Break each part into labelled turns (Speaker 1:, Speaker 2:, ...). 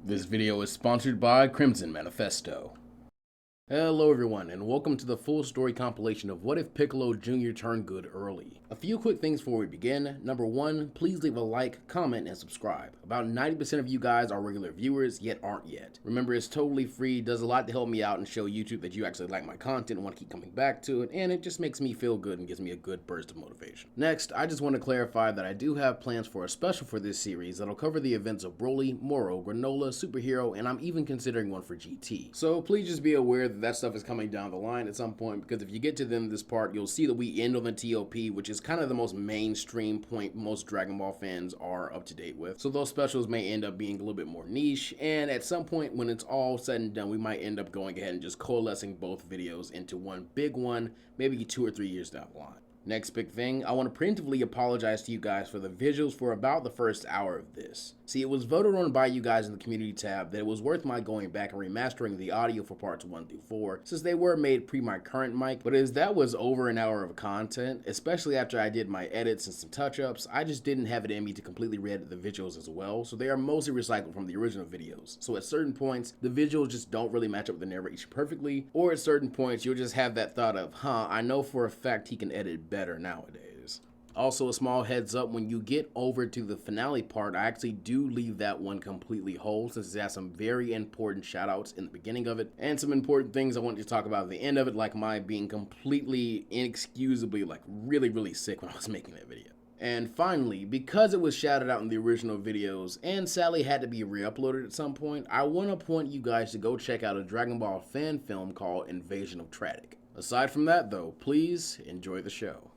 Speaker 1: This video is sponsored by Crimson Manifesto. Hello everyone, and welcome to the full story compilation of What If Piccolo Jr. Turned Good Early. A few quick things before we begin. Number one, please leave a like, comment, and subscribe. About 90% of you guys are regular viewers, yet aren't yet. Remember, it's totally free, does a lot to help me out and show YouTube that you actually like my content and want to keep coming back to it, and it just makes me feel good and gives me a good burst of motivation. Next, I just want to clarify that I do have plans for a special for this series that'll cover the events of Broly, Moro, Granola, Superhero, and I'm even considering one for GT. So please just be aware that stuff is coming down the line at some point, because if you get to the end of this part, you'll see that we end on the TOP, which is kind of the most mainstream point most Dragon Ball fans are up to date with. So those specials may end up being a little bit more niche, and at some point when it's all said and done, we might end up going ahead and just coalescing both videos into one big one, maybe 2 or 3 years down the line. Next big thing, I want to preemptively apologize to you guys for the visuals for about the first hour of this. See, it was voted on by you guys in the community tab that it was worth my going back and remastering the audio for parts 1 through 4, since they were made pre my current mic, but as that was over an hour of content, especially after I did my edits and some touch-ups, I just didn't have it in me to completely re-edit the visuals as well, so they are mostly recycled from the original videos. So at certain points, the visuals just don't really match up with the narration perfectly, or at certain points, you'll just have that thought of, I know for a fact he can edit better nowadays. Also, a small heads up, when you get over to the finale part, I actually do leave that one completely whole, since it has some very important shoutouts in the beginning of it, and some important things I want to talk about at the end of it, like my being completely, inexcusably, really sick when I was making that video. And finally, because it was shouted out in the original videos, and sadly had to be re-uploaded at some point, I want to point you guys to go check out a Dragon Ball fan film called Invasion of Tradic. Aside from that though, please enjoy the show.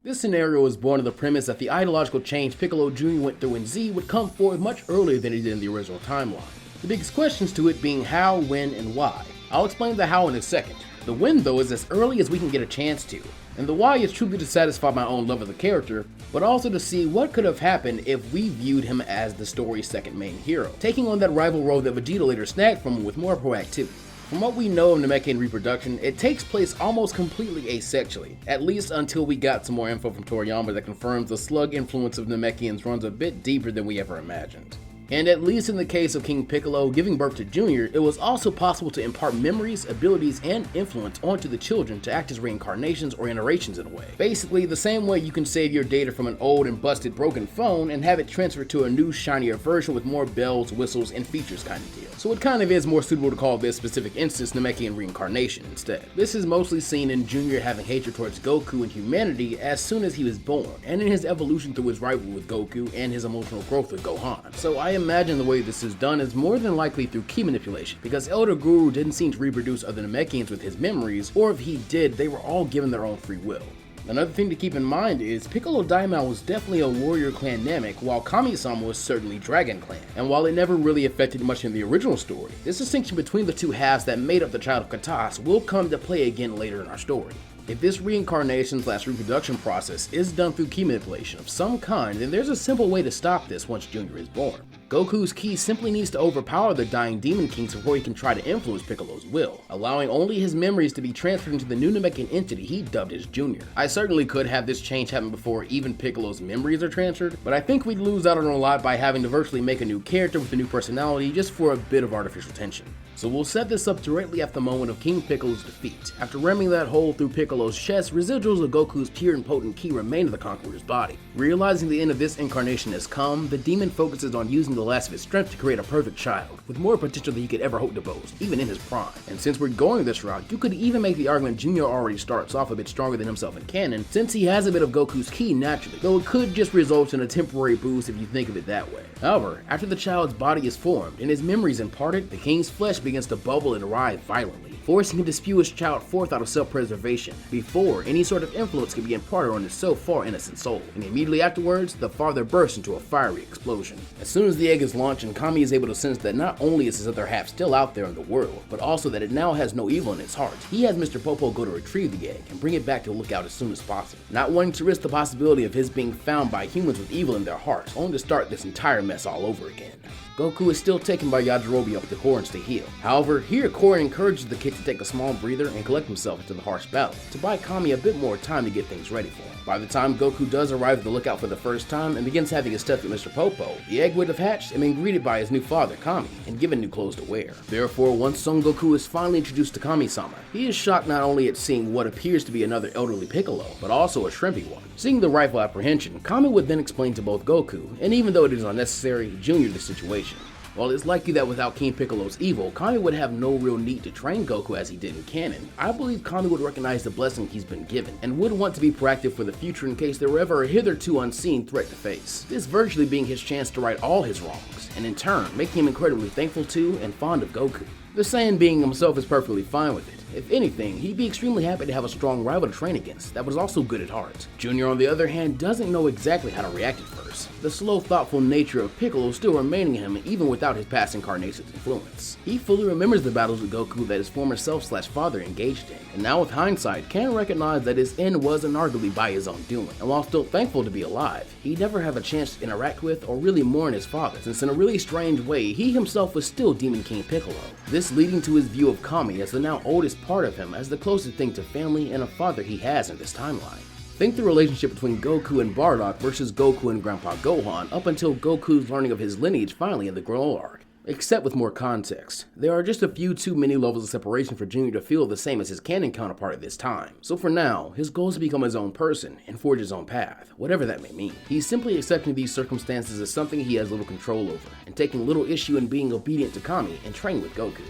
Speaker 1: This scenario was born of the premise that the ideological change Piccolo Jr. went through in Z would come forth much earlier than he did in the original timeline. The biggest questions to it being how, when, and why. I'll explain the how in a second. The when though is as early as we can get a chance to, and the why is truly to satisfy my own love of the character, but also to see what could have happened if we viewed him as the story's second main hero, taking on that rival role that Vegeta later snagged from him with more proactivity. From what we know of Namekian reproduction, it takes place almost completely asexually, at least until we got some more info from Toriyama that confirms the slug influence of Namekians runs a bit deeper than we ever imagined. And at least in the case of King Piccolo giving birth to Junior, it was also possible to impart memories, abilities, and influence onto the children to act as reincarnations or iterations in a way. Basically, the same way you can save your data from an old and busted broken phone and have it transferred to a new shinier version with more bells, whistles, and features kind of deal. So it kind of is more suitable to call this specific instance Namekian reincarnation instead. This is mostly seen in Junior having hatred towards Goku and humanity as soon as he was born, and in his evolution through his rivalry with Goku and his emotional growth with Gohan. So I imagine the way this is done is more than likely through key manipulation, because Elder Guru didn't seem to reproduce other Namekians with his memories, or if he did, they were all given their own free will. Another thing to keep in mind is Piccolo Daimao was definitely a warrior clan Namek, while Kami-sama was certainly Dragon Clan, and while it never really affected much in the original story, this distinction between the two halves that made up the child of Katas will come to play again later in our story. If this reincarnation/reproduction process is done through key manipulation of some kind, then there's a simple way to stop this once Junior is born. Goku's ki simply needs to overpower the dying Demon Kings before he can try to influence Piccolo's will, allowing only his memories to be transferred into the new Namekian entity he dubbed as Junior. I certainly could have this change happen before even Piccolo's memories are transferred, but I think we'd lose out on a lot by having to virtually make a new character with a new personality just for a bit of artificial tension. So we'll set this up directly at the moment of King Piccolo's defeat. After ramming that hole through Piccolo's chest, residuals of Goku's pure and potent ki remain in the Conqueror's body. Realizing the end of this incarnation has come, the demon focuses on using the last of his strength to create a perfect child, with more potential than he could ever hope to boast, even in his prime. And since we're going this route, you could even make the argument Junior already starts off a bit stronger than himself in canon, since he has a bit of Goku's ki naturally, though it could just result in a temporary boost if you think of it that way. However, after the child's body is formed and his memories imparted, the king's flesh begins to bubble and writhe violently, forcing him to spew his child forth out of self-preservation, before any sort of influence can be imparted on his so far innocent soul. And immediately afterwards, the father bursts into a fiery explosion. As soon as the egg is launched, and Kami is able to sense that not only is his other half still out there in the world, but also that it now has no evil in its heart, he has Mr. Popo go to retrieve the egg and bring it back to Lookout as soon as possible, not wanting to risk the possibility of his being found by humans with evil in their hearts, only to start this entire mess all over again. Goku is still taken by Yajirobe up to Horns to heal. However, here Korin encourages the kid to take a small breather and collect himself into the harsh battle, to buy Kami a bit more time to get things ready for him. By the time Goku does arrive at the lookout for the first time and begins having his test with Mr. Popo, the egg would have hatched and been greeted by his new father, Kami, and given new clothes to wear. Therefore, once Son Goku is finally introduced to Kami-sama, he is shocked not only at seeing what appears to be another elderly Piccolo, but also a shrimpy one. Seeing the rightful apprehension, Kami would then explain to both Goku, and even though it is unnecessary, Junior the situation. While it's likely that without King Piccolo's evil, Kami would have no real need to train Goku as he did in canon, I believe Kami would recognize the blessing he's been given, and would want to be proactive for the future in case there were ever a hitherto unseen threat to face. This virtually being his chance to right all his wrongs, and in turn, making him incredibly thankful to and fond of Goku. The Saiyan being himself is perfectly fine with it. If anything, he'd be extremely happy to have a strong rival to train against that was also good at heart. Junior, on the other hand, doesn't know exactly how to react at first, the slow, thoughtful nature of Piccolo still remaining in him even without his past incarnation's influence. He fully remembers the battles with Goku that his former self/father engaged in, and now with hindsight can recognize that his end was inarguably by his own doing. And while still thankful to be alive, he'd never have a chance to interact with or really mourn his father, since in a really strange way, he himself was still Demon King Piccolo. This leading to his view of Kami as the now oldest part of him as the closest thing to family and a father he has in this timeline. Think the relationship between Goku and Bardock versus Goku and Grandpa Gohan up until Goku's learning of his lineage finally in the Granola arc. Except with more context. There are just a few too many levels of separation for Junior to feel the same as his canon counterpart at this time. So for now, his goal is to become his own person and forge his own path, whatever that may mean. He's simply accepting these circumstances as something he has little control over, and taking little issue in being obedient to Kami and training with Goku.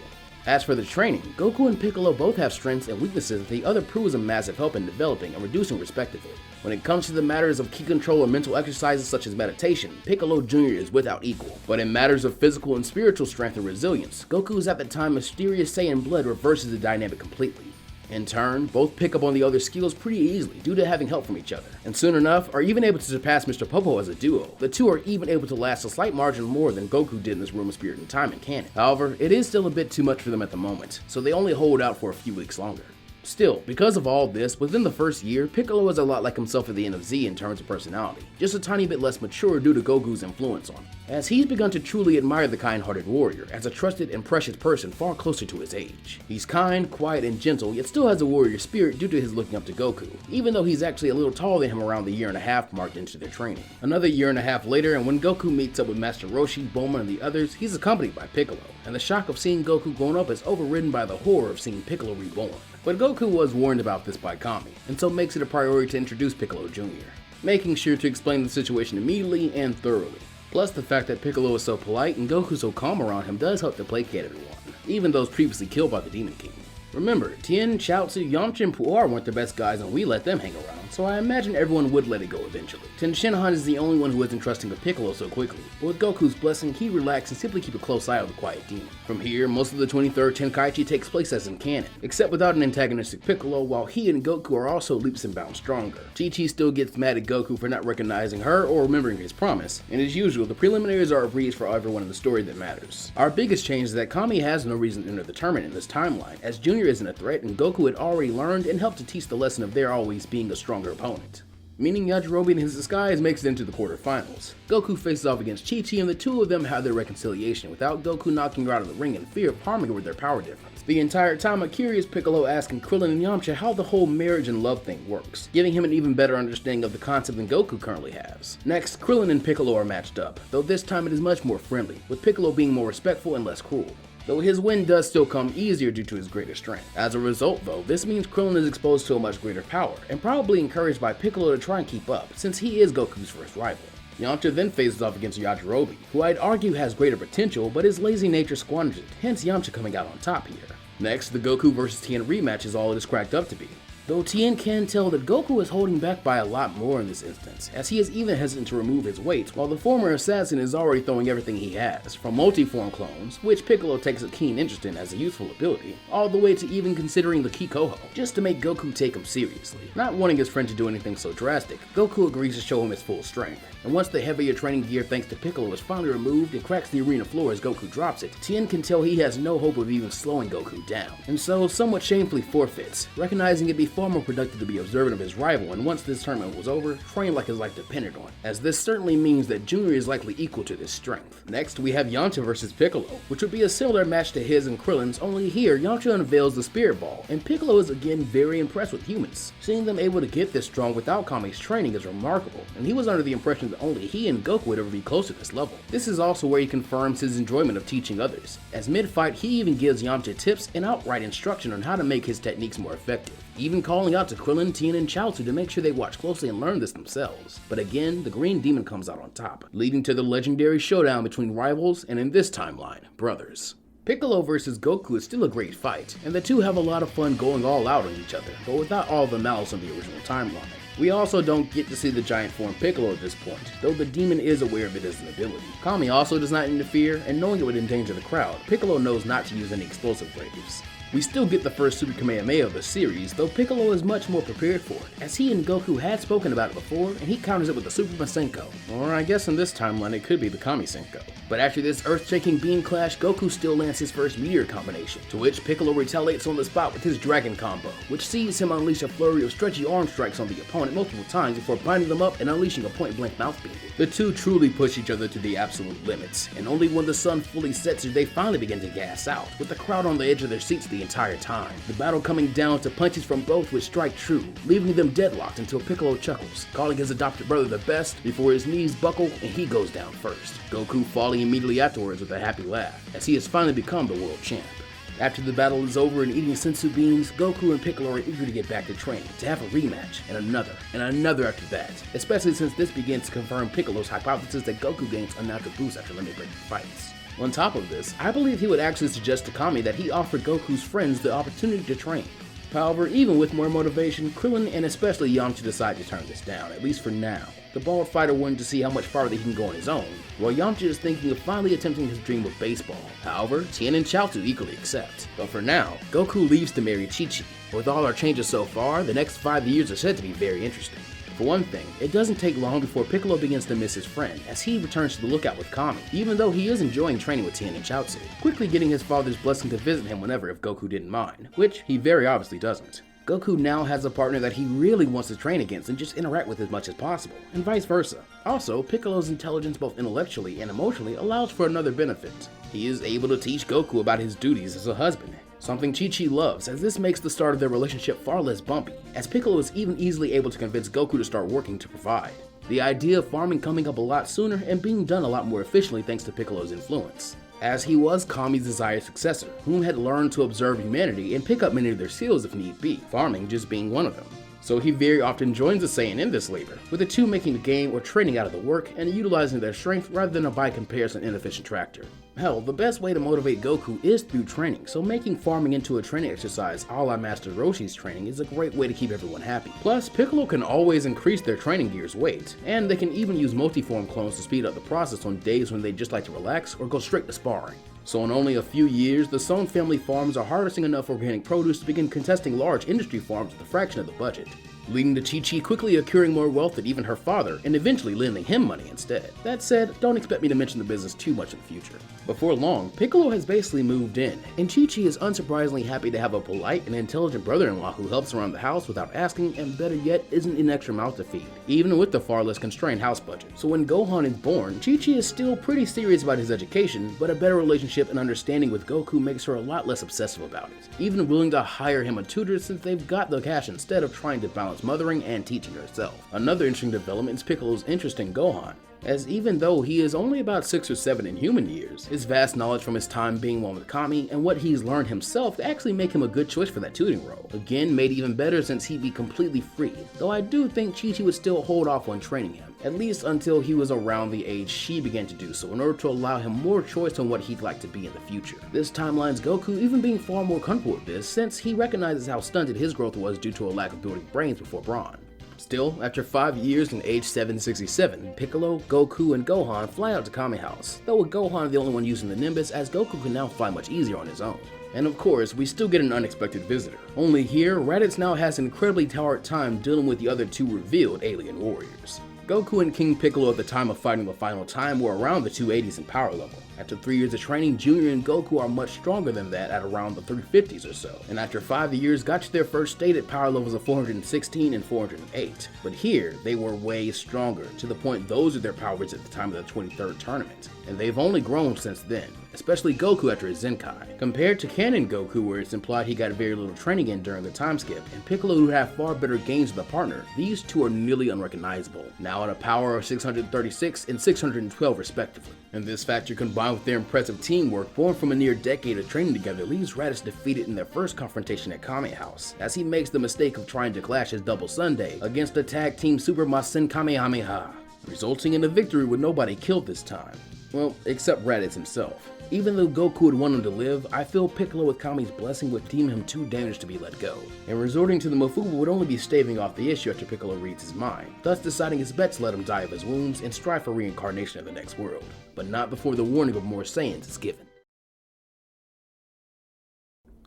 Speaker 1: As for the training, Goku and Piccolo both have strengths and weaknesses that the other proves a massive help in developing and reducing respectively. When it comes to the matters of ki control or mental exercises such as meditation, Piccolo Jr. is without equal. But in matters of physical and spiritual strength and resilience, Goku's at the time mysterious Saiyan blood reverses the dynamic completely. In turn, both pick up on the other's skills pretty easily due to having help from each other, and soon enough are even able to surpass Mr. Popo as a duo. The two are even able to last a slight margin more than Goku did in this Room of Spirit and Time in canon. However, it is still a bit too much for them at the moment, so they only hold out for a few weeks longer. Still, because of all this, within the first year, Piccolo is a lot like himself at the end of Z in terms of personality, just a tiny bit less mature due to Goku's influence on him, as he's begun to truly admire the kind-hearted warrior as a trusted and precious person far closer to his age. He's kind, quiet, and gentle, yet still has a warrior spirit due to his looking up to Goku, even though he's actually a little taller than him around the year-and-a-half mark into their training. Another year-and-a-half later, and when Goku meets up with Master Roshi, Bulma, and the others, he's accompanied by Piccolo, and the shock of seeing Goku grown up is overridden by the horror of seeing Piccolo reborn. But Goku was warned about this by Kami, and so makes it a priority to introduce Piccolo Jr., making sure to explain the situation immediately and thoroughly. Plus, the fact that Piccolo is so polite and Goku so calm around him does help to placate everyone, even those previously killed by the Demon King. Remember, Tien, Chaozu, Yamcha, and Puar weren't the best guys and we let them hang around, so I imagine everyone would let it go eventually. Tenshinhan is the only one who isn't trusting of Piccolo so quickly, but with Goku's blessing, he relaxed and simply keep a close eye on the Quiet Demon. From here, most of the 23rd Tenkaichi takes place as in canon, except without an antagonistic Piccolo, while he and Goku are also leaps and bounds stronger. Chi-Chi still gets mad at Goku for not recognizing her or remembering his promise, and as usual, the preliminaries are a breeze for everyone in the story that matters. Our biggest change is that Kami has no reason to enter the tournament in this timeline, as Junior isn't a threat and Goku had already learned and helped to teach the lesson of there always being a stronger opponent. Meaning Yajirobe in his disguise makes it into the quarterfinals. Goku faces off against Chi-Chi and the two of them have their reconciliation without Goku knocking her out of the ring in fear of harming her with their power difference. The entire time a curious Piccolo asking Krillin and Yamcha how the whole marriage and love thing works, giving him an even better understanding of the concept than Goku currently has. Next, Krillin and Piccolo are matched up, though this time it is much more friendly, with Piccolo being more respectful and less cruel. Though his win does still come easier due to his greater strength. As a result though, this means Krillin is exposed to a much greater power, and probably encouraged by Piccolo to try and keep up, since he is Goku's first rival. Yamcha then faces off against Yajirobe, who I'd argue has greater potential, but his lazy nature squanders it, hence Yamcha coming out on top here. Next, the Goku vs Tien rematch is all it is cracked up to be. Though Tien can tell that Goku is holding back by a lot more in this instance, as he is even hesitant to remove his weight, while the former assassin is already throwing everything he has, from multiform clones, which Piccolo takes a keen interest in as a useful ability, all the way to even considering the Kikoho, just to make Goku take him seriously. Not wanting his friend to do anything so drastic, Goku agrees to show him his full strength, and once the heavier training gear thanks to Piccolo is finally removed and cracks the arena floor as Goku drops it, Tien can tell he has no hope of even slowing Goku down, and so somewhat shamefully forfeits, recognizing it'd be far more productive to be observant of his rival, and once this tournament was over, train like his life depended on it, as this certainly means that Junior is likely equal to this strength. Next, we have Yamcha versus Piccolo, which would be a similar match to his and Krillin's, only here Yamcha unveils the Spirit Ball, and Piccolo is again very impressed with humans. Seeing them able to get this strong without Kami's training is remarkable, and he was under the impression that only he and Goku would ever be close to this level. This is also where he confirms his enjoyment of teaching others, as mid-fight he even gives Yamcha tips and outright instruction on how to make his techniques more effective, even calling out to Krillin, Tien, and Chaozu to make sure they watch closely and learn this themselves. But again, the Green Demon comes out on top, leading to the legendary showdown between rivals and, in this timeline, brothers. Piccolo versus Goku is still a great fight, and the two have a lot of fun going all out on each other, but without all the malice of the original timeline. We also don't get to see the giant form Piccolo at this point, though the demon is aware of it as an ability. Kami also does not interfere, and knowing it would endanger the crowd, Piccolo knows not to use any explosive waves. We still get the first Super Kamehameha of the series, though Piccolo is much more prepared for it, as he and Goku had spoken about it before, and he counters it with the Super Masenko. Or I guess in this timeline it could be the Kami Senko. But after this earth-shaking beam clash, Goku still lands his first meteor combination, to which Piccolo retaliates on the spot with his Dragon Combo, which sees him unleash a flurry of stretchy arm strikes on the opponent multiple times before binding them up and unleashing a point-blank mouth beam. The two truly push each other to the absolute limits, and only when the sun fully sets do they finally begin to gas out, with the crowd on the edge of their seats the entire time. The battle coming down to punches from both which strike true, leaving them deadlocked until Piccolo chuckles, calling his adopted brother the best before his knees buckle and he goes down first, Goku falling immediately afterwards with a happy laugh, as he has finally become the world champ. After the battle is over and eating sensu beans, Goku and Piccolo are eager to get back to training, to have a rematch, and another after that, especially since this begins to confirm Piccolo's hypothesis that Goku gains unnatural boosts after limit-breaking fights. On top of this, I believe he would actually suggest to Kami that he offered Goku's friends the opportunity to train. However, even with more motivation, Krillin and especially Yamcha decide to turn this down, at least for now. The bald fighter wanted to see how much farther he can go on his own, while Yamcha is thinking of finally attempting his dream of baseball. However, Tien and Chaozu equally accept. But for now, Goku leaves to marry Chi-Chi. With all our changes so far, the next 5 years are said to be very interesting. For one thing, it doesn't take long before Piccolo begins to miss his friend, as he returns to the lookout with Kami, even though he is enjoying training with Tien and Chaozu, quickly getting his father's blessing to visit him whenever if Goku didn't mind, which he very obviously doesn't. Goku now has a partner that he really wants to train against and just interact with as much as possible, and vice versa. Also, Piccolo's intelligence both intellectually and emotionally allows for another benefit. He is able to teach Goku about his duties as a husband, something Chi-Chi loves, as this makes the start of their relationship far less bumpy, as Piccolo is even easily able to convince Goku to start working to provide. The idea of farming coming up a lot sooner and being done a lot more efficiently thanks to Piccolo's influence, as he was Kami's desired successor, whom had learned to observe humanity and pick up many of their skills if need be, farming just being one of them. So he very often joins the Saiyan in this labor, with the two making the game or training out of the work and utilizing their strength rather than a by comparison inefficient tractor. Hell, the best way to motivate Goku is through training, so making farming into a training exercise a la Master Roshi's training is a great way to keep everyone happy. Plus, Piccolo can always increase their training gear's weight, and they can even use multiform clones to speed up the process on days when they just like to relax or go straight to sparring. So in only a few years, the Son family farms are harvesting enough organic produce to begin contesting large industry farms with a fraction of the budget, leading to Chi-Chi quickly accruing more wealth than even her father and eventually lending him money instead. That said, don't expect me to mention the business too much in the future. Before long, Piccolo has basically moved in, and Chi-Chi is unsurprisingly happy to have a polite and intelligent brother-in-law who helps around the house without asking, and better yet, isn't an extra mouth to feed, even with the far less constrained house budget. So when Gohan is born, Chi-Chi is still pretty serious about his education, but a better relationship and understanding with Goku makes her a lot less obsessive about it, even willing to hire him a tutor since they've got the cash instead of trying to balance mothering and teaching herself. Another interesting development is Piccolo's interest in Gohan, as even though he is only about 6 or 7 in human years, his vast knowledge from his time being one with Kami and what he's learned himself actually make him a good choice for that tutoring role. Again, made even better since he'd be completely free, though I do think Chi-Chi would still hold off on training him, at least until he was around the age she began to do so in order to allow him more choice on what he'd like to be in the future. This timeline's Goku even being far more comfortable with this since he recognizes how stunted his growth was due to a lack of building brains before Brawn. Still, after 5 years and age 767, Piccolo, Goku, and Gohan fly out to Kami House, though with Gohan the only one using the Nimbus, as Goku can now fly much easier on his own. And of course, we still get an unexpected visitor. Only here, Raditz now has an incredibly hard time dealing with the other two revealed alien warriors. Goku and King Piccolo at the time of fighting the final time were around the 280s in power level, After 3 years of training, Junior and Goku are much stronger than that at around the 350s or so. And after 5 years, got to their first state at power levels of 416 and 408. But here, they were way stronger, to the point those are their powers at the time of the 23rd tournament. And they've only grown since then, especially Goku after his Zenkai. Compared to canon Goku, where it's implied he got very little training in during the time skip, and Piccolo, who have far better gains with a partner, these two are nearly unrecognizable, now at a power of 636 and 612 respectively. And this factor, combined with their impressive teamwork born from a near decade of training together, leaves Raditz defeated in their first confrontation at Kame House, as he makes the mistake of trying to clash his Double Sunday against the tag team Super Masen Kamehameha, resulting in a victory with nobody killed this time. Well, except Raditz himself. Even though Goku would want him to live, I feel Piccolo with Kame's blessing would deem him too dangerous to be let go, and resorting to the Mofuba would only be staving off the issue after Piccolo reads his mind, thus deciding it's best to let him die of his wounds and strive for reincarnation in the next world, but not before the warning of more Saiyans is given.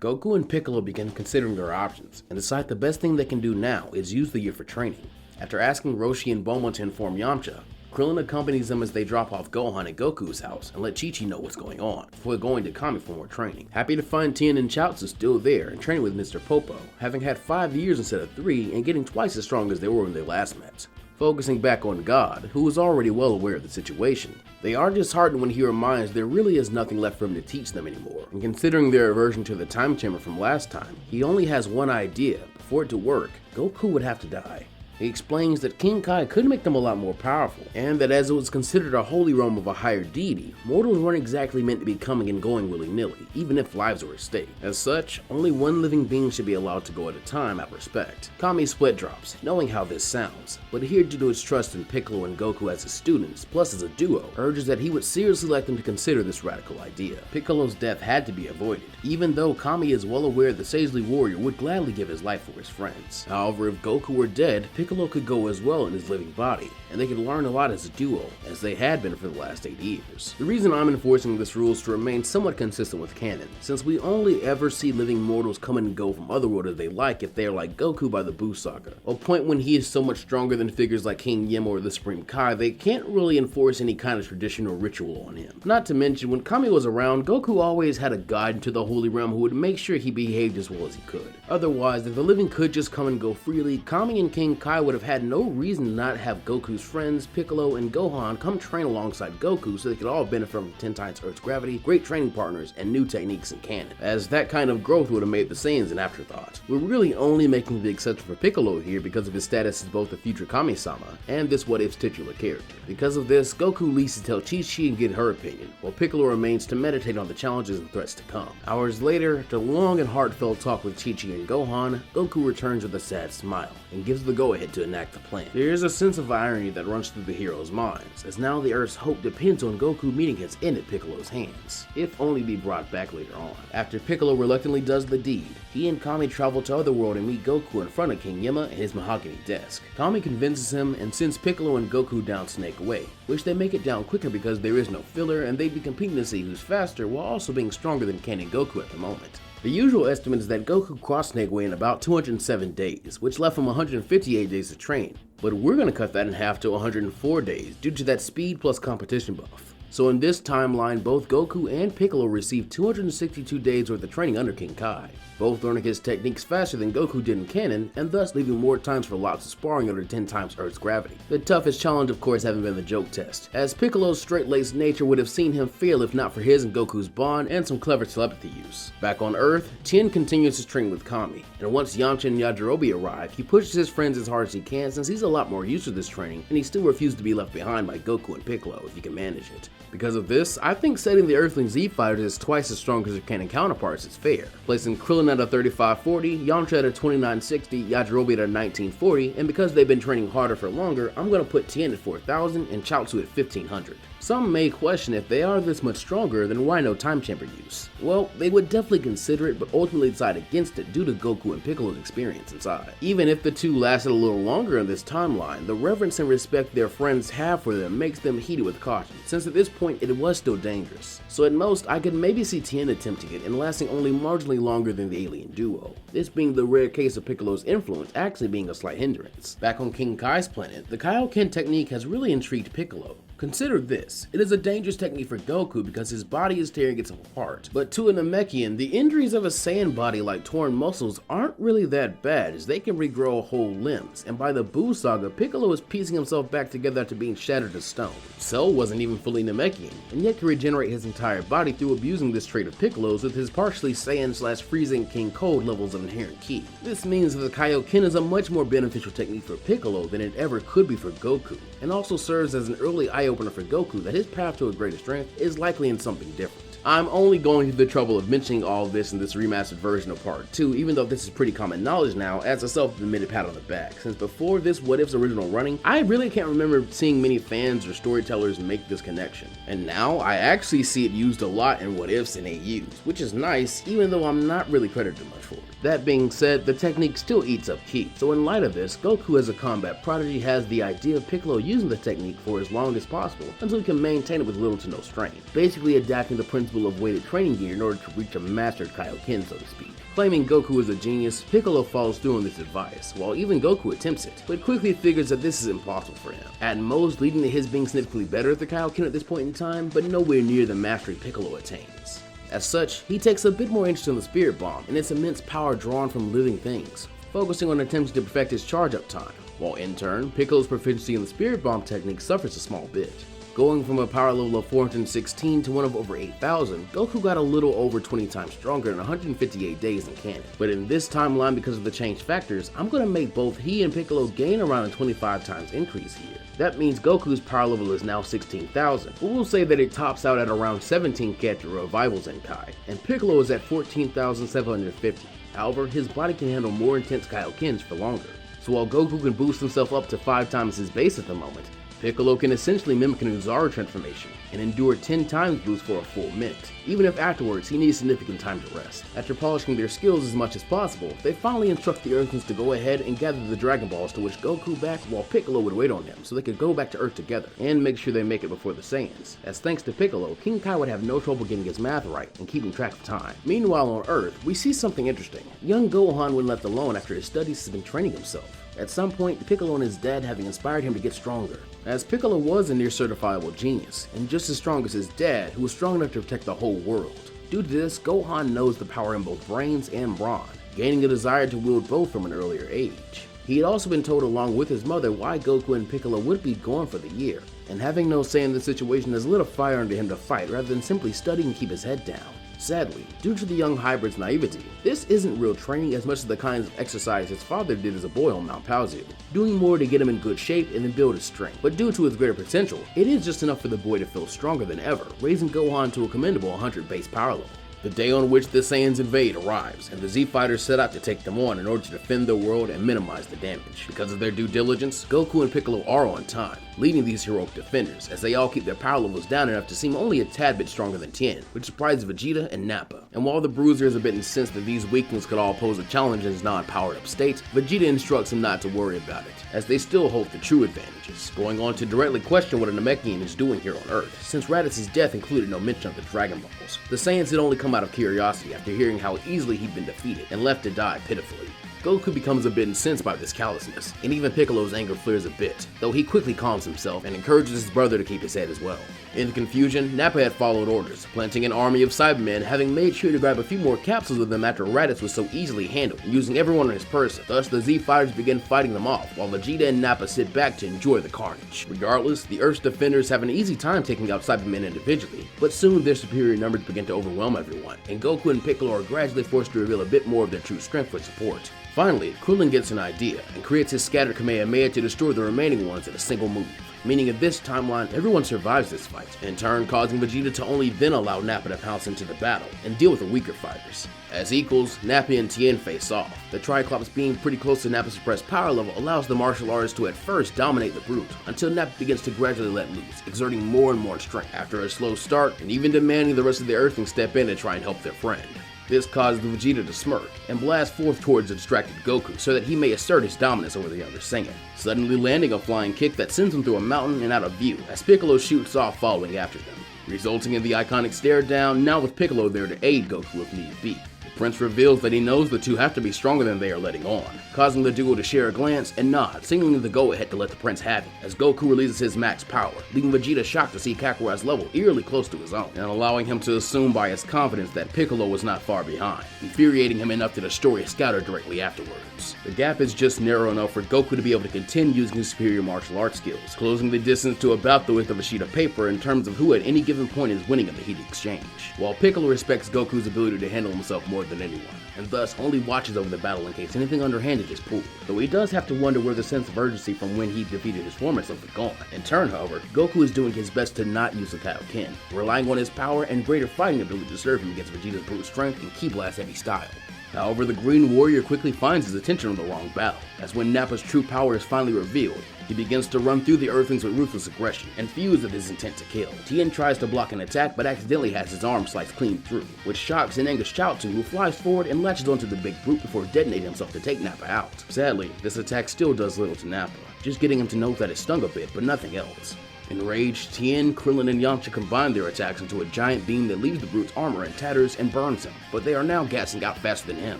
Speaker 1: Goku and Piccolo begin considering their options, and decide the best thing they can do now is use the year for training. After asking Roshi and Bulma to inform Yamcha, Krillin accompanies them as they drop off Gohan at Goku's house and let Chi-Chi know what's going on, before going to Kame for more training. Happy to find Tien and Chaozu still there and training with Mr. Popo, having had 5 years instead of 3 and getting twice as strong as they were when they last met. Focusing back on God, who was already well aware of the situation, they are disheartened when he reminds there really is nothing left for him to teach them anymore, and considering their aversion to the time chamber from last time, he only has one idea: for it to work, Goku would have to die. He explains that King Kai could make them a lot more powerful, and that as it was considered a holy realm of a higher deity, mortals weren't exactly meant to be coming and going willy-nilly, even if lives were at stake. As such, only one living being should be allowed to go at a time out of respect. Kami split drops, knowing how this sounds, but here due to his trust in Piccolo and Goku as his students, plus as a duo, urges that he would seriously like them to consider this radical idea. Piccolo's death had to be avoided, even though Kami is well aware the sagely warrior would gladly give his life for his friends. However, if Goku were dead, Piccolo could go as well in his living body, and they could learn a lot as a duo, as they had been for the last 8 years. The reason I'm enforcing this rule is to remain somewhat consistent with canon, since we only ever see living mortals come and go from Otherworld as they like if they are like Goku by the Buu Saga, a point when he is so much stronger than figures like King Yim or the Supreme Kai, they can't really enforce any kind of tradition or ritual on him. Not to mention, when Kami was around, Goku always had a guide into the Holy Realm who would make sure he behaved as well as he could. Otherwise, if the living could just come and go freely, Kami and King Kai would have had no reason to not have Goku's friends, Piccolo and Gohan, come train alongside Goku so they could all benefit from 10 times Earth's gravity, great training partners, and new techniques in canon, as that kind of growth would have made the Saiyans an afterthought. We're really only making the exception for Piccolo here because of his status as both a future Kami-sama and this what-if's titular character. Because of this, Goku leaves to tell Chi-Chi and get her opinion, while Piccolo remains to meditate on the challenges and threats to come. Hours later, after a long and heartfelt talk with Chi-Chi and Gohan, Goku returns with a sad smile and gives the go-ahead to enact the plan. There is a sense of irony that runs through the heroes' minds, as now the Earth's hope depends on Goku meeting his end at Piccolo's hands, if only be brought back later on. After Piccolo reluctantly does the deed, he and Kami travel to Otherworld and meet Goku in front of King Yima at his mahogany desk. Kami convinces him and sends Piccolo and Goku down Snake Way, which they make it down quicker because there is no filler and they'd be competing to see who's faster while also being stronger than Ken and Goku at the moment. The usual estimate is that Goku crossed Snake Way in about 207 days, which left him 158 days to train, but we're going to cut that in half to 104 days due to that speed plus competition buff. So in this timeline, both Goku and Piccolo received 262 days worth of training under King Kai, both learning his techniques faster than Goku did in canon, and thus leaving more times for lots of sparring under 10 times Earth's gravity. The toughest challenge of course having been the joke test, as Piccolo's straight-laced nature would have seen him fail if not for his and Goku's bond and some clever telepathy use. Back on Earth, Tien continues his training with Kami, and once Yamcha and Yajirobe arrive, he pushes his friends as hard as he can since he's a lot more used to this training, and he still refuses to be left behind by Goku and Piccolo if he can manage it. Because of this, I think setting the Earthling Z fighters as twice as strong as their canon counterparts is fair, placing Krillin at a 3540, Yamcha at a 2960, Yajirobe at a 1940, and because they've been training harder for longer, I'm gonna put Tien at 4000 and Chaozu at 1500. Some may question if they are this much stronger, then why no time chamber use? Well, they would definitely consider it, but ultimately decide against it due to Goku and Piccolo's experience inside. Even if the two lasted a little longer in this timeline, the reverence and respect their friends have for them makes them heeded with caution, since at this point it was still dangerous. So at most, I could maybe see Tien attempting it and lasting only marginally longer than the alien duo, this being the rare case of Piccolo's influence actually being a slight hindrance. Back on King Kai's planet, the Kaioken technique has really intrigued Piccolo, Consider this, it is a dangerous technique for Goku because his body is tearing itself apart, but to a Namekian, the injuries of a Saiyan body like torn muscles aren't really that bad as they can regrow whole limbs, and by the Buu Saga, Piccolo is piecing himself back together after being shattered to stone. Cell wasn't even fully Namekian, and yet can regenerate his entire body through abusing this trait of Piccolo's with his partially Saiyan/freezing King Cold levels of inherent ki. This means that the Kaioken is a much more beneficial technique for Piccolo than it ever could be for Goku, and also serves as an early eye-opener for Goku that his path to a greater strength is likely in something different. I'm only going through the trouble of mentioning all this in this remastered version of Part 2, even though this is pretty common knowledge now, as a self-admitted pat on the back, since before this What If's original running, I really can't remember seeing many fans or storytellers make this connection. And now, I actually see it used a lot in What Ifs and AUs, which is nice, even though I'm not really credited much for it. That being said, the technique still eats up ki, so in light of this, Goku as a combat prodigy has the idea of Piccolo using the technique for as long as possible until he can maintain it with little to no strain, basically adapting the principle of weighted training gear in order to reach a mastered Kaioken, so to speak. Claiming Goku is a genius, Piccolo follows through on this advice, while even Goku attempts it, but quickly figures that this is impossible for him, at most leading to his being significantly better at the Kaioken at this point in time, but nowhere near the mastery Piccolo attains. As such, he takes a bit more interest in the Spirit Bomb and its immense power drawn from living things, focusing on attempting to perfect his charge-up time, while in turn, Piccolo's proficiency in the Spirit Bomb technique suffers a small bit. Going from a power level of 416 to one of over 8,000, Goku got a little over 20 times stronger in 158 days in canon. But in this timeline, because of the changed factors, I'm going to make both he and Piccolo gain around a 25 times increase here. That means Goku's power level is now 16,000, but we'll say that it tops out at around 17k after Revival Zenkai, and Piccolo is at 14,750. However, his body can handle more intense Kaiokens for longer. So while Goku can boost himself up to 5 times his base at the moment, Piccolo can essentially mimic an Uzaru transformation and endure 10 times boost for a full minute, even if afterwards he needs significant time to rest. After polishing their skills as much as possible, they finally instruct the Earthlings to go ahead and gather the Dragon Balls to wish Goku back while Piccolo would wait on him so they could go back to Earth together and make sure they make it before the Saiyans, as thanks to Piccolo, King Kai would have no trouble getting his math right and keeping track of time. Meanwhile on Earth, we see something interesting. Young Gohan when left alone after his studies has been training himself. At some point, Piccolo and his dad having inspired him to get stronger, as Piccolo was a near certifiable genius, and just as strong as his dad, who was strong enough to protect the whole world. Due to this, Gohan knows the power in both brains and brawn, gaining a desire to wield both from an earlier age. He had also been told along with his mother why Goku and Piccolo would be gone for the year, and having no say in the situation has lit a fire under him to fight rather than simply study and keep his head down. Sadly, due to the young hybrid's naivety, this isn't real training as much as the kinds of exercise his father did as a boy on Mount Paozu, doing more to get him in good shape and then build his strength. But due to his greater potential, it is just enough for the boy to feel stronger than ever, raising Gohan to a commendable 100 base power level. The day on which the Saiyans invade arrives, and the Z-Fighters set out to take them on in order to defend their world and minimize the damage. Because of their due diligence, Goku and Piccolo are on time, leading these heroic defenders, as they all keep their power levels down enough to seem only a tad bit stronger than Tien, which surprises Vegeta and Nappa. And while the Bruiser is a bit incensed that these weaklings could all pose a challenge in his non-powered up state, Vegeta instructs him not to worry about it, as they still hold the true advantages, going on to directly question what a Namekian is doing here on Earth, since Raditz's death included no mention of the Dragon Balls. The Saiyans had only come out of curiosity after hearing how easily he'd been defeated, and left to die pitifully. Goku becomes a bit incensed by this callousness, and even Piccolo's anger flares a bit, though he quickly calms himself and encourages his brother to keep his head as well. In the confusion, Nappa had followed orders, planting an army of Cybermen, having made sure to grab a few more capsules of them after Raditz was so easily handled, using everyone on his person. Thus, the Z-Fighters begin fighting them off, while Vegeta and Nappa sit back to enjoy the carnage. Regardless, the Earth's defenders have an easy time taking out Cybermen individually, but soon their superior numbers begin to overwhelm everyone, and Goku and Piccolo are gradually forced to reveal a bit more of their true strength for support. Finally, Krillin gets an idea, and creates his scattered Kamehameha to destroy the remaining ones in a single move, meaning in this timeline, everyone survives this fight, in turn causing Vegeta to only then allow Nappa to pounce into the battle, and deal with the weaker fighters. As equals, Nappa and Tien face off. The Triclops being pretty close to Nappa's suppressed power level allows the martial artists to at first dominate the brute, until Nappa begins to gradually let loose, exerting more and more strength, after a slow start, and even demanding the rest of the Earthlings step in and try and help their friend. This causes Vegeta to smirk, and blast forth towards the distracted Goku so that he may assert his dominance over the other Saiyan, suddenly landing a flying kick that sends him through a mountain and out of view as Piccolo shoots off following after them, resulting in the iconic stare down, now with Piccolo there to aid Goku if need be. The Prince reveals that he knows the two have to be stronger than they are letting on, causing the duo to share a glance and nod, signaling the go-ahead to let the Prince have it, as Goku releases his max power, leaving Vegeta shocked to see Kakarot's level eerily close to his own, and allowing him to assume by his confidence that Piccolo was not far behind, infuriating him enough to destroy his scouter directly afterwards. The gap is just narrow enough for Goku to be able to continue using his superior martial arts skills, closing the distance to about the width of a sheet of paper in terms of who at any given point is winning in the heated exchange, while Piccolo respects Goku's ability to handle himself more than anyone, and thus only watches over the battle in case anything underhanded is pulled, though he does have to wonder where the sense of urgency from when he defeated his former self is gone. In turn, however, Goku is doing his best to not use the Kaioken, relying on his power and greater fighting ability to serve him against Vegeta's brute strength and Ki Blast heavy style. However, the Green Warrior quickly finds his attention on the wrong battle, as when Nappa's true power is finally revealed, he begins to run through the Earthlings with ruthless aggression, and fused with his intent to kill. Tien tries to block an attack but accidentally has his arm sliced clean through, which shocks and angers Chaozu, who flies forward and latches onto the big brute before detonating himself to take Nappa out. Sadly, this attack still does little to Nappa, just getting him to note that it stung a bit but nothing else. Enraged, Tien, Krillin, and Yamcha combine their attacks into a giant beam that leaves the brute's armor in tatters and burns him, but they are now gassing out faster than him,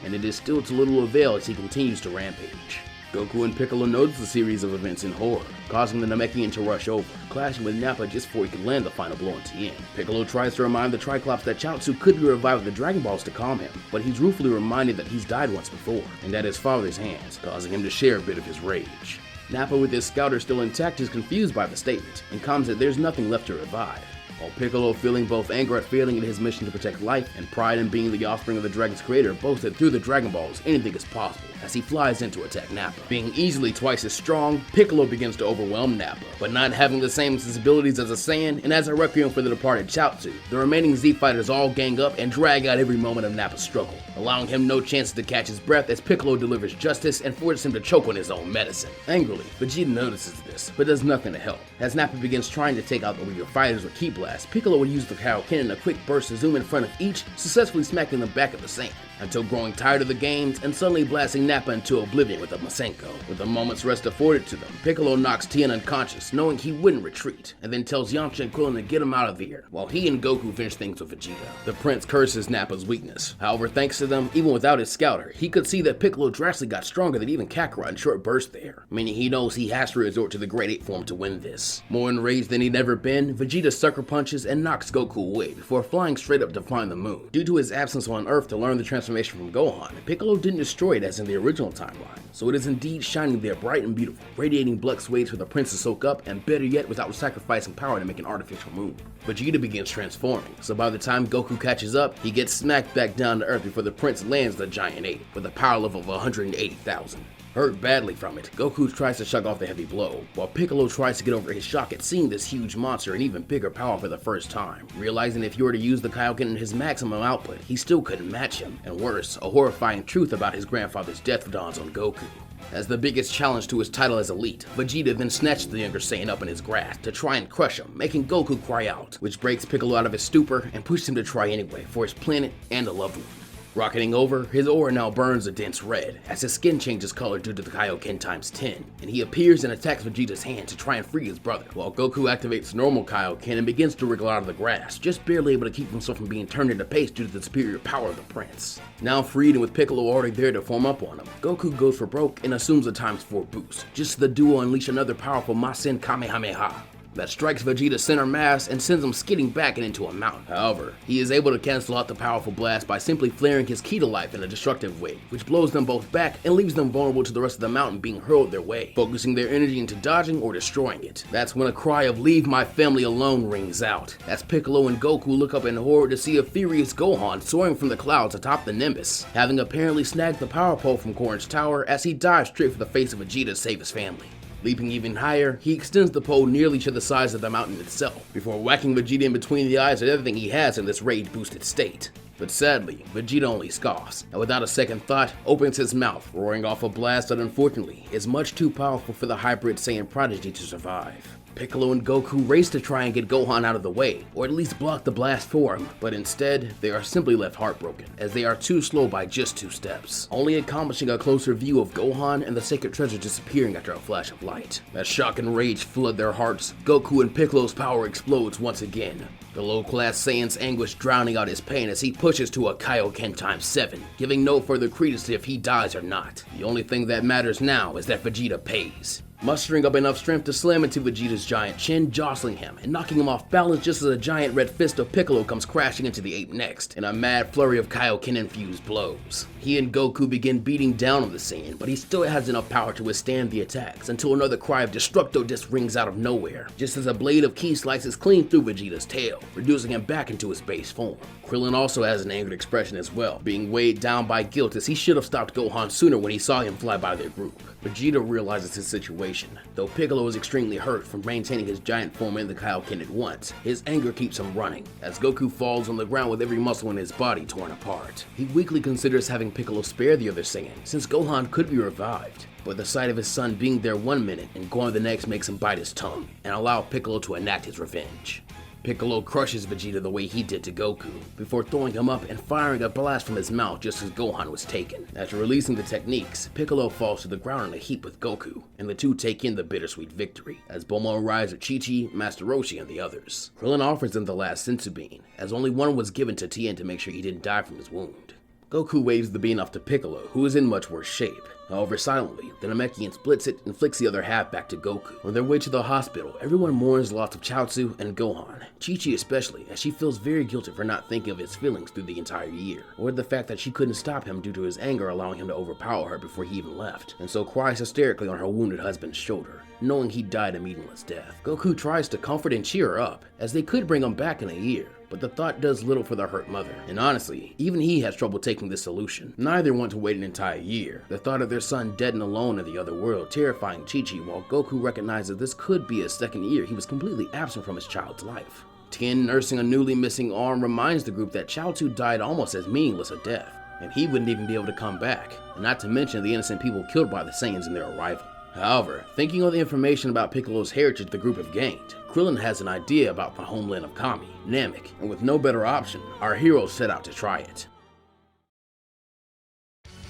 Speaker 1: and it is still to little avail as he continues to rampage. Goku and Piccolo notice the series of events in horror, causing the Namekian to rush over, clashing with Nappa just before he can land the final blow on Tien. Piccolo tries to remind the Triclops that Chaozu could be revived with the Dragon Balls to calm him, but he's ruefully reminded that he's died once before, and at his father's hands, causing him to share a bit of his rage. Nappa, with his scouter still intact, is confused by the statement, and comments that there's nothing left to revive, while Piccolo, feeling both anger at failing in his mission to protect life and pride in being the offspring of the Dragon's creator, boasts that through the Dragon Balls anything is possible, as he flies in to attack Nappa. Being easily twice as strong, Piccolo begins to overwhelm Nappa, but not having the same sensibilities as a Saiyan, and as a requiem for the departed Chaozu, the remaining Z fighters all gang up and drag out every moment of Nappa's struggle, allowing him no chance to catch his breath as Piccolo delivers justice and forces him to choke on his own medicine. Angrily, Vegeta notices this, but does nothing to help. As Nappa begins trying to take out the weaker fighters with Ki Blast, Piccolo would use the Kaioken in a quick burst to zoom in front of each, successfully smacking them back of the Saiyan, until growing tired of the games and suddenly blasting Nappa into oblivion with a Masenko. With a moment's rest afforded to them, Piccolo knocks Tien unconscious, knowing he wouldn't retreat, and then tells Yamcha and Krillin to get him out of here, while he and Goku finish things with Vegeta. The Prince curses Nappa's weakness. However, thanks to them, even without his scouter, he could see that Piccolo drastically got stronger than even Kakarot in short bursts there, meaning he knows he has to resort to the Great Ape form to win this. More enraged than he'd ever been, Vegeta sucker punches and knocks Goku away before flying straight up to find the moon. Due to his absence on Earth to learn the transformation from Gohan, Piccolo didn't destroy it as in the original timeline, so it is indeed shining there bright and beautiful, radiating Blux waves for the Prince to soak up, and better yet, without sacrificing power to make an artificial moon. Vegeta begins transforming, so by the time Goku catches up, he gets smacked back down to Earth before the Prince lands the giant ape, with a power level of 180,000. Hurt badly from it, Goku tries to shrug off the heavy blow, while Piccolo tries to get over his shock at seeing this huge monster and even bigger power for the first time, realizing if he were to use the Kaioken in his maximum output, he still couldn't match him, and worse, a horrifying truth about his grandfather's death dawns on Goku. As the biggest challenge to his title as elite, Vegeta then snatched the younger Saiyan up in his grasp to try and crush him, making Goku cry out, which breaks Piccolo out of his stupor and pushes him to try anyway for his planet and a loved one. Rocketing over, his aura now burns a dense red, as his skin changes color due to the Kaioken times 10, and he appears and attacks Vegeta's hand to try and free his brother, while Goku activates normal Kaioken and begins to wriggle out of the grasp, just barely able to keep himself from being turned into paste due to the superior power of the Prince. Now freed and with Piccolo already there to form up on him, Goku goes for broke and assumes a ×4 boost, just as the duo unleash another powerful Masen Kamehameha that strikes Vegeta's center mass and sends him skidding back and into a mountain. However, he is able to cancel out the powerful blast by simply flaring his ki to life in a destructive way, which blows them both back and leaves them vulnerable to the rest of the mountain being hurled their way, focusing their energy into dodging or destroying it. That's when a cry of "Leave my family alone" rings out, as Piccolo and Goku look up in horror to see a furious Gohan soaring from the clouds atop the Nimbus, having apparently snagged the power pole from Korin's tower as he dives straight for the face of Vegeta to save his family. Leaping even higher, he extends the pole nearly to the size of the mountain itself, before whacking Vegeta in between the eyes with everything he has in this rage-boosted state. But sadly, Vegeta only scoffs, and without a second thought, opens his mouth, roaring off a blast that unfortunately is much too powerful for the hybrid Saiyan prodigy to survive. Piccolo and Goku race to try and get Gohan out of the way, or at least block the blast for him, but instead, they are simply left heartbroken, as they are too slow by just 2 steps, only accomplishing a closer view of Gohan and the sacred treasure disappearing after a flash of light. As shock and rage flood their hearts, Goku and Piccolo's power explodes once again. The low-class Saiyan's anguish drowning out his pain as he pushes to a Kaioken ×7, giving no further credence to if he dies or not. The only thing that matters now is that Vegeta pays. Mustering up enough strength to slam into Vegeta's giant chin, jostling him and knocking him off balance just as a giant red fist of Piccolo comes crashing into the ape next, in a mad flurry of Kaioken-infused blows. He and Goku begin beating down on the Saiyan, but he still has enough power to withstand the attacks until another cry of Destructo Disc rings out of nowhere, just as a blade of ki slices clean through Vegeta's tail, reducing him back into his base form. Krillin also has an angered expression as well, being weighed down by guilt as he should have stopped Gohan sooner when he saw him fly by their group. Vegeta realizes his situation. Though Piccolo is extremely hurt from maintaining his giant form and the Kaioken at once, his anger keeps him running, as Goku falls on the ground with every muscle in his body torn apart. He weakly considers having Piccolo spare the other Saiyan, since Gohan could be revived. But the sight of his son being there one minute and gone the next makes him bite his tongue, and allow Piccolo to enact his revenge. Piccolo crushes Vegeta the way he did to Goku, before throwing him up and firing a blast from his mouth just as Gohan was taken. After releasing the techniques, Piccolo falls to the ground in a heap with Goku, and the two take in the bittersweet victory, as Bulma arrives with Chi-Chi, Master Roshi, and the others. Krillin offers them the last senzu bean, as only one was given to Tien to make sure he didn't die from his wound. Goku waves the bean off to Piccolo, who is in much worse shape. However, silently, the Namekian splits it and flicks the other half back to Goku. On their way to the hospital, everyone mourns the loss of Chaozu and Gohan, Chi-Chi especially, as she feels very guilty for not thinking of his feelings through the entire year, or the fact that she couldn't stop him due to his anger allowing him to overpower her before he even left, and so cries hysterically on her wounded husband's shoulder, knowing he died a meaningless death. Goku tries to comfort and cheer her up, as they could bring him back in a year, but the thought does little for the hurt mother, and honestly, even he has trouble taking this solution. Neither want to wait an entire year. The thought of their son dead and alone in the other world terrifying Chi-Chi, while Goku recognizes this could be his second year he was completely absent from his child's life. Tien, nursing a newly missing arm, reminds the group that Chaozu died almost as meaningless a death, and he wouldn't even be able to come back, and not to mention the innocent people killed by the Saiyans in their arrival. However, thinking of the information about Piccolo's heritage the group have gained, Krillin has an idea about the homeland of Kami, Namek, and with no better option, our heroes set out to try it.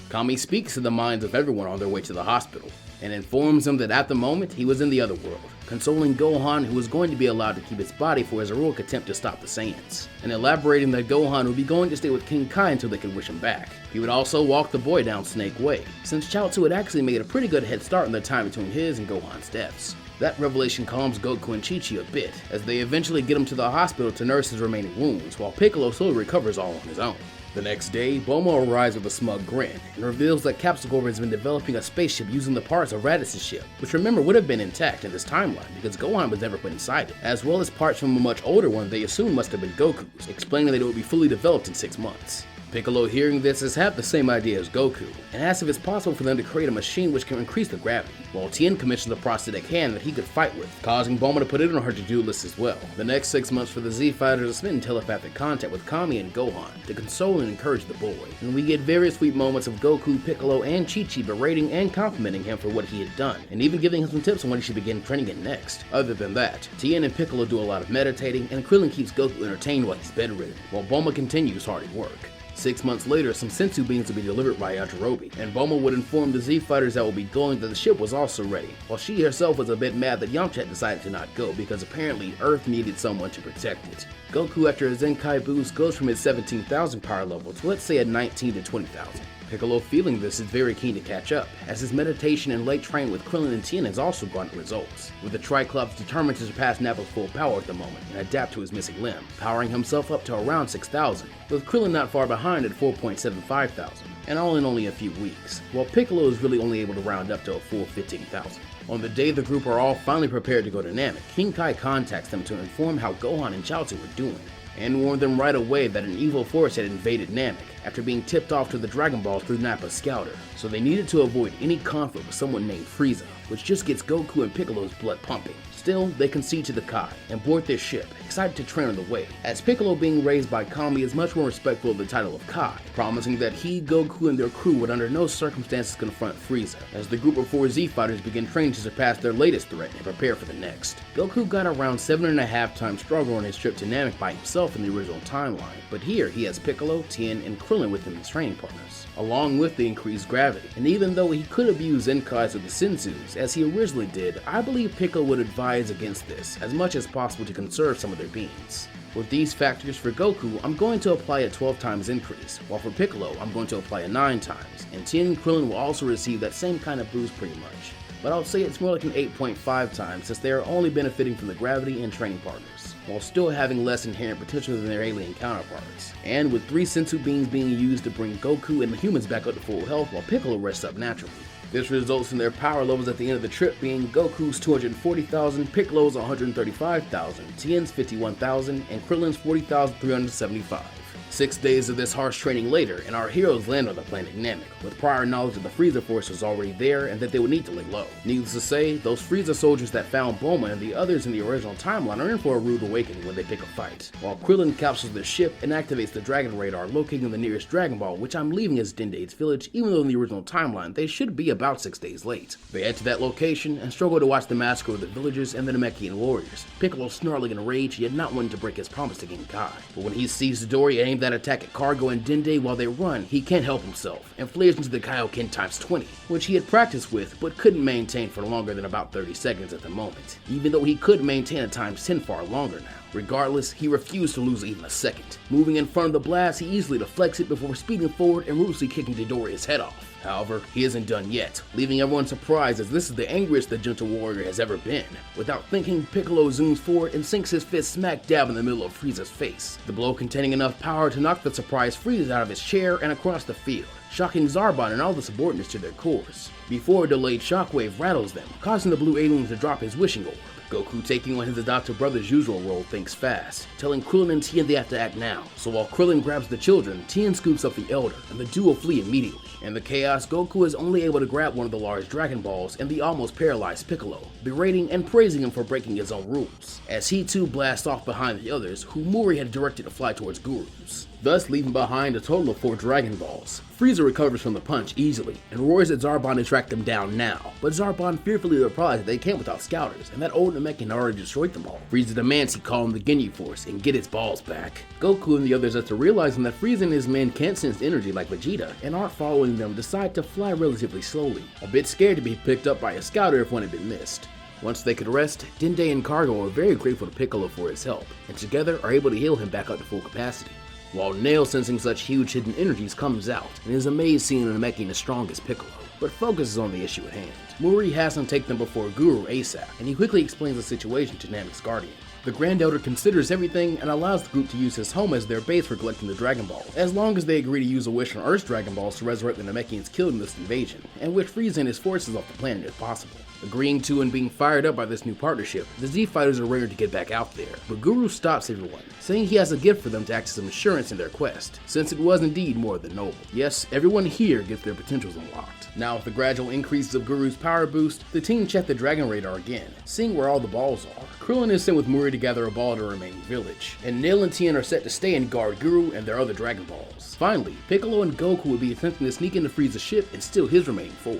Speaker 1: Kami speaks to the minds of everyone on their way to the hospital, and informs them that at the moment he was in the other world, consoling Gohan, who was going to be allowed to keep his body for his heroic attempt to stop the Saiyans, and elaborating that Gohan would be going to stay with King Kai until they could wish him back. He would also walk the boy down Snake Way, since Chaozu had actually made a pretty good head start in the time between his and Gohan's deaths. That revelation calms Goku and Chi-Chi a bit, as they eventually get him to the hospital to nurse his remaining wounds, while Piccolo slowly recovers all on his own. The next day, Bulma arrives with a smug grin, and reveals that Capsule Corp has been developing a spaceship using the parts of Raditz's ship, which remember would have been intact in this timeline because Gohan was never put inside it, as well as parts from a much older one they assume must have been Goku's, explaining that it would be fully developed in 6 months. Piccolo, hearing this, has had the same idea as Goku, and asks if it's possible for them to create a machine which can increase the gravity, while Tien commissions a prosthetic hand that he could fight with, causing Bulma to put it on her to-do list as well. The next 6 months for the Z Fighters are spent in telepathic contact with Kami and Gohan to console and encourage the boy, and we get various sweet moments of Goku, Piccolo, and Chi-Chi berating and complimenting him for what he had done, and even giving him some tips on when he should begin training it next. Other than that, Tien and Piccolo do a lot of meditating, and Krillin keeps Goku entertained while he's bedridden, while Bulma continues hard at work. 6 months later, some senzu beans will be delivered by Yajirobe, and Bulma would inform the Z Fighters that will be going that the ship was also ready, while she herself was a bit mad that Yamcha decided to not go because apparently Earth needed someone to protect it. Goku, after his Zenkai boost, goes from his 17,000 power level to let's say a 19 to 20,000. Piccolo, feeling this, is very keen to catch up, as his meditation and late training with Krillin and Tien has also garnered results, with the Triclops determined to surpass Nappa's full power at the moment and adapt to his missing limb, powering himself up to around 6,000, with Krillin not far behind at 4.75 thousand, and all in only a few weeks, while Piccolo is really only able to round up to a full 15,000. On the day the group are all finally prepared to go to Namek, King Kai contacts them to inform how Gohan and Chaozu were doing, and warned them right away that an evil force had invaded Namek after being tipped off to the Dragon Ball through Nappa's scouter, so they needed to avoid any conflict with someone named Frieza, which just gets Goku and Piccolo's blood pumping. Still, they concede to the Kai and board their ship, excited to train on the way, as Piccolo, being raised by Kami, is much more respectful of the title of Kai, promising that he, Goku, and their crew would under no circumstances confront Frieza, as the group of 4 Z fighters begin training to surpass their latest threat and prepare for the next. Goku got around 7.5 times stronger on his trip to Namek by himself in the original timeline, but here he has Piccolo, Tien, and Krillin with him as training partners, along with the increased gravity. And even though he could have used Zenkais of the Senzus, as he originally did, I believe Piccolo would advise against this as much as possible to conserve some of their beings. With these factors, for Goku, I'm going to apply a 12 times increase, while for Piccolo, I'm going to apply a 9 times, and Tien and Krillin will also receive that same kind of boost pretty much. But I'll say it's more like an 8.5 times, since they are only benefiting from the gravity and training partners, while still having less inherent potential than their alien counterparts. And with 3 Senzu beings being used to bring Goku and the humans back up to full health while Piccolo rests up naturally. This results in their power levels at the end of the trip being Goku's 240,000, Piccolo's 135,000, Tien's 51,000, and Krillin's 40,375. 6 days of this harsh training later, and our heroes land on the planet Namek, with prior knowledge that the Frieza force was already there and that they would need to lay low. Needless to say, those Frieza soldiers that found Bulma and the others in the original timeline are in for a rude awakening when they pick a fight, while Krillin captures their ship and activates the Dragon Radar locating the nearest Dragon Ball, which I'm leaving as Dende's village, even though in the original timeline they should be about 6 days late. They head to that location and struggle to watch the massacre of the villagers and the Namekian warriors, Piccolo snarling in rage yet not wanting to break his promise to King Kai. But when he sees Dory aim that attack at Cargo and Dende while they run, he can't help himself and flares into the Kaioken times 20, which he had practiced with but couldn't maintain for longer than about 30 seconds at the moment, even though he could maintain a times 10 far longer now. Regardless, he refused to lose even a second. Moving in front of the blast, he easily deflects it before speeding forward and ruthlessly kicking Dodoria's head off. However, he isn't done yet, leaving everyone surprised as this is the angriest the Gentle Warrior has ever been. Without thinking, Piccolo zooms forward and sinks his fist smack dab in the middle of Frieza's face, the blow containing enough power to knock the surprised Frieza out of his chair and across the field, shocking Zarbon and all the subordinates to their cores, before a delayed shockwave rattles them, causing the blue alien to drop his wishing orb. Goku, taking on his adopted brother's usual role, thinks fast, telling Krillin and Tien they have to act now. So while Krillin grabs the children, Tien scoops up the elder, and the duo flee immediately. In the chaos, Goku is only able to grab one of the large Dragon Balls and the almost paralyzed Piccolo, berating and praising him for breaking his own rules, as he too blasts off behind the others, who Mori had directed to fly towards Guru's, thus leaving behind a total of 4 Dragon Balls. Frieza recovers from the punch easily, and roars at Zarbon to track them down now, but Zarbon fearfully replies that they can't without scouters, and that old Namekian already destroyed them all. Frieza demands he call in the Ginyu Force and get its balls back. Goku and the others, after realizing that Frieza and his men can't sense energy like Vegeta, and aren't following them, decide to fly relatively slowly, a bit scared to be picked up by a scouter if one had been missed. Once they could rest, Dende and Cargo are very grateful to Piccolo for his help, and together are able to heal him back up to full capacity. While Nail, sensing such huge hidden energies, comes out and is amazed seeing Namekian as strong as Piccolo, but focuses on the issue at hand. Mori has him take them before Guru ASAP, and he quickly explains the situation to Namek's guardian. The Grand Elder considers everything and allows the group to use his home as their base for collecting the Dragon Ball, as long as they agree to use a wish from Earth's Dragon Balls to resurrect the Namekians killed in this invasion, and with Frieza and his forces off the planet if possible. Agreeing to and being fired up by this new partnership, the Z fighters are raring to get back out there, but Guru stops everyone, saying he has a gift for them to act as some assurance in their quest, since it was indeed more than noble. Yes, everyone here gets their potentials unlocked. Now with the gradual increases of Guru's power boost, the team check the Dragon Radar again, seeing where all the balls are. Krillin is sent with Muri to gather a ball to remain village, and Nail and Tien are set to stay and guard Guru and their other Dragon Balls. Finally, Piccolo and Goku will be attempting to sneak into Frieza's ship and steal his remaining 4.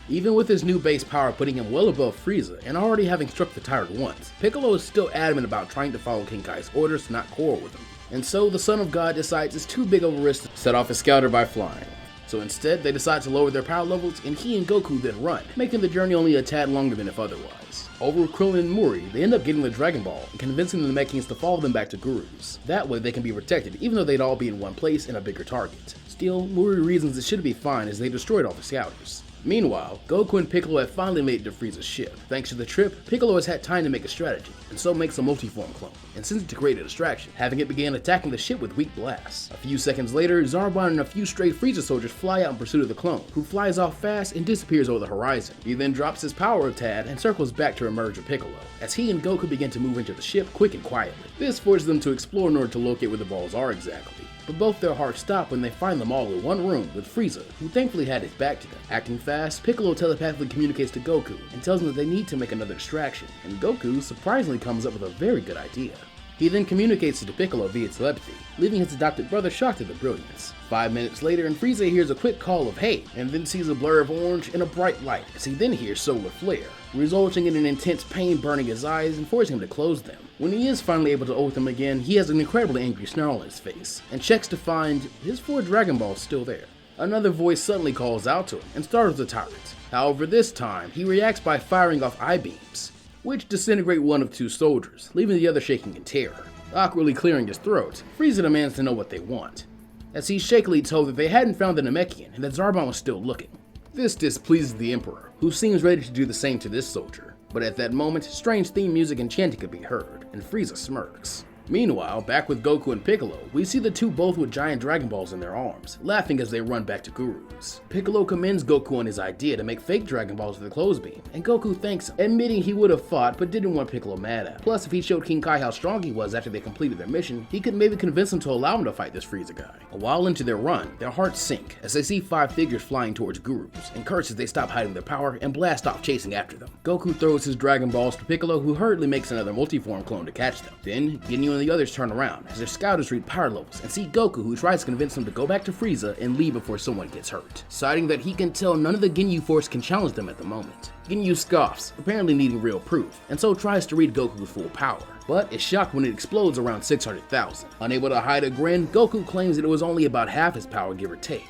Speaker 1: Even with his new base power putting him well above Frieza and already having struck the tyrant once, Piccolo is still adamant about trying to follow King Kai's orders to not quarrel with him. And so the Son of God decides it's too big of a risk to set off his scouter by flying. So instead, they decide to lower their power levels, and he and Goku then run, making the journey only a tad longer than if otherwise. Over with Krillin and Muri, they end up getting the Dragon Ball and convincing the Namekians to follow them back to Guru's. That way they can be protected, even though they'd all be in one place and a bigger target. Still, Muri reasons it should be fine as they destroyed all the scouters. Meanwhile, Goku and Piccolo have finally made it to Frieza's ship. Thanks to the trip, Piccolo has had time to make a strategy, and so makes a multiform clone, and sends it to create a distraction, having it begin attacking the ship with weak blasts. A few seconds later, Zarbon and a few stray Frieza soldiers fly out in pursuit of the clone, who flies off fast and disappears over the horizon. He then drops his power a tad and circles back to emerge with Piccolo, as he and Goku begin to move into the ship quick and quietly. This forces them to explore in order to locate where the balls are exactly. but both their hearts stop when they find them all in one room with Frieza, who thankfully had his back to them. Acting fast, Piccolo telepathically communicates to Goku and tells him that they need to make another distraction, and Goku surprisingly comes up with a very good idea. He then communicates to Piccolo via telepathy, leaving his adopted brother shocked at the brilliance. 5 minutes later, and Frieza hears a quick call of "hey," and then sees a blur of orange and a bright light, as he then hears solar flare, resulting in an intense pain burning his eyes and forcing him to close them. When he is finally able to open them again, he has an incredibly angry snarl on his face, and checks to find his 4 Dragon Balls still there. Another voice suddenly calls out to him and startles the tyrant. However, this time, he reacts by firing off I-beams, which disintegrate one of 2 soldiers, leaving the other shaking in terror. Awkwardly clearing his throat, Frieza demands to know what they want, as he's shakily told that they hadn't found the Namekian and that Zarbon was still looking. This displeases the Emperor, who seems ready to do the same to this soldier, but at that moment, strange theme music and chanting could be heard, and Frieza smirks. Meanwhile, back with Goku and Piccolo, we see the two both with giant Dragon Balls in their arms, laughing as they run back to Guru's. Piccolo commends Goku on his idea to make fake Dragon Balls with the clothes beam, and Goku thanks him, admitting he would have fought but didn't want Piccolo mad at him. Plus, if he showed King Kai how strong he was after they completed their mission, he could maybe convince him to allow him to fight this Frieza guy. A while into their run, their hearts sink as they see 5 figures flying towards Guru's, and curse as they stop hiding their power and blast off chasing after them. Goku throws his Dragon Balls to Piccolo, who hurriedly makes another multiform clone to catch them. Then, Ginyu and the others turn around as their scouters read power levels and see Goku, who tries to convince them to go back to Frieza and leave before someone gets hurt, citing that he can tell none of the Ginyu force can challenge them at the moment. Ginyu scoffs, apparently needing real proof, and so tries to read Goku's full power, but is shocked when it explodes around 600,000. Unable to hide a grin, Goku claims that it was only about half his power, give or take.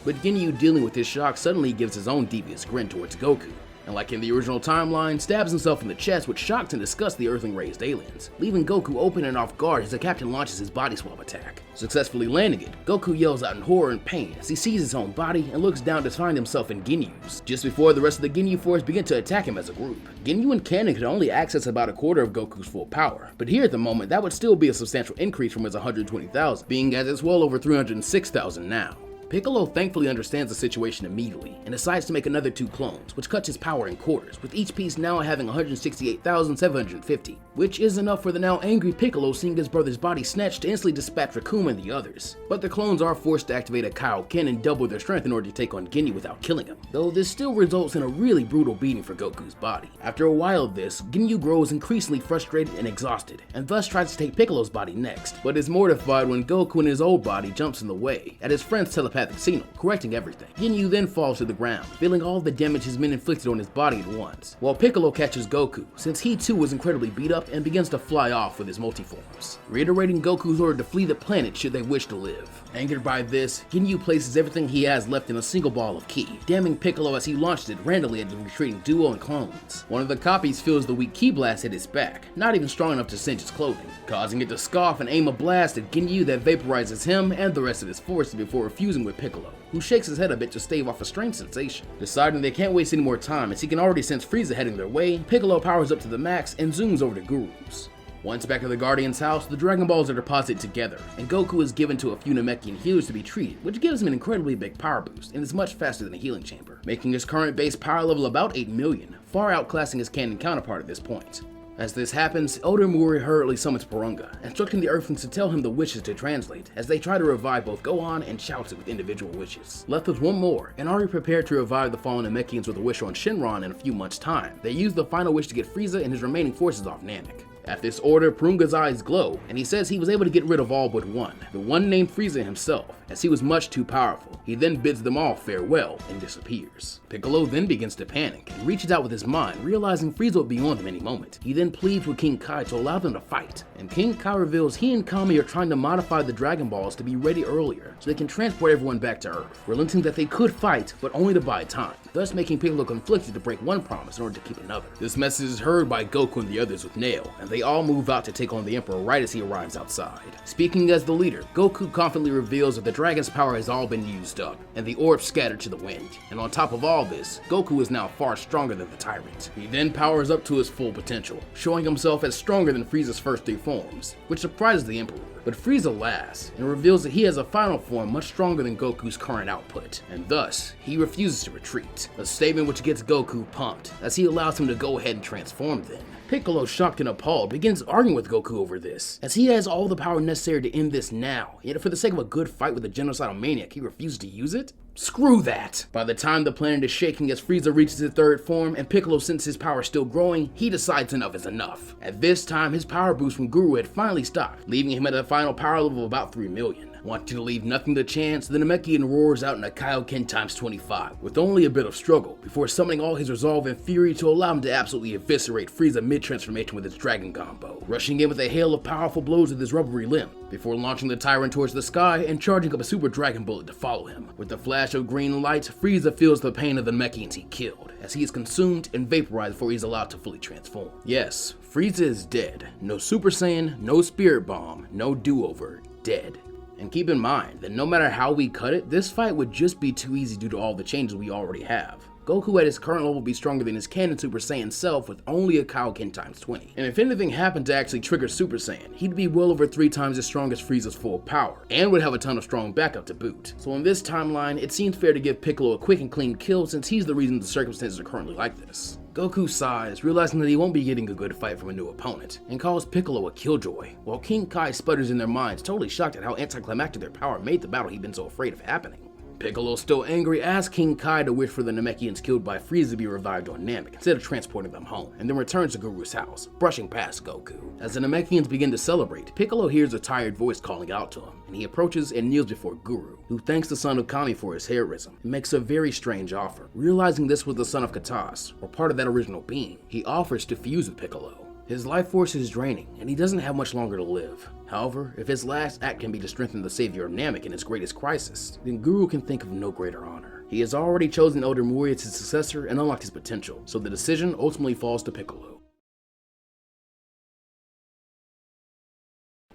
Speaker 1: But Ginyu, dealing with his shock, suddenly gives his own devious grin towards Goku, and like in the original timeline, stabs himself in the chest, which shocks and disgusts the Earthling-raised aliens, leaving Goku open and off guard as the captain launches his body swap attack. Successfully landing it, Goku yells out in horror and pain as he sees his own body and looks down to find himself in Ginyu's, just before the rest of the Ginyu force begin to attack him as a group. Ginyu and Kanon could only access about a quarter of Goku's full power, but here at the moment that would still be a substantial increase from his 120,000, being as it's well over 306,000 now. Piccolo thankfully understands the situation immediately and decides to make another 2 clones, which cuts his power in quarters, with each piece now having 168,750, which is enough for the now angry Piccolo seeing his brother's body snatched to instantly dispatch Rakuma and the others. But the clones are forced to activate a Kaioken and double their strength in order to take on Ginyu without killing him, though this still results in a really brutal beating for Goku's body. After a while of this, Ginyu grows increasingly frustrated and exhausted, and thus tries to take Piccolo's body next, but is mortified when Goku in his old body jumps in the way at his friend's telepathic signal, correcting everything. Ginyu then falls to the ground, feeling all the damage has been inflicted on his body at once, while Piccolo catches Goku, since he too was incredibly beat up and begins to fly off with his multiforms, reiterating Goku's order to flee the planet should they wish to live. Angered by this, Ginyu places everything he has left in a single ball of ki, damning Piccolo as he launches it randomly at the retreating duo and clones. One of the copies feels the weak ki blast hit his back, not even strong enough to singe his clothing, causing it to scoff and aim a blast at Ginyu that vaporizes him and the rest of his forces before refusing with Piccolo, who shakes his head a bit to stave off a strange sensation. Deciding they can't waste any more time as he can already sense Frieza heading their way, Piccolo powers up to the max and zooms over to Guru's. Once back at the Guardian's house, the Dragon Balls are deposited together, and Goku is given to a few Namekian healers to be treated, which gives him an incredibly big power boost and is much faster than a healing chamber, making his current base power level about 8 million, far outclassing his Kanon counterpart at this point. As this happens, Elder Muri hurriedly summons Porunga, instructing the Earthlings to tell him the wishes to translate, as they try to revive both Gohan and Chaozu with individual wishes. Left with one more, and already prepared to revive the fallen Namekians with a wish on Shenron in a few months' time, they use the final wish to get Frieza and his remaining forces off Namek. At this order, Porunga's eyes glow, and he says he was able to get rid of all but one, the one named Frieza himself, as he was much too powerful. He then bids them all farewell and disappears. Piccolo then begins to panic and reaches out with his mind, realizing Frieza will be on them any moment. He then pleads with King Kai to allow them to fight, and King Kai reveals he and Kami are trying to modify the Dragon Balls to be ready earlier so they can transport everyone back to Earth, relenting that they could fight, but only to buy time, thus making Piccolo conflicted to break one promise in order to keep another. This message is heard by Goku and the others with Nail, and they all move out to take on the Emperor right as he arrives outside. Speaking as the leader, Goku confidently reveals that the dragon's power has all been used up, and the orbs scattered to the wind. And on top of all this, Goku is now far stronger than the tyrant. He then powers up to his full potential, showing himself as stronger than Frieza's first 3 forms, which surprises the Emperor. But Frieza laughs and reveals that he has a final form much stronger than Goku's current output, and thus, he refuses to retreat, a statement which gets Goku pumped, as he allows him to go ahead and transform then. Piccolo, shocked and appalled begins arguing with Goku over this, as he has all the power necessary to end this now, yet for the sake of a good fight with a genocidal maniac, he refuses to use it? Screw that! By the time the planet is shaking as Frieza reaches his third form and Piccolo senses his power still growing, he decides enough is enough. At this time, his power boost from Guru had finally stopped, leaving him at a final power level of about 3 million. Wanting to leave nothing to chance, the Namekian roars out in a Kaioken times 25, with only a bit of struggle, before summoning all his resolve and fury to allow him to absolutely eviscerate Frieza mid-transformation with his dragon combo, rushing in with a hail of powerful blows with his rubbery limb, before launching the Tyrant towards the sky and charging up a super dragon bullet to follow him. With a flash of green light, Frieza feels the pain of the Namekians he killed, as he is consumed and vaporized before he is allowed to fully transform. Yes, Frieza is dead. No Super Saiyan, no Spirit Bomb, no do-over, dead. And keep in mind that no matter how we cut it, this fight would just be too easy due to all the changes we already have. Goku at his current level would be stronger than his canon Super Saiyan self with only a Kaioken times 20. And if anything happened to actually trigger Super Saiyan, he'd be well over 3 times as strong as Frieza's full power, and would have a ton of strong backup to boot. So in this timeline, it seems fair to give Piccolo a quick and clean kill since he's the reason the circumstances are currently like this. Goku sighs, realizing that he won't be getting a good fight from a new opponent, and calls Piccolo a killjoy, while King Kai sputters in their minds, totally shocked at how anticlimactic their power made the battle he'd been so afraid of happening. Piccolo, still angry, asks King Kai to wish for the Namekians killed by Frieza to be revived on Namek instead of transporting them home, and then returns to Guru's house, brushing past Goku. As the Namekians begin to celebrate, Piccolo hears a tired voice calling out to him, and he approaches and kneels before Guru, who thanks the son of Kami for his heroism and makes a very strange offer. Realizing this was the son of Katas, or part of that original being, he offers to fuse with Piccolo. His life force is draining, and he doesn't have much longer to live. However, if his last act can be to strengthen the savior of Namek in his greatest crisis, then Guru can think of no greater honor. He has already chosen Elder Mui as his successor and unlocked his potential, so the decision ultimately falls to Piccolo.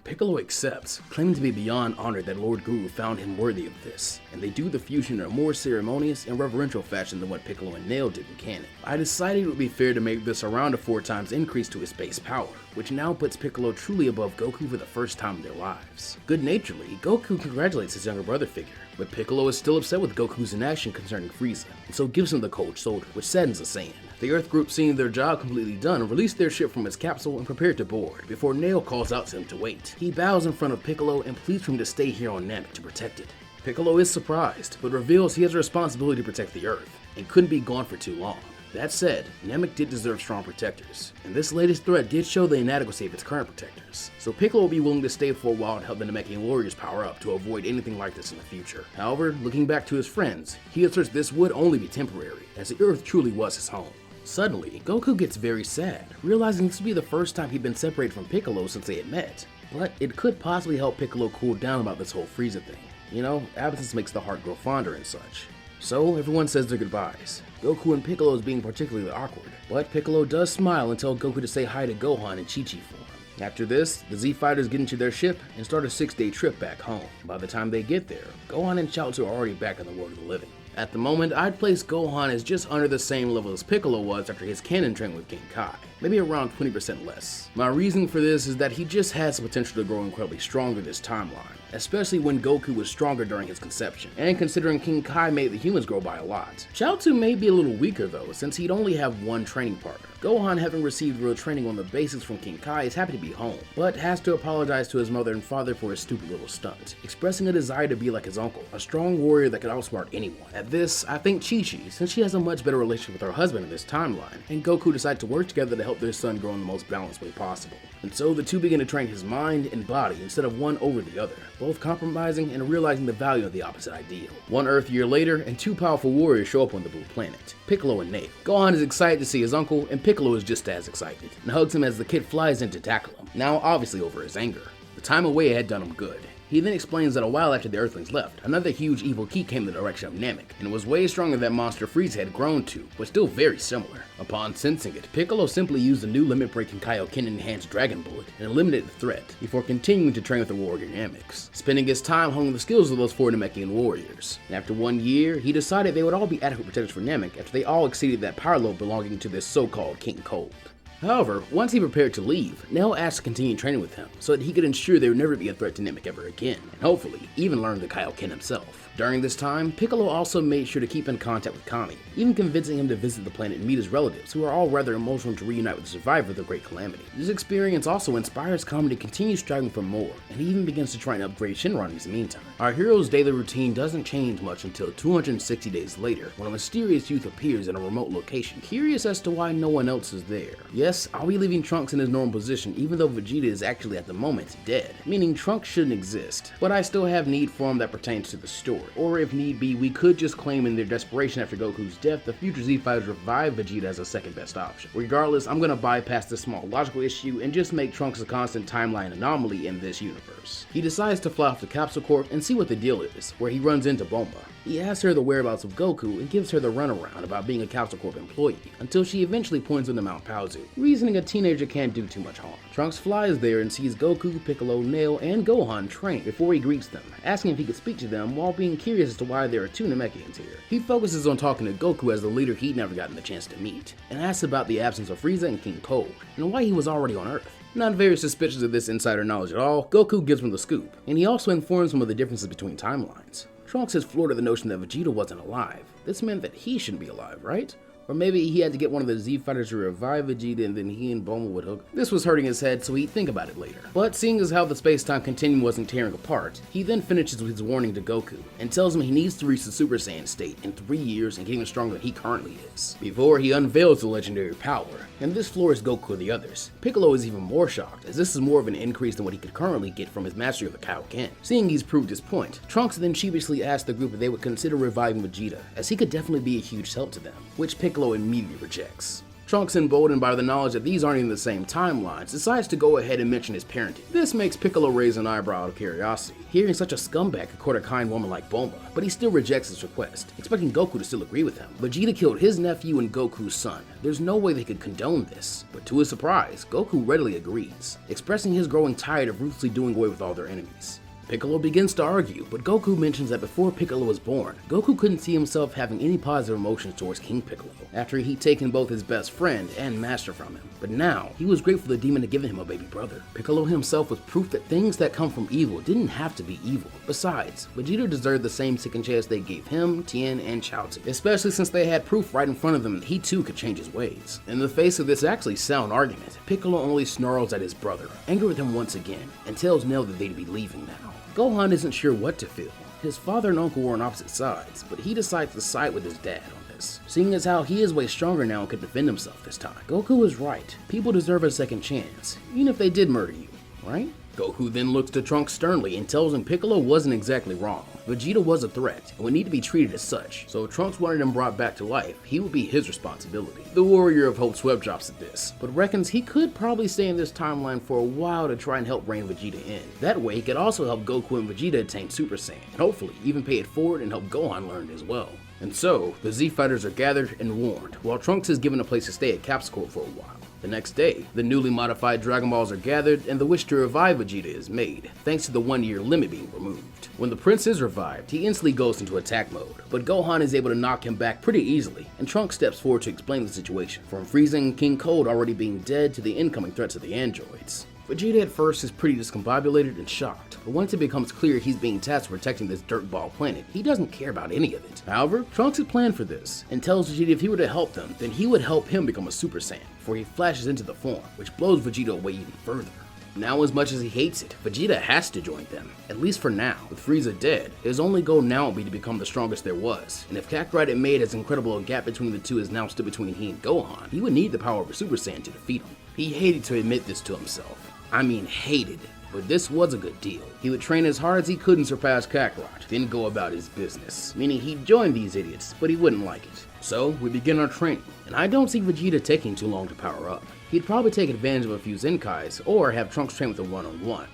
Speaker 1: Piccolo accepts, claiming to be beyond honored that Lord Guru found him worthy of this, and they do the fusion in a more ceremonious and reverential fashion than what Piccolo and Nail did in canon. I decided it would be fair to make this around a 4 times increase to his base power, which now puts Piccolo truly above Goku for the first time in their lives. Good-naturedly, Goku congratulates his younger brother figure, but Piccolo is still upset with Goku's inaction concerning Frieza, and so gives him the cold shoulder, which saddens the Saiyan. The Earth group, seeing their job completely done, released their ship from its capsule and prepared to board, before Nail calls out to him to wait. He bows in front of Piccolo and pleads for him to stay here on Namek to protect it. Piccolo is surprised, but reveals he has a responsibility to protect the Earth, and couldn't be gone for too long. That said, Namek did deserve strong protectors, and this latest threat did show the inadequacy of its current protectors, so Piccolo will be willing to stay for a while to help the Namekian warriors power up to avoid anything like this in the future. However, looking back to his friends, he asserts this would only be temporary, as the Earth truly was his home. Suddenly, Goku gets very sad, realizing this would be the first time he'd been separated from Piccolo since they had met. But it could possibly help Piccolo cool down about this whole Frieza thing. You know, absence makes the heart grow fonder and such. So everyone says their goodbyes. Goku and Piccolo is being particularly awkward, but Piccolo does smile and tell Goku to say hi to Gohan in Chi-Chi form. After this, the Z Fighters get into their ship and start a 6-day trip back home. By the time they get there, Gohan and Chaozu are already back in the world of the living. At the moment, I'd place Gohan as just under the same level as Piccolo was after his canon training with King Kai, maybe around 20% less. My reason for this is that he just has the potential to grow incredibly stronger this timeline, especially when Goku was stronger during his conception, and considering King Kai made the humans grow by a lot. Chaozu may be a little weaker though, since he'd only have one training partner. Gohan, having received real training on the basics from King Kai, is happy to be home, but has to apologize to his mother and father for his stupid little stunt, expressing a desire to be like his uncle, a strong warrior that could outsmart anyone. At this, I think Chi-Chi, since she has a much better relationship with her husband in this timeline, and Goku decide to work together to help their son grow in the most balanced way possible. And so the two begin to train his mind and body instead of one over the other, both compromising and realizing the value of the opposite ideal. One Earth year later, and 2 powerful warriors show up on the blue planet, Piccolo and Nail. Gohan is excited to see his uncle, and Piccolo is just as excited, and hugs him as the kid flies in to tackle him, now obviously over his anger. The time away had done him good. He then explains that a while after the Earthlings left, another huge evil ki came in the direction of Namek, and was way stronger than Monster Frieza had grown to, but still very similar. Upon sensing it, Piccolo simply used a new limit-breaking Kaioken enhanced Dragon Bullet and eliminated the threat, before continuing to train with the warrior Nameks, spending his time honing the skills of those 4 Namekian warriors. And after 1 year, he decided they would all be adequate protectors for Namek after they all exceeded that power level belonging to this so-called King Cold. However, once he prepared to leave, Nell asked to continue training with him so that he could ensure there would never be a threat to Namek ever again, and hopefully even learn the Kaioken himself. During this time, Piccolo also made sure to keep in contact with Kami, even convincing him to visit the planet and meet his relatives, who are all rather emotional to reunite with the survivor of the Great Calamity. This experience also inspires Kami to continue striving for more, and he even begins to try and upgrade Shinron in the meantime. Our hero's daily routine doesn't change much until 260 days later, when a mysterious youth appears in a remote location, curious as to why no one else is there. Yes, I'll be leaving Trunks in his normal position, even though Vegeta is actually at the moment dead, meaning Trunks shouldn't exist, but I still have need for him that pertains to the story. Or if need be, we could just claim in their desperation after Goku's death, the future Z Fighters revive Vegeta as a second best option. Regardless, I'm gonna bypass this small logical issue and just make Trunks a constant timeline anomaly in this universe. He decides to fly off to Capsule Corp and see what the deal is, where he runs into Bulma. He asks her the whereabouts of Goku and gives her the runaround about being a Capsule Corp employee, until she eventually points him to Mount Paozu, reasoning a teenager can't do too much harm. Trunks flies there and sees Goku, Piccolo, Nail, and Gohan train before he greets them, asking if he could speak to them while being curious as to why there are two Namekians here. He focuses on talking to Goku as the leader he'd never gotten the chance to meet, and asks about the absence of Frieza and King Cold, and why he was already on Earth. Not very suspicious of this insider knowledge at all, Goku gives him the scoop, and he also informs him of the differences between timelines. Trunks is floored at the notion that Vegeta wasn't alive. This meant that he shouldn't be alive, right? Or maybe he had to get one of the Z Fighters to revive Vegeta and then he and Bulma would hook. This was hurting his head, so he'd think about it later. But seeing as how the space-time continuum wasn't tearing apart, he then finishes with his warning to Goku and tells him he needs to reach the Super Saiyan state in 3 years and get even stronger than he currently is, before he unveils the legendary power. And this floors Goku and the others. Piccolo is even more shocked, as this is more of an increase than what he could currently get from his mastery of the Kaioken. Seeing he's proved his point, Trunks then sheepishly asks the group if they would consider reviving Vegeta, as he could definitely be a huge help to them, which Piccolo immediately rejects. Trunks, emboldened by the knowledge that these aren't in the same timelines, decides to go ahead and mention his parenting. This makes Piccolo raise an eyebrow out of curiosity, hearing such a scumbag could court a kind woman like Bulma, but he still rejects his request, expecting Goku to still agree with him. Vegeta killed his nephew and Goku's son. There's no way they could condone this, but to his surprise, Goku readily agrees, expressing his growing tired of ruthlessly doing away with all their enemies. Piccolo begins to argue, but Goku mentions that before Piccolo was born, Goku couldn't see himself having any positive emotions towards King Piccolo, after he'd taken both his best friend and master from him. But now, he was grateful the demon had given him a baby brother. Piccolo himself was proof that things that come from evil didn't have to be evil. Besides, Vegeta deserved the same second chance they gave him, Tien, and Chaozu, especially since they had proof right in front of them that he too could change his ways. In the face of this actually sound argument, Piccolo only snarls at his brother, angry with him once again, and tells Nell that they'd be leaving now. Gohan isn't sure what to feel. His father and uncle were on opposite sides, but he decides to side with his dad on this, seeing as how he is way stronger now and could defend himself this time. Goku is right. People deserve a second chance, even if they did murder you, right? Goku then looks to Trunks sternly and tells him Piccolo wasn't exactly wrong. Vegeta was a threat and would need to be treated as such, so if Trunks wanted him brought back to life, he would be his responsibility. The Warrior of Hope sweat drops at this, but reckons he could probably stay in this timeline for a while to try and help rein Vegeta in. That way, he could also help Goku and Vegeta attain Super Saiyan, and hopefully even pay it forward and help Gohan learn as well. And so, the Z Fighters are gathered and warned, while Trunks is given a place to stay at Capsule Corp for a while. The next day, the newly modified Dragon Balls are gathered and the wish to revive Vegeta is made, thanks to the 1-year limit being removed. When the prince is revived, he instantly goes into attack mode, but Gohan is able to knock him back pretty easily, and Trunks steps forward to explain the situation, from Frieza and King Cold already being dead to the incoming threats of the androids. Vegeta at first is pretty discombobulated and shocked, but once it becomes clear he's being tasked with protecting this dirtball planet, he doesn't care about any of it. However, Trunks had planned for this, and tells Vegeta if he were to help them, then he would help him become a Super Saiyan, before he flashes into the form, which blows Vegeta away even further. Now, as much as he hates it, Vegeta has to join them, at least for now. With Frieza dead, his only goal now will be to become the strongest there was, and if Kakarot had made as incredible a gap between the two as now stood between he and Gohan, he would need the power of a Super Saiyan to defeat him. He hated to admit this to himself. I mean hated, but this was a good deal. He would train as hard as he could and surpass Kakarot, then go about his business, meaning he'd join these idiots, but he wouldn't like it. So, we begin our training, and I don't see Vegeta taking too long to power up. He'd probably take advantage of a few Zenkais, or have Trunks train with him one-on-one.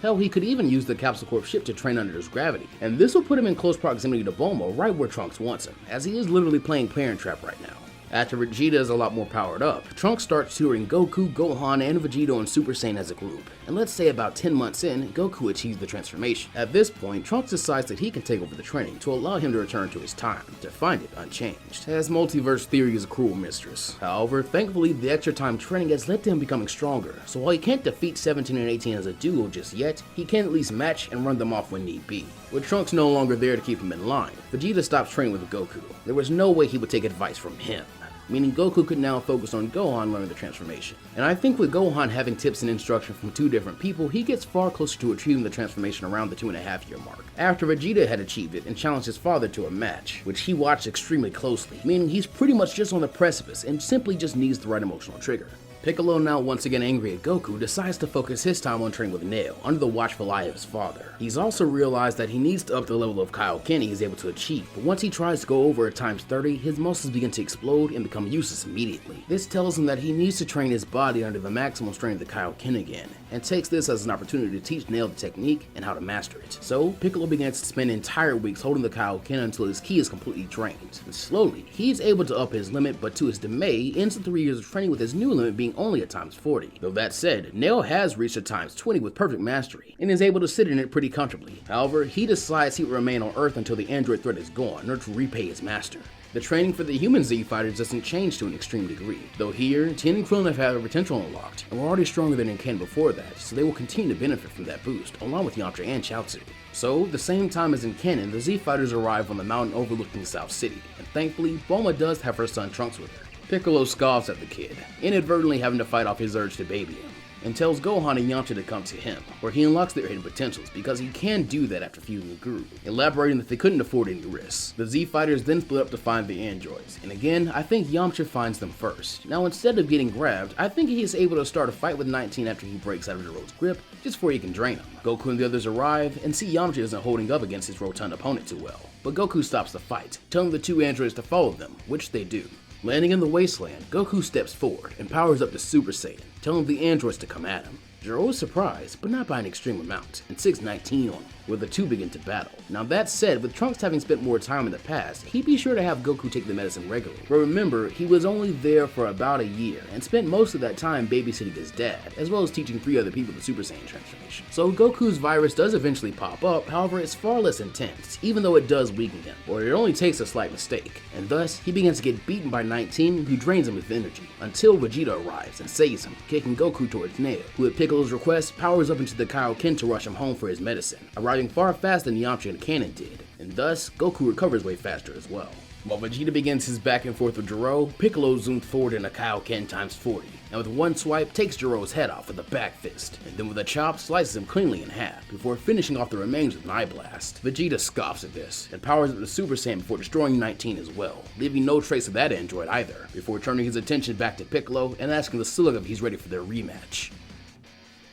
Speaker 1: Hell, he could even use the Capsule Corp ship to train under his gravity, and this will put him in close proximity to Bulma right where Trunks wants him, as he is literally playing Parent Trap right now. After Vegeta is a lot more powered up, Trunks starts tutoring Goku, Gohan, and Vegeta on Super Saiyan as a group, and let's say about 10 months in, Goku achieves the transformation. At this point, Trunks decides that he can take over the training to allow him to return to his time, to find it unchanged, as multiverse theory is a cruel mistress. However, thankfully, the extra time training has led to him becoming stronger, so while he can't defeat 17 and 18 as a duo just yet, he can at least match and run them off when need be. With Trunks no longer there to keep him in line, Vegeta stops training with Goku. There was no way he would take advice from him, meaning Goku could now focus on Gohan learning the transformation. And I think with Gohan having tips and instruction from two different people, he gets far closer to achieving the transformation around the 2.5-year mark. After Vegeta had achieved it and challenged his father to a match, which he watched extremely closely, meaning he's pretty much just on the precipice and simply just needs the right emotional trigger. Piccolo, now once again angry at Goku, decides to focus his time on training with Nail, under the watchful eye of his father. He's also realized that he needs to up the level of Kaioken he's able to achieve, but once he tries to go over at times 30, his muscles begin to explode and become useless immediately. This tells him that he needs to train his body under the maximum strength of the Kaioken again, and takes this as an opportunity to teach Nail the technique and how to master it. So, Piccolo begins to spend entire weeks holding the Kaioken until his ki is completely drained, and slowly, he's able to up his limit, but to his dismay, ends the 3 years of training with his new limit being only at times 40. Though that said, Nail has reached a times 20 with perfect mastery, and is able to sit in it pretty comfortably. However, he decides he will remain on Earth until the android threat is gone, in order to repay his master. The training for the human Z fighters doesn't change to an extreme degree, though here, Tien and Krillin have had their potential unlocked, and were already stronger than in Ken before that, so they will continue to benefit from that boost, along with Yamcha and Chaozu. So, the same time as in Canon, the Z fighters arrive on the mountain overlooking South City, and thankfully, Bulma does have her son Trunks with her. Piccolo scoffs at the kid, inadvertently having to fight off his urge to baby him, and tells Gohan and Yamcha to come to him, where he unlocks their hidden potentials because he can do that after fusing with Guru, elaborating that they couldn't afford any risks. The Z fighters then split up to find the androids, and again, I think Yamcha finds them first. Now instead of getting grabbed, I think he is able to start a fight with 19 after he breaks out of Jiro's grip, just before he can drain him. Goku and the others arrive, and see Yamcha isn't holding up against his rotund opponent too well, but Goku stops the fight, telling the two androids to follow them, which they do. Landing in the wasteland, Goku steps forward and powers up to Super Saiyan, telling the androids to come at him. Jiro is surprised, but not by an extreme amount, and 619 on him, where the two begin to battle. Now that said, with Trunks having spent more time in the past, he'd be sure to have Goku take the medicine regularly. But remember, he was only there for about a year, and spent most of that time babysitting his dad, as well as teaching 3 other people the Super Saiyan transformation. So Goku's virus does eventually pop up, however it's far less intense, even though it does weaken him, or it only takes a slight mistake, and thus, he begins to get beaten by 19, who drains him of energy, until Vegeta arrives and saves him, kicking Goku towards Nail, who at Piccolo's request, powers up into the Kaioken to rush him home for his medicine, arriving far faster than Yamcha and Canon did, and thus, Goku recovers way faster as well. While Vegeta begins his back and forth with Jiro, Piccolo zoomed forward in a Kaioken times 40, and with one swipe takes Jiro's head off with a back fist, and then with a chop slices him cleanly in half, before finishing off the remains with an eye blast. Vegeta scoffs at this, and powers up the Super Saiyan before destroying 19 as well, leaving no trace of that android either, before turning his attention back to Piccolo and asking the Slug if he's ready for their rematch.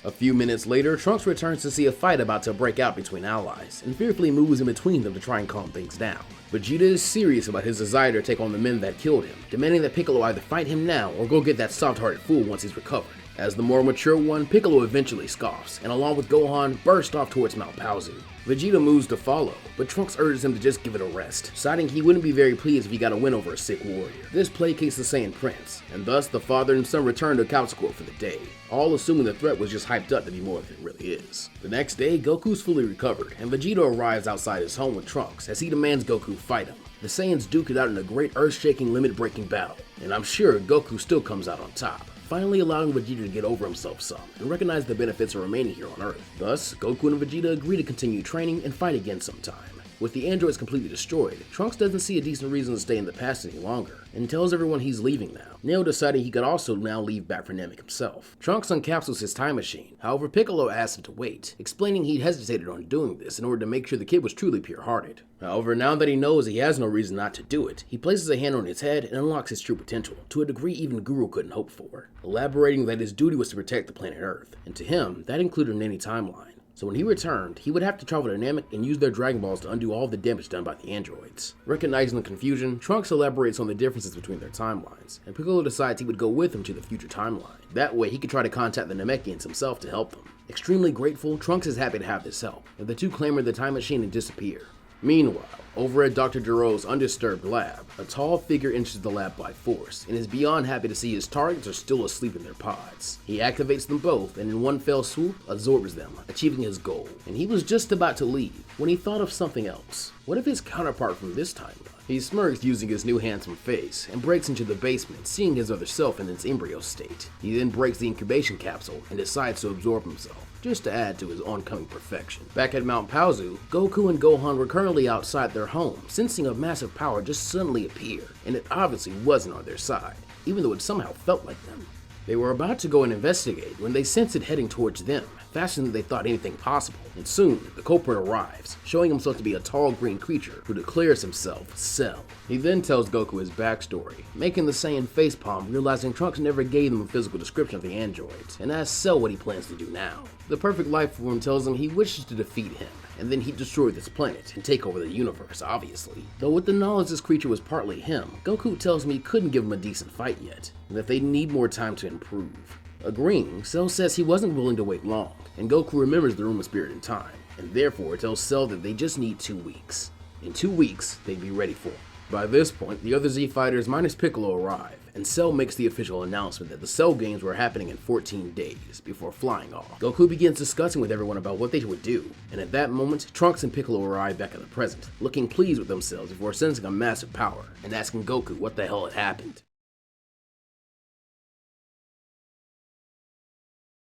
Speaker 1: A few minutes later, Trunks returns to see a fight about to break out between allies, and fearfully moves in between them to try and calm things down. Vegeta is serious about his desire to take on the men that killed him, demanding that Piccolo either fight him now or go get that soft-hearted fool once he's recovered. As the more mature one, Piccolo eventually scoffs, and along with Gohan, bursts off towards Mount Paozu. Vegeta moves to follow, but Trunks urges him to just give it a rest, citing he wouldn't be very pleased if he got a win over a sick warrior. This placates the Saiyan Prince, and thus the father and son return to Kaioken for the day, all assuming the threat was just hyped up to be more than it really is. The next day, Goku's fully recovered, and Vegeta arrives outside his home with Trunks as he demands Goku fight him. The Saiyans duke it out in a great earth-shaking, limit-breaking battle, and I'm sure Goku still comes out on top, finally allowing Vegeta to get over himself some, and recognize the benefits of remaining here on Earth. Thus, Goku and Vegeta agree to continue training and fight again sometime. With the androids completely destroyed, Trunks doesn't see a decent reason to stay in the past any longer, and tells everyone he's leaving now. Nail deciding he could also now leave back for Namek himself. Trunks uncapsules his time machine, however Piccolo asks him to wait, explaining he'd hesitated on doing this in order to make sure the kid was truly pure-hearted. However, now that he knows he has no reason not to do it, he places a hand on his head and unlocks his true potential, to a degree even Guru couldn't hope for, elaborating that his duty was to protect the planet Earth, and to him, that included any timeline. So when he returned, he would have to travel to Namek and use their Dragon Balls to undo all the damage done by the androids. Recognizing the confusion, Trunks elaborates on the differences between their timelines, and Piccolo decides he would go with him to the future timeline. That way, he could try to contact the Namekians himself to help them. Extremely grateful, Trunks is happy to have this help, and the two clamor the time machine and disappear. Meanwhile, over at Dr. Giro's undisturbed lab, a tall figure enters the lab by force and is beyond happy to see his targets are still asleep in their pods. He activates them both and in one fell swoop absorbs them, achieving his goal. And he was just about to leave when he thought of something else. What if his counterpart from this timeline? He smirks using his new handsome face and breaks into the basement, seeing his other self in its embryo state. He then breaks the incubation capsule and decides to absorb himself, just to add to his oncoming perfection. Back at Mount Paozu, Goku and Gohan were currently outside their home, sensing a massive power just suddenly appear, and it obviously wasn't on their side, even though it somehow felt like them. They were about to go and investigate when they sensed it heading towards them, faster than they thought anything possible, and soon the culprit arrives, showing himself to be a tall green creature who declares himself Cell. He then tells Goku his backstory, making the Saiyan facepalm, realizing Trunks never gave him a physical description of the androids, and asks Cell what he plans to do now. The perfect life form tells him he wishes to defeat him, and then he'd destroy this planet and take over the universe, obviously. Though with the knowledge this creature was partly him, Goku tells him he couldn't give him a decent fight yet, and that they need more time to improve. Agreeing, Cell says he wasn't willing to wait long, and Goku remembers the room of spirit and time, and therefore tells Cell that they just need 2 weeks. In 2 weeks, they'd be ready for him. By this point, the other Z fighters minus Piccolo arrive, and Cell makes the official announcement that the Cell games were happening in 14 days before flying off. Goku begins discussing with everyone about what they would do, and at that moment, Trunks and Piccolo arrive back in the present, looking pleased with themselves before sensing a massive power and asking Goku what the hell had happened.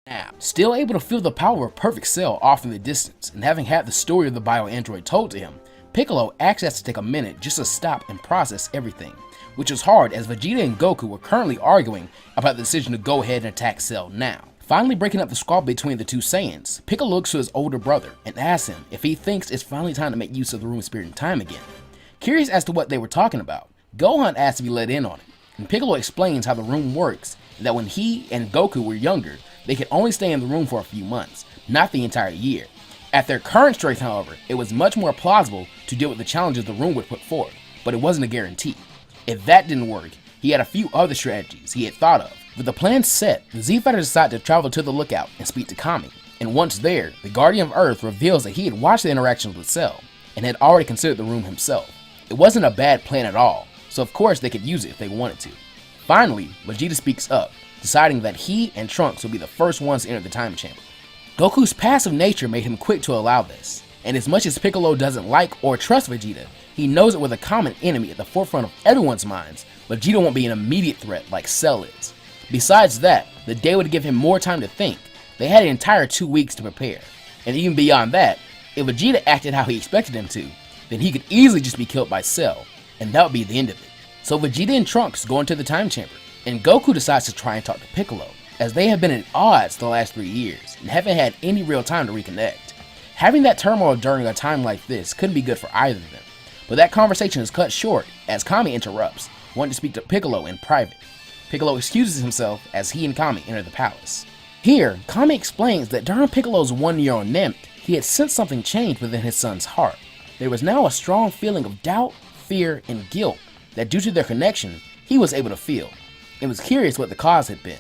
Speaker 1: Now, still able to feel the power of Perfect Cell off in the distance, and having had the story of the bio-android told to him, Piccolo actually has to take a minute just to stop and process everything, which is hard as Vegeta and Goku were currently arguing about the decision to go ahead and attack Cell now. Finally breaking up the squabble between the two Saiyans, Piccolo looks to his older brother and asks him if he thinks it's finally time to make use of the Room of Spirit and Time again. Curious as to what they were talking about, Gohan asks to be let in on it, and Piccolo explains how the room works and that when he and Goku were younger, they could only stay in the room for a few months, not the entire year. At their current strength, however, it was much more plausible to deal with the challenges the room would put forth, but it wasn't a guarantee. If that didn't work, he had a few other strategies he had thought of. With the plan set, the Z-Fighters decided to travel to the lookout and speak to Kami, and once there, the Guardian of Earth reveals that he had watched the interactions with Cell, and had already considered the room himself. It wasn't a bad plan at all, so of course they could use it if they wanted to. Finally, Vegeta speaks up, deciding that he and Trunks will be the first ones to enter the time chamber. Goku's passive nature made him quick to allow this, and as much as Piccolo doesn't like or trust Vegeta, he knows that with a common enemy at the forefront of everyone's minds, Vegeta won't be an immediate threat like Cell is. Besides that, the day would give him more time to think. They had an entire 2 weeks to prepare, and even beyond that, if Vegeta acted how he expected him to, then he could easily just be killed by Cell, and that would be the end of it. So Vegeta and Trunks go into the time chamber, and Goku decides to try and talk to Piccolo, as they have been at odds the last 3 years and haven't had any real time to reconnect. Having that turmoil during a time like this couldn't be good for either of them, but that conversation is cut short as Kami interrupts, wanting to speak to Piccolo in private. Piccolo excuses himself as he and Kami enter the palace. Here, Kami explains that during Piccolo's 1 year on Namek, he had sensed something change within his son's heart. There was now a strong feeling of doubt, fear, and guilt that due to their connection, he was able to feel. It was curious what the cause had been.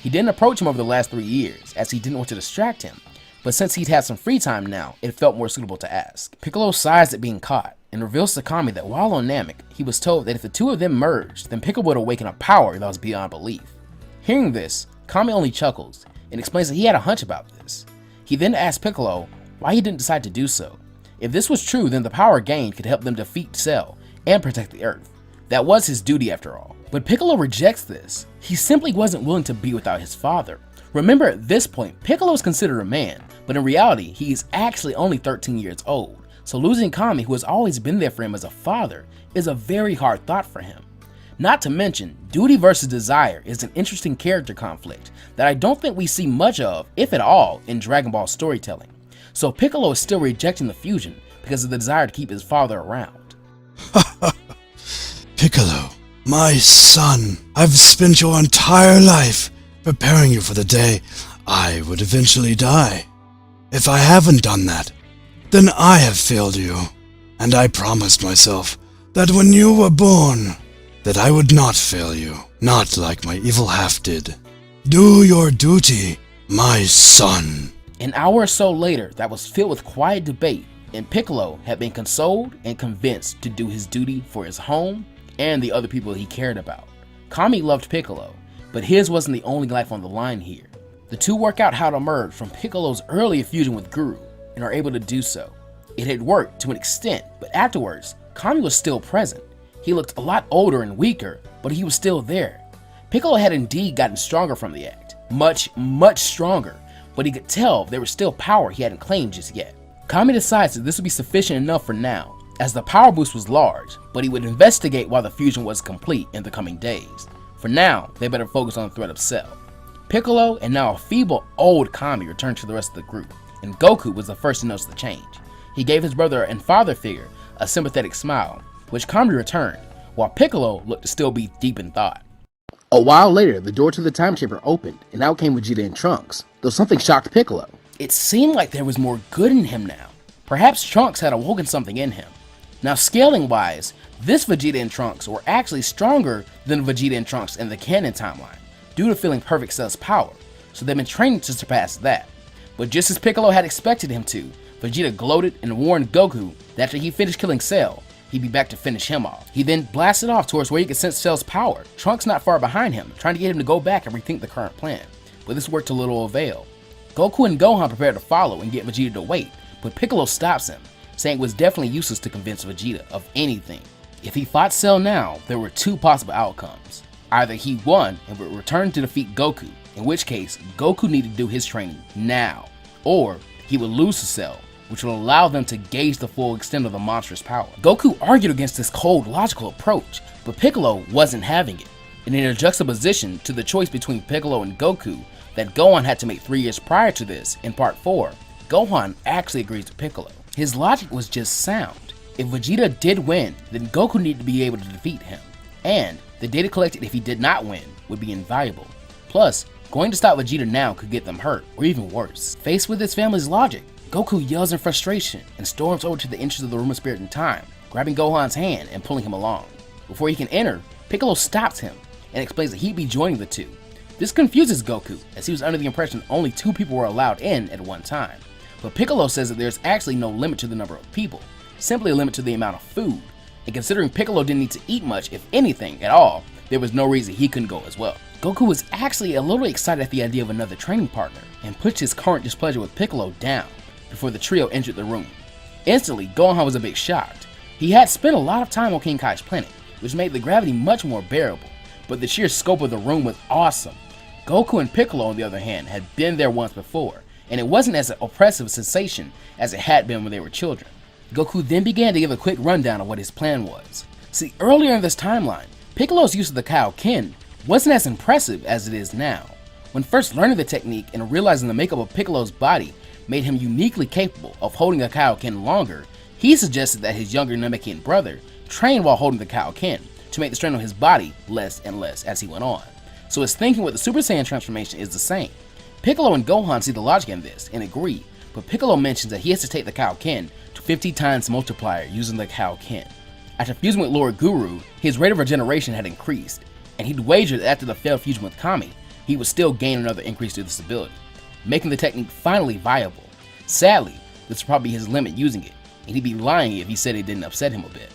Speaker 1: He didn't approach him over the last 3 years, as he didn't want to distract him, but since he'd had some free time now, it felt more suitable to ask. Piccolo sighs at being caught, and reveals to Kami that while on Namek, he was told that if the two of them merged, then Piccolo would awaken a power that was beyond belief. Hearing this, Kami only chuckles, and explains that he had a hunch about this. He then asks Piccolo why he didn't decide to do so. If this was true, then the power gained could help them defeat Cell and protect the Earth. That was his duty after all. But Piccolo rejects this. He simply wasn't willing to be without his father. Remember, at this point, Piccolo is considered a man, but in reality, he is actually only 13 years old. So losing Kami, who has always been there for him as a father, is a very hard thought for him. Not to mention, duty versus desire is an interesting character conflict that I don't think we see much of, if at all, in Dragon Ball storytelling. So Piccolo is still rejecting the fusion because of the desire to keep his father around.
Speaker 2: Piccolo, my son, I've spent your entire life preparing you for the day I would eventually die. If I haven't done that, then I have failed you, and I promised myself that when you were born, that I would not fail you, not like my evil half did. Do your duty, my son.
Speaker 1: An hour or so later that was filled with quiet debate, and Piccolo had been consoled and convinced to do his duty for his home and the other people he cared about. Kami loved Piccolo, but his wasn't the only life on the line here. The two work out how to emerge from Piccolo's early fusion with Guru and are able to do so. It had worked to an extent, but afterwards, Kami was still present. He looked a lot older and weaker, but he was still there. Piccolo had indeed gotten stronger from the act. Much, much stronger, but he could tell there was still power he hadn't claimed just yet. Kami decides that this would be sufficient enough for now, as the power boost was large, but he would investigate while the fusion was complete in the coming days. For now, they better focus on the threat of Cell. Piccolo and now a feeble old Kami returned to the rest of the group, and Goku was the first to notice the change. He gave his brother and father figure a sympathetic smile, which Kami returned, while Piccolo looked to still be deep in thought. A while later, the door to the time chamber opened, and out came Vegeta and Trunks, though something shocked Piccolo. It seemed like there was more good in him now. Perhaps Trunks had awoken something in him. Now, scaling-wise, this Vegeta and Trunks were actually stronger than Vegeta and Trunks in the canon timeline, due to feeling Perfect Cell's power, so they've been training to surpass that. But just as Piccolo had expected him to, Vegeta gloated and warned Goku that after he finished killing Cell, he'd be back to finish him off. He then blasted off towards where he could sense Cell's power, Trunks not far behind him, trying to get him to go back and rethink the current plan. But this worked to little avail. Goku and Gohan prepared to follow and get Vegeta to wait, but Piccolo stops him, saying it was definitely useless to convince Vegeta of anything. If he fought Cell now, there were two possible outcomes. Either he won and would return to defeat Goku, in which case Goku needed to do his training now, or he would lose to Cell, which will allow them to gauge the full extent of the monstrous power. Goku argued against this cold, logical approach, but Piccolo wasn't having it. And in a juxtaposition to the choice between Piccolo and Goku that Gohan had to make 3 years prior to this, in Part 4, Gohan actually agrees with Piccolo. His logic was just sound. If Vegeta did win, then Goku needed to be able to defeat him, and the data collected if he did not win would be invaluable. Plus, going to stop Vegeta now could get them hurt, or even worse. Faced with his family's logic, Goku yells in frustration and storms over to the entrance of the Room of Spirit and Time, grabbing Gohan's hand and pulling him along. Before he can enter, Piccolo stops him and explains that he'd be joining the two. This confuses Goku, as he was under the impression only 2 people were allowed in at one time. But Piccolo says that there's actually no limit to the number of people, simply a limit to the amount of food, and considering Piccolo didn't need to eat much, if anything at all, there was no reason he couldn't go as well. Goku was actually a little excited at the idea of another training partner, and pushed his current displeasure with Piccolo down before the trio entered the room. Instantly, Gohan was a bit shocked. He had spent a lot of time on King Kai's planet, which made the gravity much more bearable, but the sheer scope of the room was awesome. Goku and Piccolo, on the other hand, had been there once before, and it wasn't as an oppressive sensation as it had been when they were children. Goku then began to give a quick rundown of what his plan was. See, earlier in this timeline, Piccolo's use of the Kaioken wasn't as impressive as it is now. When first learning the technique and realizing the makeup of Piccolo's body made him uniquely capable of holding a Kaioken longer, he suggested that his younger Namekian brother train while holding the Kaioken to make the strain on his body less and less as he went on. So his thinking with the Super Saiyan transformation is the same. Piccolo and Gohan see the logic in this and agree, but Piccolo mentions that he has to take the Kaioken to 50 times multiplier using the Kaioken. After fusing with Lord Guru, his rate of regeneration had increased, and he'd wagered that after the failed fusion with Kami, he would still gain another increase to this ability, making the technique finally viable. Sadly, this would probably be his limit using it, and he'd be lying if he said it didn't upset him a bit.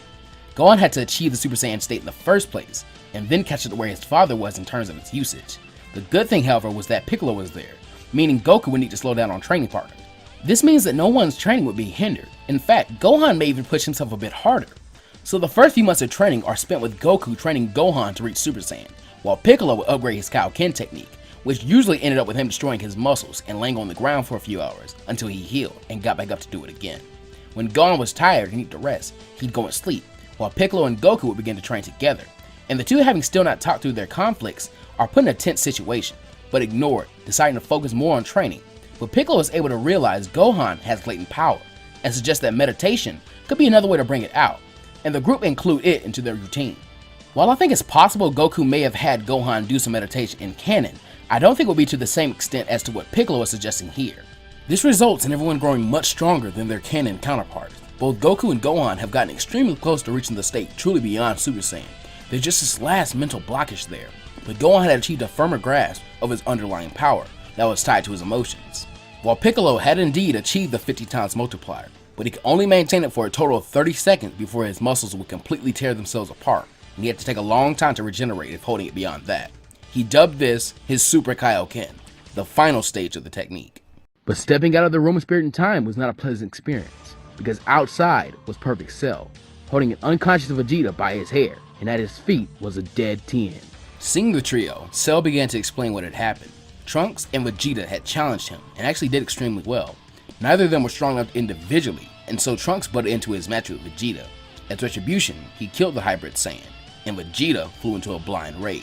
Speaker 1: Gohan had to achieve the Super Saiyan state in the first place, and then catch up to where his father was in terms of its usage. The good thing, however, was that Piccolo was there, meaning Goku would need to slow down on training partners. This means that no one's training would be hindered. In fact, Gohan may even push himself a bit harder. So the first few months of training are spent with Goku training Gohan to reach Super Saiyan, while Piccolo would upgrade his Kaioken technique, which usually ended up with him destroying his muscles and laying on the ground for a few hours until he healed and got back up to do it again. When Gohan was tired and needed to rest, he'd go and sleep, while Piccolo and Goku would begin to train together, and the two, having still not talked through their conflicts, are put in a tense situation, but ignore it, deciding to focus more on training. But Piccolo is able to realize Gohan has latent power, and suggests that meditation could be another way to bring it out, and the group include it into their routine. While I think it's possible Goku may have had Gohan do some meditation in canon, I don't think it will be to the same extent as to what Piccolo is suggesting here. This results in everyone growing much stronger than their canon counterparts. Both Goku and Gohan have gotten extremely close to reaching the state truly beyond Super Saiyan. There's just this last mental blockage there, but Gohan had achieved a firmer grasp of his underlying power that was tied to his emotions. While Piccolo had indeed achieved the 50 times multiplier, but he could only maintain it for a total of 30 seconds before his muscles would completely tear themselves apart, and he had to take a long time to regenerate if holding it beyond that. He dubbed this his Super Kaioken, the final stage of the technique. But stepping out of the room of spirit and time was not a pleasant experience, because outside was Perfect Cell, holding an unconscious Vegeta by his hair, and at his feet was a dead Tien. Seeing the trio, Cell began to explain what had happened. Trunks and Vegeta had challenged him, and actually did extremely well. Neither of them were strong enough individually, and so Trunks butted into his match with Vegeta. As retribution, he killed the hybrid Saiyan, and Vegeta flew into a blind rage.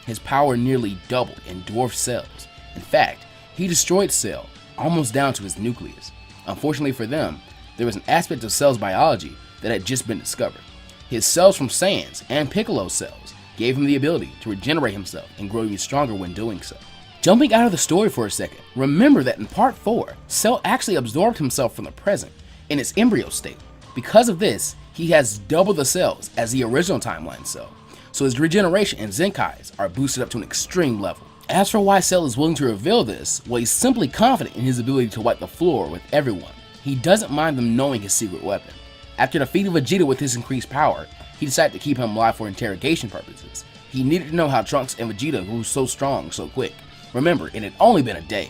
Speaker 1: His power nearly doubled and dwarfed Cell's. In fact, he destroyed Cell, almost down to his nucleus. Unfortunately for them, there was an aspect of Cell's biology that had just been discovered. His cells from Saiyans and Piccolo cells gave him the ability to regenerate himself and grow even stronger when doing so. Jumping out of the story for a second, remember that in part 4, Cell actually absorbed himself from the present in its embryo state. Because of this, he has double the cells as the original timeline Cell, so his regeneration and Zenkais are boosted up to an extreme level. As for why Cell is willing to reveal this, well, he's simply confident in his ability to wipe the floor with everyone. He doesn't mind them knowing his secret weapon. After defeating Vegeta with his increased power, he decided to keep him alive for interrogation purposes. He needed to know how Trunks and Vegeta grew so strong so quick. Remember, it had only been a day.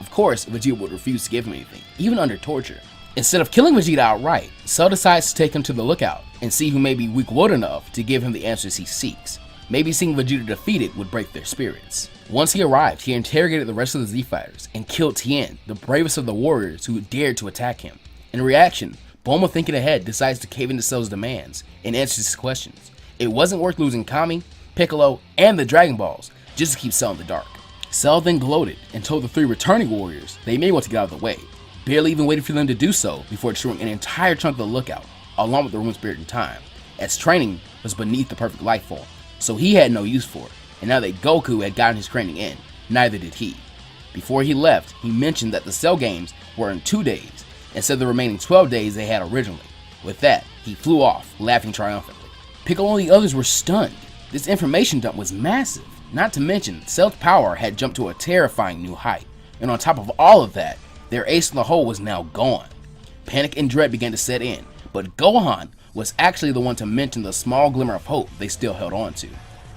Speaker 1: Of course, Vegeta would refuse to give him anything, even under torture. Instead of killing Vegeta outright, Cell decides to take him to the lookout and see who may be weak-willed enough to give him the answers he seeks. Maybe seeing Vegeta defeated would break their spirits. Once he arrived, he interrogated the rest of the Z-Fighters and killed Tien, the bravest of the warriors who dared to attack him. In reaction, Bulma, thinking ahead, decides to cave into Cell's demands and answers his questions. It wasn't worth losing Kami, Piccolo, and the Dragon Balls just to keep Cell in the dark. Cell then gloated and told the 3 returning warriors they may want to get out of the way, barely even waited for them to do so before destroying an entire chunk of the lookout, along with the room of spirit and time, as training was beneath the perfect life form, so he had no use for it, and now that Goku had gotten his training in, neither did he. Before he left, he mentioned that the Cell games were in 2 days, instead of the remaining 12 days they had originally. With that, he flew off, laughing triumphantly. Piccolo and the others were stunned. This information dump was massive. Not to mention, Cell's power had jumped to a terrifying new height, and on top of all of that, their ace in the hole was now gone. Panic and dread began to set in, but Gohan was actually the one to mention the small glimmer of hope they still held on to.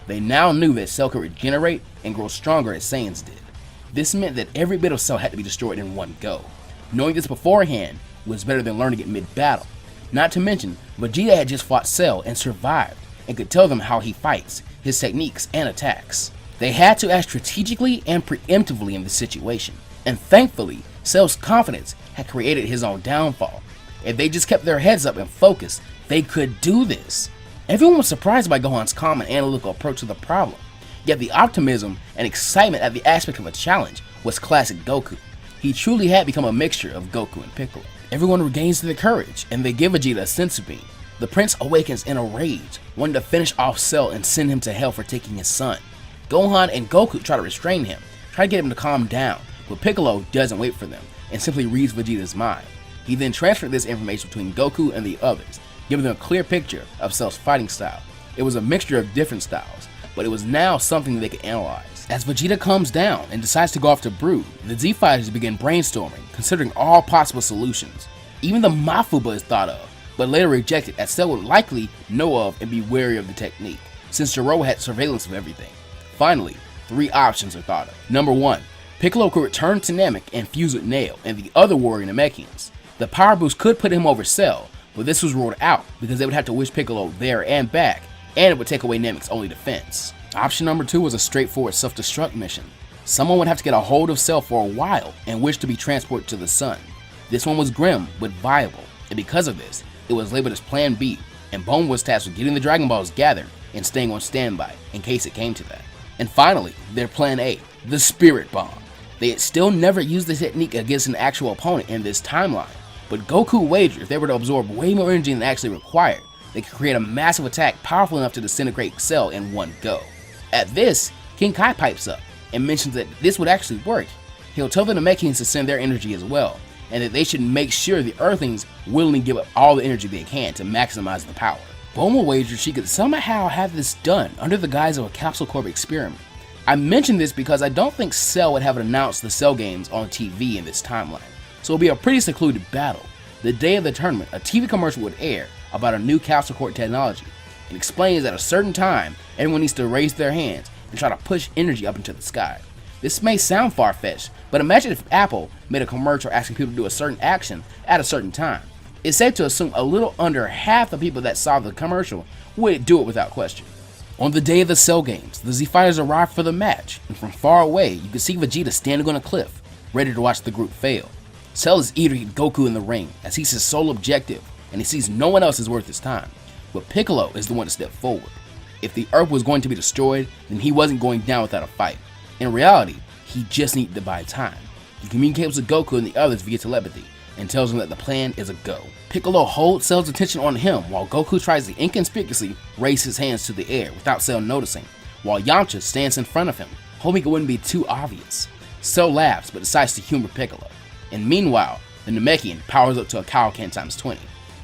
Speaker 1: They now knew that Cell could regenerate and grow stronger as Saiyans did. This meant that every bit of Cell had to be destroyed in one go. Knowing this beforehand was better than learning it mid-battle. Not to mention, Vegeta had just fought Cell and survived, and could tell them how he fights, his techniques and attacks. They had to act strategically and preemptively in this situation, and thankfully, Cell's confidence had created his own downfall. If they just kept their heads up and focused, they could do this. Everyone was surprised by Gohan's calm and analytical approach to the problem, yet the optimism and excitement at the aspect of a challenge was classic Goku. He truly had become a mixture of Goku and Piccolo. Everyone regains their courage, and they give Vegeta a senzu bean. The prince awakens in a rage, wanting to finish off Cell and send him to hell for taking his son. Gohan and Goku try to restrain him, try to get him to calm down, but Piccolo doesn't wait for them, and simply reads Vegeta's mind. He then transferred this information between Goku and the others, giving them a clear picture of Cell's fighting style. It was a mixture of different styles, but it was now something they could analyze. As Vegeta calms down and decides to go off to Brood, the Z-Fighters begin brainstorming, considering all possible solutions. Even the Mafuba is thought of, but later rejected, as Cell would likely know of and be wary of the technique, since Gero had surveillance of everything. Finally, 3 options are thought of. Number 1, Piccolo could return to Namek and fuse with Nail and the other warrior Namekians. The power boost could put him over Cell, but this was ruled out because they would have to wish Piccolo there and back, and it would take away Namek's only defense. Option number 2 was a straightforward self-destruct mission. Someone would have to get a hold of Cell for a while and wish to be transported to the sun. This one was grim, but viable, and because of this, it was labeled as Plan B, and Bone was tasked with getting the Dragon Balls gathered and staying on standby in case it came to that. And finally, their Plan A, the Spirit Bomb. They had still never used this technique against an actual opponent in this timeline, but Goku wagered if they were to absorb way more energy than actually required, they could create a massive attack powerful enough to disintegrate Cell in one go. At this, King Kai pipes up and mentions that this would actually work. He'll tell the Namekians to send their energy as well, and that they should make sure the Earthlings willingly give up all the energy they can to maximize the power. Bulma wagered she could somehow have this done under the guise of a Capsule Corp experiment. I mention this because I don't think Cell would have announced the Cell games on TV in this timeline, so it'll be a pretty secluded battle. the day of the tournament, a TV commercial would air about a new capsule core technology. It explains at a certain time, everyone needs to raise their hands and try to push energy up into the sky. This may sound far-fetched, but imagine if Apple made a commercial asking people to do a certain action at a certain time. It's safe to assume a little under half the people that saw the commercial would do it without question. On the day of the Cell Games, the Z Fighters arrived for the match, and from far away, you can see Vegeta standing on a cliff, ready to watch the group fail. Cell is eager to get Goku in the ring, as he's his sole objective, and he sees no one else is worth his time. But Piccolo is the one to step forward. If the Earth was going to be destroyed, then he wasn't going down without a fight. In reality, he just needed to buy time. He communicates with Goku and the others via telepathy, and tells him that the plan is a go. Piccolo holds Cell's attention on him while Goku tries to inconspicuously raise his hands to the air without Cell noticing, while Yamcha stands in front of him, hoping it wouldn't be too obvious. Cell laughs but decides to humor Piccolo, and meanwhile, the Namekian powers up to a Kaioken times 20.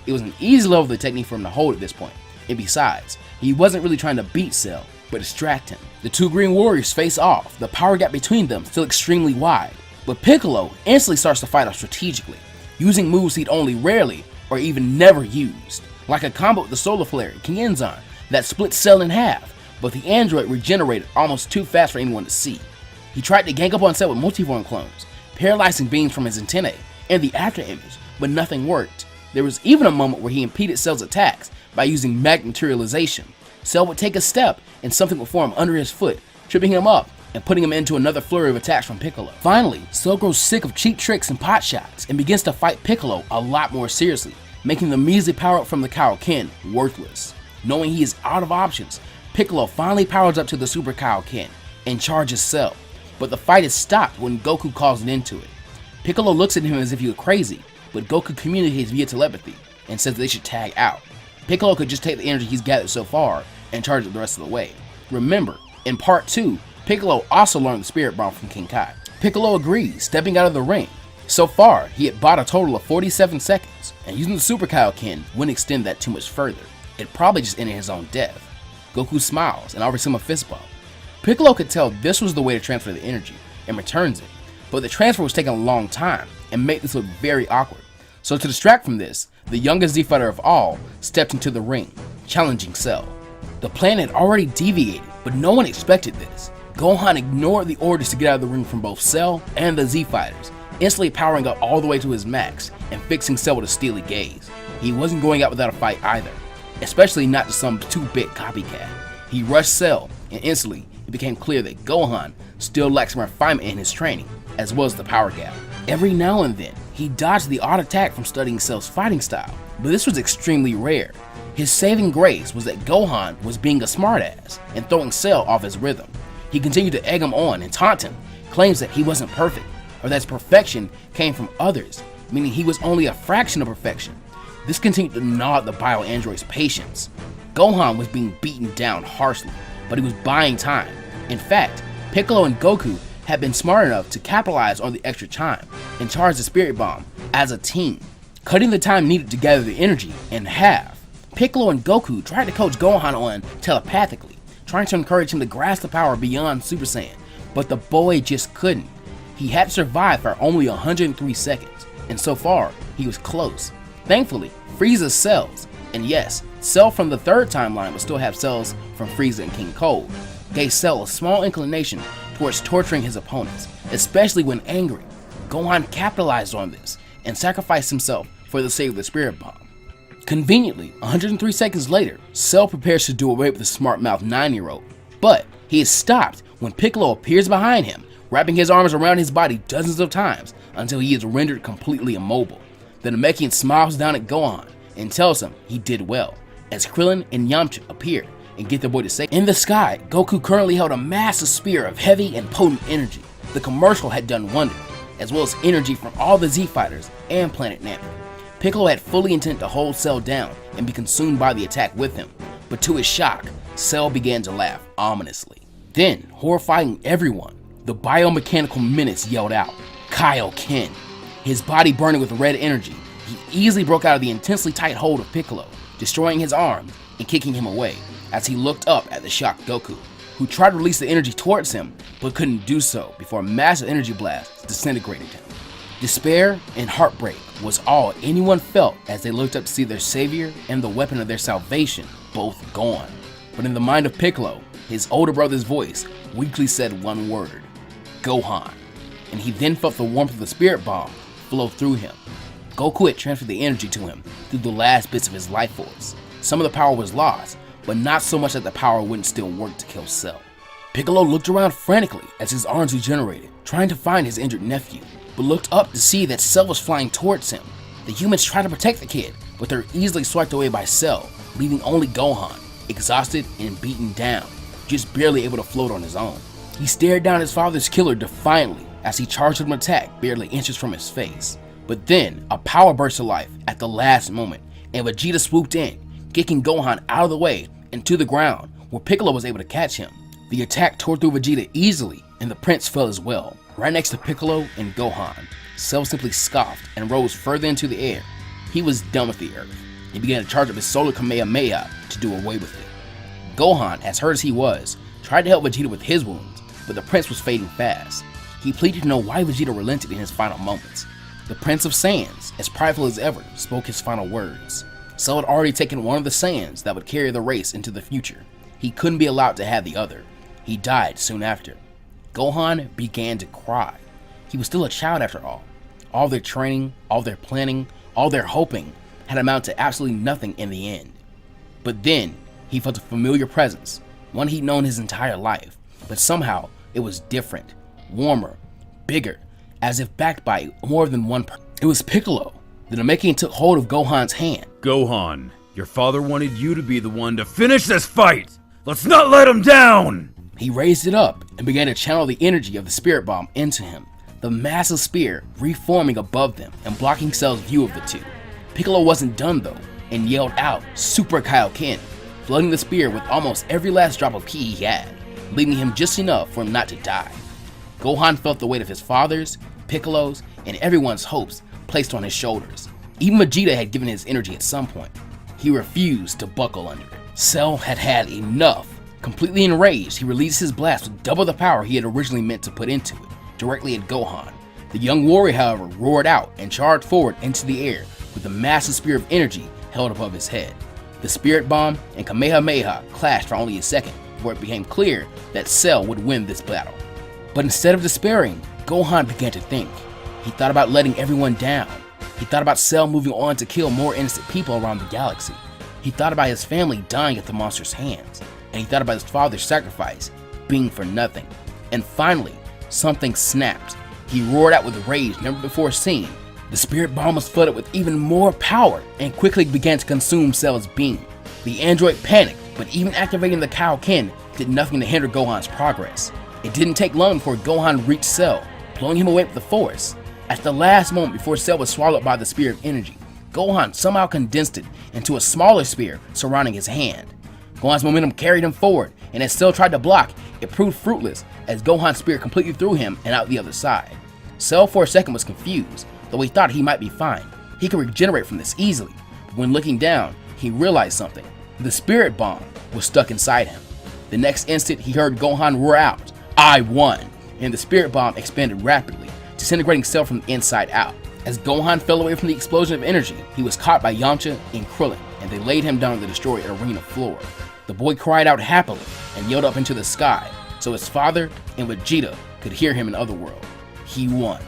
Speaker 1: It was an easy level of the technique for him to hold at this point, and besides, he wasn't really trying to beat Cell, but distract him. The two Green Warriors face off, the power gap between them still extremely wide, but Piccolo instantly starts to fight off strategically, using moves he'd only rarely or even never used, like a combo with the Solar Flare King Enzon that split Cell in half, but the android regenerated almost too fast for anyone to see. He tried to gang up on Cell with multiform clones, paralyzing beams from his antennae and the after image, but nothing worked. There was even a moment where he impeded Cell's attacks by using magnet materialization. Cell would take a step and something would form under his foot, tripping him up and putting him into another flurry of attacks from Piccolo. Finally, Cell grows sick of cheap tricks and pot shots and begins to fight Piccolo a lot more seriously, making the measly power up from the Kaioken worthless. Knowing he is out of options, Piccolo finally powers up to the Super Kaioken and charges Cell, but the fight is stopped when Goku calls an end to it. Piccolo looks at him as if he was crazy, but Goku communicates via telepathy and says they should tag out. Piccolo could just take the energy he's gathered so far and charge it the rest of the way. Remember, in part 2, Piccolo also learned the Spirit Bomb from King Kai. Piccolo agrees, stepping out of the ring. So far, he had bought a total of 47 seconds, and using the Super Kaioken wouldn't extend that too much further. It'd probably just end in his own death. Goku smiles and offers him a fist bump. Piccolo could tell this was the way to transfer the energy, and returns it, but the transfer was taking a long time, and made this look very awkward. So to distract from this, the youngest Z Fighter of all stepped into the ring, challenging Cell. The plan had already deviated, but no one expected this. Gohan ignored the orders to get out of the ring from both Cell and the Z Fighters, instantly powering up all the way to his max and fixing Cell with a steely gaze. He wasn't going out without a fight either, especially not to some 2-bit copycat. He rushed Cell, and instantly it became clear that Gohan still lacks some refinement in his training, as well as the power gap. Every now and then, he dodged the odd attack from studying Cell's fighting style, but this was extremely rare. His saving grace was that Gohan was being a smartass and throwing Cell off his rhythm. He continued to egg him on and taunt him, claims that he wasn't perfect, or that his perfection came from others, meaning he was only a fraction of perfection. This continued to gnaw at the bio-android's patience. Gohan was being beaten down harshly, but he was buying time. In fact, Piccolo and Goku had been smart enough to capitalize on the extra time and charge the Spirit Bomb as a team, cutting the time needed to gather the energy in half. Piccolo and Goku tried to coach Gohan on telepathically, trying to encourage him to grasp the power beyond Super Saiyan, but the boy just couldn't. He had survived for only 103 seconds, and so far, he was close. Thankfully, Frieza's cells, and yes, Cell from the third timeline would still have cells from Frieza and King Cold, gave Cell a small inclination towards torturing his opponents, especially when angry. Gohan capitalized on this and sacrificed himself for the sake of the Spirit Bomb. Conveniently, 103 seconds later, Cell prepares to do away with the smart-mouthed 9-year-old, but he is stopped when Piccolo appears behind him, wrapping his arms around his body dozens of times until he is rendered completely immobile. The Namekian smiles down at Gohan and tells him he did well, as Krillin and Yamcha appear and get the boy to safety. In the sky, Goku currently held a massive spear of heavy and potent energy. The commercial had done wonders, as well as energy from all the Z Fighters and Planet Namek. Piccolo had fully intended to hold Cell down and be consumed by the attack with him, but to his shock, Cell began to laugh ominously. Then, horrifying everyone, the biomechanical menace yelled out, "Kaioken!" His body burning with red energy, he easily broke out of the intensely tight hold of Piccolo, destroying his arms and kicking him away as he looked up at the shocked Goku, who tried to release the energy towards him but couldn't do so before a massive energy blast disintegrated him. Despair and heartbreak was all anyone felt as they looked up to see their savior and the weapon of their salvation both gone. But in the mind of Piccolo, his older brother's voice weakly said one word: Gohan. And he then felt the warmth of the spirit bomb flow through him. Goku had transferred the energy to him through the last bits of his life force. Some of the power was lost, but not so much that the power wouldn't still work to kill Cell. Piccolo looked around frantically as his arms regenerated, trying to find his injured nephew, but looked up to see that Cell was flying towards him. The humans tried to protect the kid, but they're easily swiped away by Cell, leaving only Gohan, exhausted and beaten down, just barely able to float on his own. He stared down his father's killer defiantly as he charged with an attack barely inches from his face. But then, a power burst to life at the last moment, and Vegeta swooped in, kicking Gohan out of the way and to the ground, where Piccolo was able to catch him. The attack tore through Vegeta easily, and the prince fell as well, right next to Piccolo and Gohan. Cell simply scoffed and rose further into the air. He was done with the earth. He began to charge up his solar Kamehameha to do away with it. Gohan, as hurt as he was, tried to help Vegeta with his wounds, but the prince was fading fast. He pleaded to know why Vegeta relented in his final moments. The Prince of Saiyans, as prideful as ever, spoke his final words. Cell had already taken one of the Saiyans that would carry the race into the future. He couldn't be allowed to have the other. He died soon after. Gohan began to cry. He was still a child after all. All their training, all their planning, all their hoping had amounted to absolutely nothing in the end. But then, he felt a familiar presence, one he'd known his entire life, but somehow it was different, warmer, bigger, as if backed by more than one person. It was Piccolo. The Namekian took hold of Gohan's hand.
Speaker 3: Gohan, your father wanted you to be the one to finish this fight! Let's not let him down!
Speaker 1: He raised it up and began to channel the energy of the spirit bomb into him, the massive spear reforming above them and blocking Cell's view of the two. Piccolo wasn't done though, and yelled out, Super Kaioken, flooding the spear with almost every last drop of ki he had, leaving him just enough for him not to die. Gohan felt the weight of his father's, Piccolo's, and everyone's hopes placed on his shoulders. Even Vegeta had given his energy at some point. He refused to buckle under it. Cell had had enough. Completely enraged, he released his blast with double the power he had originally meant to put into it, directly at Gohan. The young warrior, however, roared out and charged forward into the air with the massive spear of energy held above his head. The spirit bomb and Kamehameha clashed for only a second before it became clear that Cell would win this battle. But instead of despairing, Gohan began to think. He thought about letting everyone down. He thought about Cell moving on to kill more innocent people around the galaxy. He thought about his family dying at the monster's hands. And he thought about his father's sacrifice being for nothing. And finally, something snapped. He roared out with rage never before seen. The spirit bomb was flooded with even more power and quickly began to consume Cell's being. The android panicked, but even activating the Kaioken did nothing to hinder Gohan's progress. It didn't take long before Gohan reached Cell, blowing him away with the force. At the last moment before Cell was swallowed by the spear of energy, Gohan somehow condensed it into a smaller spear surrounding his hand. Gohan's momentum carried him forward, and as Cell tried to block, it proved fruitless as Gohan's spear completely threw him and out the other side. Cell for a second was confused, though he thought he might be fine. He could regenerate from this easily, but when looking down, he realized something. The spirit bomb was stuck inside him. The next instant, he heard Gohan roar out, I won, and the spirit bomb expanded rapidly, disintegrating Cell from the inside out. As Gohan fell away from the explosion of energy, he was caught by Yamcha and Krillin, and they laid him down on the destroyed arena floor. The boy cried out happily and yelled up into the sky, so his father and Vegeta could hear him in Otherworld. He won.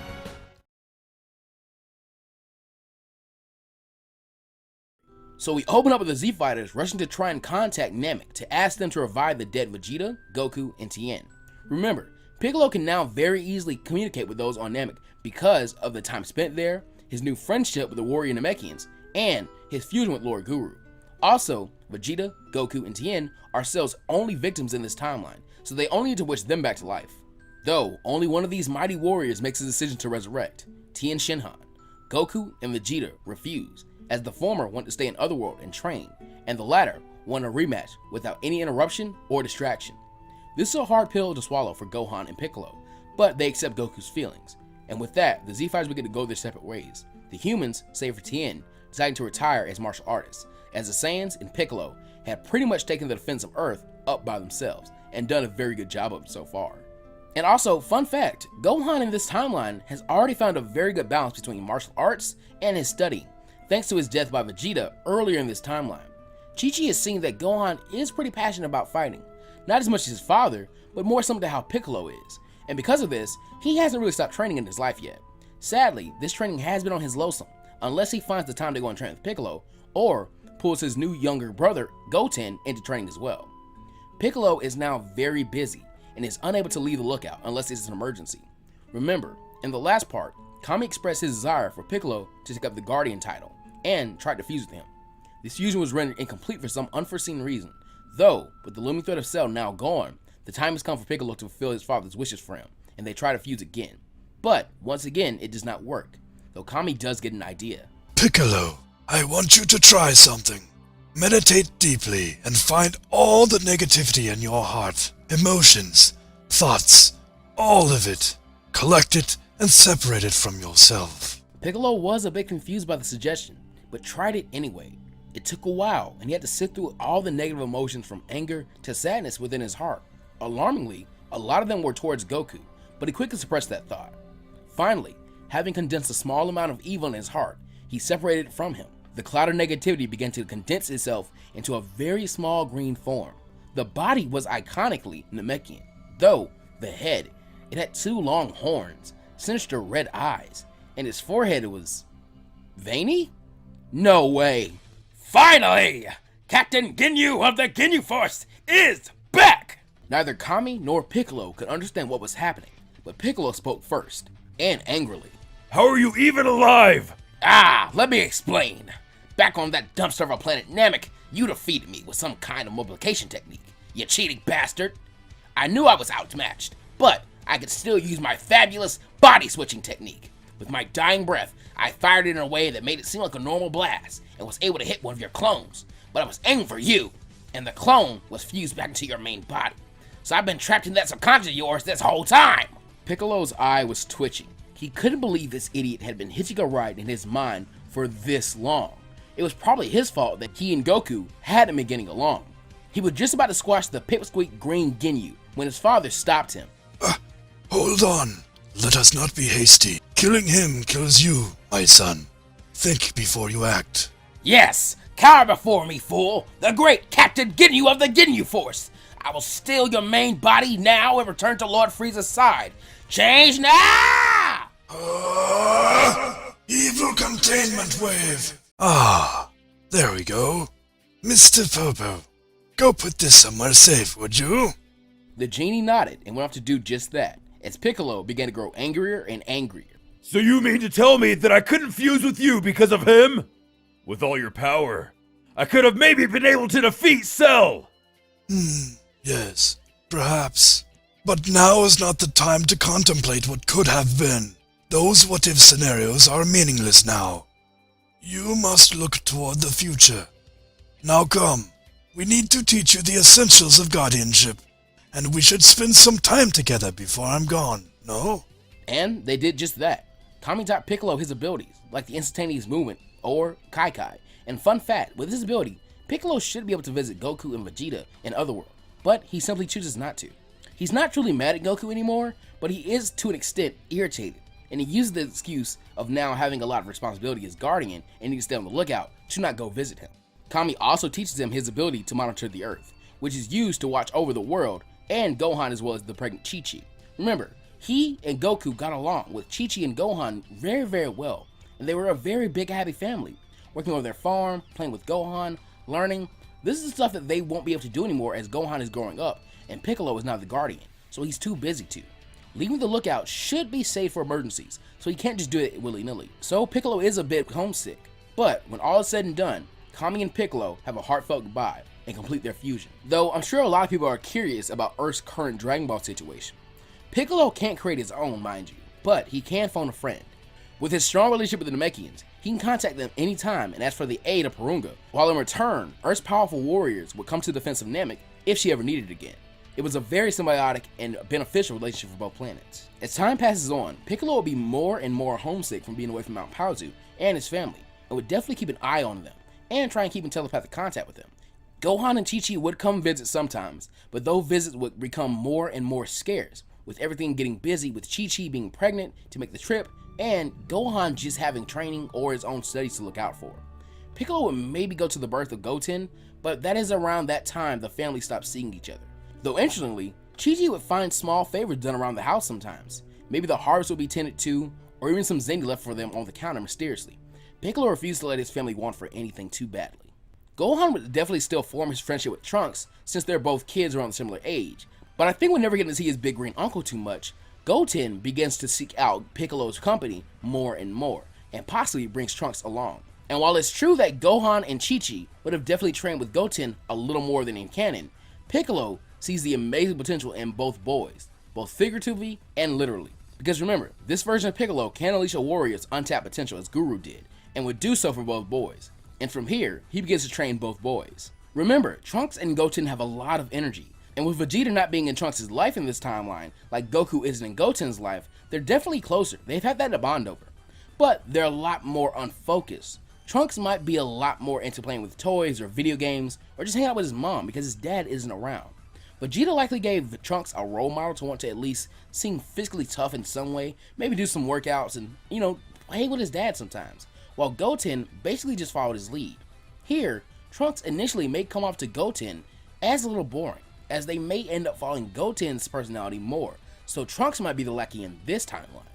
Speaker 1: So we open up with the Z Fighters rushing to try and contact Namek to ask them to revive the dead Vegeta, Goku, and Tien. Remember, Piccolo can now very easily communicate with those on Namek because of the time spent there, his new friendship with the warrior Namekians, and his fusion with Lord Guru. Also, Vegeta, Goku, and Tien are Cell's only victims in this timeline, so they only need to wish them back to life. Though, only one of these mighty warriors makes a decision to resurrect, Tien Shinhan. Goku and Vegeta refuse, as the former want to stay in Otherworld and train, and the latter want a rematch without any interruption or distraction. This is a hard pill to swallow for Gohan and Piccolo, but they accept Goku's feelings, and with that, the Z-Fighters begin to go their separate ways. The humans, save for Tien, deciding to retire as martial artists, as the Saiyans and Piccolo had pretty much taken the defense of Earth up by themselves, and done a very good job of it so far. And also, fun fact, Gohan in this timeline has already found a very good balance between martial arts and his studying, thanks to his death by Vegeta earlier in this timeline. Chi-Chi has seen that Gohan is pretty passionate about fighting, not as much as his father, but more similar to how Piccolo is, and because of this, he hasn't really stopped training in his life yet. Sadly, this training has been on his lonesome, unless he finds the time to go and train with Piccolo, or pulls his new younger brother, Goten, into training as well. Piccolo is now very busy, and is unable to leave the lookout unless it's an emergency. Remember, in the last part, Kami expressed his desire for Piccolo to take up the Guardian title, and tried to fuse with him. This fusion was rendered incomplete for some unforeseen reason, though, with the looming threat of Cell now gone, the time has come for Piccolo to fulfill his father's wishes for him, and they try to fuse again. But, once again, it does not work, though Kami does get an idea.
Speaker 2: Piccolo, I want you to try something. Meditate deeply and find all the negativity in your heart, emotions, thoughts, all of it. Collect it and separate it from yourself.
Speaker 1: Piccolo was a bit confused by the suggestion, but tried it anyway. It took a while, and he had to sit through all the negative emotions from anger to sadness within his heart. Alarmingly, a lot of them were towards Goku, but he quickly suppressed that thought. Finally, having condensed a small amount of evil in his heart, he separated it from him. The cloud of negativity began to condense itself into a very small green form. The body was iconically Namekian, though the head, it had 2 long horns, sinister red eyes, and his forehead was veiny? No way! Finally! Captain Ginyu of the Ginyu Force is back! Neither Kami nor Piccolo could understand what was happening, but Piccolo spoke first, and angrily.
Speaker 3: How are you even alive?
Speaker 1: Let me explain. Back on that dumpster of a planet Namek, you defeated me with some kind of multiplication technique, you cheating bastard. I knew I was outmatched, but I could still use my fabulous body switching technique. With my dying breath, I fired it in a way that made it seem like a normal blast, and was able to hit one of your clones, but I was aiming for you, and the clone was fused back into your main body. So I've been trapped in that subconscious of yours this whole time. Piccolo's eye was twitching. He couldn't believe this idiot had been hitching a ride in his mind for this long. It was probably his fault that he and Goku hadn't been getting along. He was just about to squash the pipsqueak green Ginyu when his father stopped him.
Speaker 2: Hold on. Let us not be hasty. Killing him kills you, my son. Think before you act.
Speaker 1: Yes! Cower before me, fool! The great Captain Ginyu of the Ginyu Force! I will steal your main body now and return to Lord Frieza's side. Change now!
Speaker 2: Evil containment wave. There we go. Mr. Popo, go put this somewhere safe, would you?
Speaker 1: The genie nodded and went off to do just that, as Piccolo began to grow angrier and angrier.
Speaker 3: So you mean to tell me that I couldn't fuse with you because of him? With all your power, I could have maybe been able to defeat Cell!
Speaker 2: Yes, perhaps. But now is not the time to contemplate what could have been. Those what-if scenarios are meaningless now. You must look toward the future. Now come, we need to teach you the essentials of guardianship, and we should spend some time together before I'm gone, no?
Speaker 1: And they did just that. Kami taught Piccolo his abilities, like the instantaneous movement, or Kai Kai. And fun fact, with his ability, Piccolo should be able to visit Goku and Vegeta in Otherworld, but he simply chooses not to. He's not truly mad at Goku anymore, but he is to an extent irritated, and he uses the excuse of now having a lot of responsibility as guardian and needs to stay on the lookout to not go visit him. Kami also teaches him his ability to monitor the Earth, which is used to watch over the world and Gohan as well as the pregnant Chi-Chi. Remember, he and Goku got along with Chi-Chi and Gohan very, very well, and they were a very big happy family, working on their farm, playing with Gohan, learning. This is stuff that they won't be able to do anymore as Gohan is growing up, and Piccolo is now the guardian, so he's too busy to. Leaving the lookout should be safe for emergencies, so he can't just do it willy-nilly. So Piccolo is a bit homesick, but when all is said and done, Kami and Piccolo have a heartfelt goodbye and complete their fusion. Though I'm sure a lot of people are curious about Earth's current Dragon Ball situation. Piccolo can't create his own, mind you, but he can phone a friend. With his strong relationship with the Namekians, he can contact them anytime and ask for the aid of Porunga, while in return, Earth's powerful warriors would come to the defense of Namek if she ever needed it again. It was a very symbiotic and beneficial relationship for both planets. As time passes on, Piccolo will be more and more homesick from being away from Mount Paozu and his family, and would definitely keep an eye on them, and try and keep in telepathic contact with them. Gohan and Chi-Chi would come visit sometimes, but those visits would become more and more scarce, with everything getting busy with Chi-Chi being pregnant to make the trip, and Gohan just having training or his own studies to look out for. Piccolo would maybe go to the birth of Goten, but that is around that time the family stopped seeing each other. Though interestingly, Chi-Chi would find small favors done around the house sometimes. Maybe the harvest would be tended to, or even some zinc left for them on the counter mysteriously. Piccolo refused to let his family want for anything too badly. Gohan would definitely still form his friendship with Trunks since they're both kids around a similar age, but I think we're never getting to see his big green uncle too much. Goten begins to seek out Piccolo's company more and more, and possibly brings Trunks along. And while it's true that Gohan and Chi-Chi would have definitely trained with Goten a little more than in canon, Piccolo sees the amazing potential in both boys, both figuratively and literally. Because remember, this version of Piccolo can unleash a warrior's untapped potential as Guru did, and would do so for both boys. And from here, he begins to train both boys. Remember, Trunks and Goten have a lot of energy, and with Vegeta not being in Trunks' life in this timeline, like Goku isn't in Goten's life, they're definitely closer. They've had that to bond over. But they're a lot more unfocused. Trunks might be a lot more into playing with toys or video games, or just hang out with his mom because his dad isn't around. Vegeta likely gave Trunks a role model to want to at least seem physically tough in some way, maybe do some workouts and, hang with his dad sometimes, while Goten basically just followed his lead. Here, Trunks initially may come off to Goten as a little boring, as they may end up following Goten's personality more, so Trunks might be the lackey in this timeline.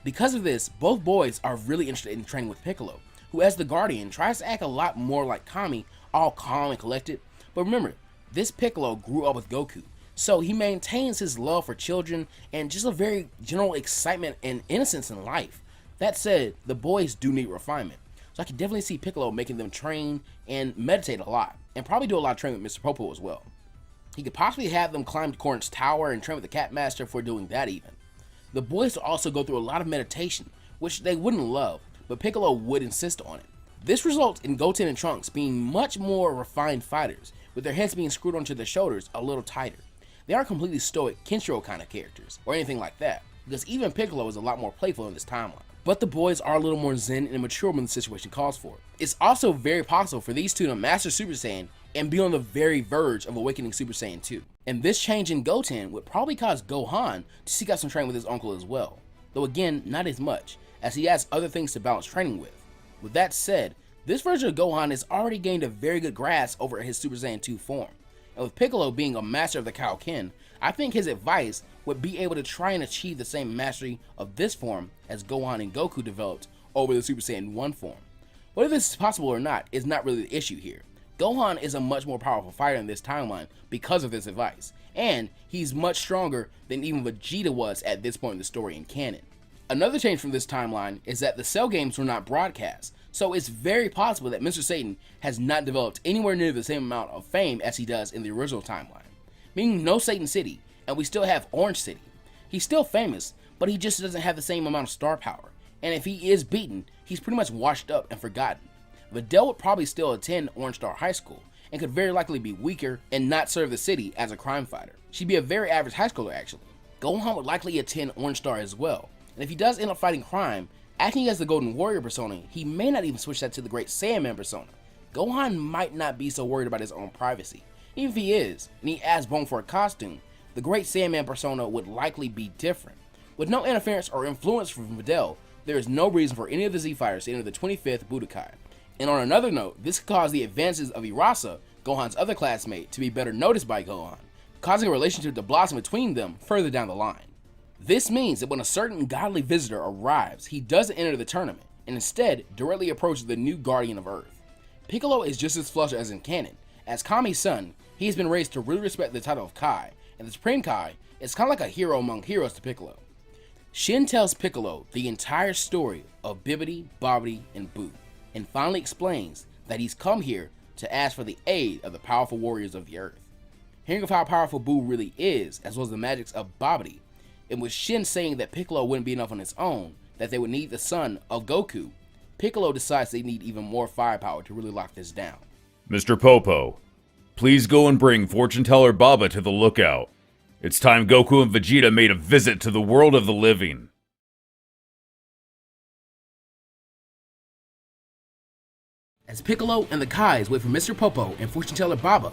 Speaker 1: Because of this, both boys are really interested in training with Piccolo, who as the Guardian tries to act a lot more like Kami, all calm and collected. But remember, this Piccolo grew up with Goku, so he maintains his love for children and just a very general excitement and innocence in life. That said, the boys do need refinement, so I can definitely see Piccolo making them train and meditate a lot, and probably do a lot of training with Mr. Popo as well. He could possibly have them climb Corrin's tower and train with the Cat Master for doing that even. The boys will also go through a lot of meditation, which they wouldn't love, but Piccolo would insist on it. This results in Goten and Trunks being much more refined fighters, with their heads being screwed onto their shoulders a little tighter. They aren't completely stoic Kenshiro kind of characters, or anything like that, because even Piccolo is a lot more playful in this timeline. But the boys are a little more zen and mature when the situation calls for it. It's also very possible for these two to master Super Saiyan and be on the very verge of awakening Super Saiyan 2. And this change in Goten would probably cause Gohan to seek out some training with his uncle as well, though again, not as much, as he has other things to balance training with. With that said, this version of Gohan has already gained a very good grasp over his Super Saiyan 2 form, and with Piccolo being a master of the Kaioken, I think his advice would be able to try and achieve the same mastery of this form as Gohan and Goku developed over the Super Saiyan 1 form. Whether this is possible or not is not really the issue here. Gohan is a much more powerful fighter in this timeline because of this advice, and he's much stronger than even Vegeta was at this point in the story in canon. Another change from this timeline is that the Cell games were not broadcast, so it's very possible that Mr. Satan has not developed anywhere near the same amount of fame as he does in the original timeline. Meaning no Satan City, and we still have Orange City. He's still famous, but he just doesn't have the same amount of star power, and if he is beaten, he's pretty much washed up and forgotten. Videl would probably still attend Orange Star High School, and could very likely be weaker and not serve the city as a crime fighter. She'd be a very average high schooler actually. Gohan would likely attend Orange Star as well, and if he does end up fighting crime, acting as the Golden Warrior persona, he may not even switch that to the Great Saiyaman persona. Gohan might not be so worried about his own privacy. Even if he is, and he asks Bone for a costume, the Great Saiyaman persona would likely be different. With no interference or influence from Videl, there is no reason for any of the Z Fighters to enter the 25th Budokai. And on another note, this could cause the advances of Irasa, Gohan's other classmate, to be better noticed by Gohan, causing a relationship to blossom between them further down the line. This means that when a certain godly visitor arrives, he doesn't enter the tournament, and instead directly approaches the new Guardian of Earth. Piccolo is just as flushed as in canon. As Kami's son, he has been raised to really respect the title of Kai, and the Supreme Kai is kind of like a hero among heroes to Piccolo. Shin tells Piccolo the entire story of Bibbidi, Bobbidi, and Boo, and finally explains that he's come here to ask for the aid of the powerful warriors of the Earth. Hearing of how powerful Boo really is, as well as the magics of Bobbidi, and with Shin saying that Piccolo wouldn't be enough on his own, that they would need the son of Goku, Piccolo decides they need even more firepower to really lock this down.
Speaker 3: Mr. Popo, please go and bring Fortune Teller Baba to the lookout. It's time Goku and Vegeta made a visit to the world of the living.
Speaker 1: As Piccolo and the Kais wait for Mr. Popo and Fortune Teller Baba,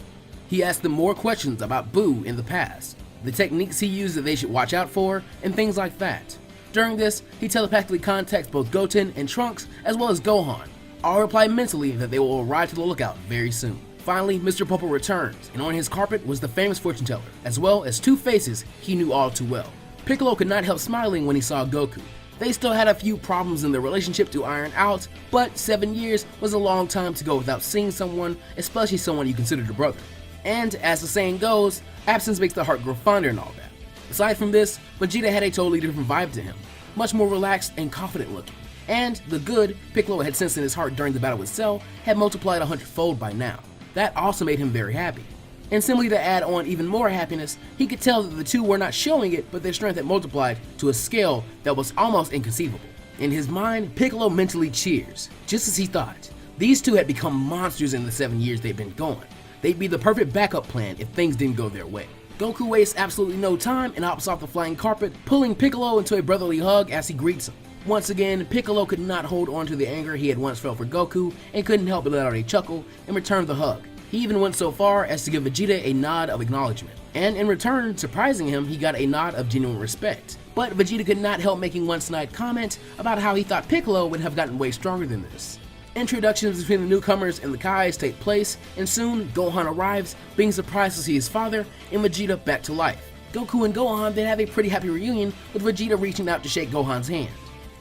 Speaker 1: he asks them more questions about Boo in the past. the techniques he used that they should watch out for, and things like that. During this, he telepathically contacts both Goten and Trunks as well as Gohan. All reply mentally that they will arrive to the lookout very soon. Finally, Mr. Popo returns, and on his carpet was the famous fortune teller, as well as two faces he knew all too well. Piccolo could not help smiling when he saw Goku. They still had a few problems in their relationship to iron out, but 7 years was a long time to go without seeing someone, especially someone you considered a brother. And as the saying goes, absence makes the heart grow fonder and all that. Aside from this, Vegeta had a totally different vibe to him, much more relaxed and confident looking. And the good Piccolo had sensed in his heart during the battle with Cell had multiplied 100-fold by now. That also made him very happy. And simply to add on even more happiness, he could tell that the two were not showing it, but their strength had multiplied to a scale that was almost inconceivable. In his mind, Piccolo mentally cheers, just as he thought. These two had become monsters in the 7 years they'd been gone. They'd be the perfect backup plan if things didn't go their way. Goku wastes absolutely no time and hops off the flying carpet, pulling Piccolo into a brotherly hug as he greets him. Once again, Piccolo could not hold on to the anger he had once felt for Goku and couldn't help but let out a chuckle and return the hug. He even went so far as to give Vegeta a nod of acknowledgement, and in return, surprising him, he got a nod of genuine respect. But Vegeta could not help making one snide comment about how he thought Piccolo would have gotten way stronger than this. Introductions between the newcomers and the Kais take place, and soon Gohan arrives, being surprised to see his father and Vegeta back to life. Goku and Gohan then have a pretty happy reunion, with Vegeta reaching out to shake Gohan's hand.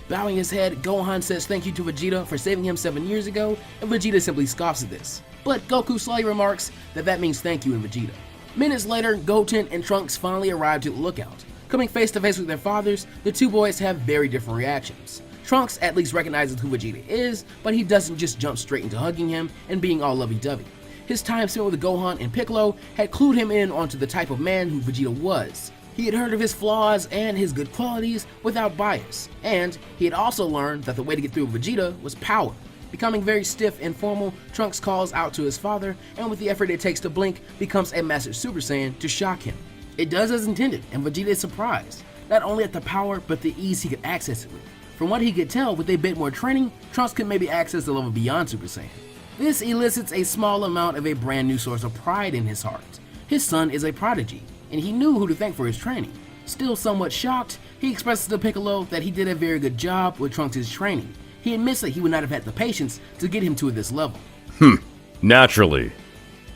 Speaker 1: Bowing his head, Gohan says thank you to Vegeta for saving him 7 years ago, and Vegeta simply scoffs at this. But Goku slyly remarks that means thank you in Vegeta. Minutes later, Goten and Trunks finally arrive to the lookout. Coming face to face with their fathers, the two boys have very different reactions. Trunks at least recognizes who Vegeta is, but he doesn't just jump straight into hugging him and being all lovey-dovey. His time spent with Gohan and Piccolo had clued him in onto the type of man who Vegeta was. He had heard of his flaws and his good qualities without bias, and he had also learned that the way to get through Vegeta was power. Becoming very stiff and formal, Trunks calls out to his father, and with the effort it takes to blink, becomes a massive Super Saiyan to shock him. It does as intended, and Vegeta is surprised, not only at the power, but the ease he could access it with. From what he could tell, with a bit more training, Trunks could maybe access the level beyond Super Saiyan. This elicits a small amount of a brand new source of pride in his heart. His son is a prodigy, and he knew who to thank for his training. Still somewhat shocked, he expresses to Piccolo that he did a very good job with Trunks' training. He admits that he would not have had the patience to get him to this level.
Speaker 3: Naturally.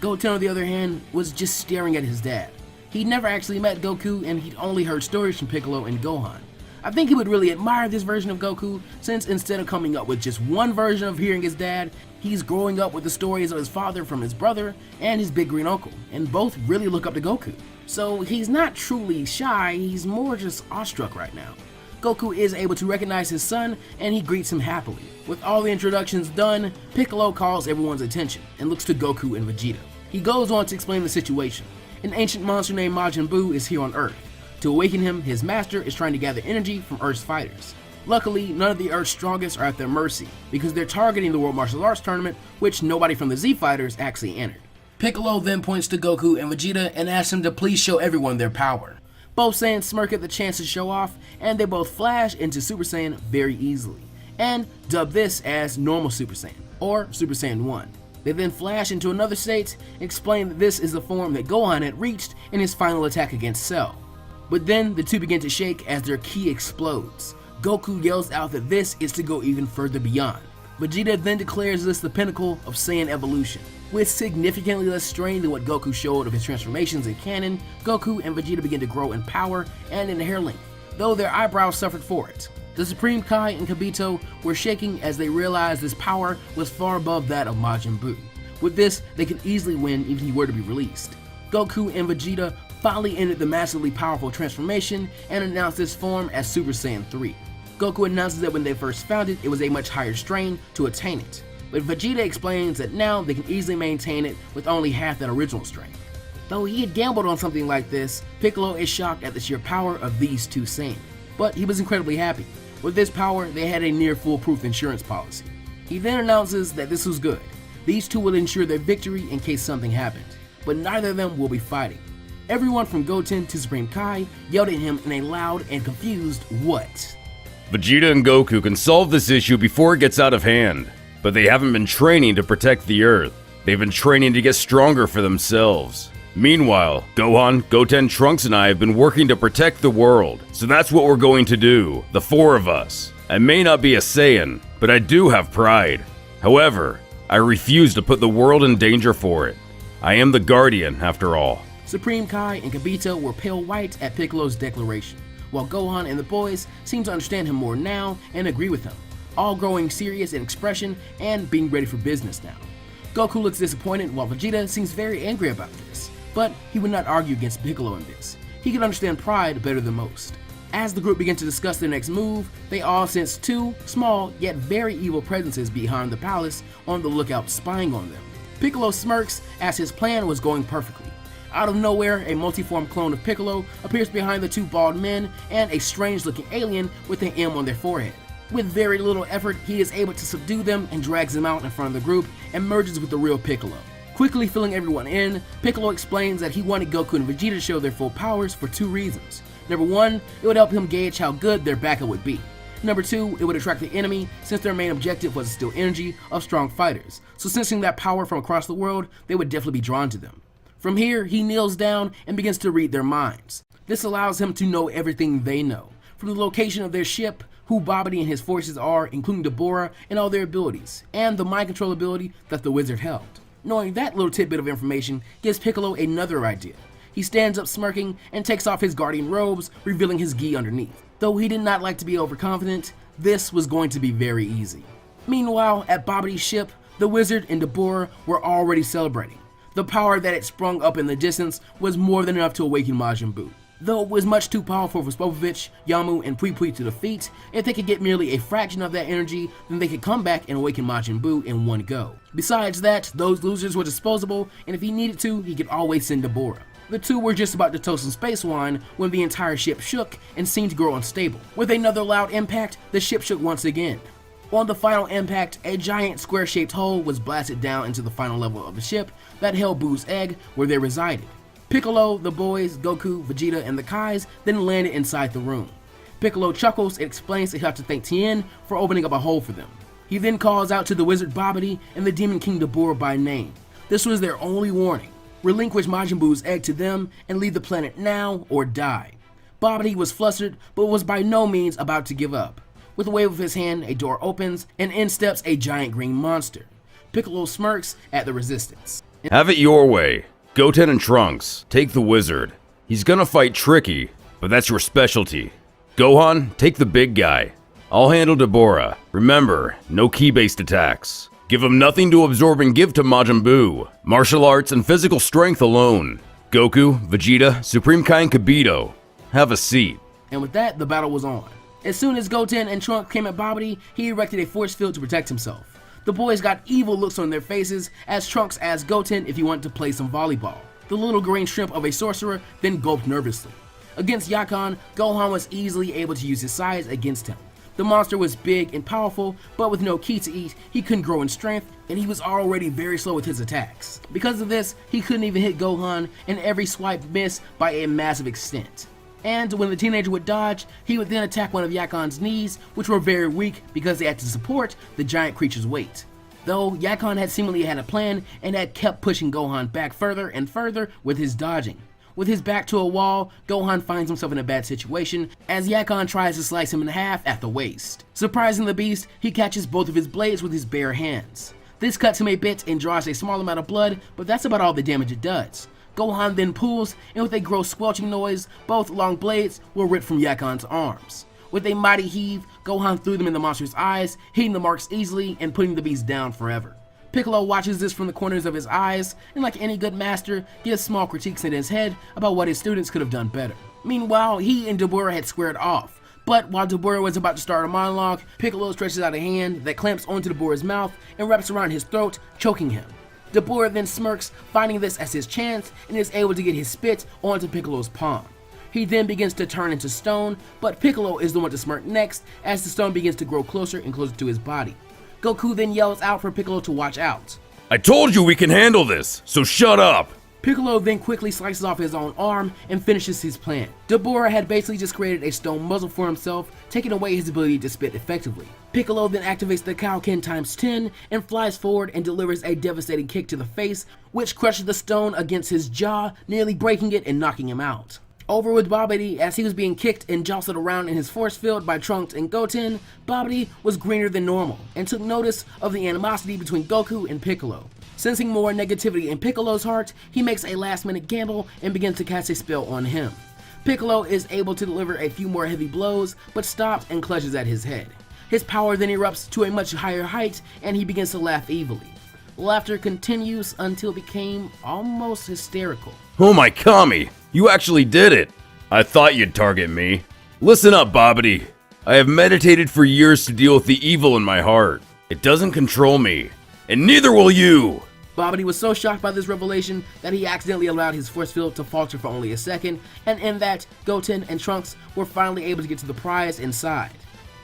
Speaker 1: Goten, on the other hand, was just staring at his dad. He'd never actually met Goku, and he'd only heard stories from Piccolo and Gohan. I think he would really admire this version of Goku, since instead of coming up with just one version of hearing his dad, he's growing up with the stories of his father from his brother and his big green uncle, and both really look up to Goku. So he's not truly shy, he's more just awestruck right now. Goku is able to recognize his son, and he greets him happily. With all the introductions done, Piccolo calls everyone's attention and looks to Goku and Vegeta. He goes on to explain the situation. An ancient monster named Majin Buu is here on Earth. To awaken him, his master is trying to gather energy from Earth's fighters. Luckily, none of the Earth's strongest are at their mercy, because they're targeting the World Martial Arts Tournament, which nobody from the Z Fighters actually entered. Piccolo then points to Goku and Vegeta and asks them to please show everyone their power. Both Saiyans smirk at the chance to show off, and they both flash into Super Saiyan very easily, and dub this as normal Super Saiyan, or Super Saiyan 1. They then flash into another state, and explain that this is the form that Gohan had reached in his final attack against Cell. But then the two begin to shake as their ki explodes. Goku yells out that this is to go even further beyond. Vegeta then declares this the pinnacle of Saiyan evolution. With significantly less strain than what Goku showed of his transformations in canon, Goku and Vegeta begin to grow in power and in hair length, though their eyebrows suffered for it. The Supreme Kai and Kibito were shaking as they realized this power was far above that of Majin Buu. With this, they could easily win even if he were to be released. Goku and Vegeta finally ended the massively powerful transformation and announced this form as Super Saiyan 3. Goku announces that when they first found it, it was a much higher strain to attain it. But Vegeta explains that now they can easily maintain it with only half that original strength. Though he had gambled on something like this, Piccolo is shocked at the sheer power of these two Saiyan. But he was incredibly happy. With this power, they had a near foolproof insurance policy. He then announces that this was good. These two will ensure their victory in case something happened, but neither of them will be fighting. Everyone from Goten to Supreme Kai yelled at him in a loud and confused what?
Speaker 3: Vegeta and Goku can solve this issue before it gets out of hand, but they haven't been training to protect the Earth. They've been training to get stronger for themselves. Meanwhile, Gohan, Goten, Trunks, and I have been working to protect the world, so that's what we're going to do, the four of us. I may not be a Saiyan, but I do have pride. However, I refuse to put the world in danger for it. I am the Guardian, after all.
Speaker 1: Supreme Kai and Kibito were pale white at Piccolo's declaration, while Gohan and the boys seemed to understand him more now and agree with him, all growing serious in expression and being ready for business now. Goku looks disappointed while Vegeta seems very angry about this, but he would not argue against Piccolo in this. He could understand pride better than most. As the group began to discuss their next move, they all sensed two small yet very evil presences behind the palace on the lookout spying on them. Piccolo smirks as his plan was going perfectly. Out of nowhere, a multiform clone of Piccolo appears behind the two bald men and a strange-looking alien with an M on their forehead. With very little effort, he is able to subdue them and drags them out in front of the group and merges with the real Piccolo. Quickly filling everyone in, Piccolo explains that he wanted Goku and Vegeta to show their full powers for two reasons. Number one, it would help him gauge how good their backup would be. Number two, it would attract the enemy since their main objective was to steal energy of strong fighters, so sensing that power from across the world, they would definitely be drawn to them. From here, he kneels down and begins to read their minds. This allows him to know everything they know, from the location of their ship, who Babidi and his forces are, including Deborah and all their abilities, and the mind control ability that the wizard held. Knowing that little tidbit of information gives Piccolo another idea. He stands up smirking and takes off his guardian robes, revealing his gi underneath. Though he did not like to be overconfident, this was going to be very easy. Meanwhile, at Babidi's ship, the wizard and Deborah were already celebrating. The power that had sprung up in the distance was more than enough to awaken Majin Buu. Though it was much too powerful for Spopovich, Yamu, and Pui Pui to defeat, if they could get merely a fraction of that energy, then they could come back and awaken Majin Buu in one go. Besides that, those losers were disposable, and if he needed to, he could always send Deborah. The two were just about to toast some space wine when the entire ship shook and seemed to grow unstable. With another loud impact, the ship shook once again. On the final impact, a giant square-shaped hole was blasted down into the final level of the ship that held Buu's egg where they resided. Piccolo, the boys, Goku, Vegeta, and the Kais then landed inside the room. Piccolo chuckles and explains that he'll have to thank Tien for opening up a hole for them. He then calls out to the wizard Babidi and the Demon King Deborah by name. This was their only warning. Relinquish Majin Buu's egg to them and leave the planet now or die. Babidi was flustered but was by no means about to give up. With a wave of his hand, a door opens and in steps a giant green monster. Piccolo smirks at the resistance.
Speaker 3: Have it your way. Goten and Trunks, take the wizard. He's gonna fight tricky, but that's your specialty. Gohan, take the big guy. I'll handle Deborah. Remember, no ki-based attacks. Give him nothing to absorb and give to Majin Buu. Martial arts and physical strength alone. Goku, Vegeta, Supreme Kai, and Kibito. Have a seat.
Speaker 1: And with that, the battle was on. As soon as Goten and Trunks came at Babidi, he erected a force field to protect himself. The boys got evil looks on their faces as Trunks asked Goten if he wanted to play some volleyball. The little green shrimp of a sorcerer then gulped nervously. Against Yakon, Gohan was easily able to use his size against him. The monster was big and powerful, but with no ki to eat, he couldn't grow in strength, and he was already very slow with his attacks. Because of this, he couldn't even hit Gohan, and every swipe missed by a massive extent. And when the teenager would dodge, he would then attack one of Yakon's knees, which were very weak because they had to support the giant creature's weight. Though, Yakon had seemingly had a plan and had kept pushing Gohan back further and further with his dodging. With his back to a wall, Gohan finds himself in a bad situation as Yakon tries to slice him in half at the waist. Surprising the beast, he catches both of his blades with his bare hands. This cuts him a bit and draws a small amount of blood, but that's about all the damage it does. Gohan then pulls, and with a gross squelching noise, both long blades were ripped from Yakon's arms. With a mighty heave, Gohan threw them in the monster's eyes, hitting the marks easily and putting the beast down forever. Piccolo watches this from the corners of his eyes, and like any good master, gives small critiques in his head about what his students could have done better. Meanwhile, he and Deborah had squared off, but while Deborah was about to start a monologue, Piccolo stretches out a hand that clamps onto Deborah's mouth and wraps around his throat, choking him. Deborah then smirks, finding this as his chance, and is able to get his spit onto Piccolo's palm. He then begins to turn into stone, but Piccolo is the one to smirk next as the stone begins to grow closer and closer to his body. Goku then yells out for Piccolo to watch out.
Speaker 3: I told you we can handle this, so shut up!
Speaker 1: Piccolo then quickly slices off his own arm and finishes his plan. Deborah had basically just created a stone muzzle for himself, taking away his ability to spit effectively. Piccolo then activates the Kaioken times 10 and flies forward and delivers a devastating kick to the face, which crushes the stone against his jaw, nearly breaking it and knocking him out. Over with Babidi, as he was being kicked and jostled around in his force field by Trunks and Goten, Babidi was greener than normal and took notice of the animosity between Goku and Piccolo. Sensing more negativity in Piccolo's heart, he makes a last-minute gamble and begins to cast a spell on him. Piccolo is able to deliver a few more heavy blows, but stops and clutches at his head. His power then erupts to a much higher height, and he begins to laugh evilly. Laughter continues until it became almost hysterical.
Speaker 3: Oh my Kami! You actually did it! I thought you'd target me. Listen up, Babidi. I have meditated for years to deal with the evil in my heart. It doesn't control me, and neither will you!
Speaker 1: Babidi was so shocked by this revelation that he accidentally allowed his force field to falter for only a second, and in that, Goten and Trunks were finally able to get to the prize inside.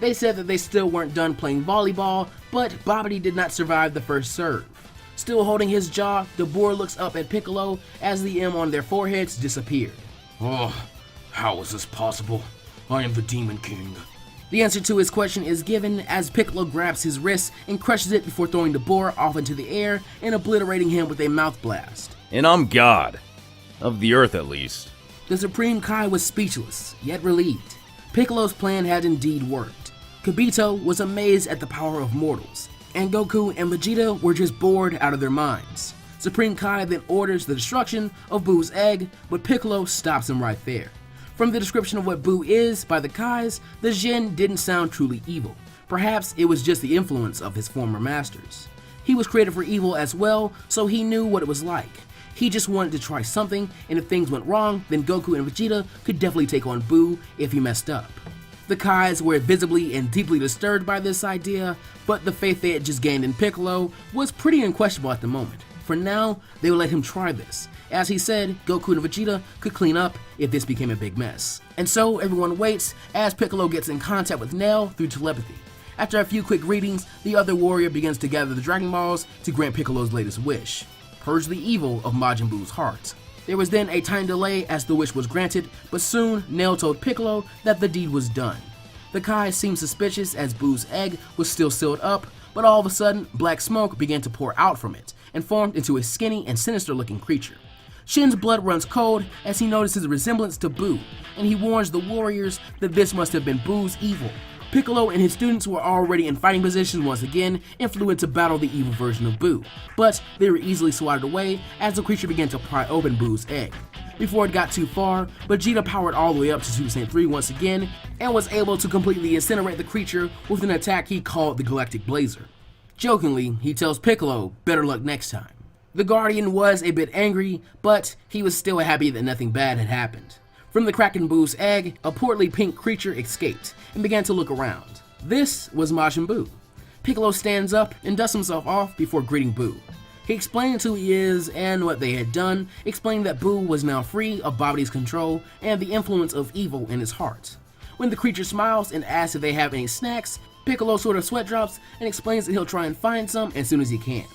Speaker 1: They said that they still weren't done playing volleyball, but Babidi did not survive the first serve. Still holding his jaw, Deborah looks up at Piccolo as the M on their foreheads disappeared.
Speaker 4: Oh, how is this possible? I am the Demon King.
Speaker 1: The answer to his question is given as Piccolo grabs his wrist and crushes it before throwing Deborah off into the air and obliterating him with a mouth blast.
Speaker 3: And I'm God. Of the Earth, at least.
Speaker 1: The Supreme Kai was speechless, yet relieved. Piccolo's plan had indeed worked. Kibito was amazed at the power of mortals, and Goku and Vegeta were just bored out of their minds. Supreme Kai then orders the destruction of Boo's egg, but Piccolo stops him right there. From the description of what Boo is by the Kais, the Jin didn't sound truly evil. Perhaps it was just the influence of his former masters. He was created for evil as well, so he knew what it was like. He just wanted to try something, and if things went wrong, then Goku and Vegeta could definitely take on Boo if he messed up. The Kais were visibly and deeply disturbed by this idea, but the faith they had just gained in Piccolo was pretty unquestionable at the moment. For now, they would let him try this. As he said, Goku and Vegeta could clean up if this became a big mess. And so everyone waits as Piccolo gets in contact with Nell through telepathy. After a few quick readings, the other warrior begins to gather the Dragon Balls to grant Piccolo's latest wish: purge the evil of Majin Buu's heart. There was then a time delay as the wish was granted, but soon Nell told Piccolo that the deed was done. The Kai seemed suspicious as Buu's egg was still sealed up, but all of a sudden, black smoke began to pour out from it and formed into a skinny and sinister-looking creature. Shin's blood runs cold as he notices a resemblance to Buu, and he warns the warriors that this must have been Buu's evil. Piccolo and his students were already in fighting positions once again and flew in to battle the evil version of Buu, but they were easily swatted away as the creature began to pry open Buu's egg. Before it got too far, Vegeta powered all the way up to Super Saiyan 3 once again and was able to completely incinerate the creature with an attack he called the Galactic Blazer. Jokingly, he tells Piccolo better luck next time. The Guardian was a bit angry, but he was still happy that nothing bad had happened. From the crack in Buu's egg, a portly pink creature escaped and began to look around. This was Majin Buu. Piccolo stands up and dusts himself off before greeting Buu. He explains who he is and what they had done, explaining that Buu was now free of Babidi's control and the influence of evil in his heart. When the creature smiles and asks if they have any snacks, Piccolo sort of sweat drops and explains that he'll try and find some as soon as he can.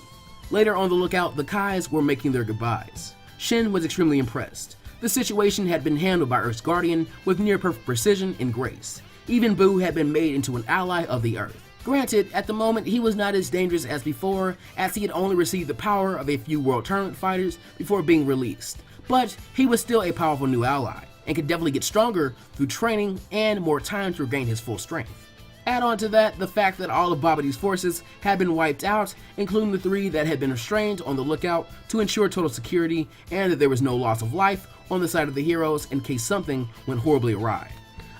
Speaker 1: Later on the lookout, the Kais were making their goodbyes. Shin was extremely impressed. The situation had been handled by Earth's Guardian with near-perfect precision and grace. Even Buu had been made into an ally of the Earth. Granted, at the moment he was not as dangerous as before, as he had only received the power of a few World Tournament fighters before being released. But he was still a powerful new ally, and could definitely get stronger through training and more time to regain his full strength. Add on to that the fact that all of Babidi's forces had been wiped out, including the 3 that had been restrained on the lookout to ensure total security, and that there was no loss of life on the side of the heroes in case something went horribly awry.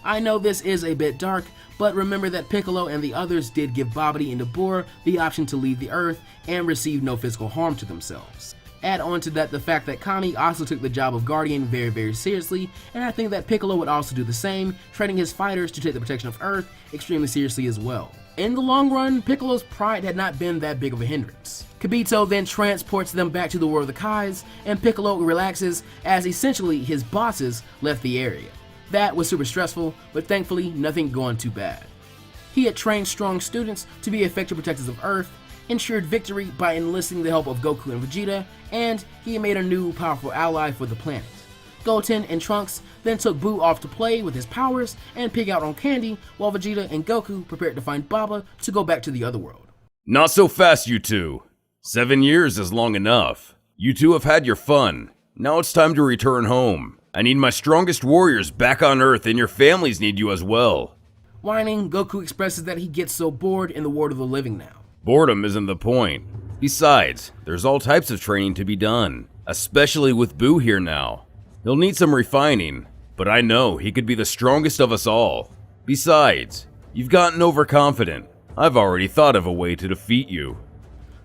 Speaker 1: I know this is a bit dark, but remember that Piccolo and the others did give Babidi and Deborah the option to leave the Earth and receive no physical harm to themselves. Add on to that the fact that Kami also took the job of Guardian very seriously, and I think that Piccolo would also do the same, training his fighters to take the protection of Earth extremely seriously as well. In the long run, Piccolo's pride had not been that big of a hindrance. Kibito then transports them back to the world of the Kais, and Piccolo relaxes as essentially his bosses left the area. That was super stressful, but thankfully nothing going too bad. He had trained strong students to be effective protectors of Earth, ensured victory by enlisting the help of Goku and Vegeta, and he made a new powerful ally for the planet. Goten and Trunks then took Buu off to play with his powers and pig out on candy, while Vegeta and Goku prepared to find Baba to go back to the other world.
Speaker 3: Not so fast, you two. 7 years is long enough. You two have had your fun. Now it's time to return home. I need my strongest warriors back on Earth, and your families need you as well.
Speaker 1: Whining, Goku expresses that he gets so bored in the world of the living now.
Speaker 3: Boredom isn't the point. Besides, there's all types of training to be done, especially with Buu here now. He'll need some refining, but I know he could be the strongest of us all. Besides, you've gotten overconfident. I've already thought of a way to defeat you.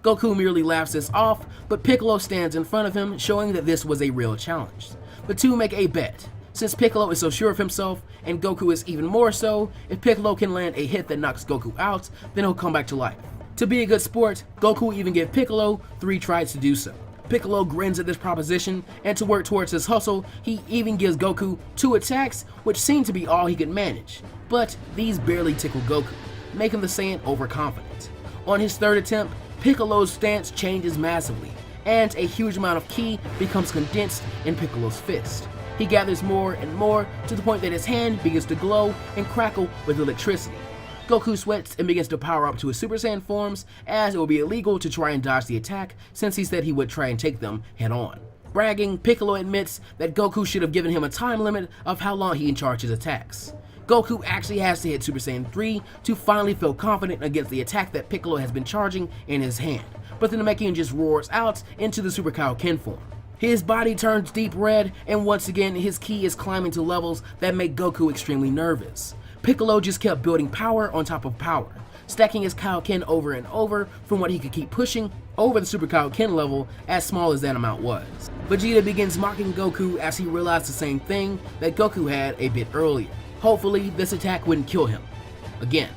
Speaker 1: Goku merely laughs this off, but Piccolo stands in front of him, showing that this was a real challenge. The two make a bet. Since Piccolo is so sure of himself, and Goku is even more so, if Piccolo can land a hit that knocks Goku out, then he'll come back to life. To be a good sport, Goku will even give Piccolo 3 tries to do so. Piccolo grins at this proposition, and to work towards his hustle, he even gives Goku 2 attacks, which seem to be all he could manage. But these barely tickle Goku, making the Saiyan overconfident. On his 3rd attempt, Piccolo's stance changes massively, and a huge amount of ki becomes condensed in Piccolo's fist. He gathers more and more to the point that his hand begins to glow and crackle with electricity. Goku sweats and begins to power up to his Super Saiyan forms, as it will be illegal to try and dodge the attack since he said he would try and take them head on. Bragging, Piccolo admits that Goku should have given him a time limit of how long he can charge his attacks. Goku actually has to hit Super Saiyan 3 to finally feel confident against the attack that Piccolo has been charging in his hand, but the Namekian just roars out into the Super Kaioken form. His body turns deep red, and once again his ki is climbing to levels that make Goku extremely nervous. Piccolo just kept building power on top of power, stacking his Kaioken over and over from what he could keep pushing over the Super Kaioken level, as small as that amount was. Vegeta begins mocking Goku as he realized the same thing that Goku had a bit earlier. Hopefully this attack wouldn't kill him. Again,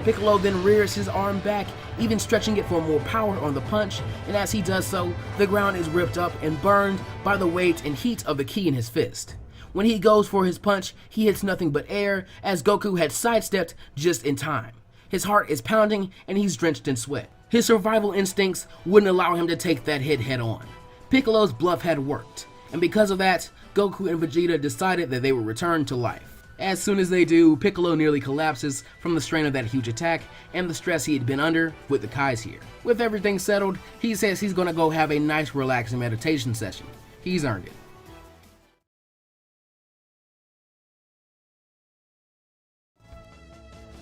Speaker 1: Piccolo then rears his arm back, even stretching it for more power on the punch, and as he does so, the ground is ripped up and burned by the weight and heat of the ki in his fist. When he goes for his punch, he hits nothing but air, as Goku had sidestepped just in time. His heart is pounding and he's drenched in sweat. His survival instincts wouldn't allow him to take that hit head on. Piccolo's bluff had worked, and because of that, Goku and Vegeta decided that they would return to life. As soon as they do, Piccolo nearly collapses from the strain of that huge attack and the stress he had been under with the Kais here. With everything settled, he says he's gonna go have a nice relaxing meditation session. He's earned it.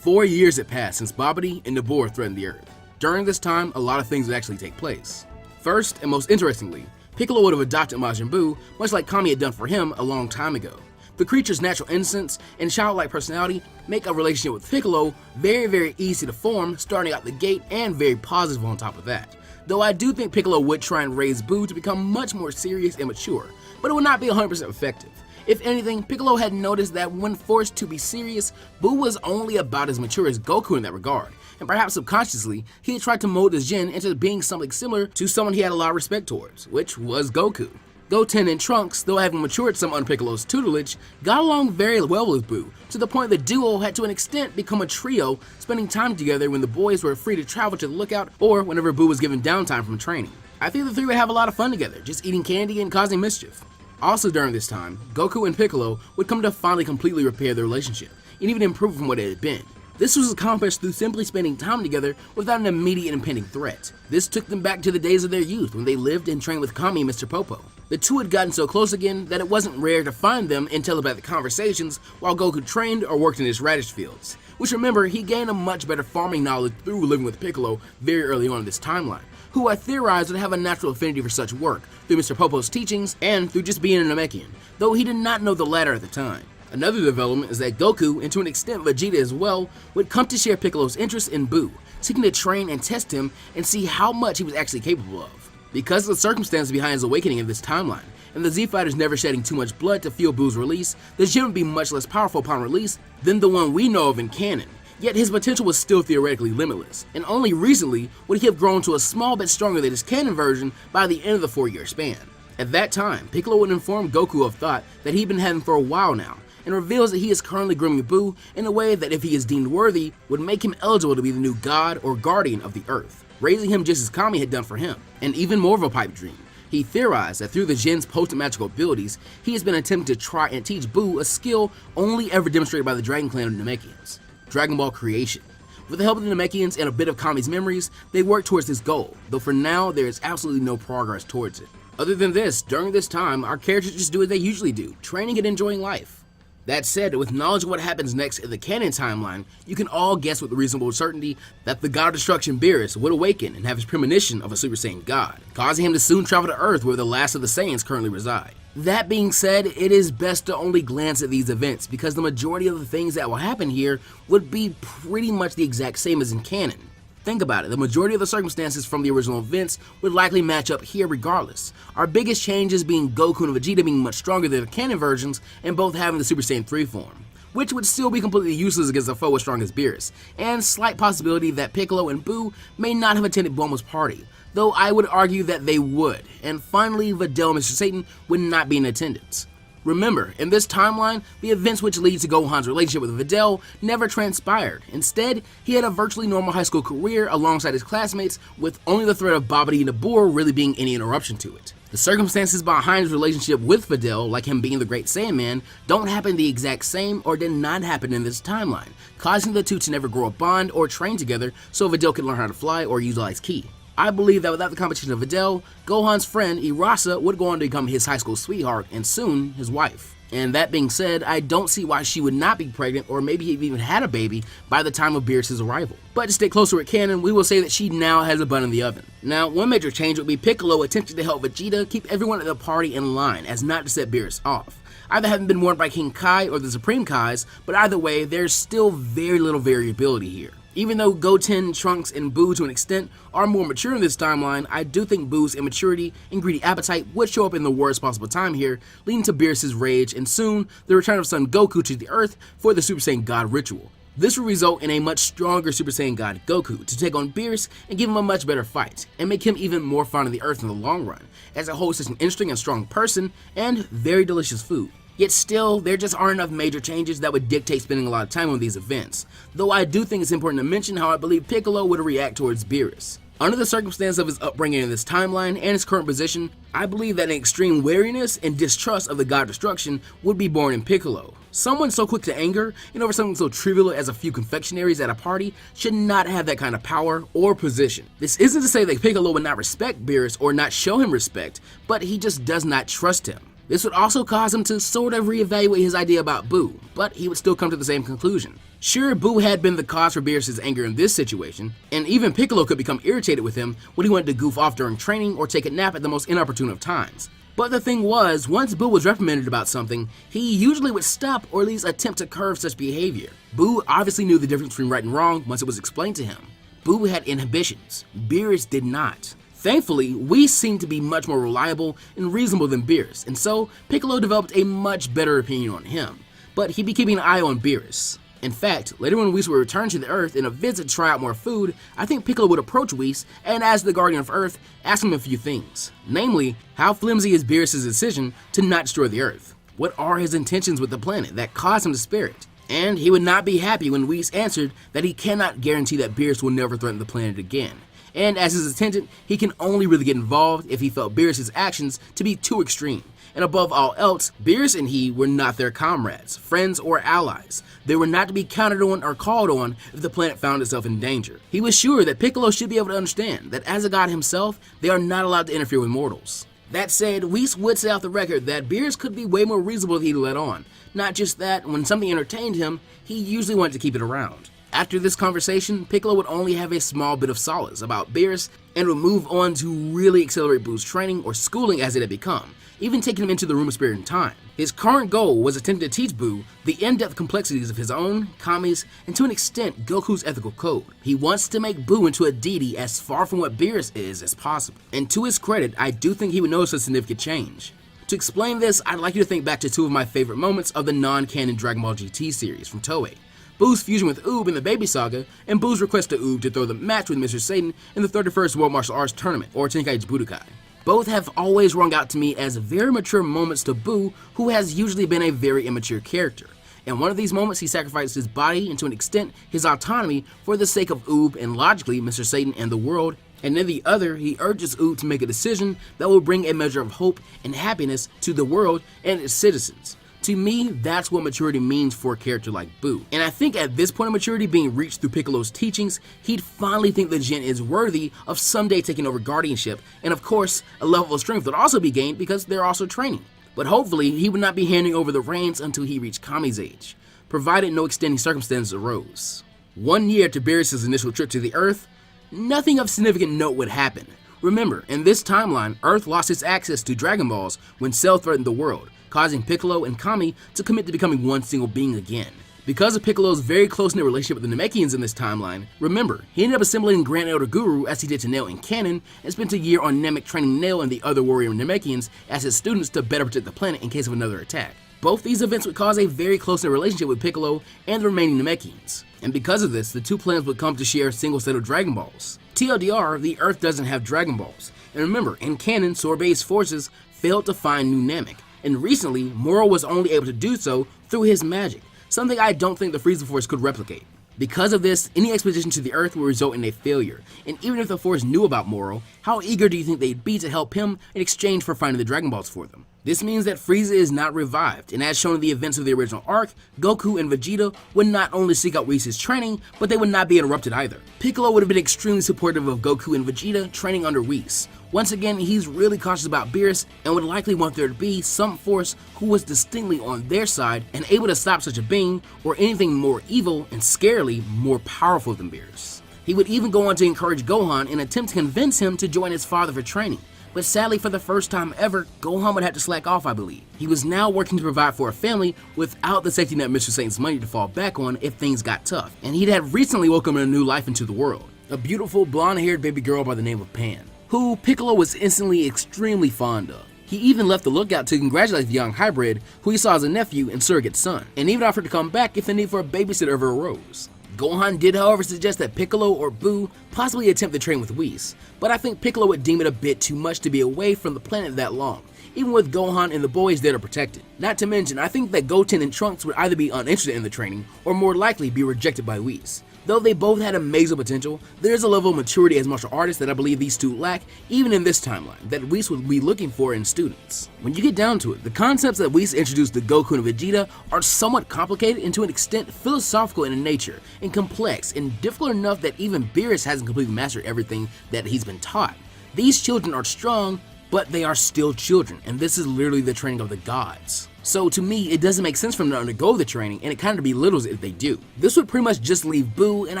Speaker 1: "4 years had passed since Babidi and Nabor threatened the Earth. During this time, a lot of things would actually take place. First, and most interestingly, Piccolo would have adopted Majin Buu, much like Kami had done for him a long time ago. The creature's natural innocence and childlike personality make a relationship with Piccolo very easy to form starting out the gate, and very positive on top of that. Though I do think Piccolo would try and raise Buu to become much more serious and mature, but it would not be 100% effective. If anything, Piccolo had noticed that when forced to be serious, Buu was only about as mature as Goku in that regard, and perhaps subconsciously, he had tried to mold his Jin into being something similar to someone he had a lot of respect towards, which was Goku. Goten and Trunks, though having matured some under Piccolo's tutelage, got along very well with Buu, to the point the duo had to an extent become a trio, spending time together when the boys were free to travel to the lookout or whenever Buu was given downtime from training. I think the three would have a lot of fun together, just eating candy and causing mischief. Also during this time, Goku and Piccolo would come to finally completely repair their relationship, and even improve from what it had been. This was accomplished through simply spending time together without an immediate impending threat. This took them back to the days of their youth when they lived and trained with Kami and Mr. Popo. The two had gotten so close again that it wasn't rare to find them in telepathic conversations while Goku trained or worked in his Raditz fields. Which, remember, he gained a much better farming knowledge through living with Piccolo very early on in this timeline, who I theorized would have a natural affinity for such work through Mr. Popo's teachings and through just being a Namekian, though he did not know the latter at the time. Another development is that Goku, and to an extent Vegeta as well, would come to share Piccolo's interest in Buu, seeking to train and test him and see how much he was actually capable of. Because of the circumstances behind his awakening in this timeline, and the Z-Fighters never shedding too much blood to fuel Buu's release, the Jin would be much less powerful upon release than the one we know of in canon. Yet his potential was still theoretically limitless, and only recently would he have grown to a small bit stronger than his canon version by the end of the 4-year span. At that time, Piccolo would inform Goku of thought that he'd been having for a while now, and reveals that he is currently grooming Buu in a way that, if he is deemed worthy, would make him eligible to be the new god or guardian of the Earth. raising him just as Kami had done for him. And even more of a pipe dream, he theorized that through the Jin's potent magical abilities, he has been attempting to try and teach Buu a skill only ever demonstrated by the Dragon Clan of Namekians, Dragon Ball creation. With the help of the Namekians and a bit of Kami's memories, they work towards this goal, though for now there is absolutely no progress towards it. Other than this, during this time, our characters just do what they usually do, training and enjoying life. That said, with knowledge of what happens next in the canon timeline, you can all guess with reasonable certainty that the god of destruction Beerus would awaken and have his premonition of a Super Saiyan god, causing him to soon travel to Earth where the last of the Saiyans currently reside. That being said, it is best to only glance at these events because the majority of the things that will happen here would be pretty much the exact same as in canon. Think about it, the majority of the circumstances from the original events would likely match up here regardless. Our biggest changes being Goku and Vegeta being much stronger than the canon versions and both having the Super Saiyan 3 form, which would still be completely useless against a foe as strong as Beerus, and slight possibility that Piccolo and Buu may not have attended Bulma's party, though I would argue that they would, and finally Videl and Mr. Satan would not be in attendance. Remember, in this timeline, the events which lead to Gohan's relationship with Videl never transpired. Instead, he had a virtually normal high school career alongside his classmates, with only the threat of Babidi Nabur really being any interruption to it. The circumstances behind his relationship with Videl, like him being the Great Saiyan Man, don't happen the exact same or did not happen in this timeline, causing the two to never grow a bond or train together so Videl could learn how to fly or utilize Ki. I believe that without the competition of Videl, Gohan's friend Irasa would go on to become his high school sweetheart and soon his wife. And that being said, I don't see why she would not be pregnant or maybe even had a baby by the time of Beerus' arrival. But to stay closer with canon, we will say that she now has a bun in the oven. Now, one major change would be Piccolo attempting to help Vegeta keep everyone at the party in line as not to set Beerus off. Either having been warned by King Kai or the Supreme Kais, but either way, there's still very little variability here. Even though Goten, Trunks, and Buu to an extent are more mature in this timeline, I do think Buu's immaturity and greedy appetite would show up in the worst possible time here, leading to Beerus' rage and soon the return of Son Goku to the Earth for the Super Saiyan God ritual. This will result in a much stronger Super Saiyan God Goku to take on Beerus and give him a much better fight, and make him even more fond of the Earth in the long run, as it holds such an interesting and strong person and very delicious food. Yet still, there just aren't enough major changes that would dictate spending a lot of time on these events, though I do think it's important to mention how I believe Piccolo would react towards Beerus. Under the circumstance of his upbringing in this timeline and his current position, I believe that an extreme wariness and distrust of the God of Destruction would be born in Piccolo. Someone so quick to anger and over something so trivial as a few confectionaries at a party should not have that kind of power or position. This isn't to say that Piccolo would not respect Beerus or not show him respect, but he just does not trust him. This would also cause him to sort of reevaluate his idea about Buu, but he would still come to the same conclusion. Sure, Buu had been the cause for Beerus' anger in this situation, and even Piccolo could become irritated with him when he wanted to goof off during training or take a nap at the most inopportune of times. But the thing was, once Buu was reprimanded about something, he usually would stop or at least attempt to curb such behavior. Buu obviously knew the difference between right and wrong once it was explained to him. Buu had inhibitions, Beerus did not. Thankfully, Whis seemed to be much more reliable and reasonable than Beerus, and so Piccolo developed a much better opinion on him, but he'd be keeping an eye on Beerus. In fact, later when Whis would return to the Earth in a visit to try out more food, I think Piccolo would approach Whis and, as the Guardian of Earth, ask him a few things. Namely, how flimsy is Beerus' decision to not destroy the Earth? What are his intentions with the planet that caused him to spare it? And he would not be happy when Whis answered that he cannot guarantee that Beerus will never threaten the planet again. And as his attendant, he can only really get involved if he felt Beerus' actions to be too extreme. And above all else, Beerus and he were not their comrades, friends, or allies. They were not to be counted on or called on if the planet found itself in danger. He was sure that Piccolo should be able to understand that as a god himself, they are not allowed to interfere with mortals. That said, Whis would say off the record that Beerus could be way more reasonable if he let on. Not just that, when something entertained him, he usually wanted to keep it around. After this conversation, Piccolo would only have a small bit of solace about Beerus and would move on to really accelerate Buu's training or schooling as it had become, even taking him into the Room of Spirit and Time. His current goal was attempting to teach Buu the in-depth complexities of his own, Kami's, and to an extent Goku's ethical code. He wants to make Buu into a deity as far from what Beerus is as possible. And to his credit, I do think he would notice a significant change. To explain this, I'd like you to think back to two of my favorite moments of the non-canon Dragon Ball GT series from Toei. Buu's fusion with Oob in the Baby Saga, and Buu's request to Oob to throw the match with Mr. Satan in the 31st World Martial Arts Tournament, or Tenkaichi Budokai. Both have always rung out to me as very mature moments to Buu, who has usually been a very immature character. In one of these moments, he sacrificed his body and to an extent his autonomy for the sake of Oob and logically Mr. Satan and the world, And in the other, he urges Oob to make a decision that will bring a measure of hope and happiness to the world and its citizens. To me, that's what maturity means for a character like Boo. And I think at this point of maturity being reached through Piccolo's teachings, he'd finally think that Jin is worthy of someday taking over guardianship, and of course, a level of strength would also be gained because they're also training. But hopefully, he would not be handing over the reins until he reached Kami's age, provided no extending circumstances arose. 1 year to Beerus' initial trip to the Earth, nothing of significant note would happen. Remember, in this timeline, Earth lost its access to Dragon Balls when Cell threatened the world, causing Piccolo and Kami to commit to becoming one single being again. Because of Piccolo's very close-knit relationship with the Namekians in this timeline, remember, he ended up assimilating Grand Elder Guru as he did to Nail in canon, and spent a year on Namek training Nail and the other warrior Namekians as his students to better protect the planet in case of another attack. Both these events would cause a very close-knit relationship with Piccolo and the remaining Namekians, and because of this, the two planets would come to share a single set of Dragon Balls. TLDR, the Earth doesn't have Dragon Balls, and remember, in canon, Sorbet's forces failed to find New Namek, and recently, Moro was only able to do so through his magic, something I don't think the Frieza Force could replicate. Because of this, any expedition to the Earth will result in a failure, and even if the Force knew about Moro, how eager do you think they'd be to help him in exchange for finding the Dragon Balls for them? This means that Frieza is not revived, and as shown in the events of the original arc, Goku and Vegeta would not only seek out Whis' training, but they would not be interrupted either. Piccolo would have been extremely supportive of Goku and Vegeta training under Whis. Once again, he's really cautious about Beerus and would likely want there to be some force who was distinctly on their side and able to stop such a being or anything more evil and scarily more powerful than Beerus. He would even go on to encourage Gohan and attempt to convince him to join his father for training. But sadly, for the first time ever, Gohan would have to slack off, I believe. He was now working to provide for a family without the safety net Mr. Satan's money to fall back on if things got tough, and he'd had recently welcomed a new life into the world, a beautiful blonde-haired baby girl by the name of Pan, who Piccolo was instantly extremely fond of. He even left the lookout to congratulate the young hybrid, who he saw as a nephew and surrogate son, and even offered to come back if the need for a babysitter ever arose. Gohan did, however, suggest that Piccolo or Boo possibly attempt to train with Whis, but I think Piccolo would deem it a bit too much to be away from the planet that long, even with Gohan and the boys there to protect it. Not to mention, I think that Goten and Trunks would either be uninterested in the training, or more likely be rejected by Whis. Though they both had amazing potential, there is a level of maturity as martial artists that I believe these two lack, even in this timeline, that Whis would be looking for in students. When you get down to it, the concepts that Whis introduced to Goku and Vegeta are somewhat complicated and to an extent philosophical in nature, and complex, and difficult enough that even Beerus hasn't completely mastered everything that he's been taught. These children are strong, but they are still children, and this is literally the training of the gods. So to me, it doesn't make sense for them to undergo the training, and it kind of belittles it if they do. This would pretty much just leave Boo, and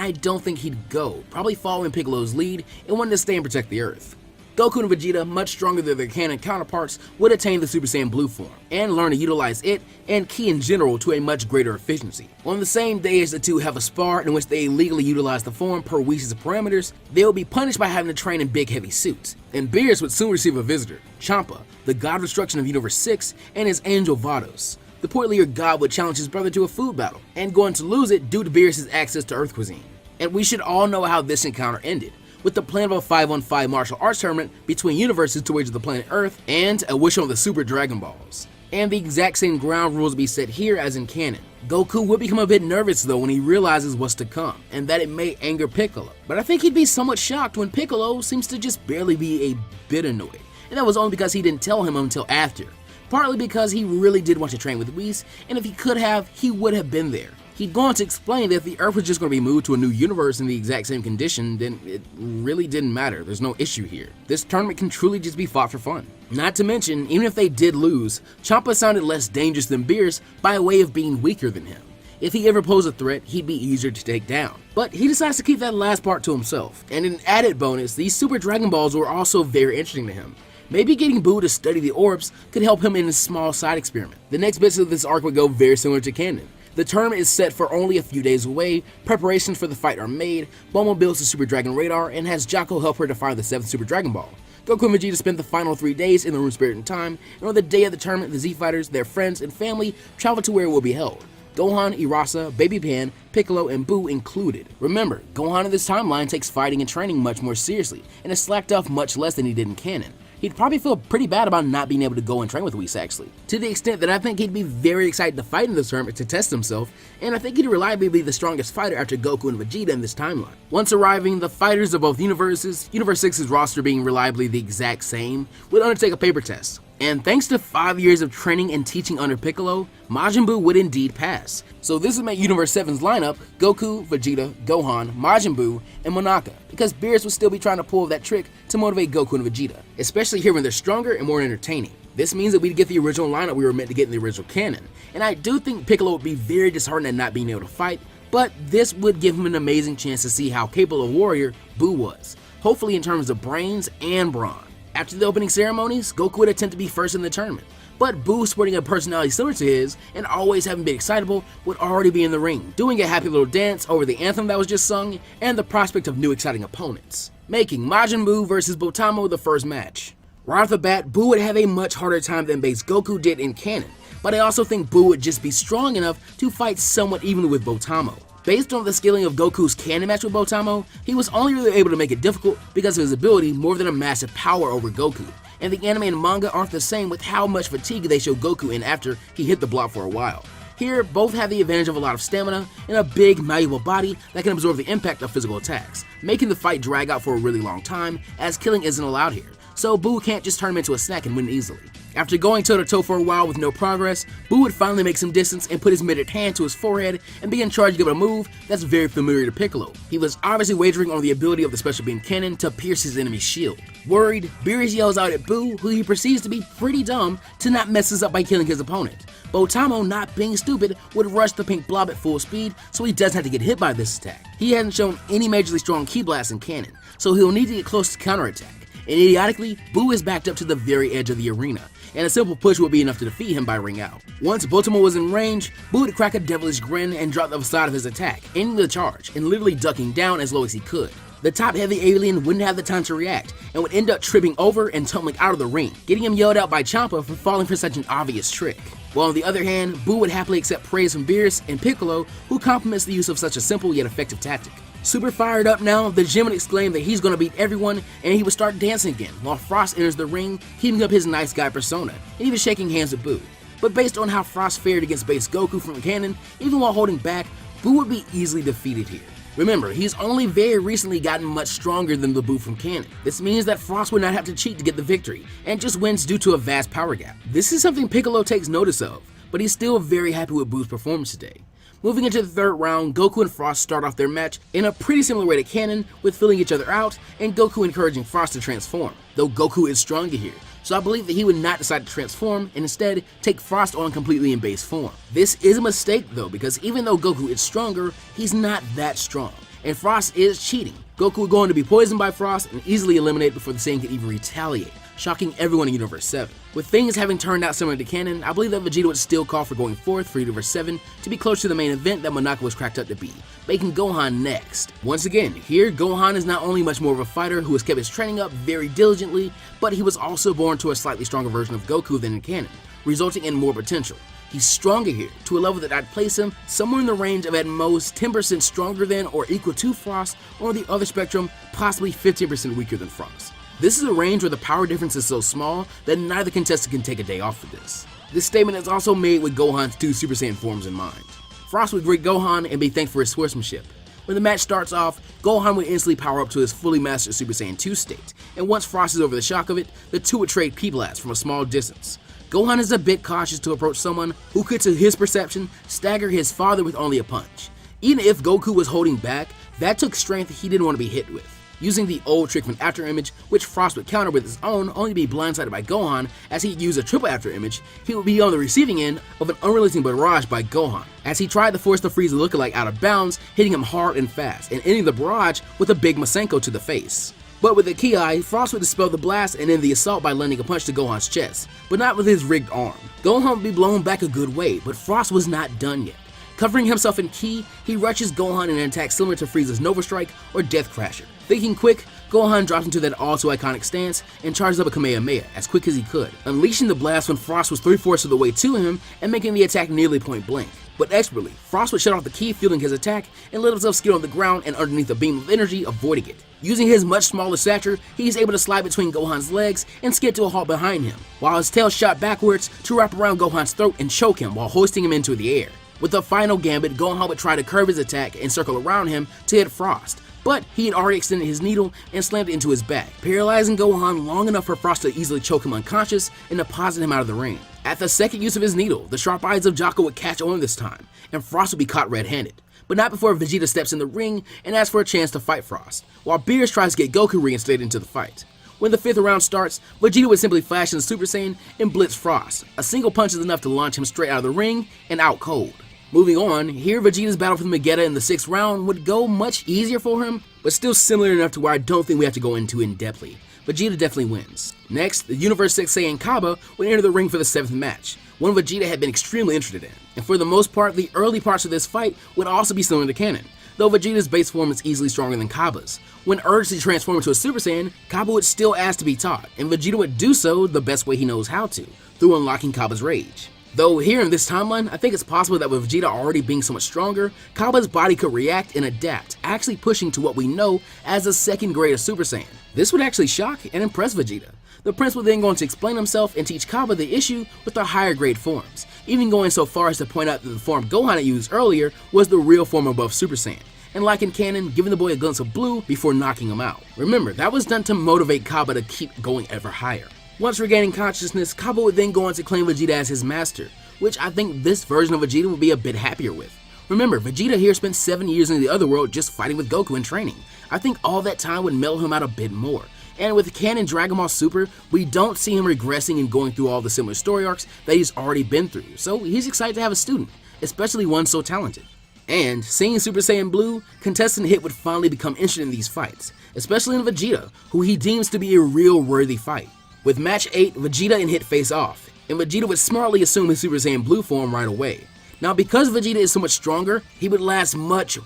Speaker 1: I don't think he'd go, probably following Piccolo's lead and wanting to stay and protect the Earth. Goku and Vegeta, much stronger than their canon counterparts, would attain the Super Saiyan Blue form, and learn to utilize it and Ki in general to a much greater efficiency. On the same day as the two have a spar in which they illegally utilize the form per Whis' parameters, they will be punished by having to train in big heavy suits. And Beerus would soon receive a visitor, Champa, the god of destruction of Universe 6, and his angel Vados. The portlier god would challenge his brother to a food battle, and going to lose it due to Beerus' access to Earth cuisine. And we should all know how this encounter ended, with the plan of a 5-on-5 martial arts tournament between universes to wager the planet Earth and a wish on the Super Dragon Balls. And the exact same ground rules be set here as in canon. Goku would become a bit nervous though when he realizes what's to come, and that it may anger Piccolo. But I think he'd be somewhat shocked when Piccolo seems to just barely be a bit annoyed, and that was only because he didn't tell him until after. Partly because he really did want to train with Whis, and if he could have, he would have been there. He'd gone to explain that if the Earth was just going to be moved to a new universe in the exact same condition, then it really didn't matter. There's no issue here. This tournament can truly just be fought for fun. Not to mention, even if they did lose, Champa sounded less dangerous than Beerus by way of being weaker than him. If he ever posed a threat, he'd be easier to take down. But he decides to keep that last part to himself. And an added bonus, these Super Dragon Balls were also very interesting to him. Maybe getting Boo to study the orbs could help him in his small side experiment. The next bits of this arc would go very similar to canon. The tournament is set for only a few days away, preparations for the fight are made, Bulma builds the Super Dragon Radar, and has Jocko help her to find the 7th Super Dragon Ball. Goku and Vegeta spend the final 3 days in the room Spirit and Time, and on the day of the tournament, the Z-Fighters, their friends, and family travel to where it will be held. Gohan, Irasa, Baby Pan, Piccolo, and Boo included. Remember, Gohan in this timeline takes fighting and training much more seriously, and has slacked off much less than he did in canon. he'd probably feel pretty bad about not being able to go and train with Whis actually. To the extent that I think he'd be very excited to fight in this tournament to test himself, and I think he'd reliably be the strongest fighter after Goku and Vegeta in this timeline. Once arriving, the fighters of both universes, Universe 6's roster being reliably the exact same, would undertake a paper test. And thanks to 5 years of training and teaching under Piccolo, Majin Buu would indeed pass. So this would make Universe 7's lineup Goku, Vegeta, Gohan, Majin Buu, and Monaka, because Beerus would still be trying to pull that trick to motivate Goku and Vegeta, especially here when they're stronger and more entertaining. This means that we'd get the original lineup we were meant to get in the original canon, and I do think Piccolo would be very disheartened at not being able to fight, but this would give him an amazing chance to see how capable a warrior Buu was, hopefully in terms of brains and brawn. After the opening ceremonies, Goku would attempt to be first in the tournament, but Buu, sporting a personality similar to his and always having been excitable, would already be in the ring, doing a happy little dance over the anthem that was just sung and the prospect of new exciting opponents, making Majin Buu versus Botamo the first match. Right off the bat, Buu would have a much harder time than base Goku did in canon, but I also think Buu would just be strong enough to fight somewhat evenly with Botamo. Based on the scaling of Goku's canon match with Botamo, he was only really able to make it difficult because of his ability more than a massive power over Goku, and the anime and manga aren't the same with how much fatigue they show Goku in after he hit the block for a while. Here, both have the advantage of a lot of stamina and a big, malleable body that can absorb the impact of physical attacks, making the fight drag out for a really long time, as killing isn't allowed here, so Buu can't just turn him into a snack and win easily. After going toe-to-toe for a while with no progress, Buu would finally make some distance and put his mitted hand to his forehead and begin charging up a move that's very familiar to Piccolo. He was obviously wagering on the ability of the Special Beam Cannon to pierce his enemy's shield. Worried, Beerus yells out at Buu, who he perceives to be pretty dumb, to not mess this up by killing his opponent. Botamo, not being stupid, would rush the pink blob at full speed so he doesn't have to get hit by this attack. He hasn't shown any majorly strong ki blasts in canon, so he'll need to get close to counterattack. And idiotically, Buu is backed up to the very edge of the arena, and a simple push would be enough to defeat him by ring out. Once Botamo was in range, Buu would crack a devilish grin and drop the facade of his attack, ending the charge and literally ducking down as low as he could. The top-heavy alien wouldn't have the time to react and would end up tripping over and tumbling out of the ring, getting him yelled out by Champa for falling for such an obvious trick. While on the other hand, Buu would happily accept praise from Beerus and Piccolo, who compliments the use of such a simple yet effective tactic. Super fired up now, the Gym would exclaim that he's gonna beat everyone, and he would start dancing again, while Frost enters the ring, keeping up his nice guy persona, and even shaking hands with Buu. But based on how Frost fared against base Goku from canon, even while holding back, Buu would be easily defeated here. Remember, he's only very recently gotten much stronger than the Buu from canon. This means that Frost would not have to cheat to get the victory, and just wins due to a vast power gap. This is something Piccolo takes notice of, but he's still very happy with Buu's performance today. Moving into the third round, Goku and Frost start off their match in a pretty similar way to canon, with filling each other out and Goku encouraging Frost to transform, though Goku is stronger here, so I believe that he would not decide to transform and instead take Frost on completely in base form. This is a mistake though, because even though Goku is stronger, he's not that strong, and Frost is cheating. Goku would go on to be poisoned by Frost and easily eliminated before the Saiyan could even retaliate, shocking everyone in Universe 7. With things having turned out similar to canon, I believe that Vegeta would still call for going forth for Universe 7 to be close to the main event that Monaka was cracked up to be, making Gohan next. Once again, here Gohan is not only much more of a fighter who has kept his training up very diligently, but he was also born to a slightly stronger version of Goku than in canon, resulting in more potential. He's stronger here, to a level that I'd place him somewhere in the range of at most 10% stronger than or equal to Frost, or on the other spectrum, possibly 15% weaker than Frost. This is a range where the power difference is so small that neither contestant can take a day off for this. This statement is also made with Gohan's 2 Super Saiyan forms in mind. Frost would greet Gohan and be thanked for his sportsmanship. When the match starts off, Gohan would instantly power up to his fully mastered Super Saiyan 2 state, and once Frost is over the shock of it, the two would trade ki blasts from a small distance. Gohan is a bit cautious to approach someone who could, to his perception, stagger his father with only a punch. Even if Goku was holding back, that took strength he didn't want to be hit with. Using the old trick from After Image, which Frost would counter with his own, only to be blindsided by Gohan, as he'd use a triple After Image, he would be on the receiving end of an unrelenting barrage by Gohan, as he tried to force the Frieza lookalike out of bounds, hitting him hard and fast, and ending the barrage with a big Masenko to the face. But with the Ki, Frost would dispel the blast and end the assault by landing a punch to Gohan's chest, but not with his rigged arm. Gohan would be blown back a good way, but Frost was not done yet. Covering himself in ki, he rushes Gohan in an attack similar to Frieza's Nova Strike or Death Crasher. Thinking quick, Gohan drops into that all-too-iconic stance and charges up a Kamehameha as quick as he could, unleashing the blast when Frost was 3/4 of the way to him and making the attack nearly point blank. but expertly, Frost would shut off the ki fielding his attack and let himself skid on the ground and underneath a beam of energy, avoiding it. Using his much smaller stature, he's able to slide between Gohan's legs and skid to a halt behind him, while his tail shot backwards to wrap around Gohan's throat and choke him while hoisting him into the air. With the final gambit, Gohan would try to curve his attack and circle around him to hit Frost, but he had already extended his needle and slammed it into his back, paralyzing Gohan long enough for Frost to easily choke him unconscious and deposit him out of the ring. At the second use of his needle, the sharp eyes of Jocko would catch on this time, and Frost would be caught red-handed, but not before Vegeta steps in the ring and asks for a chance to fight Frost, while Beerus tries to get Goku reinstated into the fight. When the 5th round starts, Vegeta would simply flash in Super Saiyan and blitz Frost. A single punch is enough to launch him straight out of the ring and out cold. Moving on, here Vegeta's battle with Vegeta in the 6th round would go much easier for him, but still similar enough to where I don't think we have to go into in-depthly. Vegeta definitely wins. Next, the Universe 6 Saiyan Kaba would enter the ring for the 7th match, one Vegeta had been extremely interested in, and for the most part, the early parts of this fight would also be similar to canon, though Vegeta's base form is easily stronger than Kaba's. When urged to transform into a Super Saiyan, Kaba would still ask to be taught, and Vegeta would do so the best way he knows how to, through unlocking Kaba's rage. Though here in this timeline, I think it's possible that with Vegeta already being so much stronger, Kaba's body could react and adapt, actually pushing to what we know as a 2nd grade of Super Saiyan. This would actually shock and impress Vegeta. The Prince would then go on to explain himself and teach Kaba the issue with the higher grade forms, even going so far as to point out that the form Gohan had used earlier was the real form above Super Saiyan, and like in canon, giving the boy a glimpse of blue before knocking him out. Remember, that was done to motivate Kaba to keep going ever higher. Once regaining consciousness, Kaba would then go on to claim Vegeta as his master, which I think this version of Vegeta would be a bit happier with. Remember, Vegeta here spent 7 years in the other world just fighting with Goku and training. I think all that time would mellow him out a bit more. And with canon Dragon Ball Super, we don't see him regressing and going through all the similar story arcs that he's already been through, so he's excited to have a student, especially one so talented. And seeing Super Saiyan Blue, contestant Hit would finally become interested in these fights, especially in Vegeta, who he deems to be a real worthy fight. With match 8, Vegeta and Hit face off, and Vegeta would smartly assume his Super Saiyan Blue form right away. Now because Vegeta is so much stronger, he would last much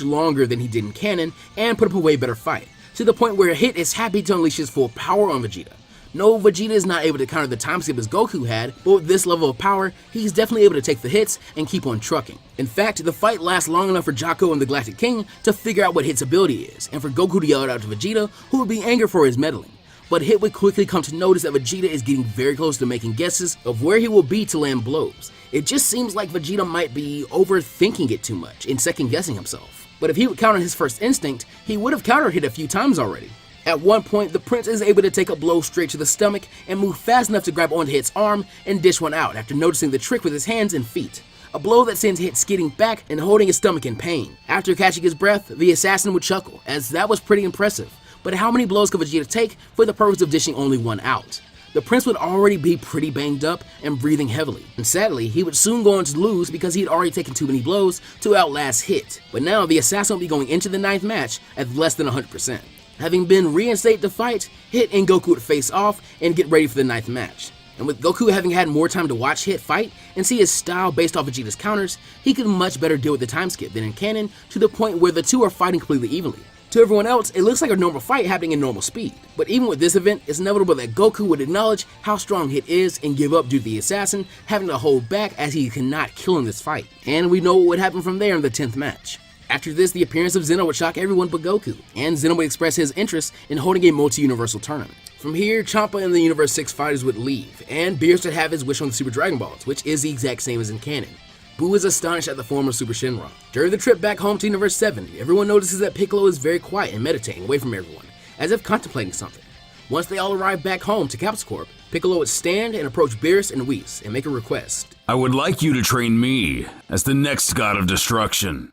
Speaker 1: longer than he did in canon and put up a way better fight, to the point where Hit is happy to unleash his full power on Vegeta. No, Vegeta is not able to counter the time skip as Goku had, but with this level of power, he's definitely able to take the hits and keep on trucking. In fact, the fight lasts long enough for Jocko and the Galactic King to figure out what Hit's ability is, and for Goku to yell it out to Vegeta, who would be angered for his meddling. But Hit would quickly come to notice that Vegeta is getting very close to making guesses of where he will be to land blows. It just seems like Vegeta might be overthinking it too much and second guessing himself. But if he would counter his first instinct, he would have countered Hit a few times already. At one point, the Prince is able to take a blow straight to the stomach and move fast enough to grab onto Hit's arm and dish one out after noticing the trick with his hands and feet. A blow that sends Hit skidding back and holding his stomach in pain. After catching his breath, the assassin would chuckle, as that was pretty impressive. But how many blows could Vegeta take for the purpose of dishing only one out? The Prince would already be pretty banged up and breathing heavily, and sadly, he would soon go on to lose because he had already taken too many blows to outlast Hit. But now the assassin would be going into the 9th match at less than 100%. Having been reinstated to fight, Hit and Goku would face off and get ready for the 9th match. And with Goku having had more time to watch Hit fight and see his style based off Vegeta's counters, he could much better deal with the time skip than in canon, to the point where the two are fighting completely evenly. To everyone else, it looks like a normal fight happening in normal speed, but even with this event, it's inevitable that Goku would acknowledge how strong Hit is and give up due to the assassin having to hold back as he cannot kill in this fight. And we know what would happen from there in the 10th match. After this, the appearance of Zeno would shock everyone but Goku, and Zeno would express his interest in holding a multi-universal tournament. From here, Champa and the Universe 6 fighters would leave, and Beerus would have his wish on the Super Dragon Balls, which is the exact same as in canon. Boo is astonished at the form of Super Shenron. During the trip back home to Universe 7, everyone notices that Piccolo is very quiet and meditating away from everyone, as if contemplating something. Once they all arrive back home to Caps Corp, Piccolo would stand and approach Beerus and Whis and make a request.
Speaker 3: I would like you to train me as the next god of destruction.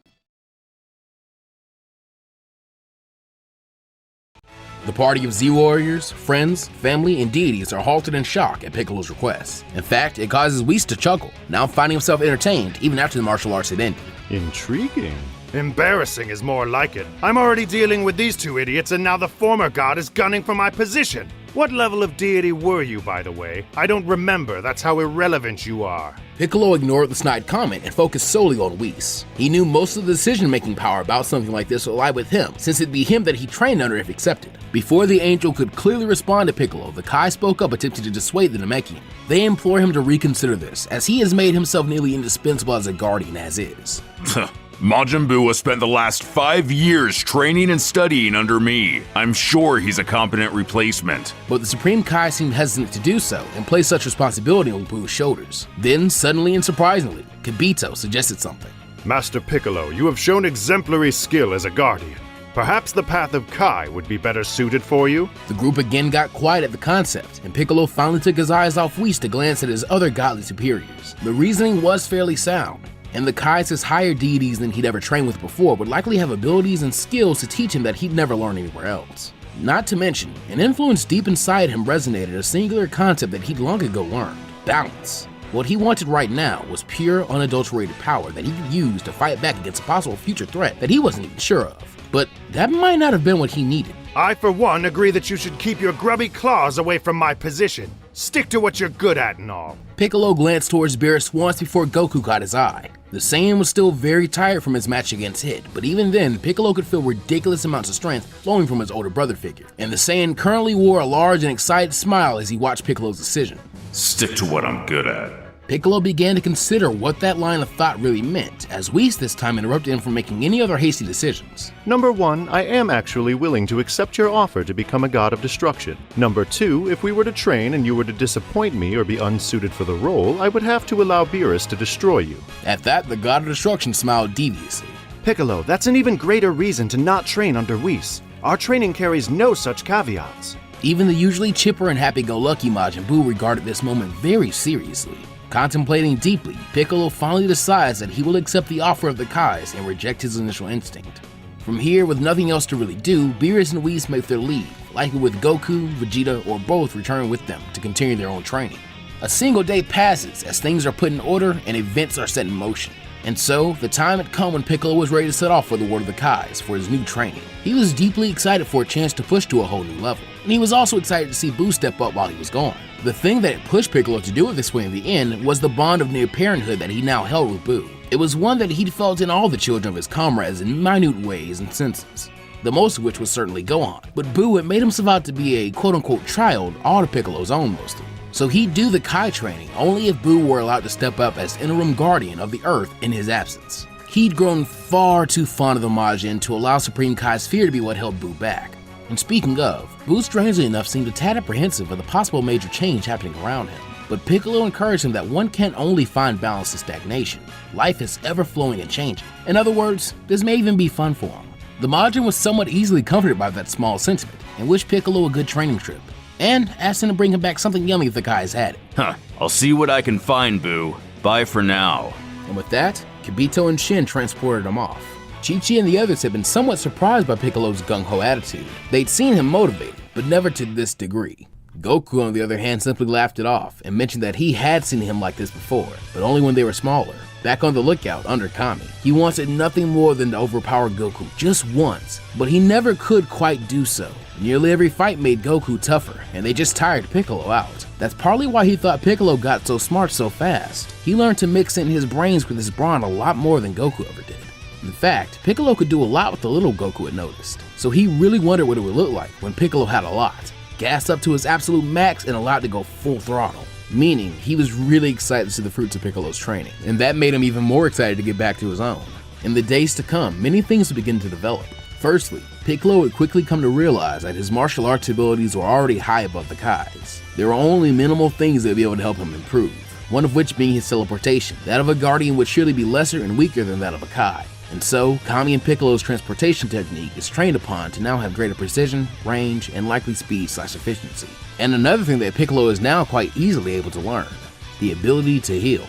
Speaker 1: The party of Z-Warriors, friends, family, and deities are halted in shock at Piccolo's request. In fact, it causes Whis to chuckle, now finding himself entertained even after the martial arts had ended.
Speaker 5: Intriguing.
Speaker 6: Embarrassing is more like it. I'm already dealing with these two idiots, and now the former god is gunning for my position.
Speaker 5: What level of deity were you, by the way? I don't remember, that's how irrelevant you are.
Speaker 1: Piccolo ignored the snide comment and focused solely on Whis. He knew most of the decision-making power about something like this would lie with him, since it'd be him that he trained under if accepted. Before the angel could clearly respond to Piccolo, the Kai spoke up, attempting to dissuade the Namekian. They implore him to reconsider this, as he has made himself nearly indispensable as a guardian as is.
Speaker 3: Majin Buu has spent the last 5 years training and studying under me. I'm sure he's a competent replacement.
Speaker 1: But the Supreme Kai seemed hesitant to do so and placed such responsibility on Buu's shoulders. Then, suddenly and surprisingly, Kibito suggested something.
Speaker 5: Master Piccolo, you have shown exemplary skill as a guardian. Perhaps the path of Kai would be better suited for you?
Speaker 1: The group again got quiet at the concept, and Piccolo finally took his eyes off Whis to glance at his other godly superiors. The reasoning was fairly sound, and the Kais as higher deities than he'd ever trained with before would likely have abilities and skills to teach him that he'd never learn anywhere else. Not to mention, an influence deep inside him resonated a singular concept that he'd long ago learned: balance. What he wanted right now was pure, unadulterated power that he could use to fight back against a possible future threat that he wasn't even sure of. But that might not have been what he needed.
Speaker 5: I, for one, agree that you should keep your grubby claws away from my position. Stick to what you're good at and all.
Speaker 1: Piccolo glanced towards Beerus once before Goku caught his eye. The Saiyan was still very tired from his match against Hit, but even then, Piccolo could feel ridiculous amounts of strength flowing from his older brother figure. And the Saiyan currently wore a large and excited smile as he watched Piccolo's decision.
Speaker 3: Stick to what I'm good at.
Speaker 1: Piccolo began to consider what that line of thought really meant, as Whis this time interrupted him from making any other hasty decisions.
Speaker 5: Number 1, I am actually willing to accept your offer to become a god of destruction. Number 2, if we were to train and you were to disappoint me or be unsuited for the role, I would have to allow Beerus to destroy you.
Speaker 1: At that, the god of destruction smiled deviously.
Speaker 5: Piccolo, that's an even greater reason to not train under Whis. Our training carries no such caveats.
Speaker 1: Even the usually chipper and happy-go-lucky Majin Buu regarded this moment very seriously. Contemplating deeply, Piccolo finally decides that he will accept the offer of the Kais and reject his initial instinct. From here, with nothing else to really do, Beerus and Whis make their leave, likely with Goku, Vegeta, or both returning with them to continue their own training. A single day passes as things are put in order and events are set in motion. And so, the time had come when Piccolo was ready to set off for the World of the Kais for his new training. He was deeply excited for a chance to push to a whole new level, and he was also excited to see Buu step up while he was gone. The thing that pushed Piccolo to do it this way in the end was the bond of near parenthood that he now held with Buu. It was one that he'd felt in all the children of his comrades in minute ways and senses, the most of which was certainly Gohan, but Buu had made himself out to be a quote-unquote child, all to Piccolo's own mostly. So he'd do the Kai training only if Buu were allowed to step up as interim guardian of the Earth in his absence. He'd grown far too fond of the Majin to allow Supreme Kai's fear to be what held Buu back. And speaking of, Buu strangely enough seemed a tad apprehensive of the possible major change happening around him. But Piccolo encouraged him that one can't only find balance in stagnation. Life is ever-flowing and changing. In other words, this may even be fun for him. The Majin was somewhat easily comforted by that small sentiment and wished Piccolo a good training trip, and asked him to bring him back something yummy if the Kais had it.
Speaker 3: I'll see what I can find, Buu. Bye for now.
Speaker 1: And with that, Kibito and Shin transported him off. Chi-Chi and the others had been somewhat surprised by Piccolo's gung-ho attitude. They'd seen him motivated, but never to this degree. Goku, on the other hand, simply laughed it off and mentioned that he had seen him like this before, but only when they were smaller, back on the lookout under Kami. He wanted nothing more than to overpower Goku just once, but he never could quite do so. Nearly every fight made Goku tougher, and they just tired Piccolo out. That's partly why he thought Piccolo got so smart so fast. He learned to mix in his brains with his brawn a lot more than Goku ever did. In fact, Piccolo could do a lot with the little Goku had noticed, so he really wondered what it would look like when Piccolo had a lot, gassed up to his absolute max and allowed to go full throttle. Meaning, he was really excited to see the fruits of Piccolo's training, and that made him even more excited to get back to his own. In the days to come, many things would begin to develop. Firstly, Piccolo would quickly come to realize that his martial arts abilities were already high above the Kai's. There were only minimal things that would be able to help him improve, one of which being his teleportation. That of a Guardian would surely be lesser and weaker than that of a Kai. And so, Kami and Piccolo's transportation technique is trained upon to now have greater precision, range, and likely speed/efficiency. And another thing that Piccolo is now quite easily able to learn, the ability to heal.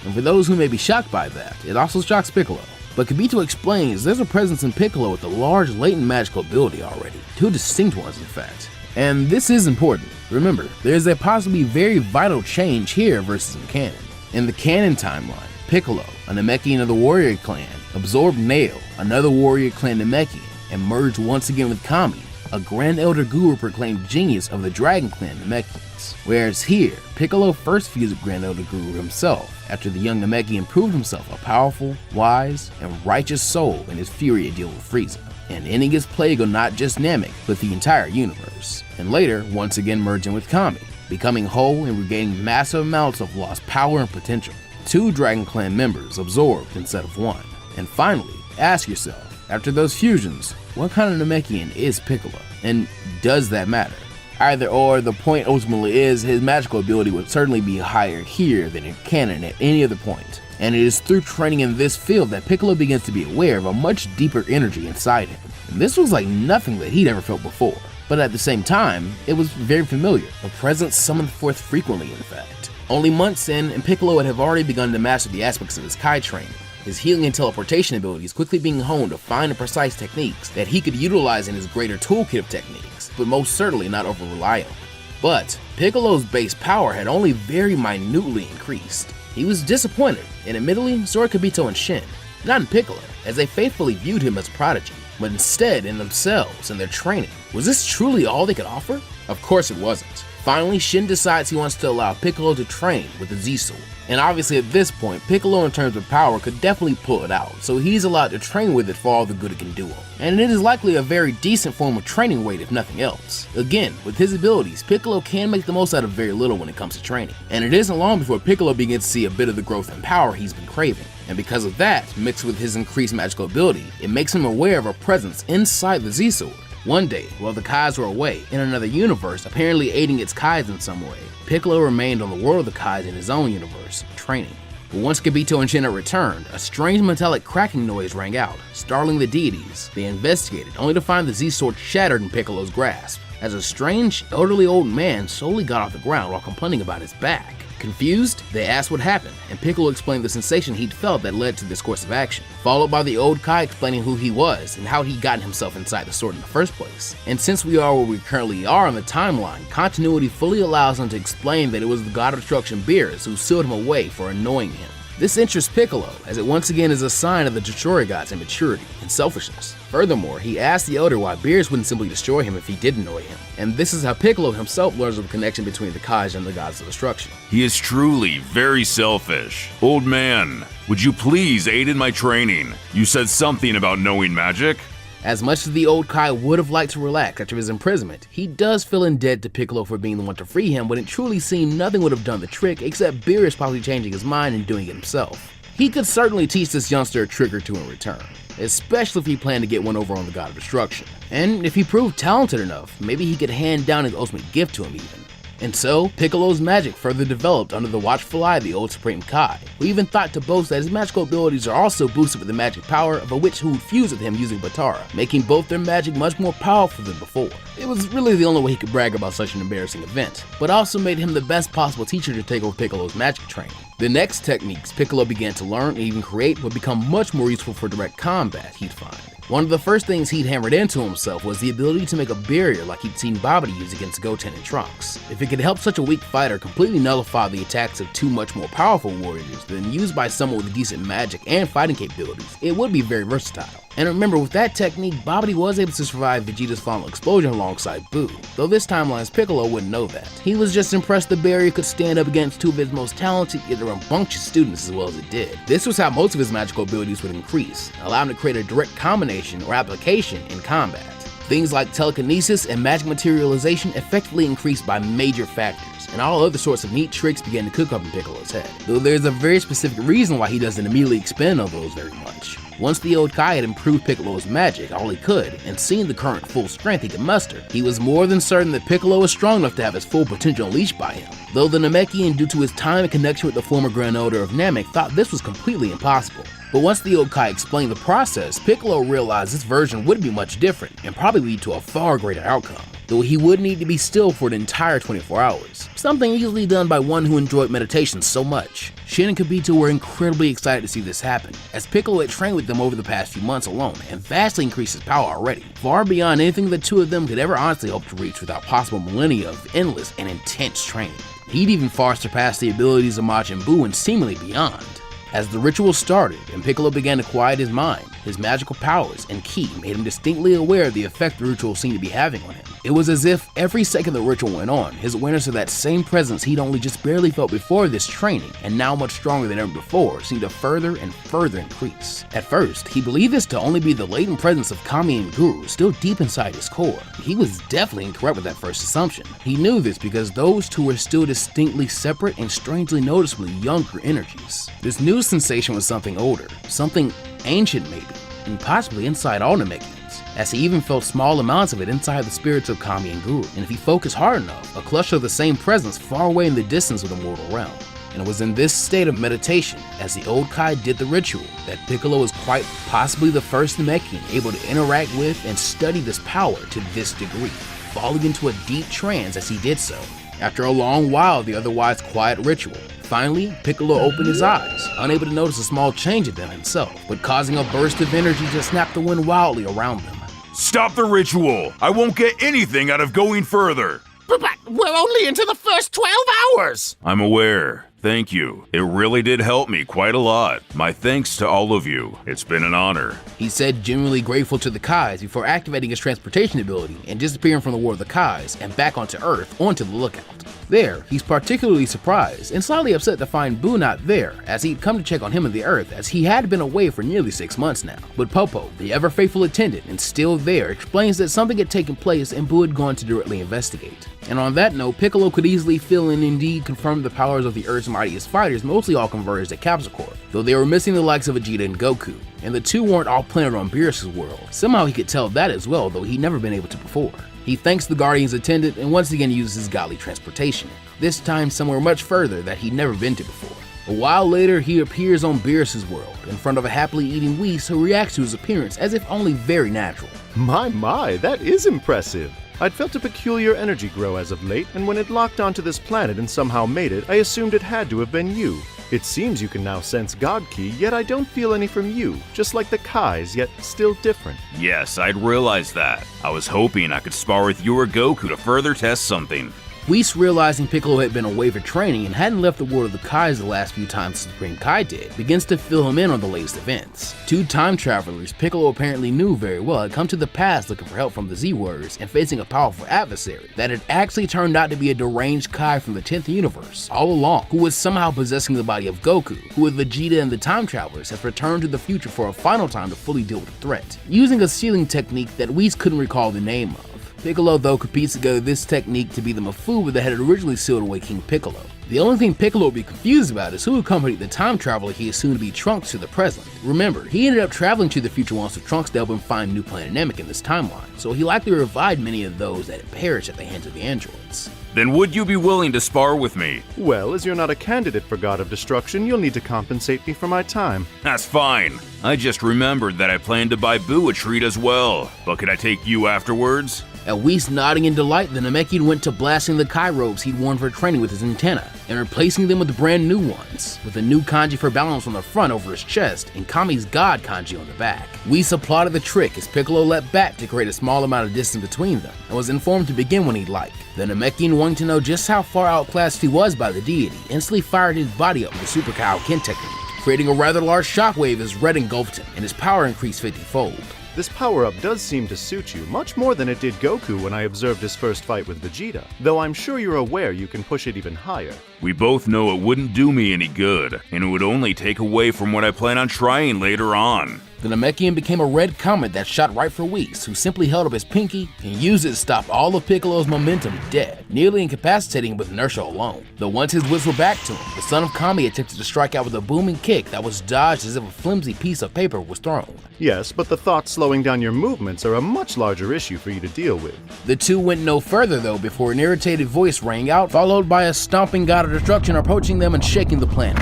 Speaker 1: And for those who may be shocked by that, it also shocks Piccolo. But Kibito explains there's a presence in Piccolo with a large latent magical ability already, 2 distinct ones in fact. And this is important. Remember, there's a possibly very vital change here versus in canon. In the canon timeline, Piccolo, a Namekian of the Warrior Clan, absorbed Nail, another Warrior Clan Namekian, and merged once again with Kami, a Grand Elder Guru proclaimed genius of the Dragon Clan Namekians. Whereas here, Piccolo first fused with Grand Elder Guru himself, after the young Namekian proved himself a powerful, wise, and righteous soul in his fury at deal with Frieza, and ending his plague on not just Namek, but the entire universe, and later once again merging with Kami, becoming whole and regaining massive amounts of lost power and potential. 2 Dragon Clan members absorbed instead of 1. And finally, ask yourself, after those fusions, what kind of Namekian is Piccolo? And does that matter? Either or, the point ultimately is his magical ability would certainly be higher here than in canon at any other point. And it is through training in this field that Piccolo begins to be aware of a much deeper energy inside him. And this was like nothing that he'd ever felt before. But at the same time, it was very familiar, a presence summoned forth frequently in fact. Only months in, and Piccolo would have already begun to master the aspects of his Kai training, his healing and teleportation abilities quickly being honed to fine and precise techniques that he could utilize in his greater toolkit of techniques, but most certainly not over-rely on. But Piccolo's base power had only very minutely increased. He was disappointed, and admittedly, so were Kibito and Shin. Not in Piccolo, as they faithfully viewed him as a prodigy, but instead in themselves and their training. Was this truly all they could offer? Of course it wasn't. Finally, Shin decides he wants to allow Piccolo to train with the Z-Sword. And obviously at this point, Piccolo in terms of power could definitely pull it out, so he's allowed to train with it for all the good it can do him. And it is likely a very decent form of training weight if nothing else. Again, with his abilities, Piccolo can make the most out of very little when it comes to training. And it isn't long before Piccolo begins to see a bit of the growth and power he's been craving. And because of that, mixed with his increased magical ability, it makes him aware of a presence inside the Z-Sword. One day, while the Kais were away, in another universe, apparently aiding its Kais in some way, Piccolo remained on the world of the Kais in his own universe, training. But once Kibito and Shin had returned, a strange metallic cracking noise rang out, startling the deities. They investigated, only to find the Z-Sword shattered in Piccolo's grasp, as a strange, elderly old man slowly got off the ground while complaining about his back. Confused, they asked what happened, and Piccolo explained the sensation he'd felt that led to this course of action, followed by the old Kai explaining who he was and how he'd gotten himself inside the sword in the first place. And since we are where we currently are on the timeline, continuity fully allows him to explain that it was the god of destruction Beerus who sealed him away for annoying him. This interests Piccolo, as it once again is a sign of the Destroyer God's immaturity and selfishness. Furthermore, he asked the Elder why Beerus wouldn't simply destroy him if he did annoy him. And this is how Piccolo himself learns of the connection between the Kais and the gods of destruction.
Speaker 3: He is truly very selfish. Old man, would you please aid in my training? You said something about knowing magic?
Speaker 1: As much as the old Kai would have liked to relax after his imprisonment, he does feel indebted to Piccolo for being the one to free him when it truly seemed nothing would have done the trick except Beerus probably changing his mind and doing it himself. He could certainly teach this youngster a trick or two in return, especially if he planned to get one over on the God of Destruction. And if he proved talented enough, maybe he could hand down his ultimate gift to him even. And so, Piccolo's magic further developed under the watchful eye of the old Supreme Kai, who even thought to boast that his magical abilities are also boosted with the magic power of a witch who would fuse with him using Batara, making both their magic much more powerful than before. It was really the only way he could brag about such an embarrassing event, but also made him the best possible teacher to take over Piccolo's magic training. The next techniques Piccolo began to learn and even create would become much more useful for direct combat, he'd find. One of the first things he'd hammered into himself was the ability to make a barrier like he'd seen Babidi use against Goten and Trunks. If it could help such a weak fighter completely nullify the attacks of two much more powerful warriors, then used by someone with decent magic and fighting capabilities, it would be very versatile. And remember, with that technique, Babidi was able to survive Vegeta's final explosion alongside Buu, though this timeline's Piccolo wouldn't know that. He was just impressed the barrier could stand up against two of his most talented yet rambunctious students as well as it did. This was how most of his magical abilities would increase, allowing him to create a direct combination or application in combat. Things like telekinesis and magic materialization effectively increased by major factors, and all other sorts of neat tricks began to cook up in Piccolo's head, though there's a very specific reason why he doesn't immediately expend on those very much. Once the old Kai had improved Piccolo's magic all he could, and seen the current full strength he could muster, he was more than certain that Piccolo was strong enough to have his full potential unleashed by him. Though the Namekian, due to his time and connection with the former Grand Elder of Namek, thought this was completely impossible. But once the old Kai explained the process, Piccolo realized this version would be much different, and probably lead to a far greater outcome. Though he would need to be still for an entire 24 hours, something easily done by one who enjoyed meditation so much. Shin and Kibito were incredibly excited to see this happen, as Piccolo had trained with them over the past few months alone, and vastly increased his power already, far beyond anything the two of them could ever honestly hope to reach without possible millennia of endless and intense training. He'd even far surpassed the abilities of Majin Buu and seemingly beyond. As the ritual started and Piccolo began to quiet his mind, His magical powers and ki made him distinctly aware of the effect the ritual seemed to be having on him. It was as if every second the ritual went on, his awareness of that same presence he'd only just barely felt before this training, and now much stronger than ever before, seemed to further and further increase. At first, he believed this to only be the latent presence of Kami and Guru still deep inside his core. He was definitely incorrect with that first assumption. He knew this because those two were still distinctly separate and strangely noticeably younger energies. This new sensation was something older, something ancient maybe, and possibly inside all Namekians, as he even felt small amounts of it inside the spirits of Kami and Guru, and if he focused hard enough, a cluster of the same presence far away in the distance of the mortal realm. And it was in this state of meditation, as the old Kai did the ritual, that Piccolo was quite possibly the first Namekian able to interact with and study this power to this degree, falling into a deep trance as he did so. After a long while of the otherwise quiet ritual, finally, Piccolo opened his eyes, unable to notice a small change in them himself, but causing a burst of energy to snap the wind wildly around them.
Speaker 3: Stop the ritual! I won't get anything out of going further!
Speaker 6: But we're only into the first 12 hours!
Speaker 3: I'm aware. Thank you. It really did help me quite a lot. My thanks to all of you. It's been an honor.
Speaker 1: He said, genuinely grateful to the Kais before activating his transportation ability and disappearing from the world of the Kais and back onto Earth onto the lookout. There, he's particularly surprised and slightly upset to find Boo not there, as he'd come to check on him on the Earth as he had been away for nearly 6 months now. But Popo, the ever-faithful attendant and still there, explains that something had taken place and Boo had gone to directly investigate. And on that note, Piccolo could easily feel and indeed confirm the powers of the Earth's mightiest fighters mostly all converged at Capsule Corp, though they were missing the likes of Vegeta and Goku, and the two weren't all planted on Beerus' world. Somehow he could tell that as well, though he'd never been able to before. He thanks the Guardian's attendant and once again uses his godly transportation, this time somewhere much further that he'd never been to before. A while later, he appears on Beerus' world, in front of a happily eating Whis who reacts to his appearance as if only very natural.
Speaker 5: My, that is impressive. I'd felt a peculiar energy grow as of late, and when it locked onto this planet and somehow made it, I assumed it had to have been you. It seems you can now sense God Ki, yet I don't feel any from you, just like the Kais, yet still different.
Speaker 3: Yes, I'd realized that. I was hoping I could spar with you or Goku to further test something.
Speaker 1: Whis, realizing Piccolo had been away for training and hadn't left the world of the Kais the last few times Supreme Kai did, begins to fill him in on the latest events. Two time travelers Piccolo apparently knew very well had come to the past looking for help from the Z-Warriors and facing a powerful adversary that had actually turned out to be a deranged Kai from the 10th universe all along, who was somehow possessing the body of Goku, who with Vegeta and the time travelers has returned to the future for a final time to fully deal with the threat, using a sealing technique that Whis couldn't recall the name of. Piccolo, though, could piece together this technique to be the Mafuba that had originally sealed away King Piccolo. The only thing Piccolo would be confused about is who accompanied the time traveler he assumed to be Trunks to the present. Remember, he ended up traveling to the future once with Trunks to help him find new planet Namek in this timeline, so he likely revived many of those that had perished at the hands of the androids.
Speaker 3: Then would you be willing to spar with me?
Speaker 5: Well, as you're not a candidate for God of Destruction, you'll need to compensate me for my time.
Speaker 3: That's fine. I just remembered that I planned to buy Boo a treat as well, but could I take you afterwards?
Speaker 1: At Whis nodding in delight, the Namekian went to blasting the Kai robes he'd worn for training with his antenna, and replacing them with brand new ones, with a new kanji for balance on the front over his chest and Kami's God kanji on the back. Whis applauded the trick as Piccolo leapt back to create a small amount of distance between them, and was informed to begin when he'd like. The Namekian, wanting to know just how far outclassed he was by the deity, instantly fired his body up with the Super Kaioken technique, creating a rather large shockwave as Red engulfed him, and his power increased 50-fold.
Speaker 5: This power-up does seem to suit you, much more than it did Goku when I observed his first fight with Vegeta, though I'm sure you're aware you can push it even higher.
Speaker 3: We both know it wouldn't do me any good, and it would only take away from what I plan on trying later on.
Speaker 1: The Namekian became a red comet that shot right for Whis, who simply held up his pinky and used it to stop all of Piccolo's momentum dead, nearly incapacitating him with inertia alone. Though once his wits were back to him, the son of Kami attempted to strike out with a booming kick that was dodged as if a flimsy piece of paper was thrown.
Speaker 5: Yes, but the thoughts slowing down your movements are a much larger issue for you to deal with.
Speaker 1: The two went no further though before an irritated voice rang out, followed by a stomping god of destruction approaching them and shaking the planet.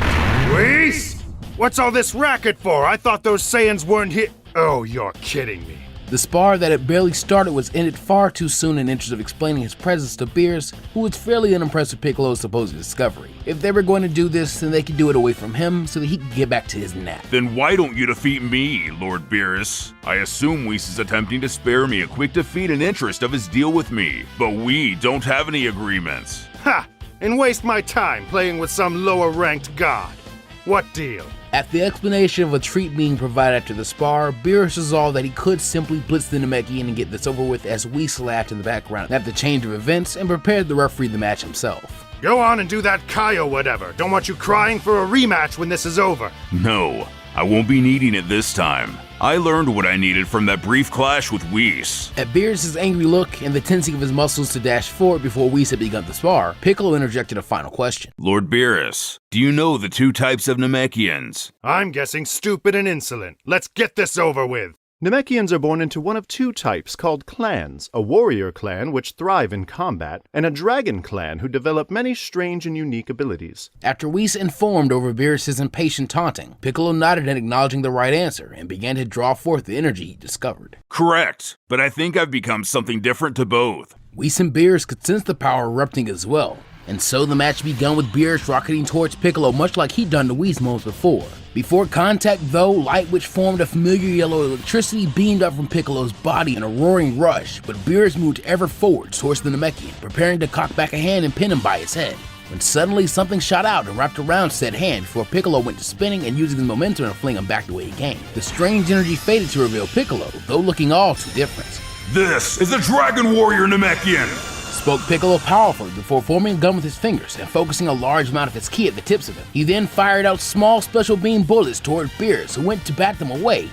Speaker 6: Whis? What's all this racket for? I thought those Saiyans weren't here. Oh, you're kidding me.
Speaker 1: The spar that had barely started was ended far too soon in the interest of explaining his presence to Beerus, who was fairly unimpressed with Piccolo's supposed discovery. If they were going to do this, then they could do it away from him so that he could get back to his nap.
Speaker 3: Then why don't you defeat me, Lord Beerus? I assume Whis is attempting to spare me a quick defeat in interest of his deal with me, but we don't have any agreements.
Speaker 6: Ha! And waste my time playing with some lower-ranked god. What deal?
Speaker 1: At the explanation of a treat being provided after the spar, Beerus resolved that he could simply blitz the Namekian and get this over with as Whis laughed in the background at the change of events and prepared to referee the match himself.
Speaker 6: Go on and do that Kai or whatever. Don't want you crying for a rematch when this is over.
Speaker 3: No, I won't be needing it this time. I learned what I needed from that brief clash with Whis.
Speaker 1: At Beerus' angry look and the tensing of his muscles to dash forward before Whis had begun the spar, Piccolo interjected a final question.
Speaker 3: Lord Beerus, do you know the two types of Namekians?
Speaker 6: I'm guessing stupid and insolent. Let's get this over with.
Speaker 5: Namekians are born into one of two types called clans, a warrior clan which thrive in combat, and a dragon clan who develop many strange and unique abilities.
Speaker 1: After Whis informed over Beerus' impatient taunting, Piccolo nodded in acknowledging the right answer and began to draw forth the energy he discovered.
Speaker 3: Correct, but I think I've become something different to both.
Speaker 1: Whis and Beerus could sense the power erupting as well, and so the match began with Beerus rocketing towards Piccolo much like he'd done to Whis moments before. Before contact though, light which formed a familiar yellow electricity beamed up from Piccolo's body in a roaring rush, but Beerus moved ever forward towards the Namekian, preparing to cock back a hand and pin him by his head, when suddenly something shot out and wrapped around said hand before Piccolo went to spinning and using the momentum to fling him back the way he came. The strange energy faded to reveal Piccolo, though looking all too different.
Speaker 3: This is the Dragon Warrior Namekian!
Speaker 1: Spoke Piccolo powerfully before forming a gun with his fingers and focusing a large amount of his ki at the tips of them. He then fired out small special beam bullets toward Beerus, who went to bat them away,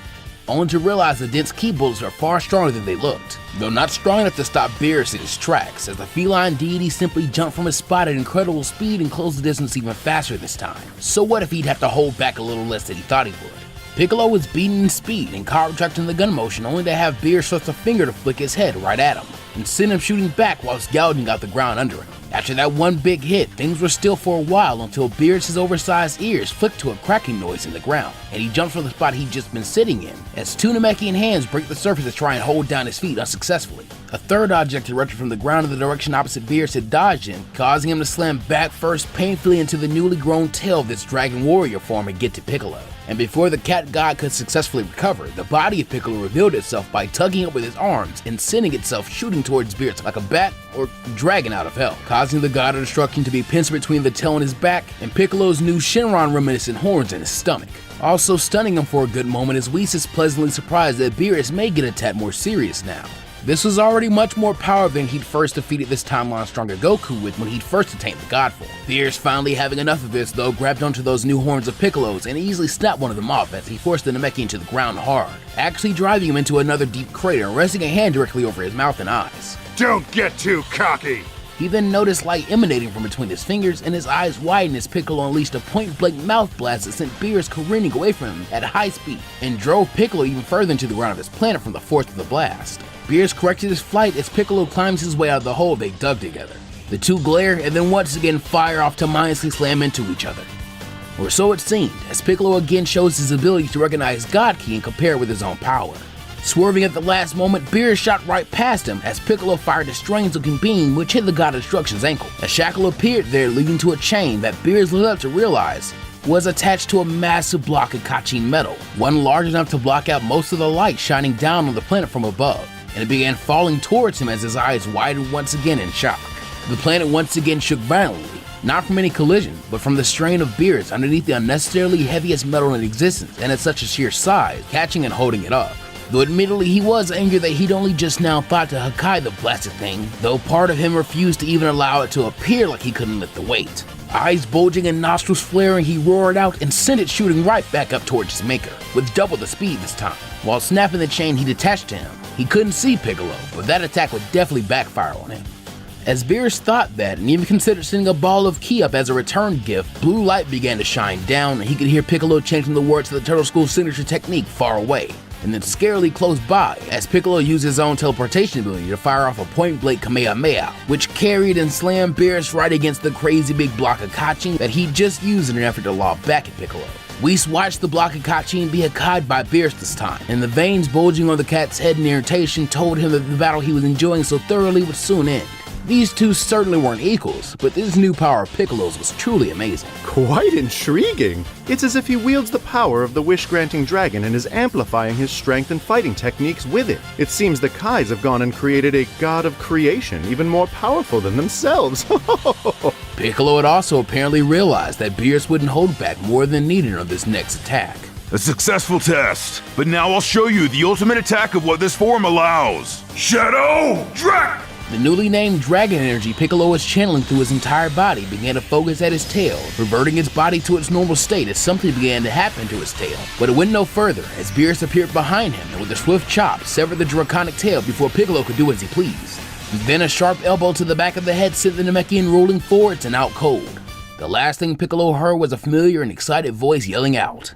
Speaker 1: only to realize the dense ki bullets are far stronger than they looked, though not strong enough to stop Beerus in his tracks, as the feline deity simply jumped from his spot at incredible speed and closed the distance even faster this time. So what if he'd have to hold back a little less than he thought he would? Piccolo was beating in speed and caught retracting the gun motion, only to have Beerus thrust a finger to flick his head right at him and send him shooting back whilst gouging out the ground under him. After that one big hit, things were still for a while until Beerus' oversized ears flicked to a cracking noise in the ground, and he jumped from the spot he'd just been sitting in, as two Namekian hands break the surface to try and hold down his feet unsuccessfully. A third object erupted from the ground in the direction opposite Beerus had dodged in, causing him to slam back first painfully into the newly grown tail of this dragon warrior form and get to Piccolo. And before the cat god could successfully recover, the body of Piccolo revealed itself by tugging up with his arms and sending itself shooting towards Beerus like a bat or dragon out of hell, causing the god of destruction to be pinched between the tail and his back and Piccolo's new Shenron reminiscent horns in his stomach. Also stunning him for a good moment is Whis is pleasantly surprised that Beerus may get a tad more serious now. This was already much more power than he'd first defeated this timeline stronger Goku with when he'd first attained the God form. Beerus, finally having enough of this though, grabbed onto those new horns of Piccolo's and easily snapped one of them off as he forced the Namekian to the ground hard, actually driving him into another deep crater and resting a hand directly over his mouth and eyes.
Speaker 6: Don't get too cocky!
Speaker 1: He then noticed light emanating from between his fingers, and his eyes widened as Piccolo unleashed a point-blank mouth blast that sent Beerus careening away from him at high speed, and drove Piccolo even further into the ground of his planet from the force of the blast. Beerus corrected his flight as Piccolo climbs his way out of the hole they dug together. The two glare and then once again fire off to mindlessly slam into each other. Or so it seemed, as Piccolo again shows his ability to recognize God Ki and compare with his own power. Swerving at the last moment, Beerus shot right past him as Piccolo fired a strange-looking beam which hit the God of Destruction's ankle. A shackle appeared there leading to a chain that Beerus lit up to realize was attached to a massive block of Kachin metal, one large enough to block out most of the light shining down on the planet from above, and it began falling towards him as his eyes widened once again in shock. The planet once again shook violently, not from any collision, but from the strain of Beerus underneath the unnecessarily heaviest metal in existence and at such a sheer size, catching and holding it up. Though admittedly he was angry that he'd only just now thought to Hakai the blasted thing, though part of him refused to even allow it to appear like he couldn't lift the weight. Eyes bulging and nostrils flaring, he roared out and sent it shooting right back up towards his maker, with double the speed this time. While snapping the chain he'd attached to him, he couldn't see Piccolo, but that attack would definitely backfire on him. As Beerus thought that, and even considered sending a ball of ki up as a return gift, blue light began to shine down, and he could hear Piccolo chanting the words of the Turtle School's signature technique far away, and then scarily close by, as Piccolo used his own teleportation ability to fire off a point-blank Kamehameha, which carried and slammed Beerus right against the crazy big block of Kachin that he'd just used in an effort to lob back at Piccolo. Whis watched the block of Kachin be Hakai'd by Beerus this time, and the veins bulging on the cat's head in irritation told him that the battle he was enjoying so thoroughly would soon end. These two certainly weren't equals, but this new power of Piccolo's was truly amazing.
Speaker 5: Quite intriguing. It's as if he wields the power of the wish-granting dragon and is amplifying his strength and fighting techniques with it. It seems the Kais have gone and created a god of creation even more powerful than themselves.
Speaker 1: Piccolo had also apparently realized that Beerus wouldn't hold back more than needed on this next attack.
Speaker 7: A successful test, but now I'll show you the ultimate attack of what this form allows. Shadow Drac!
Speaker 1: The newly named Dragon Energy Piccolo was channeling through his entire body began to focus at his tail, reverting its body to its normal state as something began to happen to his tail. But it went no further as Beerus appeared behind him and with a swift chop severed the draconic tail before Piccolo could do as he pleased. Then a sharp elbow to the back of the head sent the Namekian rolling forwards and out cold. The last thing Piccolo heard was a familiar and excited voice yelling out.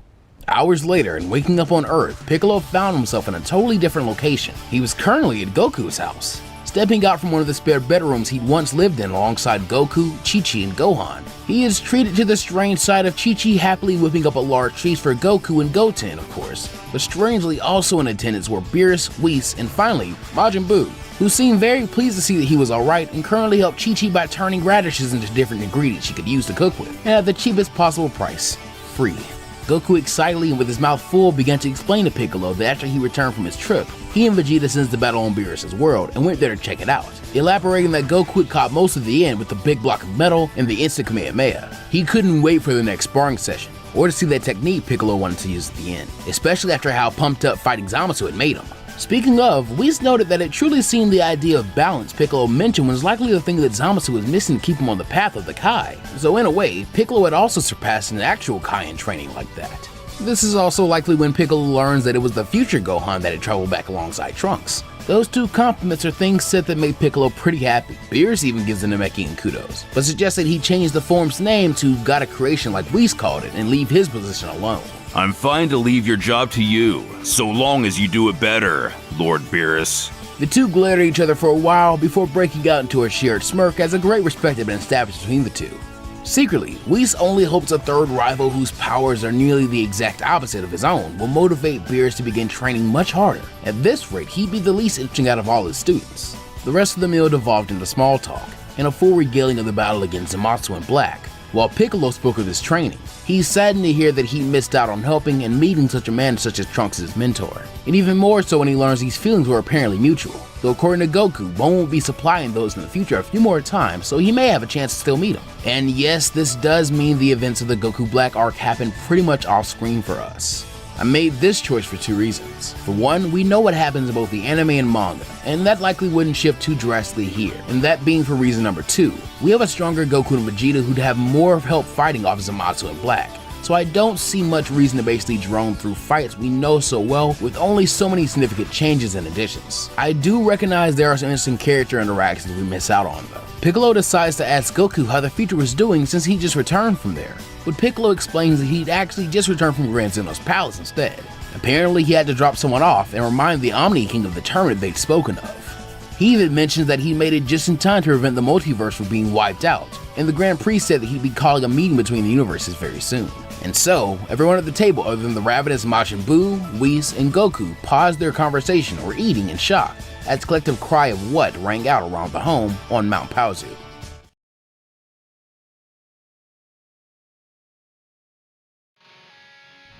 Speaker 1: Hours later, and waking up on Earth, Piccolo found himself in a totally different location. He was currently at Goku's house. Stepping out from one of the spare bedrooms he'd once lived in alongside Goku, Chi-Chi, and Gohan, he is treated to the strange sight of Chi-Chi happily whipping up a large feast for Goku and Goten, of course. But strangely also in attendance were Beerus, Whis, and finally, Majin Buu, who seemed very pleased to see that he was alright and currently helped Chi-Chi by turning radishes into different ingredients she could use to cook with, and at the cheapest possible price, free. Goku excitedly and with his mouth full began to explain to Piccolo that after he returned from his trip, he and Vegeta sensed the battle on Beerus' world and went there to check it out, elaborating that Goku had caught most of the end with the big block of metal and the instant Kamehameha. He couldn't wait for the next sparring session, or to see that technique Piccolo wanted to use at the end, especially after how pumped up fighting Zamasu had made him. Speaking of, Whis noted that it truly seemed the idea of balance Piccolo mentioned was likely the thing that Zamasu was missing to keep him on the path of the Kai. So in a way, Piccolo had also surpassed an actual Kai in training like that. This is also likely when Piccolo learns that it was the future Gohan that had traveled back alongside Trunks. Those two compliments are things said that made Piccolo pretty happy. Beerus even gives the Namekian kudos, but suggested he change the form's name to God of Creation like Whis called it and leave his position alone.
Speaker 3: I'm fine to leave your job to you, so long as you do it better, Lord Beerus.
Speaker 1: The two glared at each other for a while before breaking out into a shared smirk as a great respect had been established between the two. Secretly, Whis only hopes a third rival whose powers are nearly the exact opposite of his own will motivate Beerus to begin training much harder. At this rate, he'd be the least interesting out of all his students. The rest of the meal devolved into small talk and a full regaling of the battle against Zamasu and Black. While Piccolo spoke of his training, he's saddened to hear that he missed out on helping and meeting such a man such as Trunks as his mentor, and even more so when he learns these feelings were apparently mutual. Though according to Goku, Bon will be supplying those in the future a few more times, so he may have a chance to still meet him. And yes, this does mean the events of the Goku Black arc happen pretty much off screen for us. I made this choice for two reasons. For one, we know what happens in both the anime and manga, and that likely wouldn't shift too drastically here. And that being for reason number two, we have a stronger Goku and Vegeta who'd have more help fighting off Zamasu and Black. So I don't see much reason to basically drone through fights we know so well with only so many significant changes and additions. I do recognize there are some interesting character interactions we miss out on though. Piccolo decides to ask Goku how the future was doing since he just returned from there, but Piccolo explains that he'd actually just returned from Grand Zeno's palace instead. Apparently he had to drop someone off and remind the Omni King of the tournament they'd spoken of. He even mentions that he made it just in time to prevent the multiverse from being wiped out, and the Grand Priest said that he'd be calling a meeting between the universes very soon. And so, everyone at the table other than the ravenous Majin Buu, Whis, and Goku paused their conversation or eating in shock as a collective cry of what rang out around the home on Mount Paozu.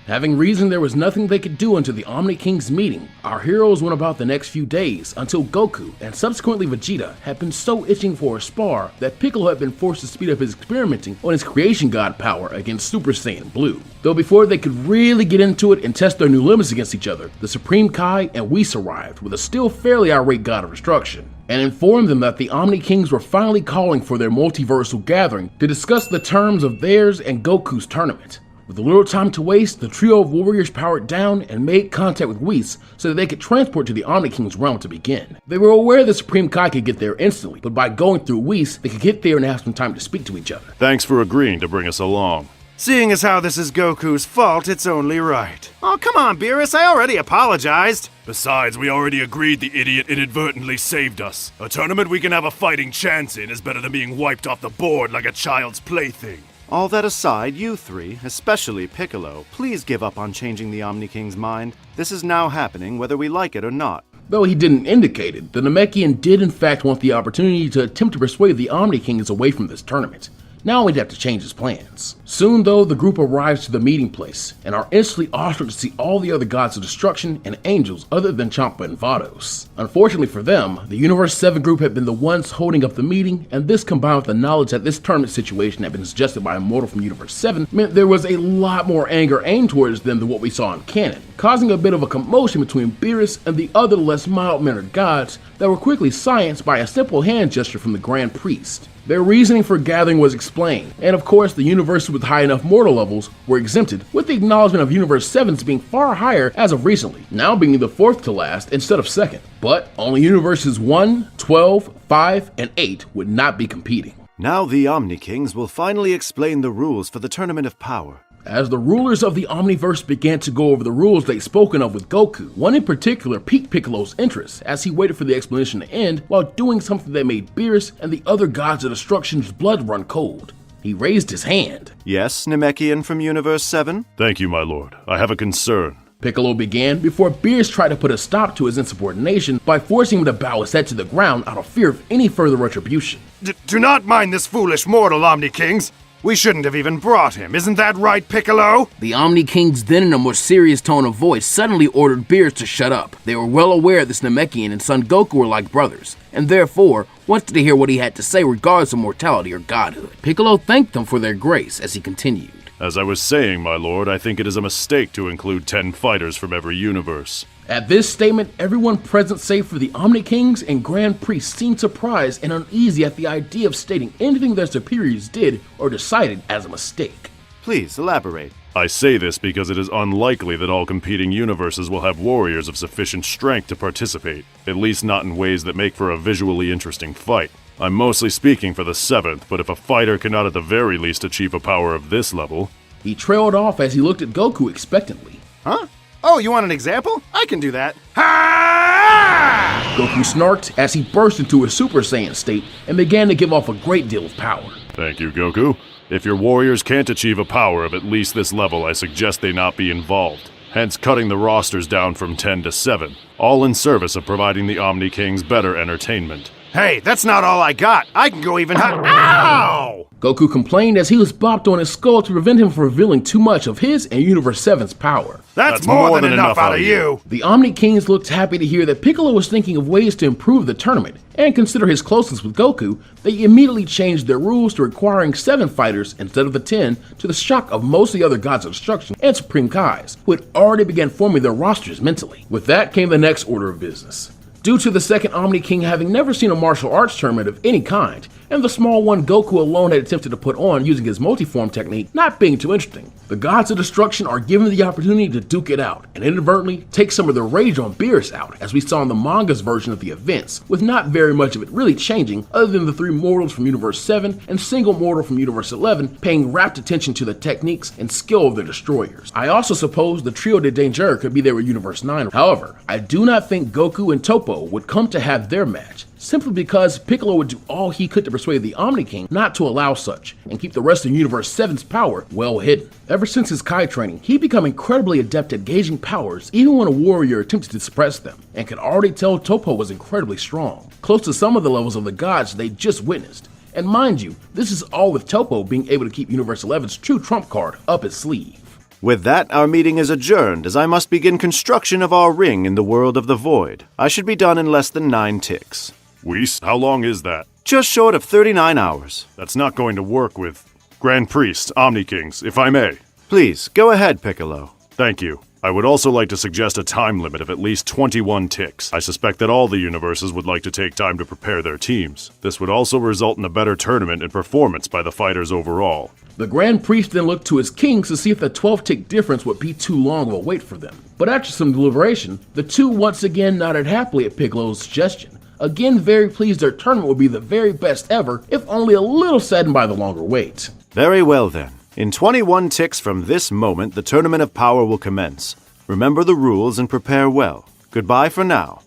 Speaker 1: Having reasoned there was nothing they could do until the Omni King's meeting, our heroes went about the next few days until Goku, and subsequently Vegeta, had been so itching for a spar that Piccolo had been forced to speed up his experimenting on his creation god power against Super Saiyan Blue. Though before they could really get into it and test their new limits against each other, the Supreme Kai and Whis arrived with a still fairly irate god of destruction, and informed them that the Omni Kings were finally calling for their multiversal gathering to discuss the terms of theirs and Goku's tournament. With a little time to waste, the trio of warriors powered down and made contact with Whis so that they could transport to the Omni King's realm to begin. They were aware the Supreme Kai could get there instantly, but by going through Whis, they could get there and have some time to speak to each other.
Speaker 5: Thanks for agreeing to bring us along.
Speaker 6: Seeing as how this is Goku's fault, it's only right. Oh, come on, Beerus, I already apologized.
Speaker 7: Besides, we already agreed the idiot inadvertently saved us. A tournament we can have a fighting chance in is better than being wiped off the board like a child's plaything.
Speaker 5: All that aside, you three, especially Piccolo, please give up on changing the Omni King's mind. This is now happening whether we like it or not.
Speaker 1: Though he didn't indicate it, the Namekian did in fact want the opportunity to attempt to persuade the Omni Kings away from this tournament. Now he'd have to change his plans. Soon though, the group arrives to the meeting place, and are instantly awestruck to see all the other gods of destruction and angels other than Champa and Vados. Unfortunately for them, the Universe 7 group had been the ones holding up the meeting, and this combined with the knowledge that this tournament situation had been suggested by a mortal from Universe 7 meant there was a lot more anger aimed towards them than what we saw in canon, causing a bit of a commotion between Beerus and the other less mild-mannered gods that were quickly silenced by a simple hand gesture from the Grand Priest. Their reasoning for gathering was explained, and of course the universes with high enough mortal levels were exempted, with the acknowledgement of Universe 7's being far higher as of recently, now being the 4th to last instead of 2nd. But only Universes 1, 12, 5, and 8 would not be competing.
Speaker 5: Now the Omni Kings will finally explain the rules for the Tournament of Power.
Speaker 1: As the rulers of the Omniverse began to go over the rules they'd spoken of with Goku, one in particular piqued Piccolo's interest as he waited for the explanation to end while doing something that made Beerus and the other gods of destruction's blood run cold. He raised his hand.
Speaker 5: Yes, Namekian from Universe 7?
Speaker 7: Thank you, my lord. I have a concern.
Speaker 1: Piccolo began before Beerus tried to put a stop to his insubordination by forcing him to bow his head to the ground out of fear of any further retribution.
Speaker 6: Do not mind this foolish mortal, Omni Kings. We shouldn't have even brought him, isn't that right, Piccolo?
Speaker 8: The Omni Kings then, in a more serious tone of voice, suddenly ordered Beerus to shut up. They were well aware this Namekian and Son Goku were like brothers, and therefore wanted to hear what he had to say regardless of mortality or godhood. Piccolo thanked them for their grace as he continued.
Speaker 7: As I was saying, my lord, I think it is a mistake to include 10 fighters from every universe.
Speaker 1: At this statement, everyone present save for the Omni Kings and Grand Priest seemed surprised and uneasy at the idea of stating anything their superiors did or decided as a mistake.
Speaker 5: Please elaborate.
Speaker 7: I say this because it is unlikely that all competing universes will have warriors of sufficient strength to participate, at least not in ways that make for a visually interesting fight. I'm mostly speaking for the 7th, but if a fighter cannot at the very least achieve a power of this level...
Speaker 1: He trailed off as he looked at Goku expectantly.
Speaker 6: Huh? Oh, you want an example? I can do that. Ha!
Speaker 1: Goku snarked as he burst into a Super Saiyan state and began to give off a great deal of power.
Speaker 7: Thank you, Goku. If your warriors can't achieve a power of at least this level, I suggest they not be involved. Hence cutting the rosters down from 10 to 7, all in service of providing the Omni Kings better entertainment.
Speaker 6: Hey, that's not all I got. I can go even Ow!
Speaker 1: Goku complained as he was bopped on his skull to prevent him from revealing too much of his and Universe 7's power.
Speaker 6: That's more than enough out of you!
Speaker 1: The Omni Kings looked happy to hear that Piccolo was thinking of ways to improve the tournament, and consider his closeness with Goku, they immediately changed their rules to requiring 7 fighters instead of the 10, to the shock of most of the other gods of destruction and Supreme Kais, who had already begun forming their rosters mentally. With that came the next order of business. Due to the second Omni King having never seen a martial arts tournament of any kind, and the small one Goku alone had attempted to put on using his multiform technique not being too interesting, the gods of destruction are given the opportunity to duke it out, and inadvertently take some of their rage on Beerus out, as we saw in the manga's version of the events, with not very much of it really changing other than the 3 mortals from Universe 7 and single mortal from Universe 11 paying rapt attention to the techniques and skill of their destroyers. I also suppose the trio de danger could be there with Universe 9. However, I do not think Goku and Toppo would come to have their match, simply because Piccolo would do all he could to persuade the Omni King not to allow such, and keep the rest of Universe 7's power well hidden. Ever since his Kai training, he'd become incredibly adept at gauging powers even when a warrior attempted to suppress them, and could already tell Toppo was incredibly strong, close to some of the levels of the gods they just witnessed. And mind you, this is all with Toppo being able to keep Universe 11's true trump card up his sleeve.
Speaker 5: With that, our meeting is adjourned, as I must begin construction of our ring in the world of the void. I should be done in less than 9 ticks.
Speaker 7: Whis, how long is that?
Speaker 5: Just short of 39 hours.
Speaker 7: That's not going to work with Grand Priest, Omni Kings, if I may.
Speaker 5: Please, go ahead, Piccolo.
Speaker 7: Thank you. I would also like to suggest a time limit of at least 21 ticks. I suspect that all the universes would like to take time to prepare their teams. This would also result in a better tournament and performance by the fighters overall.
Speaker 1: The Grand Priest then looked to his kings to see if the 12-tick difference would be too long of a wait for them. But after some deliberation, the two once again nodded happily at Piccolo's suggestion, again very pleased their tournament would be the very best ever, if only a little saddened by the longer wait.
Speaker 5: Very well then. In 21 ticks from this moment, the Tournament of Power will commence. Remember the rules and prepare well. Goodbye for now.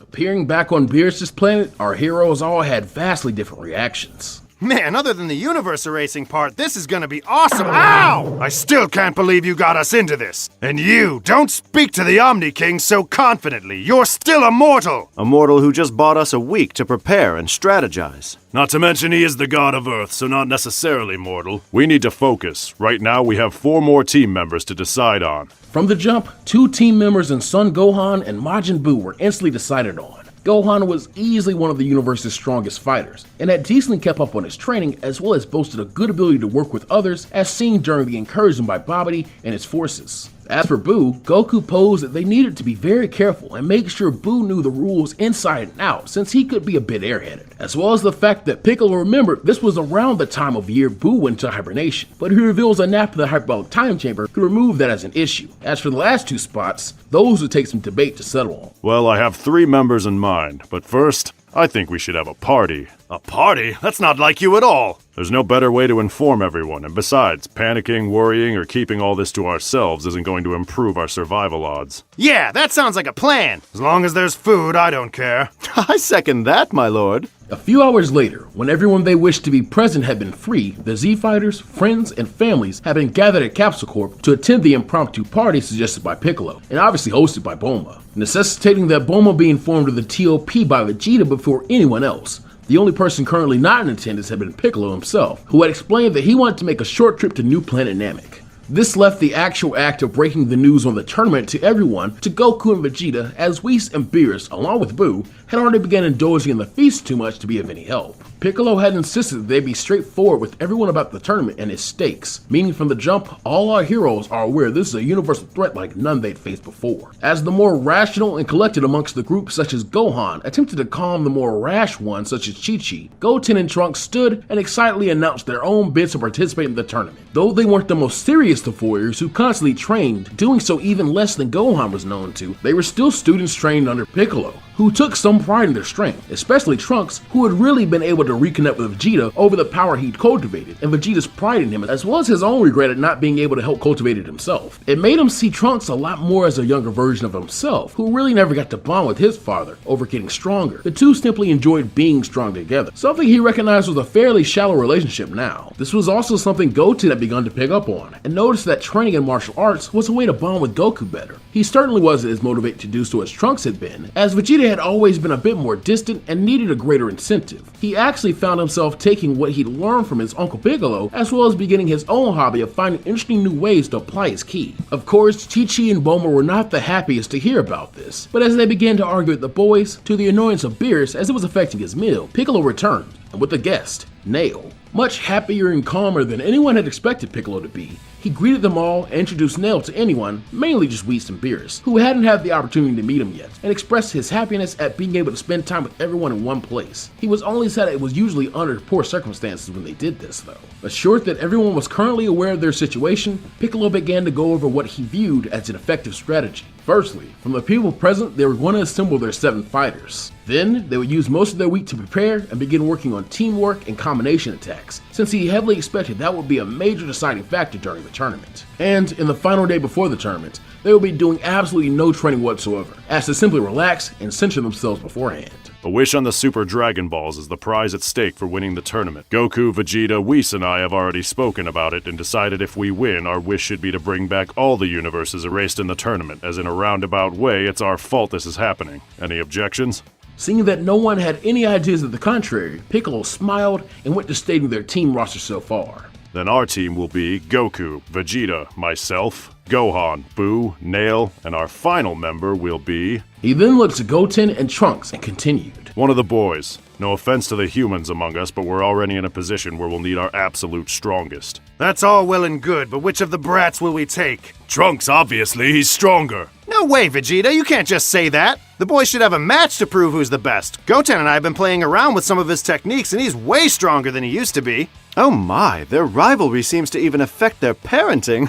Speaker 1: Appearing back on Beerus' planet, our heroes all had vastly different reactions.
Speaker 6: Man, other than the universe erasing part, this is gonna be awesome. Ow! I still can't believe you got us into this. And you, don't speak to the Omni King so confidently. You're still a mortal.
Speaker 5: A mortal who just bought us a week to prepare and strategize.
Speaker 7: Not to mention he is the god of Earth, so not necessarily mortal. We need to focus. Right now we have 4 more team members to decide on.
Speaker 1: From the jump, 2 team members in Son Gohan and Majin Buu were instantly decided on. Gohan was easily one of the universe's strongest fighters, and had decently kept up on his training as well as boasted a good ability to work with others as seen during the incursion by Babidi and his forces. As for Buu, Goku posed that they needed to be very careful and make sure Buu knew the rules inside and out since he could be a bit airheaded, as well as the fact that Piccolo remembered this was around the time of year Buu went into hibernation, but he reveals a nap in the hyperbolic time chamber could remove that as an issue. As for the last 2 spots, those would take some debate to settle on.
Speaker 7: Well, I have 3 members in mind, but first, I think we should have a party.
Speaker 6: A party? That's not like you at all.
Speaker 7: There's no better way to inform everyone, and besides, panicking, worrying, or keeping all this to ourselves isn't going to improve our survival odds.
Speaker 6: Yeah, that sounds like a plan. As long as there's food, I don't care.
Speaker 5: I second that, my lord.
Speaker 1: A few hours later, when everyone they wished to be present had been free, the Z-Fighters, friends, and families had been gathered at Capsule Corp to attend the impromptu party suggested by Piccolo, and obviously hosted by Bulma, necessitating that Bulma be informed of the TOP by Vegeta before anyone else. The only person currently not in attendance had been Piccolo himself, who had explained that he wanted to make a short trip to New Planet Namek. This left the actual act of breaking the news on the tournament to everyone to Goku and Vegeta, as Whis and Beerus, along with Buu, had already begun indulging in the feast too much to be of any help. Piccolo had insisted that they be straightforward with everyone about the tournament and its stakes, meaning from the jump, all our heroes are aware this is a universal threat like none they'd faced before. As the more rational and collected amongst the group such as Gohan attempted to calm the more rash ones such as Chi-Chi, Goten and Trunks stood and excitedly announced their own bids to participate in the tournament. Though they weren't the most serious of warriors who constantly trained, doing so even less than Gohan was known to, they were still students trained under Piccolo, who took some pride in their strength, especially Trunks, who had really been able to reconnect with Vegeta over the power he'd cultivated, and Vegeta's pride in him, as well as his own regret at not being able to help cultivate it himself. It made him see Trunks a lot more as a younger version of himself, who really never got to bond with his father over getting stronger. The two simply enjoyed being strong together, something he recognized was a fairly shallow relationship now. This was also something Goten had begun to pick up on, and noticed that training in martial arts was a way to bond with Goku better. He certainly wasn't as motivated to do so as Trunks had been, as Vegeta had always been a bit more distant and needed a greater incentive. He actually found himself taking what he'd learned from his Uncle Piccolo, as well as beginning his own hobby of finding interesting new ways to apply his ki. Of course, Chi-Chi and Bulma were not the happiest to hear about this, but as they began to argue with the boys, to the annoyance of Beerus as it was affecting his meal, Piccolo returned, and with a guest, Nail. Much happier and calmer than anyone had expected Piccolo to be, he greeted them all and introduced Nail to anyone, mainly just Whis and Beerus, who hadn't had the opportunity to meet him yet, and expressed his happiness at being able to spend time with everyone in one place. He was only sad it was usually under poor circumstances when they did this though. Assured that everyone was currently aware of their situation, Piccolo began to go over what he viewed as an effective strategy. Firstly, from the people present, they were going to assemble their 7 fighters. Then, they would use most of their week to prepare and begin working on teamwork and combination attacks, since he heavily expected that would be a major deciding factor during the tournament. And, in the final day before the tournament, they would be doing absolutely no training whatsoever, as to simply relax and center themselves beforehand.
Speaker 7: A wish on the Super Dragon Balls is the prize at stake for winning the tournament. Goku, Vegeta, Whis, and I have already spoken about it and decided if we win, our wish should be to bring back all the universes erased in the tournament, as in a roundabout way, it's our fault this is happening. Any objections?
Speaker 1: Seeing that no one had any ideas of the contrary, Piccolo smiled and went to stating their team roster so far.
Speaker 7: Then our team will be Goku, Vegeta, myself, Gohan, Buu, Nail, and our final member will be...
Speaker 1: He then looked to Goten and Trunks and continued.
Speaker 7: One of the boys. No offense to the humans among us, but we're already in a position where we'll need our absolute strongest.
Speaker 6: That's all well and good, but which of the brats will we take?
Speaker 7: Trunks, obviously, he's stronger.
Speaker 6: No way, Vegeta, you can't just say that. The boy should have a match to prove who's the best. Goten and I have been playing around with some of his techniques, and he's way stronger than he used to be.
Speaker 5: Oh my, their rivalry seems to even affect their parenting.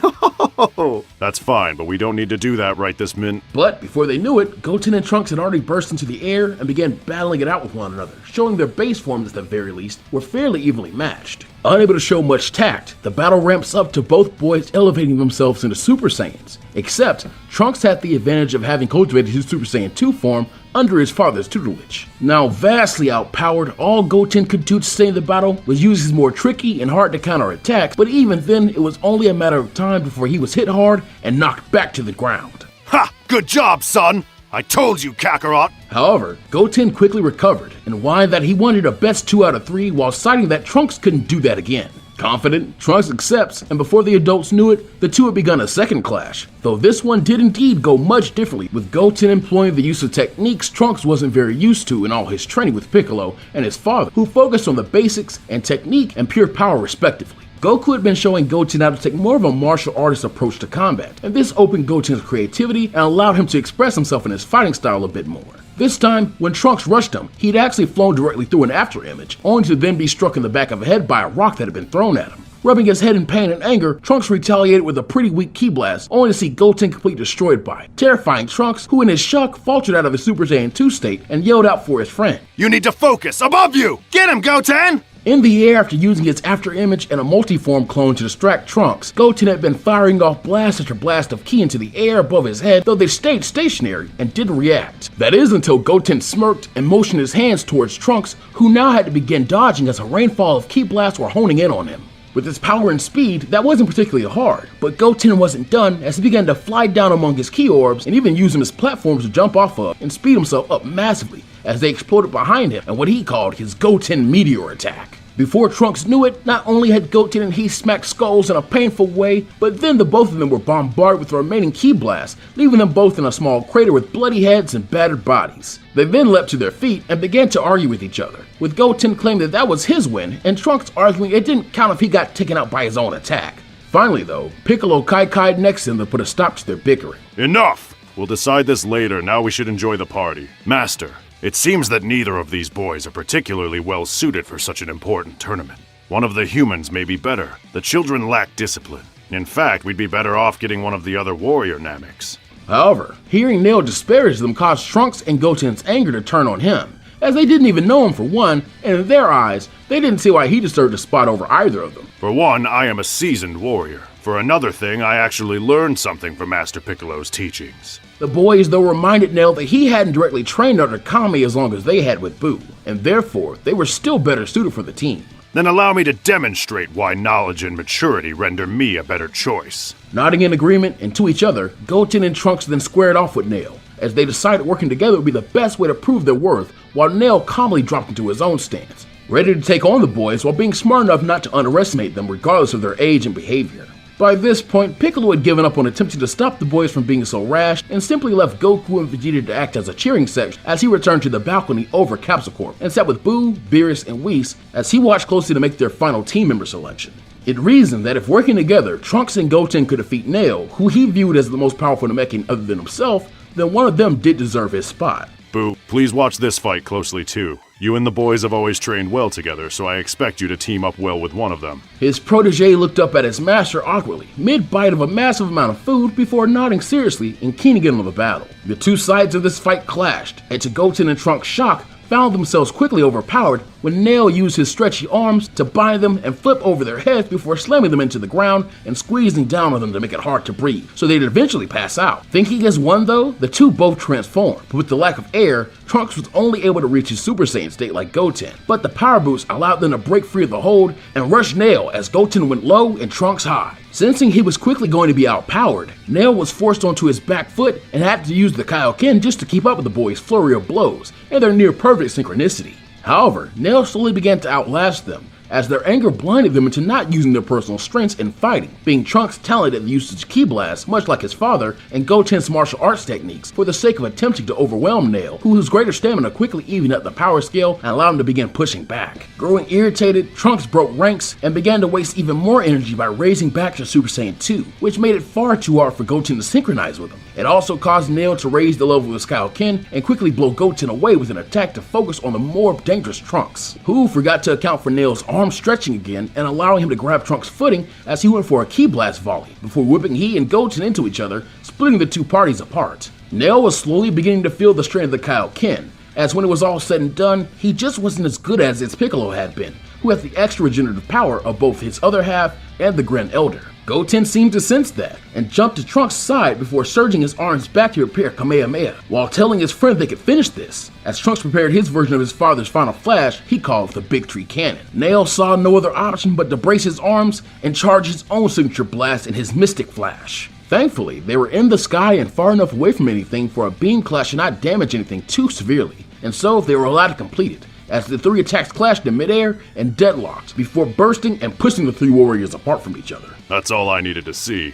Speaker 7: That's fine, but we don't need to do that right this minute.
Speaker 1: But before they knew it, Goten and Trunks had already burst into the air and began battling it out with one another, showing their base forms at the very least were fairly evenly matched. Unable to show much tact, the battle ramps up to both boys elevating themselves into Super Saiyans. Except, Trunks had the advantage of having cultivated his Super Saiyan 2 form under his father's tutelage. Now vastly outpowered, all Goten could do to stay in the battle was use his more tricky and hard to counter attacks, but even then it was only a matter of time before he was hit hard and knocked back to the ground.
Speaker 6: Ha! Good job, son! I told you, Kakarot!
Speaker 1: However, Goten quickly recovered and whined that he wanted a best 2 out of 3 while citing that Trunks couldn't do that again. Confident, Trunks accepts, and before the adults knew it, the two had begun a second clash, though this one did indeed go much differently, with Goten employing the use of techniques Trunks wasn't very used to in all his training with Piccolo and his father, who focused on the basics and technique and pure power respectively. Goku had been showing Goten how to take more of a martial artist approach to combat, and this opened Goten's creativity and allowed him to express himself in his fighting style a bit more. This time, when Trunks rushed him, he'd actually flown directly through an after image, only to then be struck in the back of the head by a rock that had been thrown at him. Rubbing his head in pain and anger, Trunks retaliated with a pretty weak ki blast, only to see Goten completely destroyed by it, terrifying Trunks, who in his shock faltered out of his Super Saiyan 2 state and yelled out for his friend.
Speaker 6: You need to focus! Above you! Get him, Goten!
Speaker 1: In the air, after using its after image and a multiform clone to distract Trunks, Goten had been firing off blast after blast of ki into the air above his head, though they stayed stationary and didn't react. That is until Goten smirked and motioned his hands towards Trunks, who now had to begin dodging as a rainfall of ki blasts were honing in on him. With his power and speed, that wasn't particularly hard, but Goten wasn't done as he began to fly down among his ki orbs and even use them as platforms to jump off of and speed himself up massively as they exploded behind him and what he called his Goten meteor attack. Before Trunks knew it, not only had Goten and he smacked skulls in a painful way, but then the both of them were bombarded with the remaining ki blasts, leaving them both in a small crater with bloody heads and battered bodies. They then leapt to their feet and began to argue with each other, with Goten claiming that was his win, and Trunks arguing it didn't count if he got taken out by his own attack. Finally though, Piccolo Kaikai'd next to them to put a stop to their bickering.
Speaker 7: Enough! We'll decide this later. Now we should enjoy the party. Master, it seems that neither of these boys are particularly well suited for such an important tournament. One of the humans may be better. The children lack discipline. In fact, we'd be better off getting one of the other warrior Nameks.
Speaker 1: However, hearing Nail disparage them caused Trunks and Goten's anger to turn on him, as they didn't even know him for one, and in their eyes, they didn't see why he deserved a spot over either of them.
Speaker 7: For one, I am a seasoned warrior. For another thing, I actually learned something from Master Piccolo's teachings.
Speaker 1: The boys, though, reminded Nail that he hadn't directly trained under Kami as long as they had with Boo, and therefore, they were still better suited for the team.
Speaker 7: Then allow me to demonstrate why knowledge and maturity render me a better choice.
Speaker 1: Nodding in agreement and to each other, Goten and Trunks then squared off with Nail, as they decided working together would be the best way to prove their worth, while Nail calmly dropped into his own stance, ready to take on the boys while being smart enough not to underestimate them regardless of their age and behavior. By this point, Piccolo had given up on attempting to stop the boys from being so rash and simply left Goku and Vegeta to act as a cheering section as he returned to the balcony over Capsule Corp and sat with Boo, Beerus, and Whis as he watched closely to make their final team member selection. It reasoned that if working together, Trunks and Goten could defeat Nail, who he viewed as the most powerful Namekian other than himself, then one of them did deserve his spot.
Speaker 7: Boo, please watch this fight closely too. You and the boys have always trained well together, so I expect you to team up well with one of them.
Speaker 1: His protege looked up at his master awkwardly, mid-bite of a massive amount of food before nodding seriously and keening in on the battle. The two sides of this fight clashed, and to Goten and Trunks' shock, found themselves quickly overpowered when Nail used his stretchy arms to bind them and flip over their heads before slamming them into the ground and squeezing down on them to make it hard to breathe, so they'd eventually pass out. Thinking as one though, the two both transformed, but with the lack of air, Trunks was only able to reach his Super Saiyan state like Goten, but the power boost allowed them to break free of the hold and rush Nail as Goten went low and Trunks high. Sensing he was quickly going to be outpowered, Nail was forced onto his back foot and had to use the Kaioken just to keep up with the boys' flurry of blows and their near-perfect synchronicity. However, Nail slowly began to outlast them, as their anger blinded them into not using their personal strengths in fighting, being Trunks' talent at the usage of ki blasts, much like his father, and Goten's martial arts techniques, for the sake of attempting to overwhelm Nail, whose greater stamina quickly evened up the power scale and allowed him to begin pushing back. Growing irritated, Trunks broke ranks and began to waste even more energy by raising back to Super Saiyan 2, which made it far too hard for Goten to synchronize with him. It also caused Nail to raise the level of his Kaioken and quickly blow Goten away with an attack to focus on the more dangerous Trunks, who forgot to account for Nail's arm stretching again and allowing him to grab Trunks' footing as he went for a ki blast volley, before whipping he and Goten into each other, splitting the two parties apart. Nail was slowly beginning to feel the strain of the Kaioken, as when it was all said and done, he just wasn't as good as Piccolo had been, who has the extra regenerative power of both his other half and the Grand Elder. Goten seemed to sense that, and jumped to Trunks' side before surging his arms back to repair Kamehameha, while telling his friend they could finish this. As Trunks prepared his version of his father's final flash, he called the Big Tree Cannon. Nail saw no other option but to brace his arms and charge his own signature blast in his Mystic Flash. Thankfully, they were in the sky and far enough away from anything for a beam clash to not damage anything too severely, and so they were allowed to complete it, as the three attacks clashed in midair and deadlocked before bursting and pushing the three warriors apart from each other.
Speaker 7: That's all I needed to see.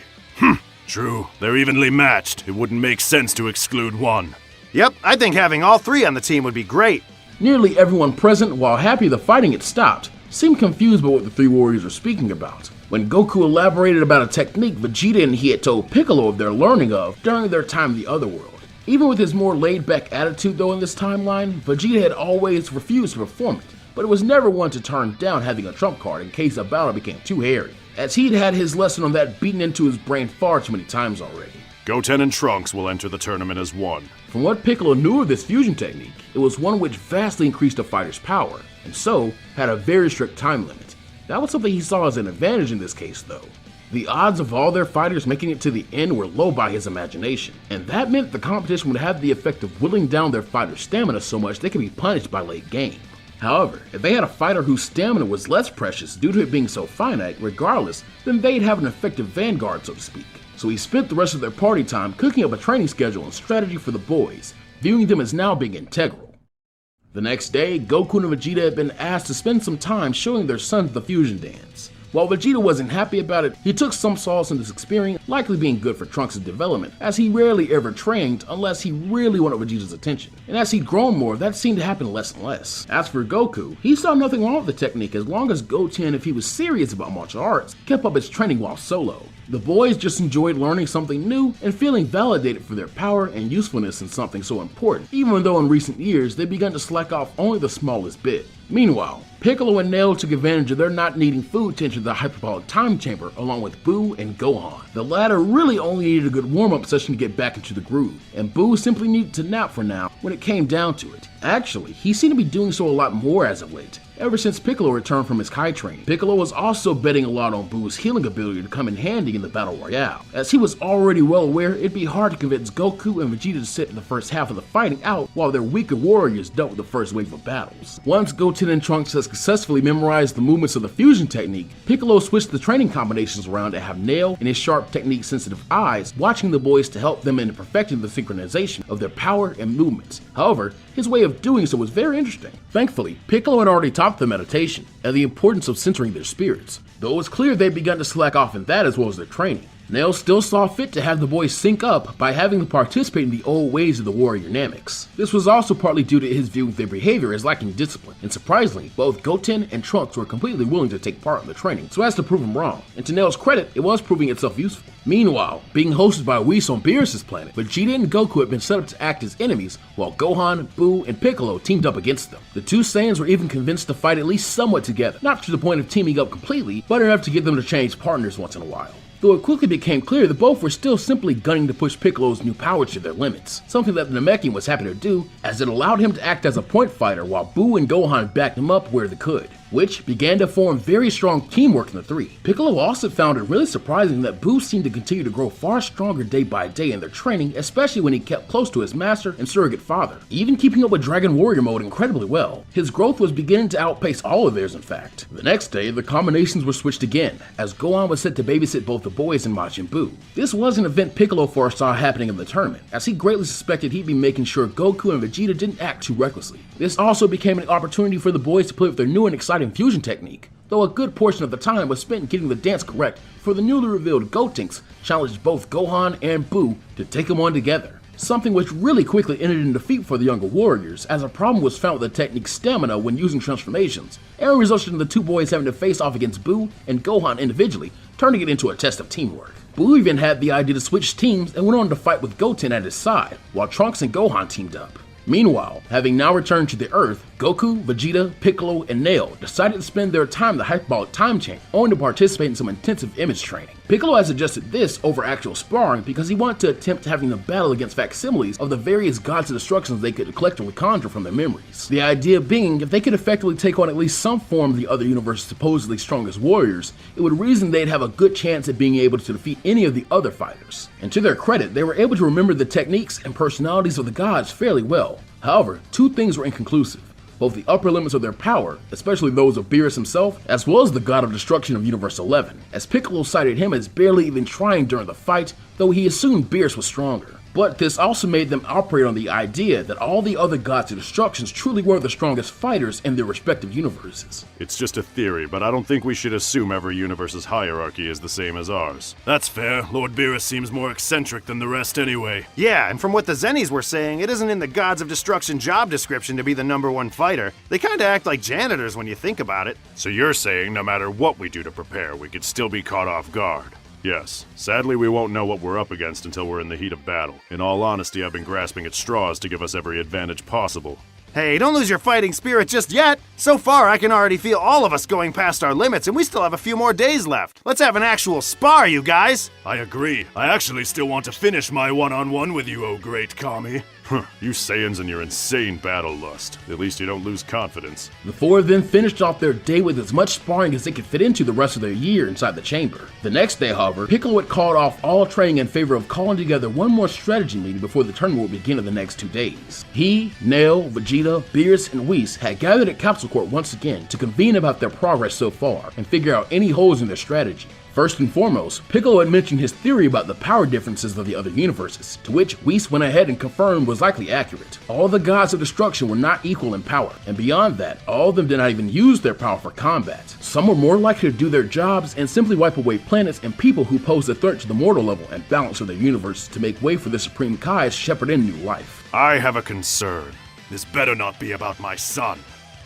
Speaker 7: True, they're evenly matched. It wouldn't make sense to exclude one.
Speaker 6: Yep, I think having all three on the team would be great.
Speaker 1: Nearly everyone present, while happy the fighting had stopped, seemed confused by what the three warriors were speaking about. When Goku elaborated about a technique Vegeta and he had told Piccolo of their learning of during their time in the other world. Even with his more laid-back attitude though in this timeline, Vegeta had always refused to perform it, but it was never one to turn down having a trump card in case a battle became too hairy, as he'd had his lesson on that beaten into his brain far too many times already.
Speaker 7: Goten and Trunks will enter the tournament as one.
Speaker 1: From what Piccolo knew of this fusion technique, it was one which vastly increased a fighter's power, and so had a very strict time limit. That was something he saw as an advantage in this case though. The odds of all their fighters making it to the end were low by his imagination, and that meant the competition would have the effect of whittling down their fighters' stamina so much they could be punished by late game. However, if they had a fighter whose stamina was less precious due to it being so finite regardless, then they'd have an effective vanguard, so to speak. So he spent the rest of their party time cooking up a training schedule and strategy for the boys, viewing them as now being integral. The next day, Goku and Vegeta had been asked to spend some time showing their sons the fusion dance. While Vegeta wasn't happy about it, he took some solace in this experience, likely being good for Trunks' development, as he rarely ever trained unless he really wanted Vegeta's attention. And as he'd grown more, that seemed to happen less and less. As for Goku, he saw nothing wrong with the technique as long as Goten, if he was serious about martial arts, kept up his training while solo. The boys just enjoyed learning something new and feeling validated for their power and usefulness in something so important, even though in recent years they'd begun to slack off only the smallest bit. Meanwhile, Piccolo and Nail took advantage of their not needing food to enter the hyperbolic time chamber along with Buu and Gohan. The latter really only needed a good warm-up session to get back into the groove, and Buu simply needed to nap for now when it came down to it. Actually, he seemed to be doing so a lot more as of late, ever since Piccolo returned from his Kai training. Piccolo was also betting a lot on Buu's healing ability to come in handy in the Battle Royale, as he was already well aware it'd be hard to convince Goku and Vegeta to sit in the first half of the fighting out while their weaker warriors dealt with the first wave of battles. Once Goten and Trunks had successfully memorized the movements of the fusion technique, Piccolo switched the training combinations around to have Nail and his sharp technique-sensitive eyes watching the boys to help them in perfecting the synchronization of their power and movements. However, his way of doing so was very interesting. Thankfully, Piccolo had already taught them meditation and the importance of centering their spirits, though it was clear they'd begun to slack off in that as well as their training. Nail still saw fit to have the boys sync up by having them participate in the old ways of the warrior dynamics. This was also partly due to his view of their behavior as lacking discipline, and surprisingly, both Goten and Trunks were completely willing to take part in the training so as to prove him wrong, and to Nail's credit, it was proving itselap useful. Meanwhile, being hosted by Whis on Beerus' planet, Vegeta and Goku had been set up to act as enemies, while Gohan, Buu, and Piccolo teamed up against them. The two Saiyans were even convinced to fight at least somewhat together, not to the point of teaming up completely, but enough to get them to change partners once in a while. Though it quickly became clear that both were still simply gunning to push Piccolo's new power to their limits, something that the Namekian was happy to do, as it allowed him to act as a point fighter while Buu and Gohan backed him up where they could, which began to form very strong teamwork in the three. Piccolo also found it really surprising that Buu seemed to continue to grow far stronger day by day in their training, especially when he kept close to his master and surrogate father, even keeping up with Dragon Warrior mode incredibly well. His growth was beginning to outpace all of theirs in fact. The next day, the combinations were switched again, as Gohan was set to babysit both the boys and Majin Buu. This was an event Piccolo foresaw happening in the tournament, as he greatly suspected he'd be making sure Goku and Vegeta didn't act too recklessly. This also became an opportunity for the boys to play with their new and exciting fusion technique, though a good portion of the time was spent getting the dance correct, for the newly revealed Gotenks challenged both Gohan and Buu to take them on together. Something which really quickly ended in defeat for the younger warriors, as a problem was found with the technique's stamina when using transformations, and resulted in the two boys having to face off against Buu and Gohan individually, turning it into a test of teamwork. Buu even had the idea to switch teams and went on to fight with Goten at his side, while Trunks and Gohan teamed up. Meanwhile, having now returned to the Earth, Goku, Vegeta, Piccolo, and Nail decided to spend their time in the hyperbolic time chamber, only to participate in some intensive image training. Piccolo has suggested this over actual sparring because he wanted to attempt having a battle against facsimiles of the various gods of destructions they could collectively conjure from their memories. The idea being, if they could effectively take on at least some form of the other universe's supposedly strongest warriors, it would reason they'd have a good chance at being able to defeat any of the other fighters. And to their credit, they were able to remember the techniques and personalities of the gods fairly well. However, two things were inconclusive. Both the upper limits of their power, especially those of Beerus himself, as well as the god of destruction of Universe 11, as Piccolo cited him as barely even trying during the fight, though he assumed Beerus was stronger. But this also made them operate on the idea that all the other gods of destructions truly were the strongest fighters in their respective universes.
Speaker 7: It's just a theory, but I don't think we should assume every universe's hierarchy is the same as ours.
Speaker 6: That's fair. Lord Beerus seems more eccentric than the rest anyway. Yeah, and from what the Zennies were saying, it isn't in the Gods of Destruction job description to be the #1 fighter. They kinda act like janitors when you think about it.
Speaker 7: So you're saying no matter what we do to prepare, we could still be caught off guard? Yes. Sadly, we won't know what we're up against until we're in the heat of battle. In all honesty, I've been grasping at straws to give us every advantage possible.
Speaker 6: Hey, don't lose your fighting spirit just yet! So far, I can already feel all of us going past our limits, and we still have a few more days left. Let's have an actual spar, you guys!
Speaker 7: I agree. I actually still want to finish my one-on-one with you, oh great Kami. You Saiyans and your insane battle lust. At least you don't lose confidence.
Speaker 1: The four of them finished off their day with as much sparring as they could fit into the rest of their year inside the chamber. The next day, however, Piccolo had called off all training in favor of calling together one more strategy meeting before the tournament would begin in the next 2 days. He, Nail, Vegeta, Beerus, and Whis had gathered at Capsule Court once again to convene about their progress so far and figure out any holes in their strategy. First and foremost, Piccolo had mentioned his theory about the power differences of the other universes, to which Whis went ahead and confirmed was likely accurate. All the gods of destruction were not equal in power, and beyond that, all of them did not even use their power for combat. Some were more likely to do their jobs and simply wipe away planets and people who posed a threat to the mortal level and balance of their universe to make way for the Supreme Kai's shepherd in new life.
Speaker 7: I have a concern. This better not be about my son.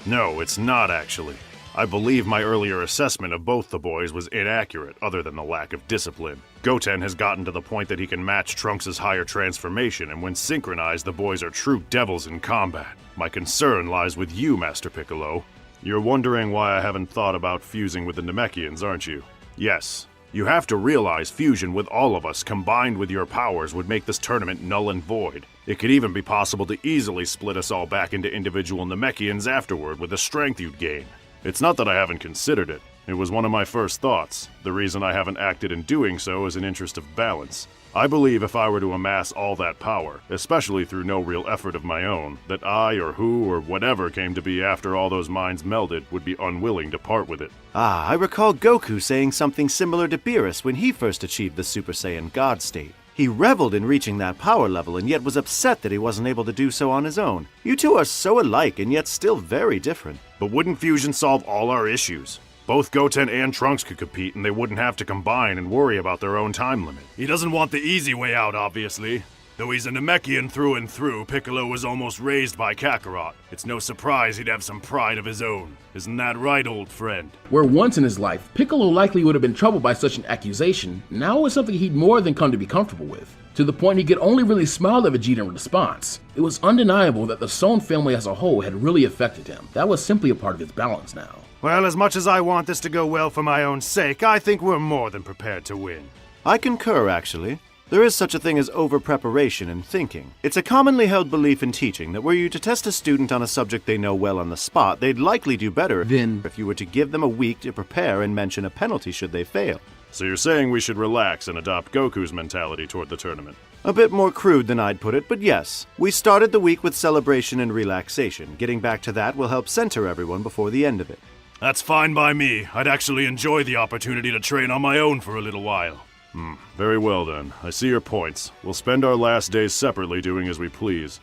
Speaker 7: No, it's not actually. I believe my earlier assessment of both the boys was inaccurate, other than the lack of discipline. Goten has gotten to the point that he can match Trunks' higher transformation, and when synchronized, the boys are true devils in combat. My concern lies with you, Master Piccolo. You're wondering why I haven't thought about fusing with the Namekians, aren't you? Yes. You have to realize fusion with all of us combined with your powers would make this tournament null and void. It could even be possible to easily split us all back into individual Namekians afterward with the strength you'd gain. It's not that I haven't considered it. It was one of my first thoughts. The reason I haven't acted in doing so is an interest of balance. I believe if I were to amass all that power, especially through no real effort of my own, that I or who or whatever came to be after all those minds melded would be unwilling to part with it.
Speaker 5: Ah, I recall Goku saying something similar to Beerus when he first achieved the Super Saiyan God state. He reveled in reaching that power level and yet was upset that he wasn't able to do so on his own. You two are so alike and yet still very different.
Speaker 7: But wouldn't fusion solve all our issues? Both Goten and Trunks could compete and they wouldn't have to combine and worry about their own time limit.
Speaker 6: He doesn't want the easy way out, obviously. Though he's a Namekian through and through, Piccolo was almost raised by Kakarot. It's no surprise he'd have some pride of his own. Isn't that right, old friend?
Speaker 1: Where once in his life, Piccolo likely would have been troubled by such an accusation, now it was something he'd more than come to be comfortable with. To the point he could only really smile at Vegeta in response. It was undeniable that the Son family as a whole had really affected him. That was simply a part of his balance now.
Speaker 6: Well, as much as I want this to go well for my own sake, I think we're more than prepared to win.
Speaker 5: I concur, actually. There is such a thing as over-preparation in thinking. It's a commonly held belief in teaching that were you to test a student on a subject they know well on the spot, they'd likely do better than if you were to give them a week to prepare and mention a penalty should they fail.
Speaker 7: So you're saying we should relax and adopt Goku's mentality toward the tournament?
Speaker 5: A bit more crude than I'd put it, but yes. We started the week with celebration and relaxation. Getting back to that will help center everyone before the end of it.
Speaker 6: That's fine by me. I'd actually enjoy the opportunity to train on my own for a little while.
Speaker 7: Very well then. I see your points. We'll spend our last days separately doing as we please.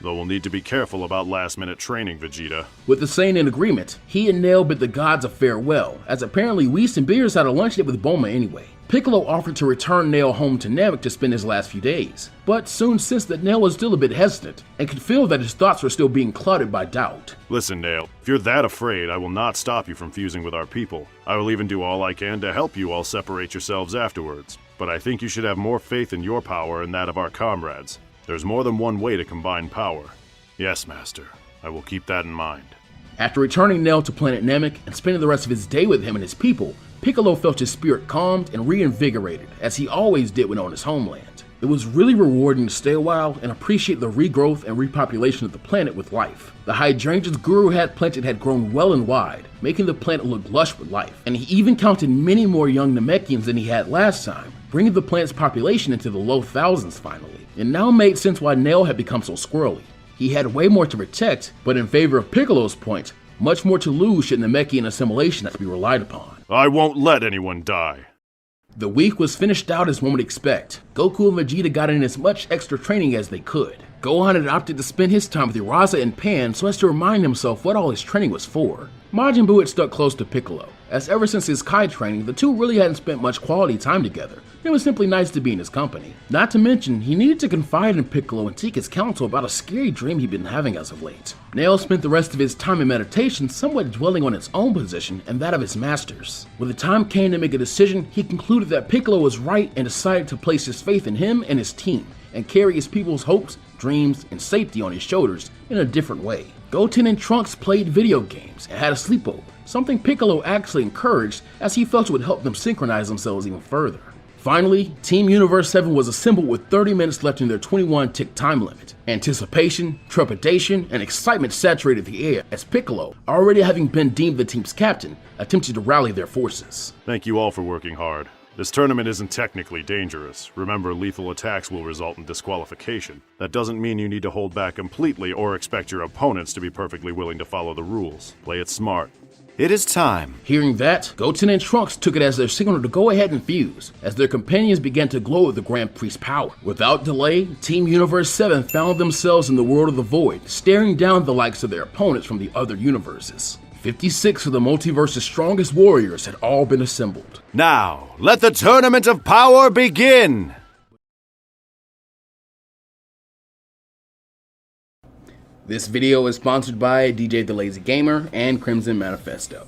Speaker 7: Though we'll need to be careful about last-minute training, Vegeta.
Speaker 1: With the Saiyan in agreement, he and Nail bid the gods a farewell, as apparently Whis and Beerus had a lunch date with Bulma anyway. Piccolo offered to return Nail home to Namek to spend his last few days, but soon sensed that Nail was still a bit hesitant, and could feel that his thoughts were still being clouded by doubt.
Speaker 7: Listen, Nail, if you're that afraid, I will not stop you from fusing with our people. I will even do all I can to help you all separate yourselves afterwards. But I think you should have more faith in your power and that of our comrades. There's more than one way to combine power. Yes, Master. I will keep that in mind.
Speaker 1: After returning Nail to planet Namek and spending the rest of his day with him and his people, Piccolo felt his spirit calmed and reinvigorated, as he always did when on his homeland. It was really rewarding to stay a while and appreciate the regrowth and repopulation of the planet with life. The hydrangeas Guru had planted had grown well and wide, making the planet look lush with life, and he even counted many more young Namekians than he had last time, bringing the planet's population into the low thousands finally. It now made sense why Nail had become so squirrely. He had way more to protect, but in favor of Piccolo's point, much more to lose should Namekian assimilation have to be relied upon.
Speaker 7: I won't let anyone die.
Speaker 1: The week was finished out as one would expect. Goku and Vegeta got in as much extra training as they could. Gohan had opted to spend his time with Uraza and Pan so as to remind himself what all his training was for. Majin Buu had stuck close to Piccolo, as ever since his Kai training, the two really hadn't spent much quality time together. It was simply nice to be in his company. Not to mention, he needed to confide in Piccolo and seek his counsel about a scary dream he'd been having as of late. Nail spent the rest of his time in meditation somewhat dwelling on his own position and that of his masters. When the time came to make a decision, he concluded that Piccolo was right and decided to place his faith in him and his team, and carry his people's hopes, dreams, and safety on his shoulders in a different way. Goten and Trunks played video games and had a sleepover, something Piccolo actually encouraged as he felt it would help them synchronize themselves even further. Finally, Team Universe 7 was assembled with 30 minutes left in their 21-tick time limit. Anticipation, trepidation, and excitement saturated the air as Piccolo, already having been deemed the team's captain, attempted to rally their forces.
Speaker 7: Thank you all for working hard. This tournament isn't technically dangerous. Remember, lethal attacks will result in disqualification. That doesn't mean you need to hold back completely or expect your opponents to be perfectly willing to follow the rules. Play it smart.
Speaker 6: It is time.
Speaker 1: Hearing that, Goten and Trunks took it as their signal to go ahead and fuse, as their companions began to glow with the Grand Priest's power. Without delay, Team Universe 7 found themselves in the world of the Void, staring down the likes of their opponents from the other universes. 56 of the multiverse's strongest warriors had all been assembled.
Speaker 6: Now, let the Tournament of Power begin!
Speaker 1: This video is sponsored by DJ the Lazy Gamer and Crimson Manifesto.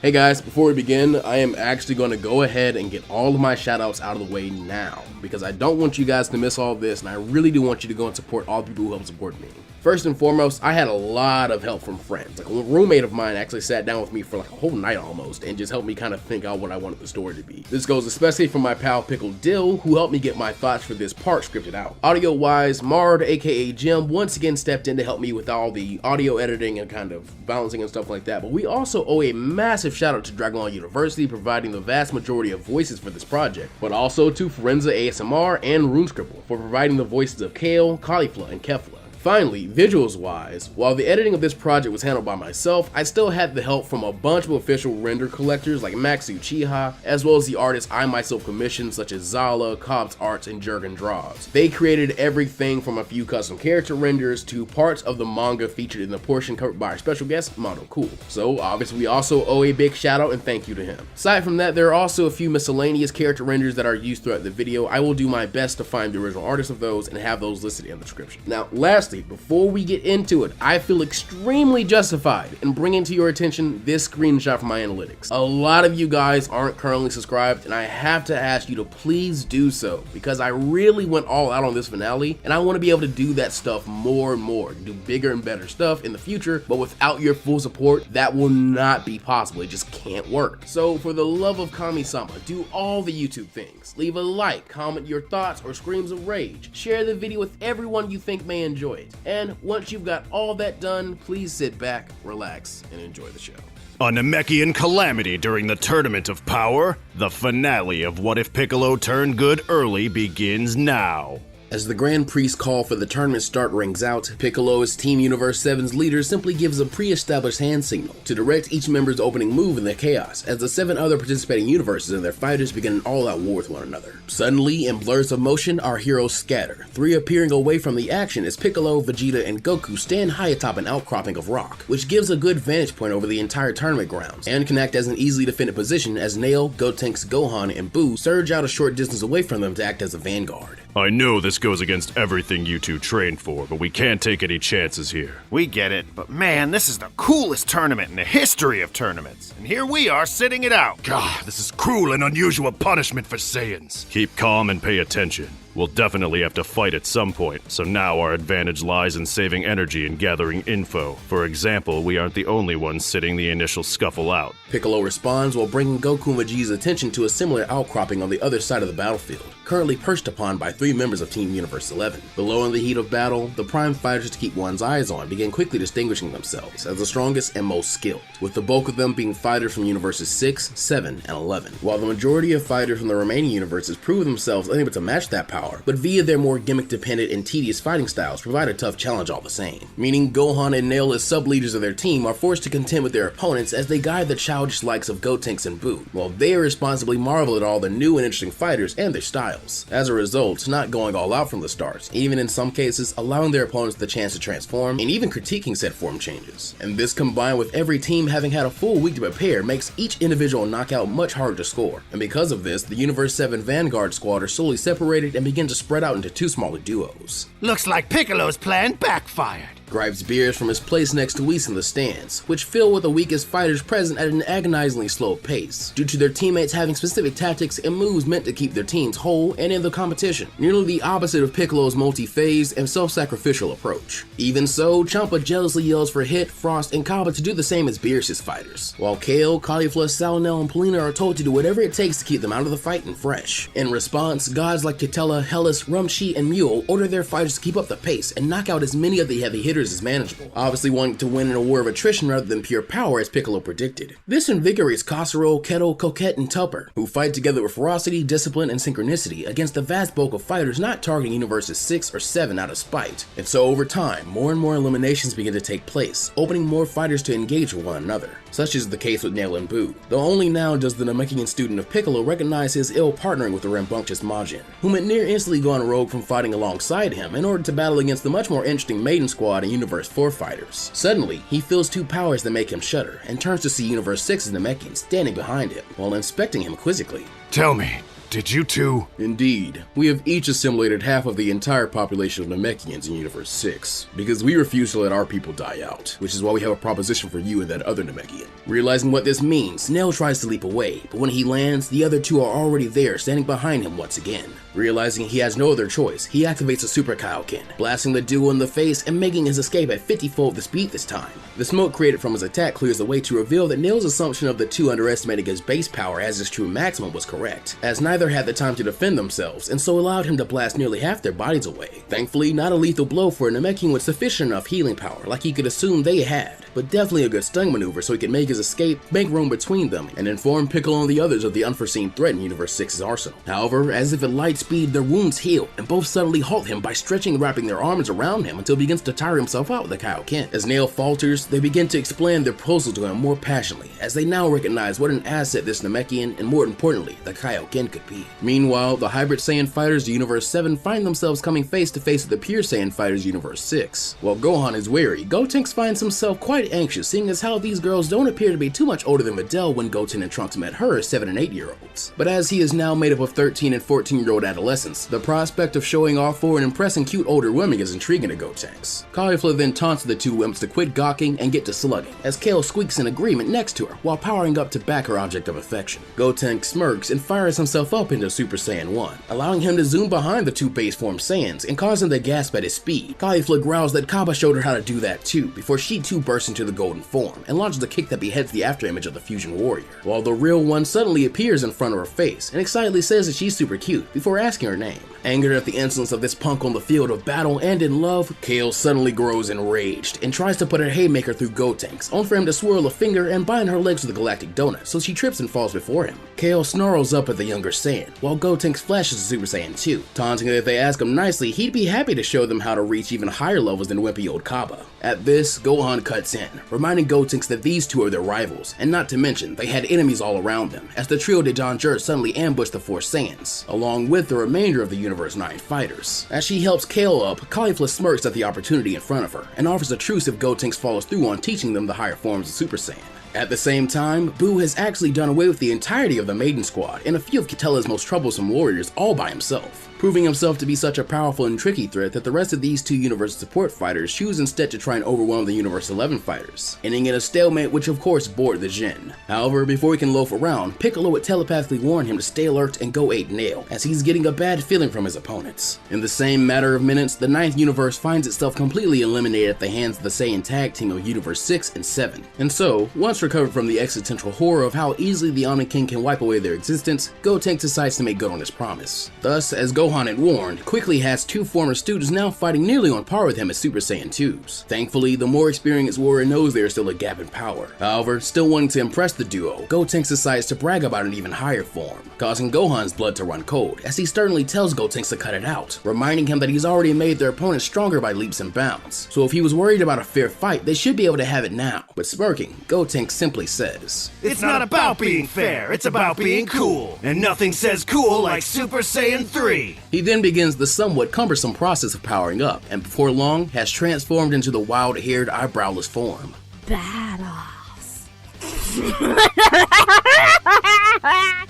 Speaker 1: Hey guys, before we begin, I am actually going to go ahead and get all of my shoutouts out of the way now, because I don't want you guys to miss all of this, and I really do want you to go and support all the people who help support me. First and foremost, I had a lot of help from friends. Like a roommate of mine actually sat down with me for like a whole night almost and just helped me kind of think out what I wanted the story to be. This goes especially for my pal Pickle Dill, who helped me get my thoughts for this part scripted out. Audio wise, Mard aka Jim once again stepped in to help me with all the audio editing and kind of balancing and stuff like that. But we also owe a massive shout out to Dragon University, providing the vast majority of voices for this project, but also to Forenza ASMR and RuneScribble for providing the voices of Kale, Caulifla, and Kefla. Finally, visuals wise, while the editing of this project was handled by myself, I still had the help from a bunch of official render collectors like Max Uchiha, as well as the artists I myself commissioned such as Zala, Cobb's Arts, and Jurgen Draws. They created everything from a few custom character renders to parts of the manga featured in the portion covered by our special guest, Mondo Cool. So obviously we also owe a big shout out and thank you to him. Aside from that, there are also a few miscellaneous character renders that are used throughout the video. I will do my best to find the original artists of those and have those listed in the description. Now lastly, before we get into it, I feel extremely justified in bringing to your attention this screenshot from my analytics. A lot of you guys aren't currently subscribed, and I have to ask you to please do so, because I really went all out on this finale, and I want to be able to do that stuff more and more, do bigger and better stuff in the future, but without your full support, that will not be possible. It just can't work. So for the love of Kami-sama, do all the YouTube things. Leave a like, comment your thoughts or screams of rage, share the video with everyone you think may enjoy it, and once you've got all that done, please sit back, relax, and enjoy the show.
Speaker 6: A Namekian calamity during the Tournament of Power, the finale of What If Piccolo Turned Good Early begins now.
Speaker 1: As the Grand Priest call for the tournament start rings out, Piccolo, as Team Universe 7's leader, simply gives a pre-established hand signal to direct each member's opening move in the chaos, as the 7 other participating universes and their fighters begin an all-out war with one another. Suddenly, in blurs of motion, our heroes scatter, 3 appearing away from the action as Piccolo, Vegeta, and Goku stand high atop an outcropping of rock, which gives a good vantage point over the entire tournament grounds, and can act as an easily defended position as Nail, Gotenks, Gohan, and Buu surge out a short distance away from them to act as a vanguard.
Speaker 7: I know this goes against everything you two trained for, but we can't take any chances here.
Speaker 6: We get it, but man, this is the coolest tournament in the history of tournaments. And here we are sitting it out.
Speaker 9: God, this is cruel and unusual punishment for Saiyans.
Speaker 7: Keep calm and pay attention. We'll definitely have to fight at some point, so now our advantage lies in saving energy and gathering info. For example, we aren't the only ones sitting the initial scuffle out.
Speaker 1: Piccolo responds while bringing Goku and Vegeta's attention to a similar outcropping on the other side of the battlefield, currently perched upon by 3 members of Team Universe 11. Below in the heat of battle, the prime fighters to keep one's eyes on began quickly distinguishing themselves as the strongest and most skilled, with the bulk of them being fighters from Universes 6, 7, and 11, while the majority of fighters from the remaining universes proved themselves unable to match that power, but via their more gimmick-dependent and tedious fighting styles provide a tough challenge all the same. Meaning Gohan and Nail as sub-leaders of their team are forced to contend with their opponents as they guide the childish likes of Gotenks and Buu, while they irresponsibly marvel at all the new and interesting fighters and their styles. As a result, not going all out from the start, even in some cases allowing their opponents the chance to transform and even critiquing said form changes. And this combined with every team having had a full week to prepare makes each individual knockout much harder to score. And because of this, the Universe 7 Vanguard squad are slowly separated and begin to spread out into 2 smaller duos.
Speaker 6: Looks like Piccolo's plan backfired.
Speaker 1: Gripes Beers from his place next to Whis in the stands, which fill with the weakest fighters present at an agonizingly slow pace, due to their teammates having specific tactics and moves meant to keep their teams whole and in the competition, nearly the opposite of Piccolo's multi-phase and self-sacrificial approach. Even so, Champa jealously yells for Hit, Frost, and Kaba to do the same as Beerus' fighters, while Kale, Caulifla, Salanel, and Polina are told to do whatever it takes to keep them out of the fight and fresh. In response, gods like Kitella, Hellas, Rumshi, and Mule order their fighters to keep up the pace and knock out as many of the heavy hitters as manageable, obviously wanting to win in a war of attrition rather than pure power as Piccolo predicted. This invigorates Kasuro, Kettle, Coquette, and Tupper, who fight together with ferocity, discipline, and synchronicity against the vast bulk of fighters not targeting Universes 6 or 7 out of spite. And so over time, more and more eliminations begin to take place, opening more fighters to engage with one another. Such is the case with Nail and Buu, though only now does the Namekian student of Piccolo recognize his ill partnering with the rambunctious Majin, whom had near instantly gone rogue from fighting alongside him in order to battle against the much more interesting Maiden Squad and Universe 4 fighters. Suddenly, he feels 2 powers that make him shudder, and turns to see Universe 6's Namekian standing behind him, while inspecting him quizzically.
Speaker 6: Tell me, did you two?
Speaker 1: Indeed. We have each assimilated half of the entire population of Namekians in Universe 6, because we refuse to let our people die out, which is why we have a proposition for you and that other Namekian. Realizing what this means, Nell tries to leap away, but when he lands, the other 2 are already there, standing behind him once again. Realizing he has no other choice, he activates a Super Kaioken, blasting the duo in the face and making his escape at 50-fold the speed this time. The smoke created from his attack clears the way to reveal that Nail's assumption of the 2 underestimating his base power as his true maximum was correct, as neither had the time to defend themselves, and so allowed him to blast nearly half their bodies away. Thankfully, not a lethal blow for a Namekian with sufficient enough healing power like he could assume they had, but definitely a good stun maneuver so he could make his escape, make room between them, and inform Piccolo and the others of the unforeseen threat in Universe 6's arsenal. However, as if at light speed, their wounds heal, and both suddenly halt him by stretching and wrapping their arms around him until he begins to tire himself out with the Kaioken. As Nail falters, they begin to explain their proposal to him more passionately, as they now recognize what an asset this Namekian, and more importantly, the Kaioken could be. Meanwhile, the Hybrid Saiyan fighters of Universe 7 find themselves coming face to face with the Pure Saiyan fighters of Universe 6. While Gohan is wary, Gotenks finds himself quite anxious, seeing as how these girls don't appear to be too much older than Videl when Goten and Trunks met her as 7 and 8-year-olds. But as he is now made up of 13 and 14-year-old adolescents, the prospect of showing off for and impressing cute older women is intriguing to Gotenks. Caulifla then taunts the 2 wimps to quit gawking and get to slugging, as Kale squeaks in agreement next to her while powering up to back her object of affection. Gotenks smirks and fires himself up into Super Saiyan 1, allowing him to zoom behind the 2 base form Saiyans and causing them to gasp at his speed. Caulifla growls that Kaba showed her how to do that too, before she too bursts into the golden form and launches a kick that beheads the afterimage of the fusion warrior, while the real one suddenly appears in front of her face and excitedly says that she's super cute before asking her name. Angered at the insolence of this punk on the field of battle and in love, Kale suddenly grows enraged and tries to put her haymaker through Gotenks, only for him to swirl a finger and bind her legs with a galactic donut, so she trips and falls before him. Kale snarls up at the younger Saiyan, while Gotenks flashes to Super Saiyan 2, taunting that if they ask him nicely, he'd be happy to show them how to reach even higher levels than wimpy old Kaba. At this, Gohan cuts in, reminding Gotenks that these 2 are their rivals, and not to mention, they had enemies all around them, as the trio de Danger suddenly ambushed the 4 Saiyans, along with the remainder of the Universe 9 fighters. As she helps Kale up, Caulifla smirks at the opportunity in front of her, and offers a truce if Gotenks follows through on teaching them the higher forms of Super Saiyan. At the same time, Buu has actually done away with the entirety of the Maiden Squad and a few of Kitella's most troublesome warriors all by himself, proving himself to be such a powerful and tricky threat that the rest of these two Universe support fighters choose instead to try and overwhelm the Universe 11 fighters, ending in a stalemate which of course bored the Jin. However, before he can loaf around, Piccolo would telepathically warn him to stay alert and go 8 nail, as he's getting a bad feeling from his opponents. In the same matter of minutes, the 9th Universe finds itself completely eliminated at the hands of the Saiyan tag team of Universe 6 and 7. And so, once recovered from the existential horror of how easily the Omni King can wipe away their existence, Gotenks decides to make good on his promise. Thus, as Gohan had warned, quickly has 2 former students now fighting nearly on par with him as Super Saiyan 2s. Thankfully, the more experienced warrior knows there is still a gap in power. However, still wanting to impress the duo, Gotenks decides to brag about an even higher form, causing Gohan's blood to run cold, as he sternly tells Gotenks to cut it out, reminding him that he's already made their opponent stronger by leaps and bounds. So if he was worried about a fair fight, they should be able to have it now. But smirking, Gotenks simply says,
Speaker 6: It's not about being fair, it's about being cool. And nothing says cool like Super Saiyan 3.
Speaker 1: He then begins the somewhat cumbersome process of powering up, and before long has transformed into the wild-haired, eyebrowless form.
Speaker 9: Badass.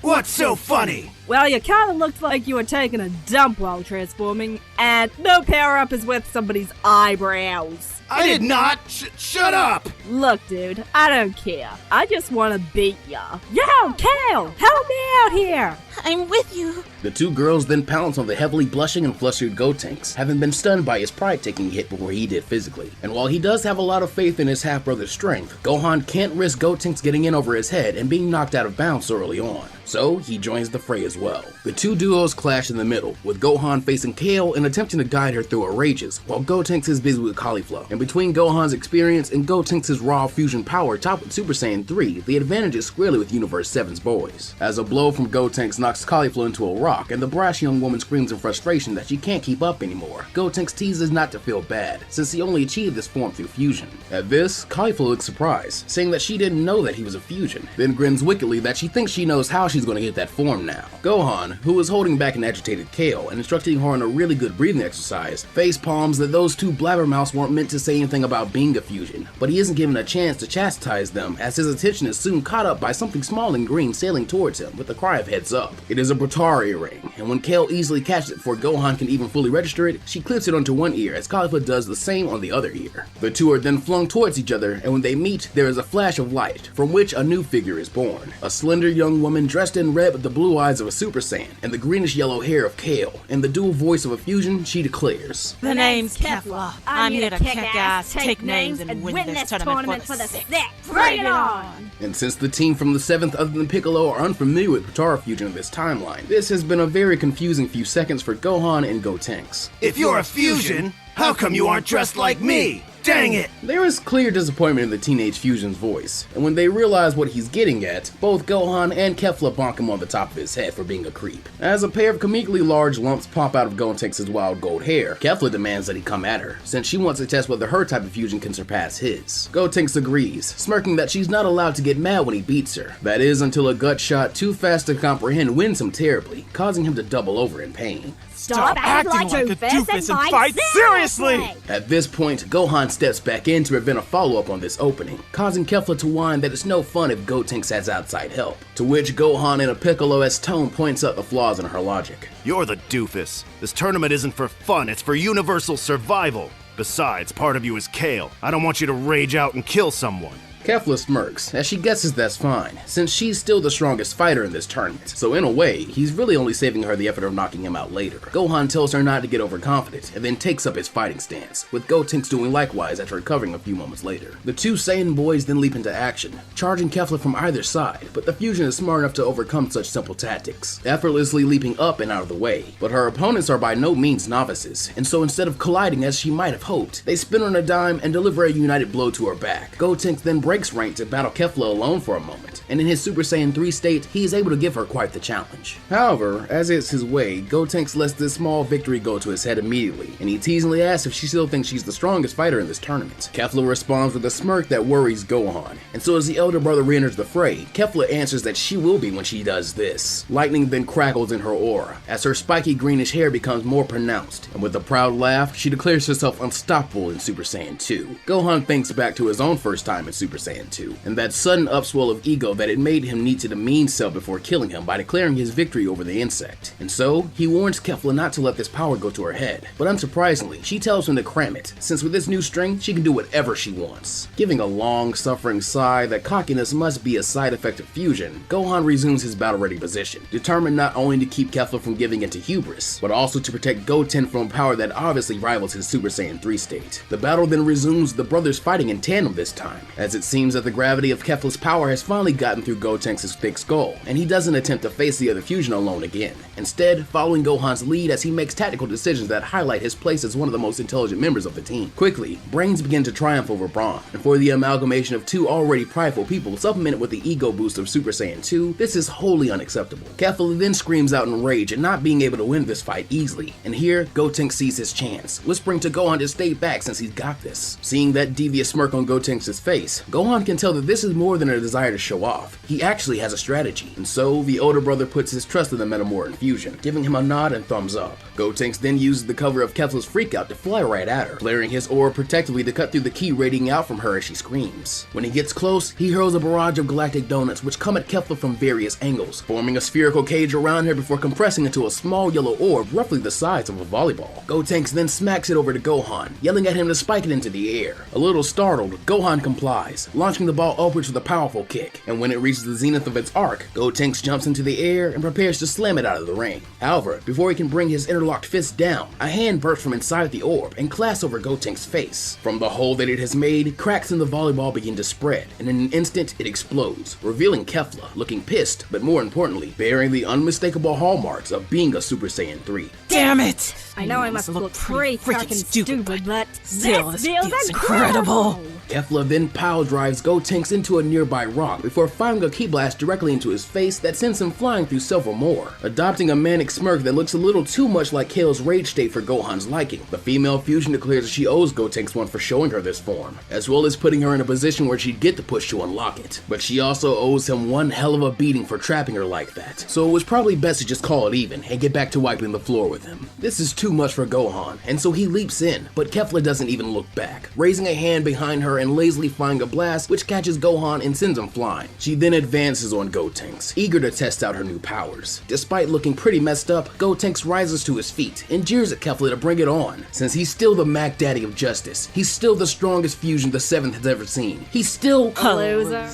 Speaker 6: What's so funny?
Speaker 9: Well, you kinda looked like you were taking a dump while transforming, and no power-up is worth somebody's eyebrows.
Speaker 6: I did not! Shut up!
Speaker 9: Look, dude, I don't care. I just wanna beat ya. Yo, Kale, help me out here!
Speaker 10: I'm with you.
Speaker 1: The two girls then pounce on the heavily blushing and flustered Gotenks, having been stunned by his pride taking a hit before he did physically. And while he does have a lot of faith in his half-brother's strength, Gohan can't risk Gotenks getting in over his head and being knocked out of bounds so early on. So he joins the fray as well. The two duos clash in the middle, with Gohan facing Kale and attempting to guide her through her rages, while Gotenks is busy with Cauliflow. And between Gohan's experience and Gotenks' raw fusion power topped with Super Saiyan 3, the advantage is squarely with Universe 7's boys. As a blow from Gotenks knocks Cauliflow into a rock, and the brash young woman screams in frustration that she can't keep up anymore, Gotenks teases not to feel bad, since he only achieved this form through fusion. At this, Cauliflow looks surprised, saying that she didn't know that he was a fusion, then grins wickedly that she thinks she knows how she's going to get that form now. Gohan, who was holding back an agitated Kale and instructing her on a really good breathing exercise, face palms that those two blabbermouths weren't meant to say anything about being a fusion, but he isn't given a chance to chastise them, as his attention is soon caught up by something small and green sailing towards him with a cry of heads up. It is a Bratara earring, and when Kale easily catches it before Gohan can even fully register it, she clips it onto one ear as Cauliflow does the same on the other ear. The two are then flung towards each other, and when they meet, there is a flash of light, from which a new figure is born. A slender young woman dressed in red with the blue eyes of a Super Saiyan and the greenish-yellow hair of Kale. In the dual voice of a fusion, she declares,
Speaker 10: The name's Kefla. I'm here to kick ass, take names, and win this tournament for the sixth. Bring it on!
Speaker 1: And since the team from the 7th other than Piccolo are unfamiliar with Bratara fusion in this timeline, this has been a very confusing few seconds for Gohan and Gotenks.
Speaker 6: If you're a fusion, how come you aren't dressed like me? Dang it!
Speaker 1: There is clear disappointment in the teenage fusion's voice, and when they realize what he's getting at, both Gohan and Kefla bonk him on the top of his head for being a creep. As a pair of comically large lumps pop out of Gotenks' wild gold hair, Kefla demands that he come at her, since she wants to test whether her type of fusion can surpass his. Gotenks agrees, smirking that she's not allowed to get mad when he beats her. That is until a gut shot too fast to comprehend wins him terribly, causing him to double over in pain.
Speaker 10: Stop acting like a doofus and fight seriously!
Speaker 1: At this point, Gohan steps back in to prevent a follow-up on this opening, causing Kefla to whine that it's no fun if Gotenks has outside help, to which Gohan in a Piccolo-esque tone points out the flaws in her logic.
Speaker 6: You're the doofus. This tournament isn't for fun, it's for universal survival. Besides, part of you is Kale. I don't want you to rage out and kill someone.
Speaker 1: Kefla smirks, as she guesses that's fine, since she's still the strongest fighter in this tournament, so in a way, he's really only saving her the effort of knocking him out later. Gohan tells her not to get overconfident, and then takes up his fighting stance, with Gotenks doing likewise after recovering a few moments later. The two Saiyan boys then leap into action, charging Kefla from either side, but the fusion is smart enough to overcome such simple tactics, effortlessly leaping up and out of the way. But her opponents are by no means novices, and so instead of colliding as she might have hoped, they spin on a dime and deliver a united blow to her back. Gotenks then breaks rank to battle Kefla alone for a moment, and in his Super Saiyan 3 state, he is able to give her quite the challenge. However, as is his way, Gotenks lets this small victory go to his head immediately, and he teasingly asks if she still thinks she's the strongest fighter in this tournament. Kefla responds with a smirk that worries Gohan, and so as the elder brother re-enters the fray, Kefla answers that she will be when she does this. Lightning then crackles in her aura, as her spiky greenish hair becomes more pronounced, and with a proud laugh, she declares herself unstoppable in Super Saiyan 2. Gohan thinks back to his own first time in Super Saiyan 2, and that sudden upswell of ego that it made him need to demean Cell before killing him by declaring his victory over the insect. And so, he warns Kefla not to let this power go to her head. But unsurprisingly, she tells him to cram it, since with this new strength, she can do whatever she wants. Giving a long, suffering sigh that cockiness must be a side effect of fusion, Gohan resumes his battle-ready position, determined not only to keep Kefla from giving into hubris, but also to protect Goten from a power that obviously rivals his Super Saiyan 3 state. The battle then resumes, the brothers fighting in tandem this time, as it seems that the gravity of Kefla's power has finally gotten through Gotenks' thick skull, and he doesn't attempt to face the other fusion alone again, instead following Gohan's lead as he makes tactical decisions that highlight his place as one of the most intelligent members of the team. Quickly, brains begin to triumph over brawn, and for the amalgamation of two already prideful people supplemented with the ego boost of Super Saiyan 2, this is wholly unacceptable. Kefla then screams out in rage at not being able to win this fight easily, and here Gotenks sees his chance, whispering to Gohan to stay back since he's got this. Seeing that devious smirk on Gotenks' face, Gohan can tell that this is more than a desire to show off. He actually has a strategy, and so the older brother puts his trust in the Metamorph infusion, giving him a nod and thumbs up. Gotenks then uses the cover of Kefla's freakout to fly right at her, flaring his aura protectively to cut through the ki radiating out from her as she screams. When he gets close, he hurls a barrage of galactic donuts which come at Kefla from various angles, forming a spherical cage around her before compressing into a small yellow orb roughly the size of a volleyball. Gotenks then smacks it over to Gohan, yelling at him to spike it into the air. A little startled, Gohan complies, launching the ball upwards with a powerful kick, and when it reaches the zenith of its arc, Gotenks jumps into the air and prepares to slam it out of the ring. However, before he can bring his interlocked fist down, a hand bursts from inside the orb and clasps over Gotenks' face. From the hole that it has made, cracks in the volleyball begin to spread, and in an instant, it explodes, revealing Kefla, looking pissed, but more importantly, bearing the unmistakable hallmarks of being a Super Saiyan 3.
Speaker 10: Damn it!
Speaker 9: I know I must look pretty freaking stupid, but
Speaker 10: still,
Speaker 9: this
Speaker 10: this
Speaker 9: feels
Speaker 10: incredible!
Speaker 1: Kefla then pile drives Gotenks into a nearby rock before firing a ki blast directly into his face that sends him flying through several more, adopting a manic smirk that looks a little too much like Kale's rage state for Gohan's liking. The female fusion declares that she owes Gotenks one for showing her this form, as well as putting her in a position where she'd get the push to unlock it. But she also owes him one hell of a beating for trapping her like that, so it was probably best to just call it even and get back to wiping the floor with him. This is too much for Gohan, and so he leaps in, but Kefla doesn't even look back, raising a hand behind her and lazily firing a blast which catches Gohan and sends him flying. She then advances on Gotenks, eager to test out her new powers. Despite looking pretty messed up, Gotenks rises to his feet and jeers at Kefla to bring it on, since he's still the Mac Daddy of justice. He's still the strongest fusion the 7th has ever seen. He's still
Speaker 9: a loser.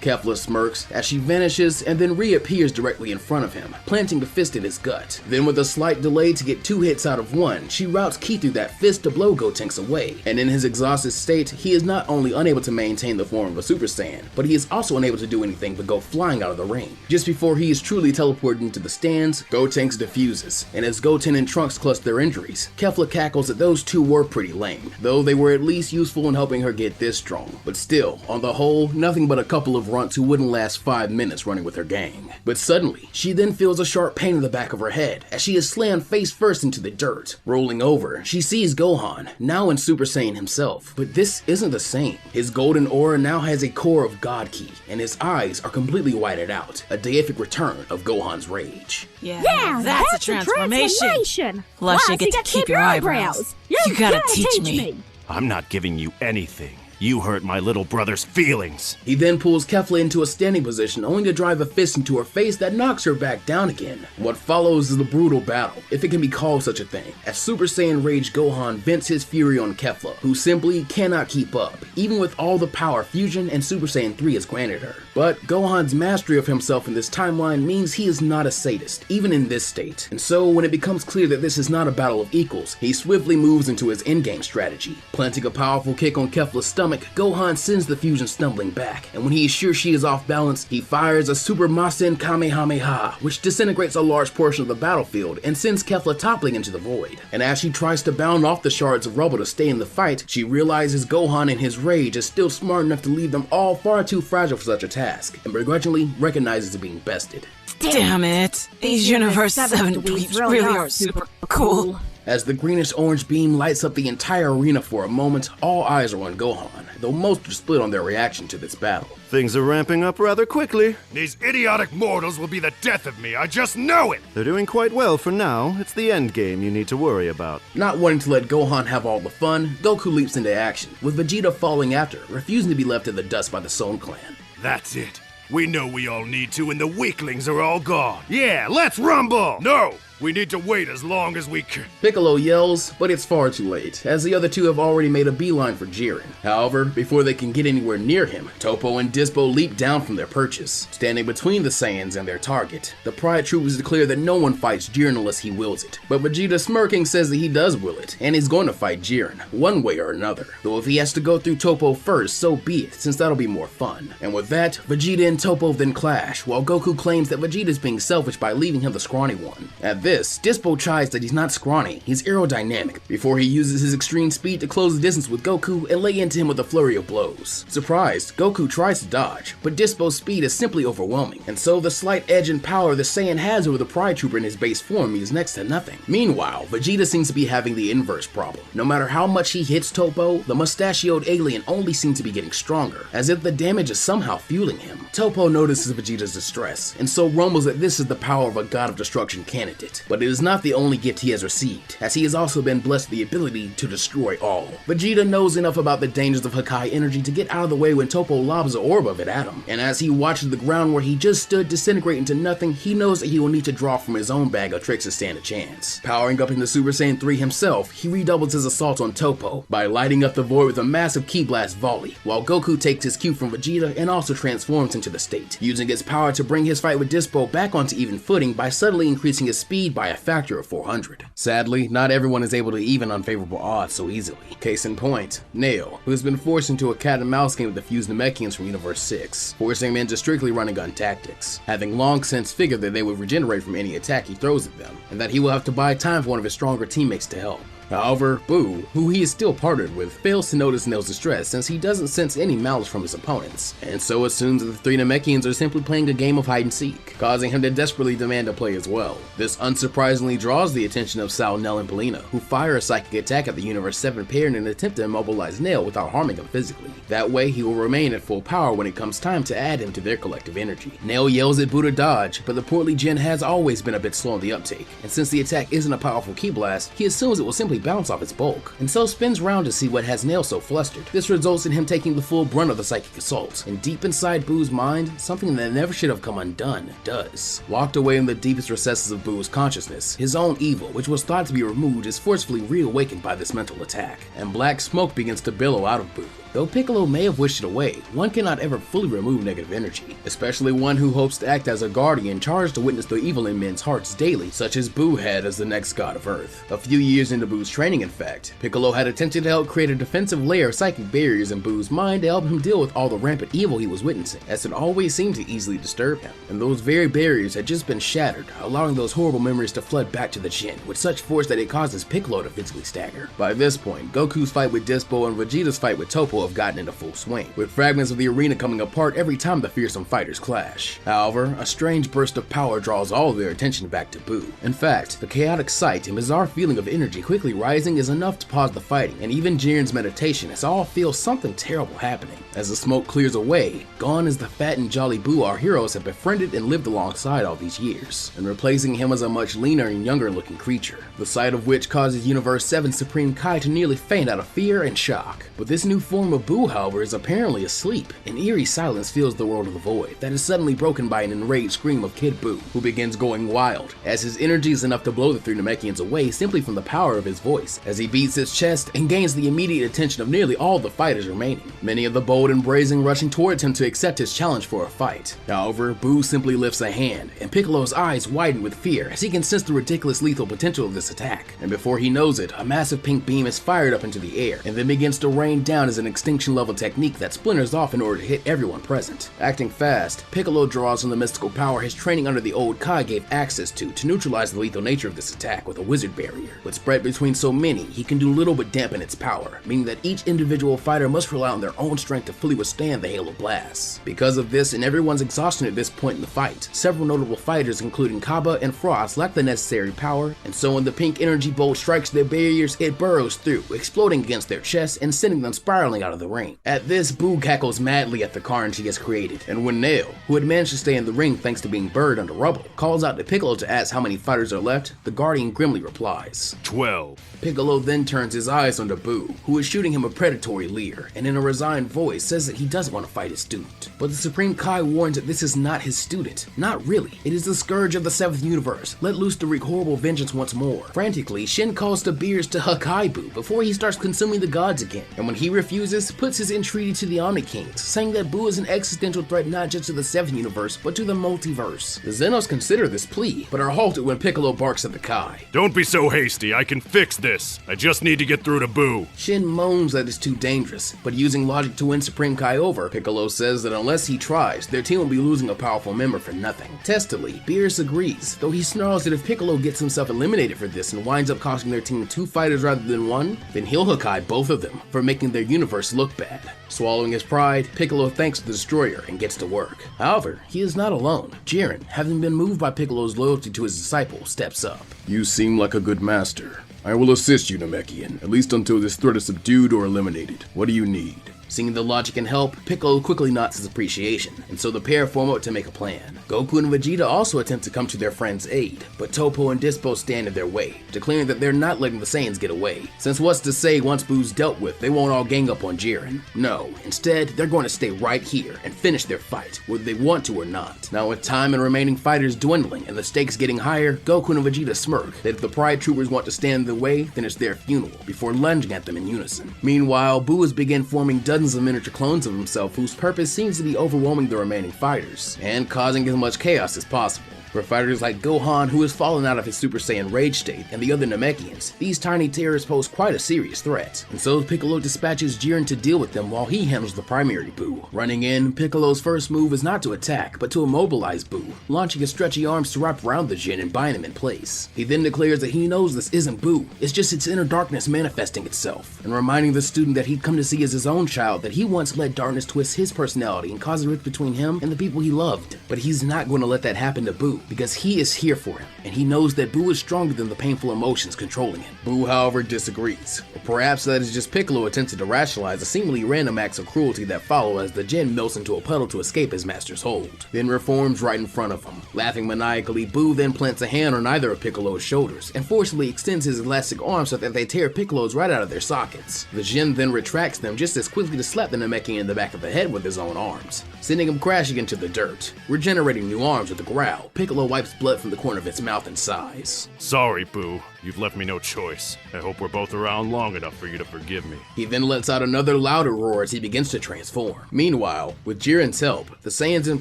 Speaker 1: Kefla smirks as she vanishes and then reappears directly in front of him, planting a fist in his gut. Then with a slight delay to get 2 hits out of 1, she routes ki through that fist to blow Gotenks away, and in his exhausted state, he is not only unable to maintain the form of a Super Saiyan, but he is also unable to do anything but go flying out of the ring. Just before he is truly teleported into the stands, Gotenks defuses, and as Goten and Trunks clutch their injuries, Kefla cackles that those two were pretty lame, though they were at least useful in helping her get this strong. But still, on the whole, nothing but a couple of runts who wouldn't last 5 minutes running with her gang. But suddenly, she then feels a sharp pain in the back of her head as she is slammed face first into the dirt. Rolling over, she sees Gohan, now in Super Saiyan himself, but this isn't the same. His golden aura now has a core of God Ki, and his eyes are completely whited out, a deific return of Gohan's rage.
Speaker 10: Yeah, that's a transformation. Plus, you get to keep your eyebrows. You gotta teach me.
Speaker 6: I'm not giving you anything. You hurt my little brother's feelings.
Speaker 1: He then pulls Kefla into a standing position, only to drive a fist into her face that knocks her back down again. What follows is a brutal battle, if it can be called such a thing, as Super Saiyan Rage Gohan vents his fury on Kefla, who simply cannot keep up, even with all the power Fusion and Super Saiyan 3 has granted her. But Gohan's mastery of himself in this timeline means he is not a sadist, even in this state. And so, when it becomes clear that this is not a battle of equals, he swiftly moves into his endgame strategy. Planting a powerful kick on Kefla's stomach, Gohan sends the fusion stumbling back, and when he is sure she is off balance, he fires a Super Masen Kamehameha, which disintegrates a large portion of the battlefield and sends Kefla toppling into the void. And as she tries to bound off the shards of rubble to stay in the fight, she realizes Gohan in his rage is still smart enough to leave them all far too fragile for such a task, and begrudgingly recognizes it being bested.
Speaker 10: Damn it! These Universe 7 dweebs really are super cool.
Speaker 1: As the greenish-orange beam lights up the entire arena for a moment, all eyes are on Gohan, though most are split on their reaction to this battle.
Speaker 5: Things are ramping up rather quickly.
Speaker 6: These idiotic mortals will be the death of me, I just know it!
Speaker 5: They're doing quite well for now. It's the end game you need to worry about.
Speaker 1: Not wanting to let Gohan have all the fun, Goku leaps into action, with Vegeta following after, refusing to be left in the dust by the Son clan.
Speaker 6: That's it. We know we all need to, and the weaklings are all gone. Yeah, let's rumble! No! We need to wait as long as we can.
Speaker 1: Piccolo yells, but it's far too late, as the other two have already made a beeline for Jiren. However, before they can get anywhere near him, Toppo and Dispo leap down from their perches. Standing between the Saiyans and their target, the Pride Troopers declare that no one fights Jiren unless he wills it. But Vegeta, smirking, says that he does will it, and he's going to fight Jiren, one way or another. Though if he has to go through Toppo first, so be it, since that'll be more fun. And with that, Vegeta and Toppo then clash, while Goku claims that Vegeta's being selfish by leaving him the scrawny one. At this, Dispo chides that he's not scrawny, he's aerodynamic, before he uses his extreme speed to close the distance with Goku and lay into him with a flurry of blows. Surprised, Goku tries to dodge, but Dispo's speed is simply overwhelming, and so the slight edge and power the Saiyan has over the Pride Trooper in his base form means next to nothing. Meanwhile, Vegeta seems to be having the inverse problem. No matter how much he hits Toppo, the mustachioed alien only seems to be getting stronger, as if the damage is somehow fueling him. Toppo notices Vegeta's distress, and so rumbles that this is the power of a God of Destruction candidate. But it is not the only gift he has received, as he has also been blessed with the ability to destroy all. Vegeta knows enough about the dangers of Hakai energy to get out of the way when Toppo lobs an orb of it at him, and as he watches the ground where he just stood disintegrate into nothing, he knows that he will need to draw from his own bag of tricks to stand a chance. Powering up into Super Saiyan 3 himself, he redoubles his assault on Toppo by lighting up the void with a massive Ki Blast volley, while Goku takes his cue from Vegeta and also transforms into the state, using its power to bring his fight with Dispo back onto even footing by subtly increasing his speed by a factor of 400. Sadly, not everyone is able to even unfavorable odds so easily. Case in point, Nail, who has been forced into a cat and mouse game with the fused Namekians from Universe 6, forcing him into strictly running gun tactics, having long since figured that they would regenerate from any attack he throws at them, and that he will have to buy time for one of his stronger teammates to help. However, Boo, who he is still partnered with, fails to notice Nail's distress since he doesn't sense any malice from his opponents, and so assumes that the three Namekians are simply playing a game of hide and seek, causing him to desperately demand to play as well. This unsurprisingly draws the attention of Sal, Nell, and Polina, who fire a psychic attack at the Universe 7 pair in an attempt to immobilize Nail without harming him physically. That way, he will remain at full power when it comes time to add him to their collective energy. Nail yells at Boo to dodge, but the portly Jin has always been a bit slow on the uptake, and since the attack isn't a powerful Ki Blast, he assumes it will simply bounce off its bulk, and so spins round to see what has Nail so flustered. This results in him taking the full brunt of the psychic assault, and deep inside Boo's mind, something that never should have come undone does. Locked away in the deepest recesses of Boo's consciousness, his own evil, which was thought to be removed, is forcefully reawakened by this mental attack, and black smoke begins to billow out of Boo. Though Piccolo may have wished it away, one cannot ever fully remove negative energy, especially one who hopes to act as a guardian charged to witness the evil in men's hearts daily, such as Boo had as the next god of Earth. A few years into Boo's training, in fact, Piccolo had attempted to help create a defensive layer of psychic barriers in Boo's mind to help him deal with all the rampant evil he was witnessing, as it always seemed to easily disturb him. And those very barriers had just been shattered, allowing those horrible memories to flood back to the Jin with such force that it causes Piccolo to physically stagger. By this point, Goku's fight with Dispo and Vegeta's fight with Toppo have gotten into full swing, with fragments of the arena coming apart every time the fearsome fighters clash. However, a strange burst of power draws all of their attention back to Boo. In fact, the chaotic sight and bizarre feeling of energy quickly rising is enough to pause the fighting, and even Jiren's meditation as all feel something terrible happening. As the smoke clears away, gone is the fat and jolly Boo our heroes have befriended and lived alongside all these years, and replacing him as a much leaner and younger looking creature, the sight of which causes Universe 7's Supreme Kai to nearly faint out of fear and shock. But this new form of Boo, however, is apparently asleep. An eerie silence fills the world of the void that is suddenly broken by an enraged scream of Kid Boo, who begins going wild, as his energy is enough to blow the three Namekians away simply from the power of his voice, as he beats his chest and gains the immediate attention of nearly all the fighters remaining, many of the bold and brazen rushing towards him to accept his challenge for a fight. However, Boo simply lifts a hand, and Piccolo's eyes widen with fear as he can sense the ridiculous lethal potential of this attack, and before he knows it, a massive pink beam is fired up into the air, and then begins to rain down as an extinction level technique that splinters off in order to hit everyone present. Acting fast, Piccolo draws on the mystical power his training under the old Kai gave access to neutralize the lethal nature of this attack with a wizard barrier. But spread between so many, he can do little but dampen its power, meaning that each individual fighter must rely on their own strength to fully withstand the Halo blasts. Because of this and everyone's exhaustion at this point in the fight, several notable fighters including Kaba and Frost lack the necessary power, and so when the pink energy bolt strikes their barriers, it burrows through, exploding against their chests and sending them spiraling out of the ring. At this, Boo cackles madly at the carnage he has created, and when Nail, who had managed to stay in the ring thanks to being buried under rubble, calls out to Piccolo to ask how many fighters are left, the Guardian grimly replies,
Speaker 7: 12.
Speaker 1: Piccolo then turns his eyes onto Boo, who is shooting him a predatory leer, and in a resigned voice says that he doesn't want to fight his student. But the Supreme Kai warns that this is not his student. Not really. It is the scourge of the 7th universe, let loose to wreak horrible vengeance once more. Frantically, Shin calls to Beers to Hakai Boo before he starts consuming the gods again, and when he refuses, puts his entreaty to the Omni Kings, saying that Boo is an existential threat not just to the 7th universe, but to the multiverse. The Xenos consider this plea, but are halted when Piccolo barks at the Kai.
Speaker 7: Don't be so hasty, I can fix this. I just need to get through to Boo.
Speaker 1: Shin moans that it's too dangerous, but using logic to win Supreme Kai over, Piccolo says that unless he tries, their team will be losing a powerful member for nothing. Testily, Beerus agrees, though he snarls that if Piccolo gets himself eliminated for this and winds up costing their team 2 fighters rather than 1, then he'll Hakai both of them for making their universe look bad. Swallowing his pride, Piccolo thanks the Destroyer and gets to work. However, he is not alone. Jiren, having been moved by Piccolo's loyalty to his disciple, steps up.
Speaker 4: You seem like a good master. I will assist you, Namekian, at least until this threat is subdued or eliminated. What do you need?
Speaker 1: Seeing the logic and help, Piccolo quickly nods his appreciation, and so the pair form out to make a plan. Goku and Vegeta also attempt to come to their friend's aid, but Toppo and Dispo stand in their way, declaring that they're not letting the Saiyans get away. Since what's to say once Boo's dealt with, they won't all gang up on Jiren. No, instead, they're going to stay right here and finish their fight, whether they want to or not. Now with time and remaining fighters dwindling and the stakes getting higher, Goku and Vegeta smirk that if the Pride Troopers want to stand in the way, then it's their funeral, before lunging at them in unison. Meanwhile, Boo has begun forming dozens of miniature clones of himself whose purpose seems to be overwhelming the remaining fighters, and causing as much chaos as possible. For fighters like Gohan, who has fallen out of his Super Saiyan rage state, and the other Namekians, these tiny terrors pose quite a serious threat, and so Piccolo dispatches Jiren to deal with them while he handles the primary Boo. Running in, Piccolo's first move is not to attack, but to immobilize Boo, launching his stretchy arms to wrap around the Jin and bind him in place. He then declares that he knows this isn't Boo, it's just its inner darkness manifesting itself, and reminding the student that he'd come to see as his own child that he once let darkness twist his personality and cause a rift between him and the people he loved. But he's not going to let that happen to Boo, because he is here for him, and he knows that Boo is stronger than the painful emotions controlling him. Boo, however, disagrees, or perhaps that is just Piccolo attempting to rationalize the seemingly random acts of cruelty that follow as the Jin melts into a puddle to escape his master's hold, then reforms right in front of him. Laughing maniacally, Boo then plants a hand on either of Piccolo's shoulders, and forcibly extends his elastic arms so that they tear Piccolo's right out of their sockets. The Jin then retracts them just as quickly to slap the Namekian in the back of the head with his own arms, sending him crashing into the dirt. Regenerating new arms with a growl, Piccolo wipes blood from the corner of its mouth and sighs.
Speaker 7: Sorry, Boo. You've left me no choice. I hope we're both around long enough for you to forgive me.
Speaker 1: He then lets out another louder roar as he begins to transform. Meanwhile, with Jiren's help, the Saiyans and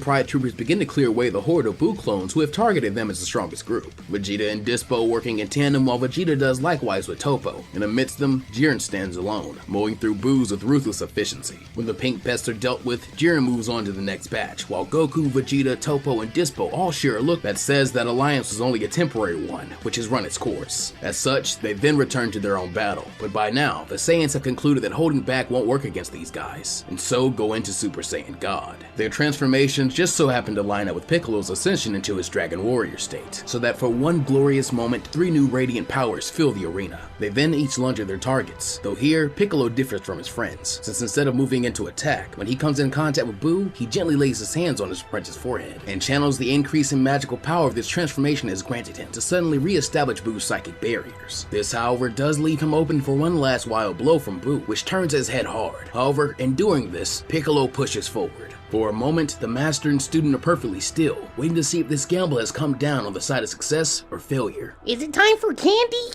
Speaker 1: Pride Troopers begin to clear away the horde of Boo clones who have targeted them as the strongest group. Vegeta and Dispo working in tandem while Vegeta does likewise with Toppo, and amidst them, Jiren stands alone, mowing through Boos with ruthless efficiency. When the pink pests are dealt with, Jiren moves on to the next batch, while Goku, Vegeta, Toppo, and Dispo all share a look that says that alliance was only a temporary one, which has run its course. As such, they then return to their own battle, but by now, the Saiyans have concluded that holding back won't work against these guys, and so go into Super Saiyan God. Their transformations just so happen to line up with Piccolo's ascension into his Dragon Warrior state, so that for one glorious moment, 3 new radiant powers fill the arena. They then each lunge at their targets, though here, Piccolo differs from his friends, since instead of moving into attack, when he comes in contact with Boo, he gently lays his hands on his apprentice's forehead, and channels the increase in magical power this transformation has granted him to suddenly re-establish Boo's psychic barriers. This, however, does leave him open for one last wild blow from Boo, which turns his head hard. However, in doing this, Piccolo pushes forward. For a moment, the master and student are perfectly still, waiting to see if this gamble has come down on the side of success or failure.
Speaker 11: Is it time for candy?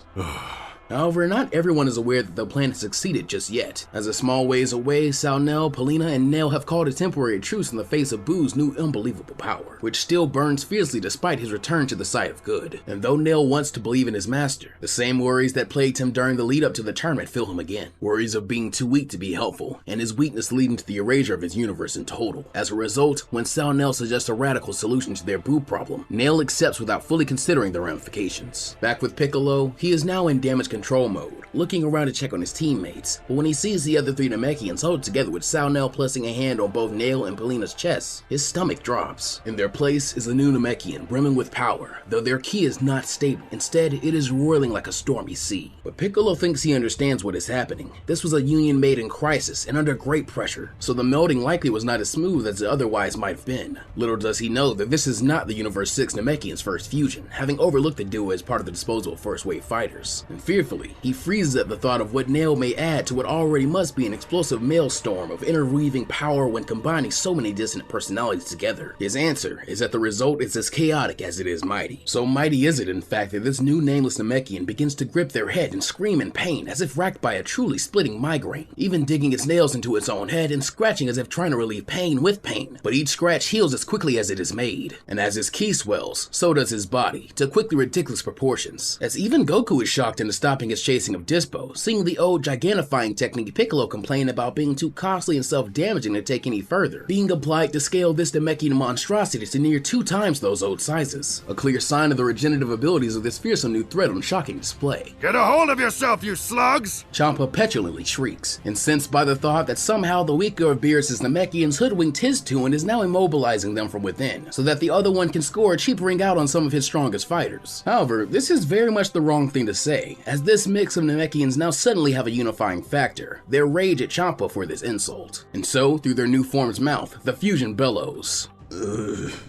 Speaker 1: However, not everyone is aware that the plan has succeeded just yet. As a small ways away, Salnell, Polina, and Nail have called a temporary truce in the face of Boo's new unbelievable power, which still burns fiercely despite his return to the side of good. And though Nail wants to believe in his master, the same worries that plagued him during the lead up to the tournament fill him again. Worries of being too weak to be helpful, and his weakness leading to the erasure of his universe in total. As a result, when Salnell suggests a radical solution to their Boo problem, Nail accepts without fully considering the ramifications. Back with Piccolo, he is now in damage control control mode, looking around to check on his teammates, but when he sees the other 3 Namekians huddled together with Salnell placing a hand on both Nail and Polina's chests, his stomach drops. In their place is a new Namekian brimming with power, though their ki is not stable. Instead, it is roiling like a stormy sea. But Piccolo thinks he understands what is happening. This was a union made in crisis and under great pressure, so the melding likely was not as smooth as it otherwise might have been. Little does he know that this is not the Universe 6 Namekian's first fusion, having overlooked the duo as part of the disposal of first wave fighters. And fearfully, he freezes at the thought of what Nail may add to what already must be an explosive maelstrom of interweaving power when combining so many dissonant personalities together. His answer is that the result is as chaotic as it is mighty. So mighty is it, in fact, that this new nameless Namekian begins to grip their head and scream in pain as if racked by a truly splitting migraine, even digging its nails into its own head and scratching as if trying to relieve pain with pain. But each scratch heals as quickly as it is made, and as his ki swells, so does his body, to quickly ridiculous proportions, as even Goku is shocked into stopping his chasing of Dispo, seeing the old gigantifying technique Piccolo complained about being too costly and self-damaging to take any further, being applied to scale this Namekian monstrosity to near 2 times those old sizes, a clear sign of the regenerative abilities of this fearsome new threat on shocking display.
Speaker 6: Get a hold of yourself, you slugs!
Speaker 1: Champa petulantly shrieks, incensed by the thought that somehow the weaker of Beerus' Namekians hoodwinked his 2 and is now immobilizing them from within, so that the other one can score a cheap ring out on some of his strongest fighters. However, this is very much the wrong thing to say, as this mix of Namekians now suddenly have a unifying factor: their rage at Champa for this insult. And so, through their new form's mouth, the fusion bellows.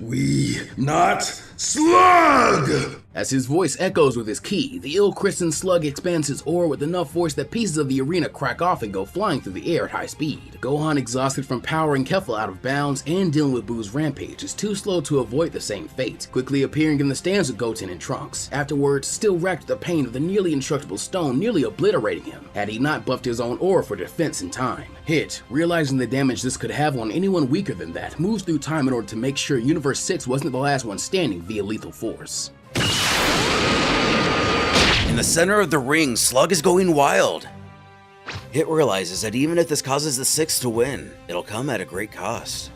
Speaker 4: We not slug!
Speaker 1: As his voice echoes with his ki, the ill-christened slug expands his aura with enough force that pieces of the arena crack off and go flying through the air at high speed. Gohan, exhausted from powering Kefla out of bounds and dealing with Boo's rampage, is too slow to avoid the same fate, quickly appearing in the stands with Goten and Trunks, afterwards still racked with the pain of the nearly indestructible stone nearly obliterating him, had he not buffed his own aura for defense in time. Hit, realizing the damage this could have on anyone weaker than that, moves through time in order to make sure Universe 6 wasn't the last one standing via lethal force.
Speaker 11: In the center of the ring, Slug is going wild. Hit realizes that even if this causes the 6 to win, it'll come at a great cost.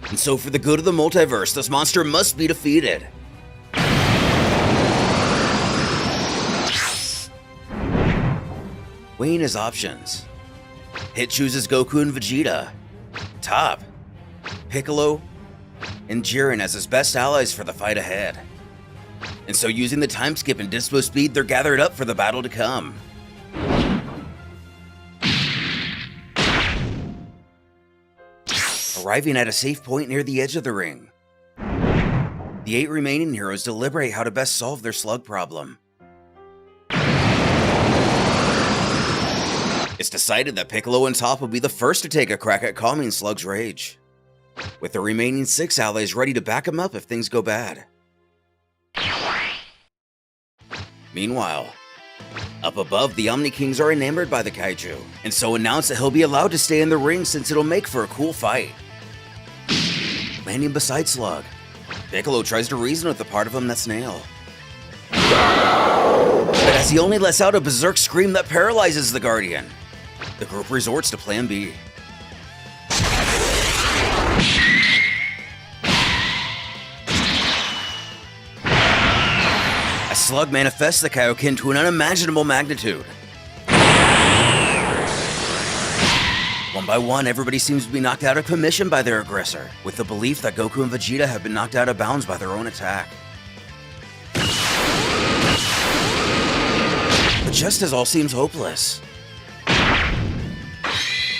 Speaker 11: And so for the good of the multiverse, this monster must be defeated. Weighing his options, Hit chooses Goku and Vegeta, Top, Piccolo, and Jiren as his best allies for the fight ahead. And so using the time skip and dispo speed, they're gathered up for the battle to come. Arriving at a safe point near the edge of the ring, the 8 remaining heroes deliberate how to best solve their slug problem. It's decided that Piccolo and Top will be the first to take a crack at calming Slug's rage, with the remaining 6 allies ready to back him up if things go bad. Meanwhile, up above, the Omni Kings are enamored by the kaiju, and so announce that he'll be allowed to stay in the ring since it'll make for a cool fight. Landing beside Slug, Piccolo tries to reason with the part of him that's Nail. But as he only lets out a berserk scream that paralyzes the Guardian, the group resorts to Plan B. As Slug manifests the Kaioken to an unimaginable magnitude. One by one, everybody seems to be knocked out of commission by their aggressor, with the belief that Goku and Vegeta have been knocked out of bounds by their own attack. But just as all seems hopeless,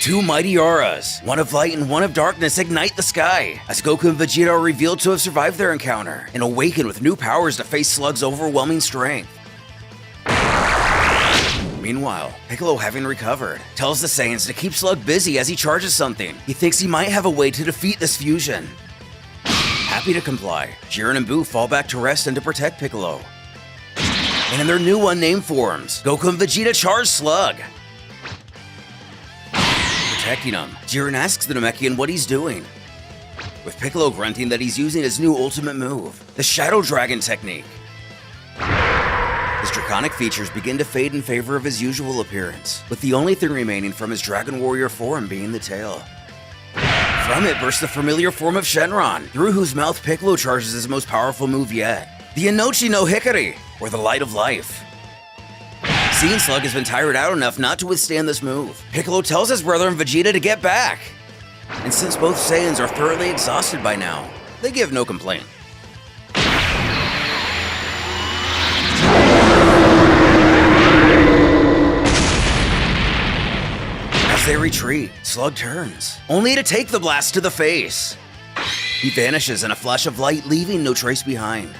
Speaker 11: 2 mighty auras, one of light and one of darkness, ignite the sky, as Goku and Vegeta are revealed to have survived their encounter, and awaken with new powers to face Slug's overwhelming strength. Meanwhile, Piccolo, having recovered, tells the Saiyans to keep Slug busy as he charges something. He thinks he might have a way to defeat this fusion. Happy to comply, Jiren and Buu fall back to rest and to protect Piccolo. And in their new unnamed forms, Goku and Vegeta charge Slug. Protecting him, Jiren asks the Namekian what he's doing, with Piccolo grunting that he's using his new ultimate move, the Shadow Dragon technique. His draconic features begin to fade in favor of his usual appearance, with the only thing remaining from his Dragon Warrior form being the tail. From it bursts the familiar form of Shenron, through whose mouth Piccolo charges his most powerful move yet, the Inochi no Hikari, or the Light of Life. Seeing Slug has been tired out enough not to withstand this move, Piccolo tells his brother and Vegeta to get back. And since both Saiyans are thoroughly exhausted by now, they give no complaint. As they retreat, Slug turns, only to take the blast to the face. He vanishes in a flash of light, leaving no trace behind.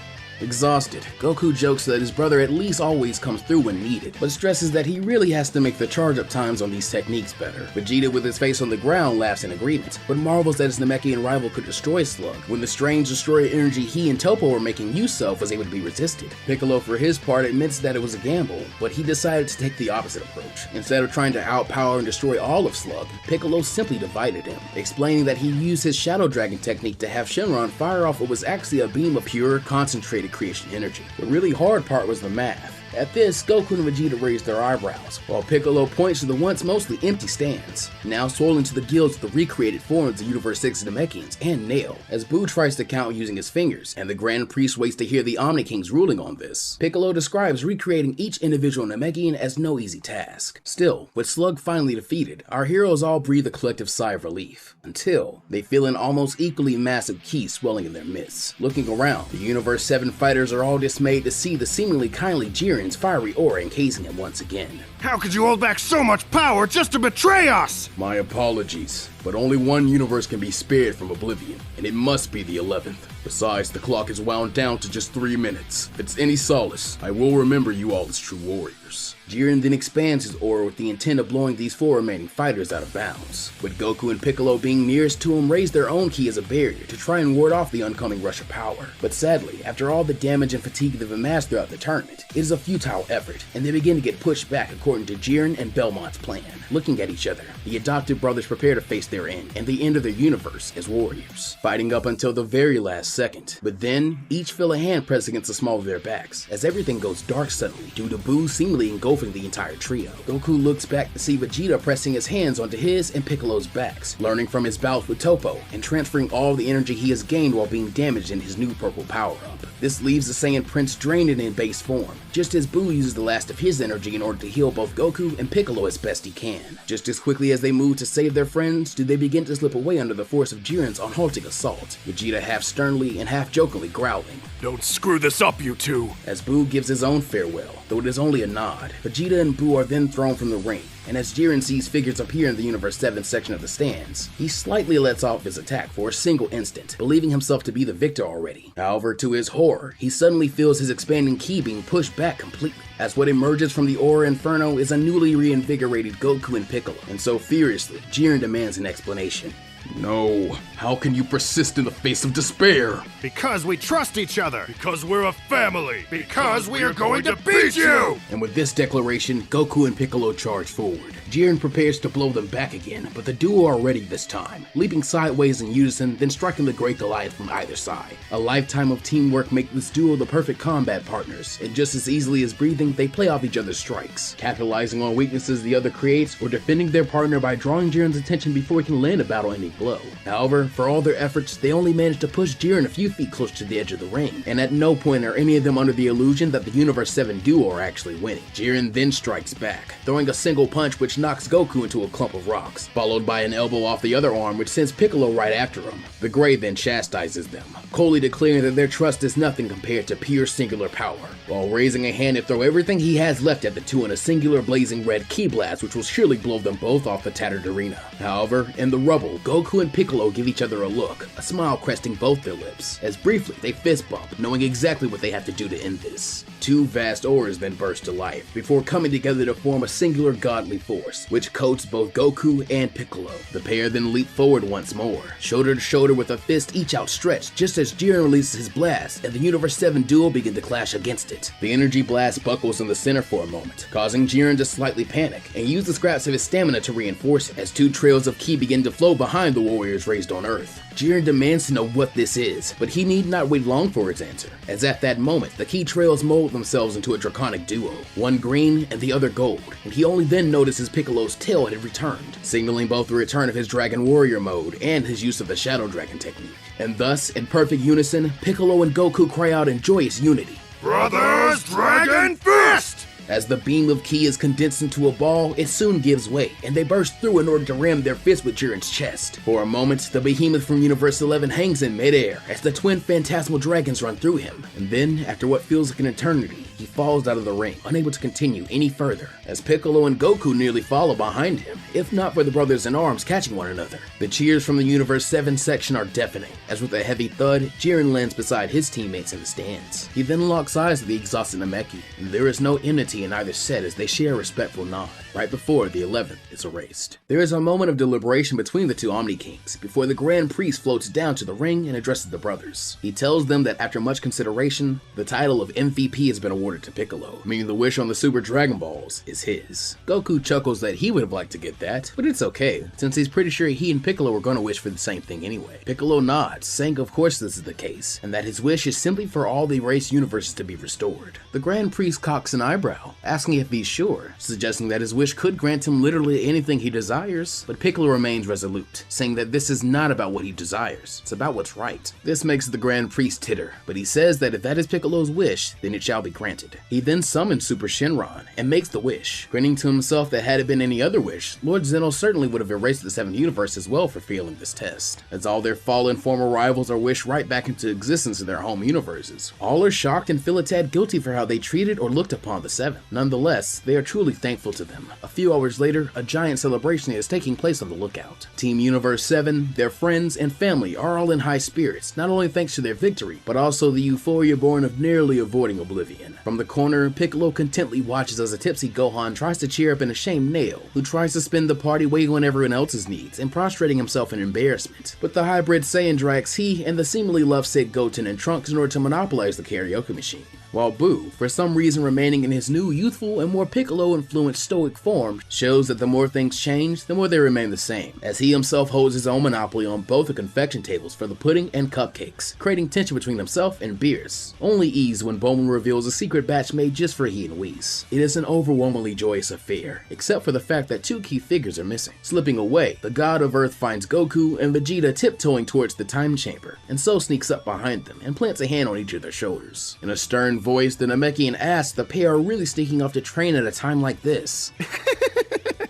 Speaker 1: Exhausted, Goku jokes that his brother at least always comes through when needed, but stresses that he really has to make the charge-up times on these techniques better. Vegeta, with his face on the ground, laughs in agreement, but marvels that his Namekian rival could destroy Slug, when the strange destroyer energy he and Toppo were making use of was able to be resisted. Piccolo, for his part, admits that it was a gamble, but he decided to take the opposite approach. Instead of trying to outpower and destroy all of Slug, Piccolo simply divided him, explaining that he used his Shadow Dragon technique to have Shenron fire off what was actually a beam of pure, concentrated creation energy. The really hard part was the math. At this, Goku and Vegeta raise their eyebrows, while Piccolo points to the once mostly empty stands, now swollen to the gills of the recreated forms of Universe 6 Namekians and Nail, as Buu tries to count using his fingers, and the Grand Priest waits to hear the Omni King's ruling on this. Piccolo describes recreating each individual Namekian as no easy task. Still, with Slug finally defeated, our heroes all breathe a collective sigh of relief, until they feel an almost equally massive ki swelling in their midst. Looking around, the Universe 7 fighters are all dismayed to see the seemingly kindly Jiren's fiery aura encasing him once again.
Speaker 6: How could you hold back so much power just to betray us?
Speaker 4: My apologies, but only one universe can be spared from oblivion, and it must be the 11th. Besides, the clock is wound down to just 3 minutes. If it's any solace, I will remember you all as true warriors.
Speaker 1: Jiren then expands his aura with the intent of blowing these 4 remaining fighters out of bounds, with Goku and Piccolo being nearest to him raise their own ki as a barrier to try and ward off the oncoming rush of power. But sadly, after all the damage and fatigue they've amassed throughout the tournament, it is a futile effort, and they begin to get pushed back according to Jiren and Belmont's plan. Looking at each other, the adopted brothers prepare to face their end, and the end of their universe as warriors, fighting up until the very last second. But then, each feel a hand press against the small of their backs, as everything goes dark suddenly due to Buu seemingly engulfing the entire trio. Goku looks back to see Vegeta pressing his hands onto his and Piccolo's backs, learning from his bouts with Toppo, and transferring all the energy he has gained while being damaged in his new purple power-up. This leaves the Saiyan Prince drained and in base form, just as Buu uses the last of his energy in order to heal both Goku and Piccolo as best he can. Just as quickly as they move to save their friends, do they begin to slip away under the force of Jiren's unhalting assault, Vegeta half sternly and half jokingly growling,
Speaker 6: "Don't screw this up, you two!"
Speaker 1: as Buu gives his own farewell, though it is only a nod. Vegeta and Buu are then thrown from the ring, and as Jiren sees figures appear in the Universe 7 section of the stands, he slightly lets off his attack for a single instant, believing himself to be the victor already. However, to his horror, he suddenly feels his expanding ki being pushed back completely, as what emerges from the Aura Inferno is a newly reinvigorated Goku and Piccolo, and so furiously, Jiren demands an explanation.
Speaker 4: No, how can you persist in the face of despair?
Speaker 6: Because we trust each other. Because we're a family. Because we are going to beat you!
Speaker 1: And with this declaration, Goku and Piccolo charge forward. Jiren prepares to blow them back again, but the duo are ready this time, leaping sideways in unison, then striking the Great Goliath from either side. A lifetime of teamwork make this duo the perfect combat partners, and just as easily as breathing, they play off each other's strikes, capitalizing on weaknesses the other creates, or defending their partner by drawing Jiren's attention before he can land a battle-ending blow. However, for all their efforts, they only manage to push Jiren a few feet closer to the edge of the ring, and at no point are any of them under the illusion that the Universe 7 duo are actually winning. Jiren then strikes back, throwing a single punch which knocks Goku into a clump of rocks, followed by an elbow off the other arm which sends Piccolo right after him. The Gray then chastises them, coldly declaring that their trust is nothing compared to pure singular power, while raising a hand to throw everything he has left at the two in a singular blazing red ki blast which will surely blow them both off the tattered arena. However, in the rubble, Goku and Piccolo give each other a look, a smile cresting both their lips, as briefly they fist bump, knowing exactly what they have to do to end this. Two vast auras then burst to life, before coming together to form a singular godly force, which coats both Goku and Piccolo. The pair then leap forward once more, shoulder to shoulder with a fist each outstretched, just as Jiren releases his blast, and the Universe 7 duo begin to clash against it. The energy blast buckles in the center for a moment, causing Jiren to slightly panic, and use the scraps of his stamina to reinforce it, as two trails of ki begin to flow behind the warriors raised on Earth. Jiren demands to know what this is, but he need not wait long for its answer, as at that moment, the ki trails mold themselves into a draconic duo, one green and the other gold, and he only then notices Piccolo's tail had returned, signaling both the return of his Dragon Warrior mode and his use of the Shadow Dragon technique. And thus, in perfect unison, Piccolo and Goku cry out in joyous unity,
Speaker 6: "Brothers, Dragon Fist!"
Speaker 1: As the beam of ki is condensed into a ball, it soon gives way, and they burst through in order to ram their fist with Jiren's chest. For a moment, the behemoth from Universe 11 hangs in midair as the twin phantasmal dragons run through him, and then, after what feels like an eternity, he falls out of the ring, unable to continue any further, as Piccolo and Goku nearly follow behind him, if not for the brothers in arms catching one another. The cheers from the Universe 7 section are deafening, as with a heavy thud, Jiren lands beside his teammates in the stands. He then locks eyes with the exhausted Namekian, and there is no enmity in either set as they share a respectful nod, right before the 11th is erased. There is a moment of deliberation between the two Omni Kings, before the Grand Priest floats down to the ring and addresses the brothers. He tells them that after much consideration, the title of MVP has been awarded to Piccolo, meaning the wish on the Super Dragon Balls is his. Goku chuckles that he would have liked to get that, but it's okay, since he's pretty sure he and Piccolo were going to wish for the same thing anyway. Piccolo nods, saying of course this is the case, and that his wish is simply for all the erased universes to be restored. The Grand Priest cocks an eyebrow, asking if he's sure, suggesting that his wish could grant him literally anything he desires, but Piccolo remains resolute, saying that this is not about what he desires, it's about what's right. This makes the Grand Priest titter, but he says that if that is Piccolo's wish, then it shall be granted. He then summons Super Shenron and makes the wish, grinning to himself that had it been any other wish, Lord Zeno certainly would have erased the 7th universe as well for failing this test, as all their fallen former rivals are wished right back into existence in their home universes. All are shocked and feel a tad guilty for how they treated or looked upon the 7th. Nonetheless, they are truly thankful to them. A few hours later, a giant celebration is taking place on the lookout. Team Universe 7, their friends, and family are all in high spirits, not only thanks to their victory, but also the euphoria born of nearly avoiding oblivion. From the corner, Piccolo contently watches as a tipsy Gohan tries to cheer up an ashamed Nail, who tries to spend the party waiting on everyone else's needs and prostrating himself in embarrassment. But the hybrid Saiyan drags he and the seemingly lovesick Goten and Trunks in order to monopolize the karaoke machine. While Boo, for some reason remaining in his new youthful and more Piccolo-influenced stoic form, shows that the more things change, the more they remain the same, as he himself holds his own monopoly on both the confection tables for the pudding and cupcakes, creating tension between himself and Beerus, only eased when Bowman reveals a secret batch made just for he and Whis. It is an overwhelmingly joyous affair, except for the fact that two key figures are missing. Slipping away, the God of Earth finds Goku and Vegeta tiptoeing towards the time chamber, and so sneaks up behind them and plants a hand on each of their shoulders. In a stern voice, the Namekian asks the pair are really sneaking off to train at a time like this.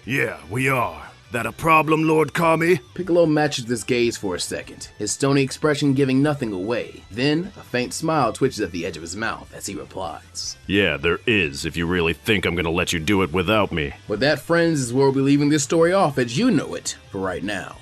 Speaker 6: Yeah, we are. That a problem, Lord Kami?
Speaker 1: Piccolo matches this gaze for a second, his stony expression giving nothing away. Then, a faint smile twitches at the edge of his mouth as he replies.
Speaker 7: Yeah, there is, if you really think I'm gonna let you do it without me.
Speaker 1: But that, friends, is where we'll be leaving this story off as you know it for right now.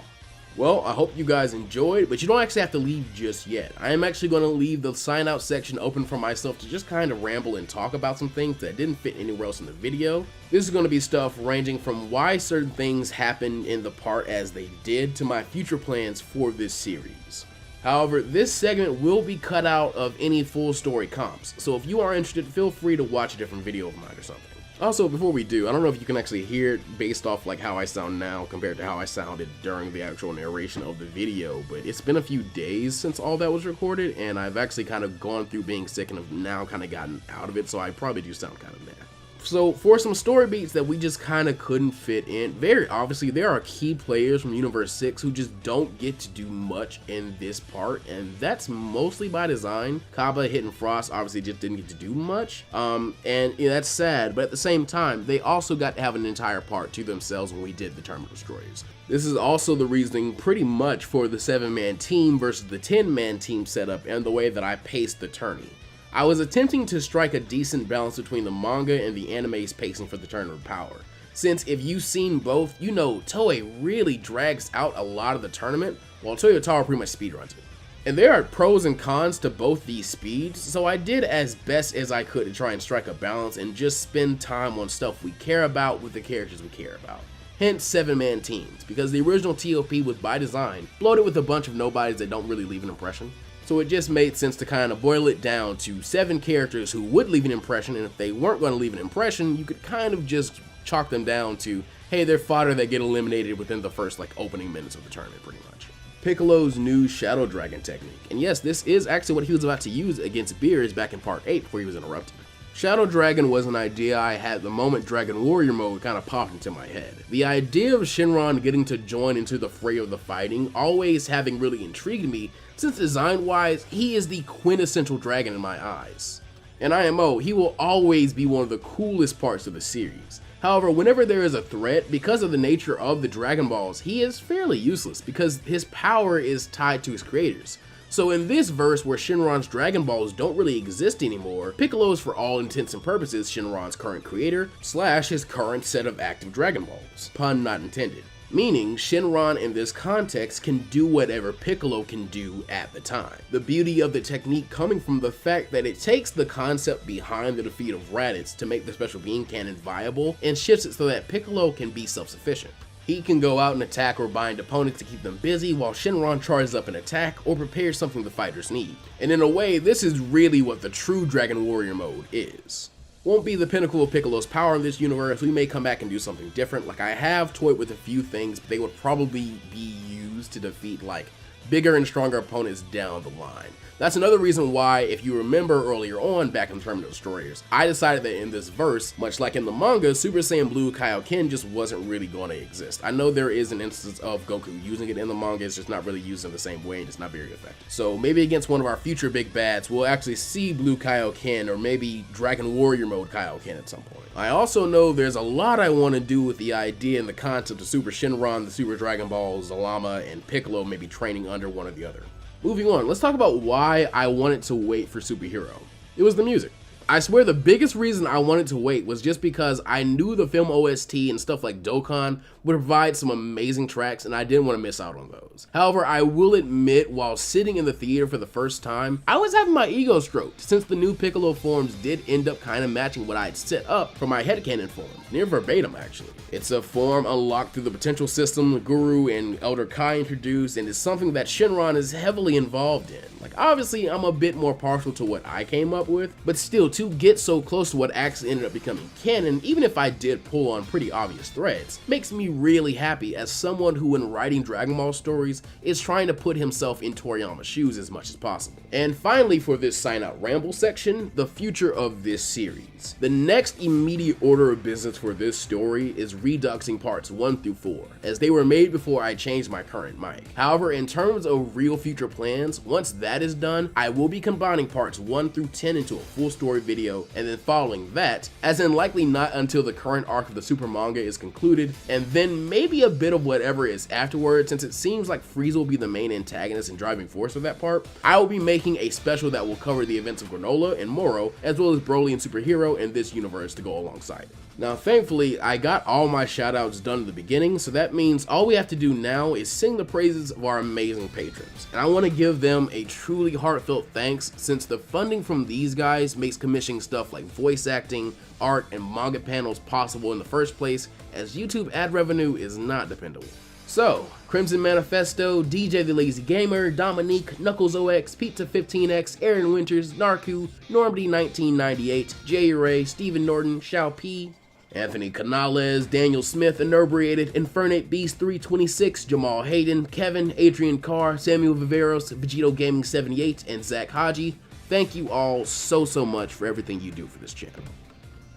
Speaker 1: Well, I hope you guys enjoyed, but you don't actually have to leave just yet. I am actually going to leave the sign out section open for myself to just kind of ramble and talk about some things that didn't fit anywhere else in the video. This is going to be stuff ranging from why certain things happened in the part as they did to my future plans for this series. However, this segment will be cut out of any full story comps, so if you are interested, feel free to watch a different video of mine or something. Also, before we do, I don't know if you can actually hear it based off like how I sound now compared to how I sounded during the actual narration of the video, but it's been a few days since all that was recorded, and I've actually kind of gone through being sick and have now kind of gotten out of it, so I probably do sound kind of mad. So for some story beats that we just kind of couldn't fit in, very obviously there are key players from Universe 6 who just don't get to do much in this part, and that's mostly by design. Cabba, Hit, and Frost obviously just didn't get to do much, and that's sad, but at the same time, they also got to have an entire part to themselves when we did the Terminal Destroyers. This is also the reasoning pretty much for the 7-man team versus the 10-man team setup and the way that I paced the tourney. I was attempting to strike a decent balance between the manga and the anime's pacing for the Tournament of Power, since if you've seen both, you know Toei really drags out a lot of the tournament, while Toyotawa pretty much speedruns it. And there are pros and cons to both these speeds, so I did as best as I could to try and strike a balance and just spend time on stuff we care about with the characters we care about. Hence 7-man teams, because the original TOP was by design bloated with a bunch of nobodies that don't really leave an impression. So it just made sense to kind of boil it down to 7 characters who would leave an impression, and if they weren't going to leave an impression, you could kind of just chalk them down to, hey, they're fodder that get eliminated within the first opening minutes of the tournament pretty much. Piccolo's new Shadow Dragon technique, and yes, this is actually what he was about to use against Beerus back in part 8 before he was interrupted. Shadow Dragon was an idea I had the moment Dragon Warrior mode kind of popped into my head. The idea of Shenron getting to join into the fray of the fighting always having really intrigued me, since design-wise, he is the quintessential dragon in my eyes. In IMO, he will always be one of the coolest parts of the series. However, whenever there is a threat, because of the nature of the Dragon Balls, he is fairly useless because his power is tied to his creators. So in this verse where Shenron's Dragon Balls don't really exist anymore, Piccolo is for all intents and purposes Shenron's current creator / his current set of active Dragon Balls. Pun not intended. Meaning, Shenron in this context can do whatever Piccolo can do at the time. The beauty of the technique coming from the fact that it takes the concept behind the defeat of Raditz to make the special being cannon viable and shifts it so that Piccolo can be self-sufficient. He can go out and attack or bind opponents to keep them busy while Shenron charges up an attack or prepares something the fighters need. And in a way, this is really what the true Dragon Warrior mode is. Won't be the pinnacle of Piccolo's power in this universe. We may come back and do something different. Like, I have toyed with a few things, but they would probably be used to defeat like bigger and stronger opponents down the line. That's another reason why, if you remember earlier on back in Terminal Destroyers, I decided that in this verse, much like in the manga, Super Saiyan Blue Kaioken just wasn't really going to exist. I know there is an instance of Goku using it in the manga, it's just not really used in the same way and it's not very effective. So maybe against one of our future big bads, we'll actually see Blue Kaioken or maybe Dragon Warrior mode Kaioken at some point. I also know there's a lot I want to do with the idea and the concept of Super Shenron, the Super Dragon Balls, Zala, and Piccolo maybe training under one or the other. Moving on, let's talk about why I wanted to wait for Superhero. It was the music. I swear the biggest reason I wanted to wait was just because I knew the film OST and stuff like Dokkan would provide some amazing tracks and I didn't want to miss out on those. However, I will admit, while sitting in the theater for the first time, I was having my ego stroked since the new Piccolo forms did end up kind of matching what I had set up for my headcanon form, near verbatim actually. It's a form unlocked through the potential system the Guru and Elder Kai introduced, and it's something that Shenron is heavily involved in. Like, obviously I'm a bit more partial to what I came up with, but still, to get so close to what actually ended up becoming canon, even if I did pull on pretty obvious threads, makes me really happy as someone who, when writing Dragon Ball stories, is trying to put himself in Toriyama's shoes as much as possible. And finally, for this sign out ramble section, the future of this series. The next immediate order of business for this story is reduxing parts 1 through 4, as they were made before I changed my current mic. However, in terms of real future plans, once that is done, I will be combining parts 1 through 10 into a full story video, and then following that, as in likely not until the current arc of the Super manga is concluded, and then maybe a bit of whatever is afterwards, since it seems like Frieza will be the main antagonist and driving force of that part. I will be making a special that will cover the events of Granola and Moro, as well as Broly and Superhero in this universe to go alongside it. Now, thankfully, I got all my shoutouts done at the beginning, so that means all we have to do now is sing the praises of our amazing patrons. And I want to give them a truly heartfelt thanks, since the funding from these guys makes commissioning stuff like voice acting, art, and manga panels possible in the first place, as YouTube ad revenue is not dependable. So, Crimson Manifesto, DJ the Lazy Gamer, Dominique, Knuckles0x, Pizza15x, Aaron Winters, Narku, Normd1998, J Ray, Stephen Norton, Shao P, Anthony Canales, Daniel Smith, Inebriated, Infernate Beast 326, Jamal Hayden, Kevin, Adrian Carr, Samuel Viveros, Vegito Gaming 78, and Zach Haji. Thank you all so much for everything you do for this channel.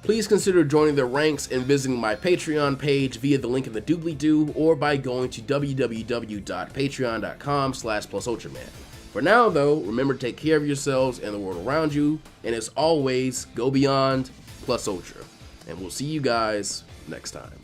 Speaker 1: Please consider joining the ranks and visiting my Patreon page via the link in the doobly-doo or by going to www.patreon.com/PlusUltraman. For now though, remember to take care of yourselves and the world around you, and as always, go beyond Plus Ultra. And we'll see you guys next time.